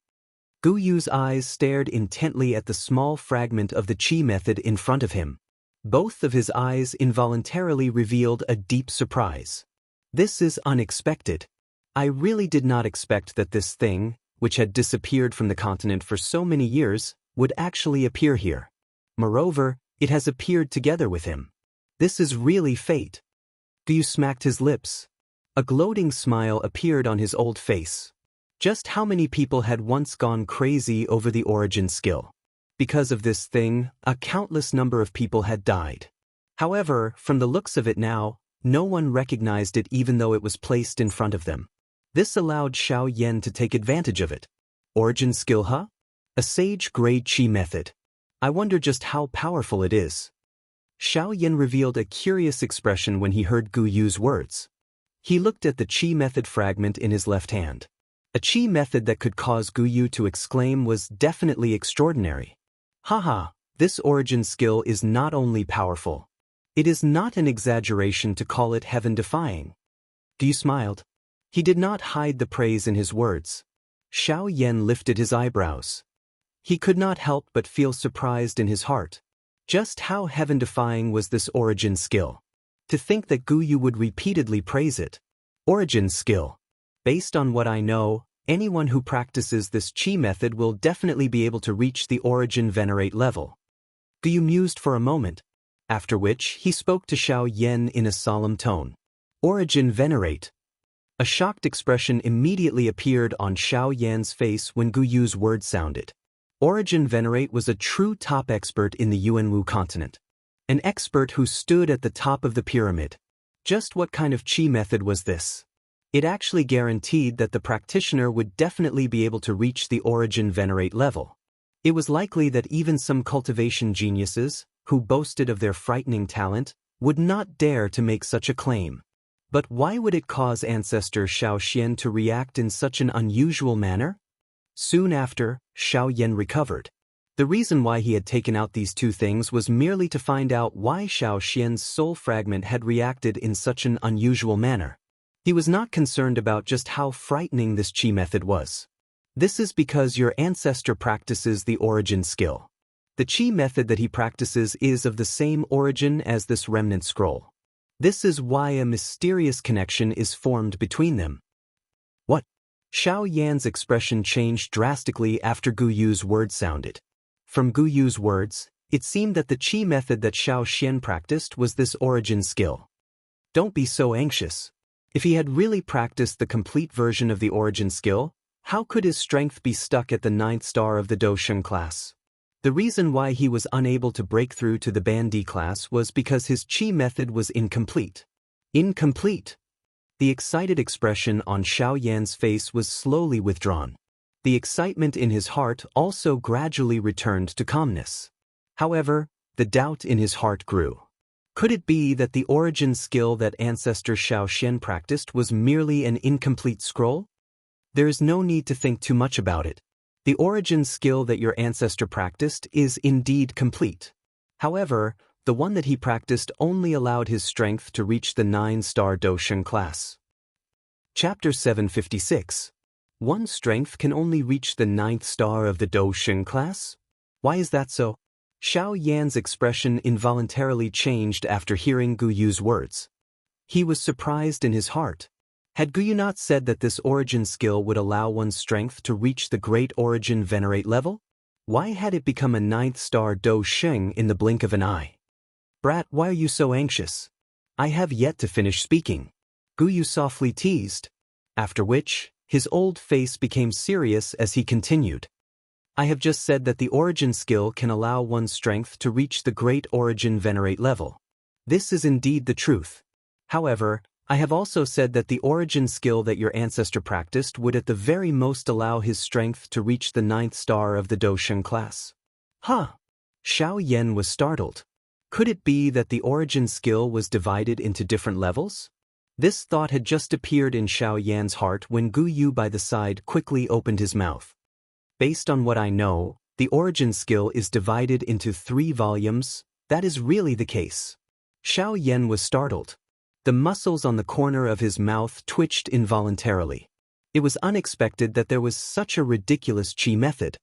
Gu Yu's eyes stared intently at the small fragment of the qi method in front of him. Both of his eyes involuntarily revealed a deep surprise. "This is unexpected. I really did not expect that this thing, which had disappeared from the continent for so many years, would actually appear here. Moreover, it has appeared together with him. This is really fate." Gu Yu smacked his lips. A gloating smile appeared on his old face. Just how many people had once gone crazy over the origin skill? Because of this thing, a countless number of people had died. However, from the looks of it now, no one recognized it even though it was placed in front of them. This allowed Xiao Yan to take advantage of it. Origin skill, huh? A sage-grade qi method. I wonder just how powerful it is. Xiao Yan revealed a curious expression when he heard Gu Yu's words. He looked at the qi method fragment in his left hand. A qi method that could cause Gu Yu to exclaim was definitely extraordinary. Haha, this origin skill is not only powerful. It is not an exaggeration to call it heaven-defying. Gu Yu smiled. He did not hide the praise in his words. Xiao Yan lifted his eyebrows. He could not help but feel surprised in his heart. Just how heaven-defying was this origin skill? To think that Gu Yu would repeatedly praise it. Origin skill. Based on what I know, anyone who practices this qi method will definitely be able to reach the origin venerate level. Gu Yu mused for a moment, after which he spoke to Xiao Yan in a solemn tone. Origin venerate. A shocked expression immediately appeared on Xiao Yan's face when Gu Yu's words sounded. Origin venerate was a true top expert in the Yuanwu continent. An expert who stood at the top of the pyramid. Just what kind of qi method was this? It actually guaranteed that the practitioner would definitely be able to reach the origin venerate level. It was likely that even some cultivation geniuses, who boasted of their frightening talent, would not dare to make such a claim. But why would it cause ancestor Xiao Xian to react in such an unusual manner? Soon after, Xiao Yan recovered. The reason why he had taken out these 2 things was merely to find out why Xiao Xian's soul fragment had reacted in such an unusual manner. He was not concerned about just how frightening this qi method was. This is because your ancestor practices the origin skill. The qi method that he practices is of the same origin as this remnant scroll. This is why a mysterious connection is formed between them. What? Xiao Yan's expression changed drastically after Gu Yu's words sounded. From Gu Yu's words, it seemed that the qi method that Xiao Xian practiced was this origin skill. Don't be so anxious. If he had really practiced the complete version of the origin skill, how could his strength be stuck at the 9th star of the Daoist class? The reason why he was unable to break through to the Bandi class was because his qi method was incomplete. Incomplete. The excited expression on Xiao Yan's face was slowly withdrawn. The excitement in his heart also gradually returned to calmness. However, the doubt in his heart grew. Could it be that the origin skill that ancestor Xiao Xian practiced was merely an incomplete scroll? There is no need to think too much about it. The origin skill that your ancestor practiced is indeed complete. However, the one that he practiced only allowed his strength to reach the 9-star Daoist class. Chapter 756. One's strength can only reach the 9th star of the Daoist class? Why is that so? Xiao Yan's expression involuntarily changed after hearing Gu Yu's words. He was surprised in his heart. Had Gu Yu not said that this origin skill would allow one's strength to reach the great origin venerate level? Why had it become a 9th star Daoist in the blink of an eye? Brat, why are you so anxious? I have yet to finish speaking. Gu Yu softly teased. After which, his old face became serious as he continued. I have just said that the origin skill can allow one's strength to reach the great origin venerate level. This is indeed the truth. However, I have also said that the origin skill that your ancestor practiced would at the very most allow his strength to reach the 9th star of the Daoist class. Huh? Xiao Yan was startled. Could it be that the origin skill was divided into different levels? This thought had just appeared in Xiao Yan's heart when Gu Yu by the side quickly opened his mouth. Based on what I know, the origin skill is divided into 3 volumes. That is really the case. Xiao Yan was startled. The muscles on the corner of his mouth twitched involuntarily. It was unexpected that there was such a ridiculous chi method.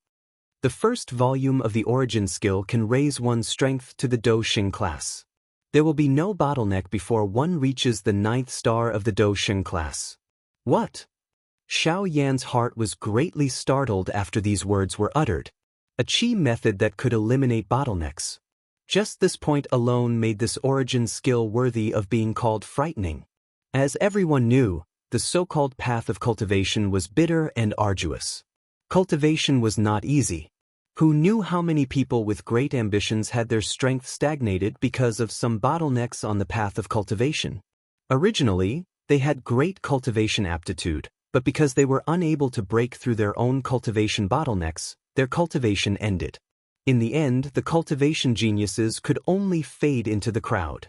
The first volume of the origin skill can raise one's strength to the Daoist class. There will be no bottleneck before one reaches the 9th star of the Daoist class. What? Xiao Yan's heart was greatly startled after these words were uttered. A chi method that could eliminate bottlenecks. Just this point alone made this origin skill worthy of being called frightening. As everyone knew, the so-called path of cultivation was bitter and arduous. Cultivation was not easy. Who knew how many people with great ambitions had their strength stagnated because of some bottlenecks on the path of cultivation? Originally, they had great cultivation aptitude, but because they were unable to break through their own cultivation bottlenecks, their cultivation ended. In the end, the cultivation geniuses could only fade into the crowd.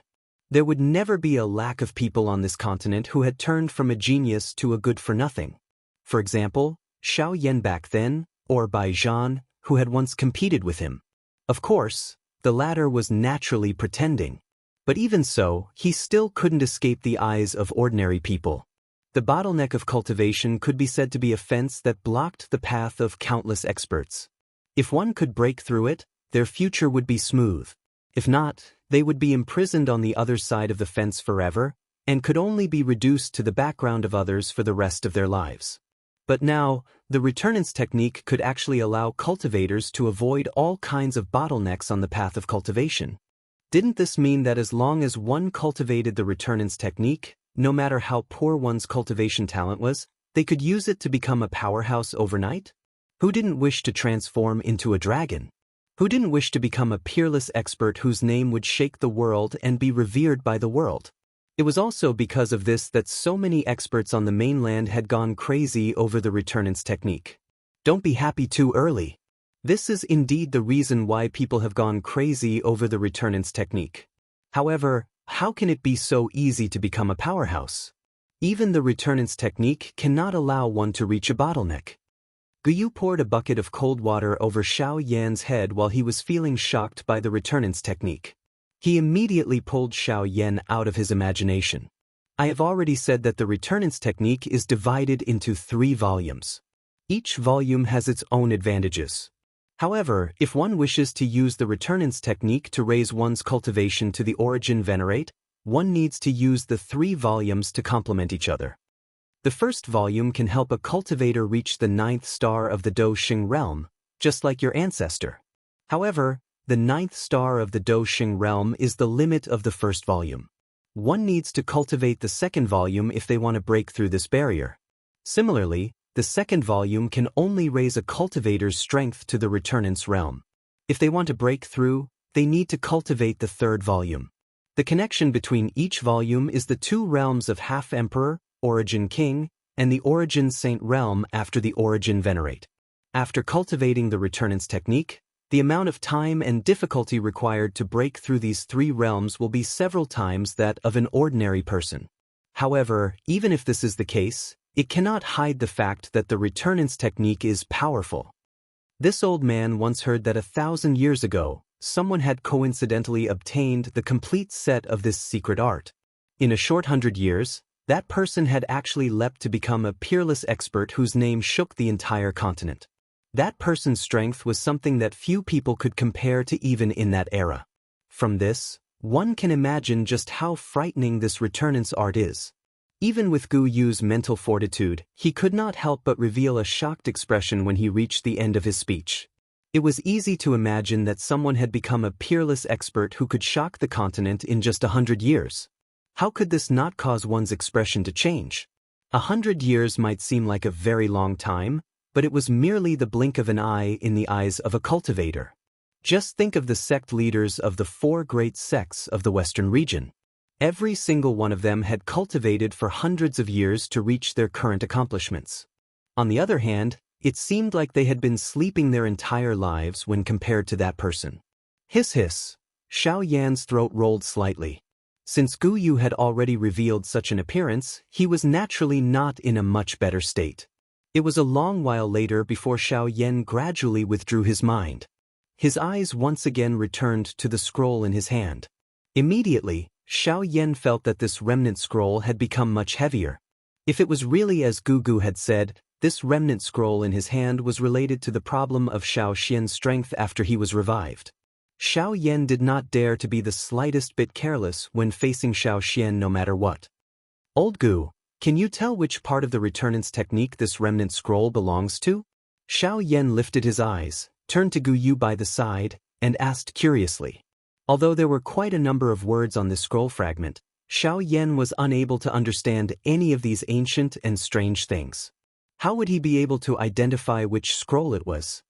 There would never be a lack of people on this continent who had turned from a genius to a good-for-nothing. For example, Xiao Yan back then, or Bai Zhan, who had once competed with him. Of course, the latter was naturally pretending. But even so, he still couldn't escape the eyes of ordinary people. The bottleneck of cultivation could be said to be a fence that blocked the path of countless experts. If one could break through it, their future would be smooth. If not, they would be imprisoned on the other side of the fence forever, and could only be reduced to the background of others for the rest of their lives. But now, the returnance technique could actually allow cultivators to avoid all kinds of bottlenecks on the path of cultivation. Didn't this mean that as long as one cultivated the returnance technique, no matter how poor one's cultivation talent was, they could use it to become a powerhouse overnight? Who didn't wish to transform into a dragon? Who didn't wish to become a peerless expert whose name would shake the world and be revered by the world? It was also because of this that so many experts on the mainland had gone crazy over the returnance technique. Don't be happy too early. This is indeed the reason why people have gone crazy over the returnance technique. However, how can it be so easy to become a powerhouse? Even the returnance technique cannot allow one to reach a bottleneck. Gu Yu poured a bucket of cold water over Xiao Yan's head while he was feeling shocked by the returnance technique. He immediately pulled Xiao Yan out of his imagination. I have already said that the returnance technique is divided into 3 volumes. Each volume has its own advantages. However, if one wishes to use the returnance technique to raise one's cultivation to the origin venerate, one needs to use the 3 volumes to complement each other. The first volume can help a cultivator reach the 9th star of the Daoist realm, just like your ancestor. However, the 9th star of the Daoist realm is the limit of the first volume. One needs to cultivate the second volume if they want to break through this barrier. Similarly, the second volume can only raise a cultivator's strength to the returnance realm. If they want to break through, they need to cultivate the third volume. The connection between each volume is the 2 realms of Half-Emperor, Origin King, and the Origin Saint realm after the Origin Venerate. After cultivating the returnance technique, the amount of time and difficulty required to break through these 3 realms will be several times that of an ordinary person. However, even if this is the case, it cannot hide the fact that the returnance technique is powerful. This old man once heard that 1,000 years ago, someone had coincidentally obtained the complete set of this secret art. In a short 100 years, that person had actually leapt to become a peerless expert whose name shook the entire continent. That person's strength was something that few people could compare to even in that era. From this, one can imagine just how frightening this returnance art is. Even with Gu Yu's mental fortitude, he could not help but reveal a shocked expression when he reached the end of his speech. It was easy to imagine that someone had become a peerless expert who could shock the continent in just 100 years. How could this not cause one's expression to change? 100 years might seem like a very long time, but it was merely the blink of an eye in the eyes of a cultivator. Just think of the sect leaders of the 4 great sects of the Western region. Every single one of them had cultivated for hundreds of years to reach their current accomplishments. On the other hand, it seemed like they had been sleeping their entire lives when compared to that person. Hiss hiss. Xiao Yan's throat rolled slightly. Since Gu Yu had already revealed such an appearance, he was naturally not in a much better state. It was a long while later before Xiao Yan gradually withdrew his mind. His eyes once again returned to the scroll in his hand. Immediately, Xiao Yan felt that this remnant scroll had become much heavier. If it was really as Gugu had said, this remnant scroll in his hand was related to the problem of Xiao Xian's strength after he was revived. Xiao Yan did not dare to be the slightest bit careless when facing Xiao Xian no matter what. Old Gu, can you tell which part of the returnance technique this remnant scroll belongs to? Xiao Yan lifted his eyes, turned to Gu Yu by the side, and asked curiously. Although there were quite a number of words on this scroll fragment, Xiao Yan was unable to understand any of these ancient and strange things. How would he be able to identify which scroll it was?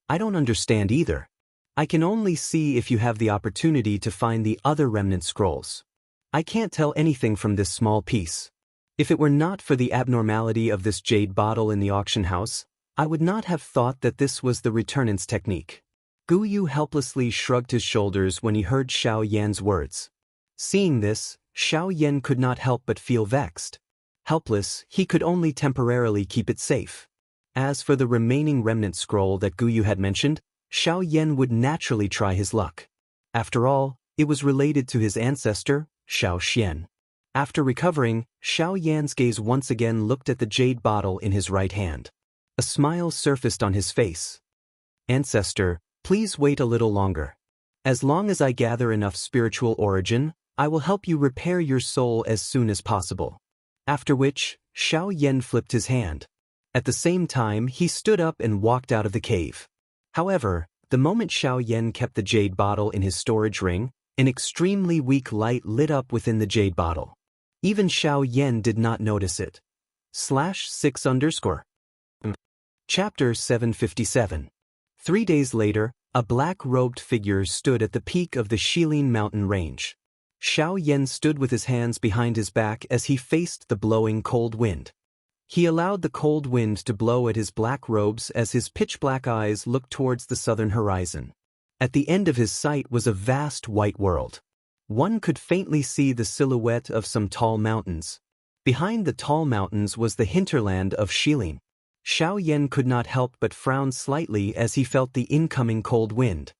I don't understand either. I can only see if you have the opportunity to find the other remnant scrolls. I can't tell anything from this small piece. If it were not for the abnormality of this jade bottle in the auction house, I would not have thought that this was the returnance technique. Gu Yu helplessly shrugged his shoulders when he heard Xiao Yan's words. Seeing this, Xiao Yan could not help but feel vexed. Helpless, he could only temporarily keep it safe. As for the remaining remnant scroll that Gu Yu had mentioned, Xiao Yan would naturally try his luck. After all, it was related to his ancestor, Xiao Xian. After recovering, Xiao Yan's gaze once again looked at the jade bottle in his right hand. A smile surfaced on his face. Ancestor, please wait a little longer. As long as I gather enough spiritual origin, I will help you repair your soul as soon as possible. After which, Xiao Yan flipped his hand. At the same time, he stood up and walked out of the cave. However, the moment Xiao Yan kept the jade bottle in his storage ring, an extremely weak light lit up within the jade bottle. Even Xiao Yan did not notice it. /6_. Chapter 757. 3 days later, a black-robed figure stood at the peak of the Shilin mountain range. Xiao Yan stood with his hands behind his back as he faced the blowing cold wind. He allowed the cold wind to blow at his black robes as his pitch-black eyes looked towards the southern horizon. At the end of his sight was a vast white world. One could faintly see the silhouette of some tall mountains. Behind the tall mountains was the hinterland of Shilin. Xiao Yan could not help but frown slightly as he felt the incoming cold wind.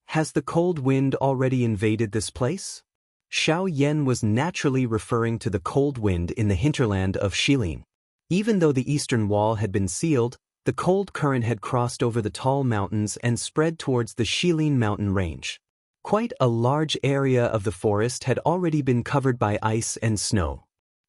Has the cold wind already invaded this place? Xiao Yan was naturally referring to the cold wind in the hinterland of Shilin. Even though the eastern wall had been sealed, the cold current had crossed over the tall mountains and spread towards the Shilin mountain range. Quite a large area of the forest had already been covered by ice and snow.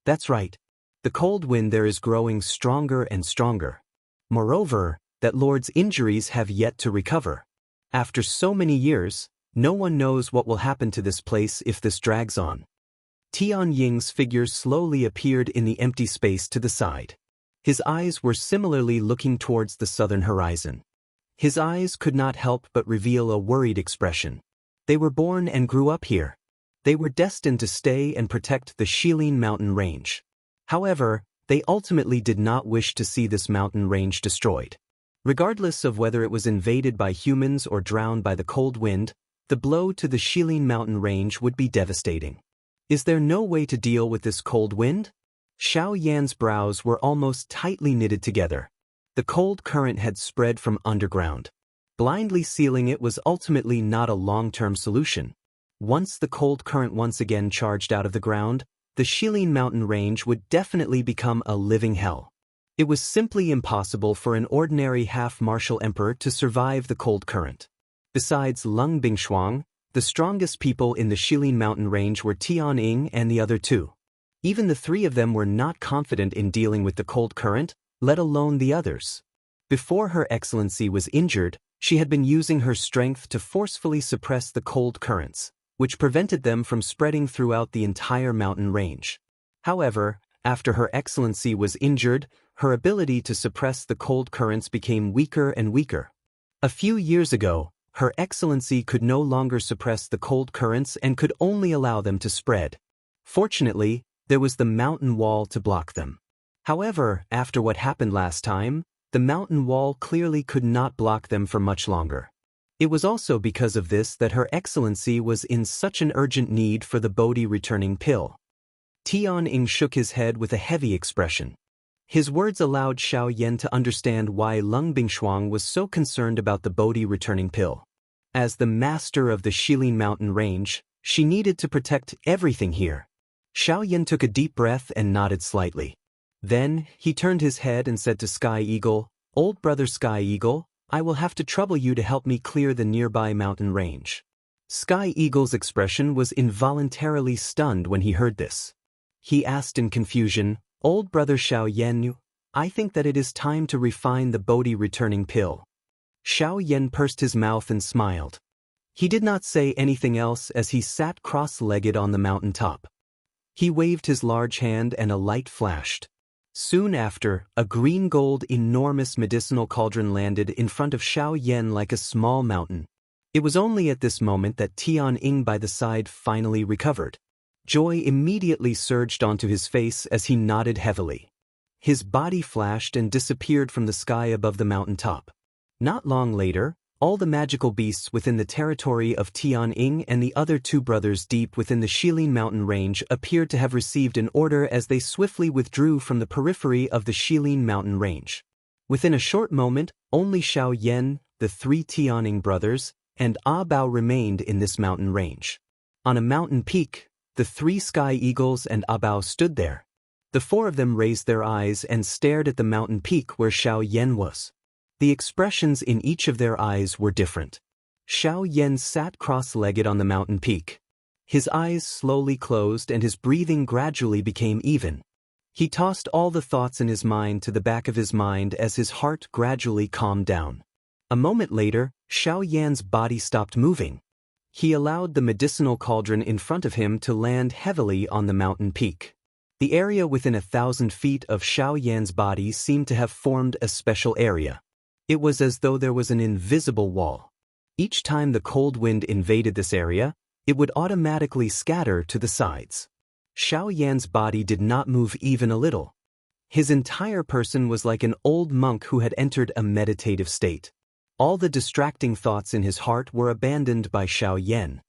That's right. The cold wind there is growing stronger and stronger. Moreover, that lord's injuries have yet to recover. After so many years, no one knows what will happen to this place if this drags on. Tian Ying's figure slowly appeared in the empty space to the side. His eyes were similarly looking towards the southern horizon. His eyes could not help but reveal a worried expression. They were born and grew up here. They were destined to stay and protect the Shilin mountain range. However, they ultimately did not wish to see this mountain range destroyed. Regardless of whether it was invaded by humans or drowned by the cold wind, the blow to the Shilin mountain range would be devastating. Is there no way to deal with this cold wind? Xiao Yan's brows were almost tightly knitted together. The cold current had spread from underground. Blindly sealing it was ultimately not a long-term solution. Once the cold current once again charged out of the ground, the Shilin mountain range would definitely become a living hell. It was simply impossible for an ordinary half-martial emperor to survive the cold current. Besides Lung Bingshuang, the strongest people in the Shilin mountain range were Tianying and the other two. Even the three of them were not confident in dealing with the cold current, let alone the others. Before Her Excellency was injured, she had been using her strength to forcefully suppress the cold currents, which prevented them from spreading throughout the entire mountain range. However, after Her Excellency was injured, her ability to suppress the cold currents became weaker and weaker. A few years ago, Her Excellency could no longer suppress the cold currents and could only allow them to spread. Fortunately, there was the mountain wall to block them. However, after what happened last time, the mountain wall clearly could not block them for much longer. It was also because of this that Her Excellency was in such an urgent need for the Bodhi returning pill. Tianying shook his head with a heavy expression. His words allowed Xiao Yan to understand why Lung Bingshuang was so concerned about the Bodhi returning pill. As the master of the Shilin mountain range, she needed to protect everything here. Xiao Yan took a deep breath and nodded slightly. Then, he turned his head and said to Sky Eagle, "Old brother Sky Eagle, I will have to trouble you to help me clear the nearby mountain range." Sky Eagle's expression was involuntarily stunned when he heard this. He asked in confusion, "Old brother Xiao Yan, I think that it is time to refine the Bodhi returning pill." Xiao Yan pursed his mouth and smiled. He did not say anything else as he sat cross-legged on the mountain top. He waved his large hand and a light flashed. Soon after, a green-gold enormous medicinal cauldron landed in front of Xiao Yan like a small mountain. It was only at this moment that Tianying by the side finally recovered. Joy immediately surged onto his face as he nodded heavily. His body flashed and disappeared from the sky above the mountain top. Not long later, all the magical beasts within the territory of Tianying and the other two brothers deep within the Shilin mountain range appeared to have received an order as they swiftly withdrew from the periphery of the Shilin mountain range. Within a short moment, only Xiao Yan, the three Tianying brothers, and Ah Bao remained in this mountain range. On a mountain peak, the three Sky Eagles and Ah Bao stood there. The four of them raised their eyes and stared at the mountain peak where Xiao Yan was. The expressions in each of their eyes were different. Xiao Yan sat cross-legged on the mountain peak. His eyes slowly closed and his breathing gradually became even. He tossed all the thoughts in his mind to the back of his mind as his heart gradually calmed down. A moment later, Xiao Yan's body stopped moving. He allowed the medicinal cauldron in front of him to land heavily on the mountain peak. The area within 1,000 feet of Xiao Yan's body seemed to have formed a special area. It was as though there was an invisible wall. Each time the cold wind invaded this area, it would automatically scatter to the sides. Xiao Yan's body did not move even a little. His entire person was like an old monk who had entered a meditative state. All the distracting thoughts in his heart were abandoned by Xiao Yan.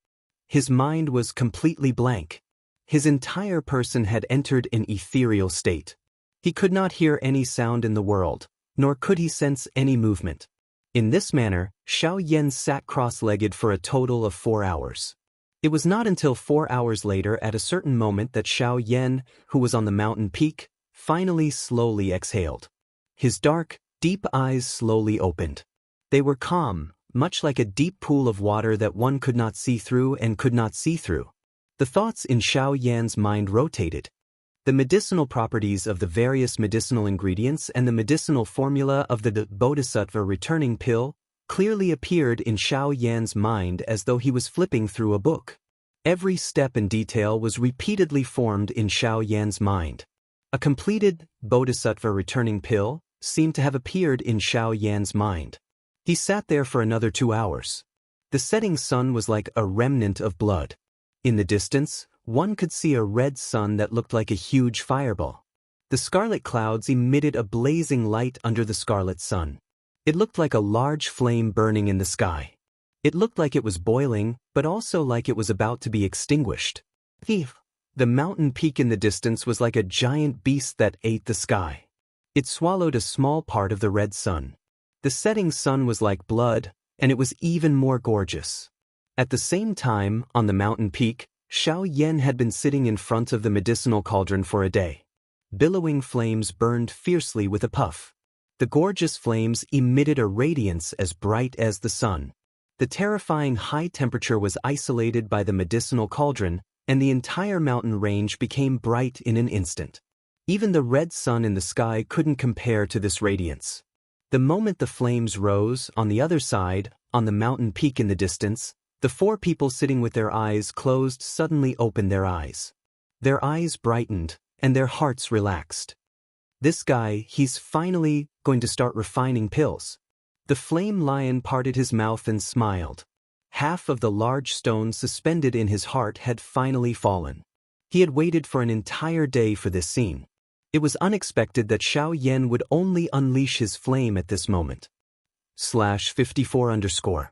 His mind was completely blank. His entire person had entered an ethereal state. He could not hear any sound in the world, nor could he sense any movement. In this manner, Xiao Yan sat cross-legged for a total of 4 hours. It was not until 4 hours later at a certain moment that Xiao Yan, who was on the mountain peak, finally slowly exhaled. His dark, deep eyes slowly opened. They were calm, much like a deep pool of water that one could not see through and could not see through. The thoughts in Xiao Yan's mind rotated. The medicinal properties of the various medicinal ingredients and the medicinal formula of the Bodhisattva returning pill clearly appeared in Xiao Yan's mind as though he was flipping through a book. Every step and detail was repeatedly formed in Xiao Yan's mind. A completed Bodhisattva returning pill seemed to have appeared in Xiao Yan's mind. He sat there for another 2 hours. The setting sun was like a remnant of blood. In the distance, one could see a red sun that looked like a huge fireball. The scarlet clouds emitted a blazing light under the scarlet sun. It looked like a large flame burning in the sky. It looked like it was boiling, but also like it was about to be extinguished. The mountain peak in the distance was like a giant beast that ate the sky. It swallowed a small part of the red sun. The setting sun was like blood, and it was even more gorgeous. At the same time, on the mountain peak, Xiao Yan had been sitting in front of the medicinal cauldron for a day. Billowing flames burned fiercely with a puff. The gorgeous flames emitted a radiance as bright as the sun. The terrifying high temperature was isolated by the medicinal cauldron, and the entire mountain range became bright in an instant. Even the red sun in the sky couldn't compare to this radiance. The moment the flames rose, on the other side, on the mountain peak in the distance, the four people sitting with their eyes closed suddenly opened their eyes. Their eyes brightened, and their hearts relaxed. This guy, he's finally going to start refining pills. The flame lion parted his mouth and smiled. Half of the large stone suspended in his heart had finally fallen. He had waited for an entire day for this scene. It was unexpected that Xiao Yan would only unleash his flame at this moment. /54_.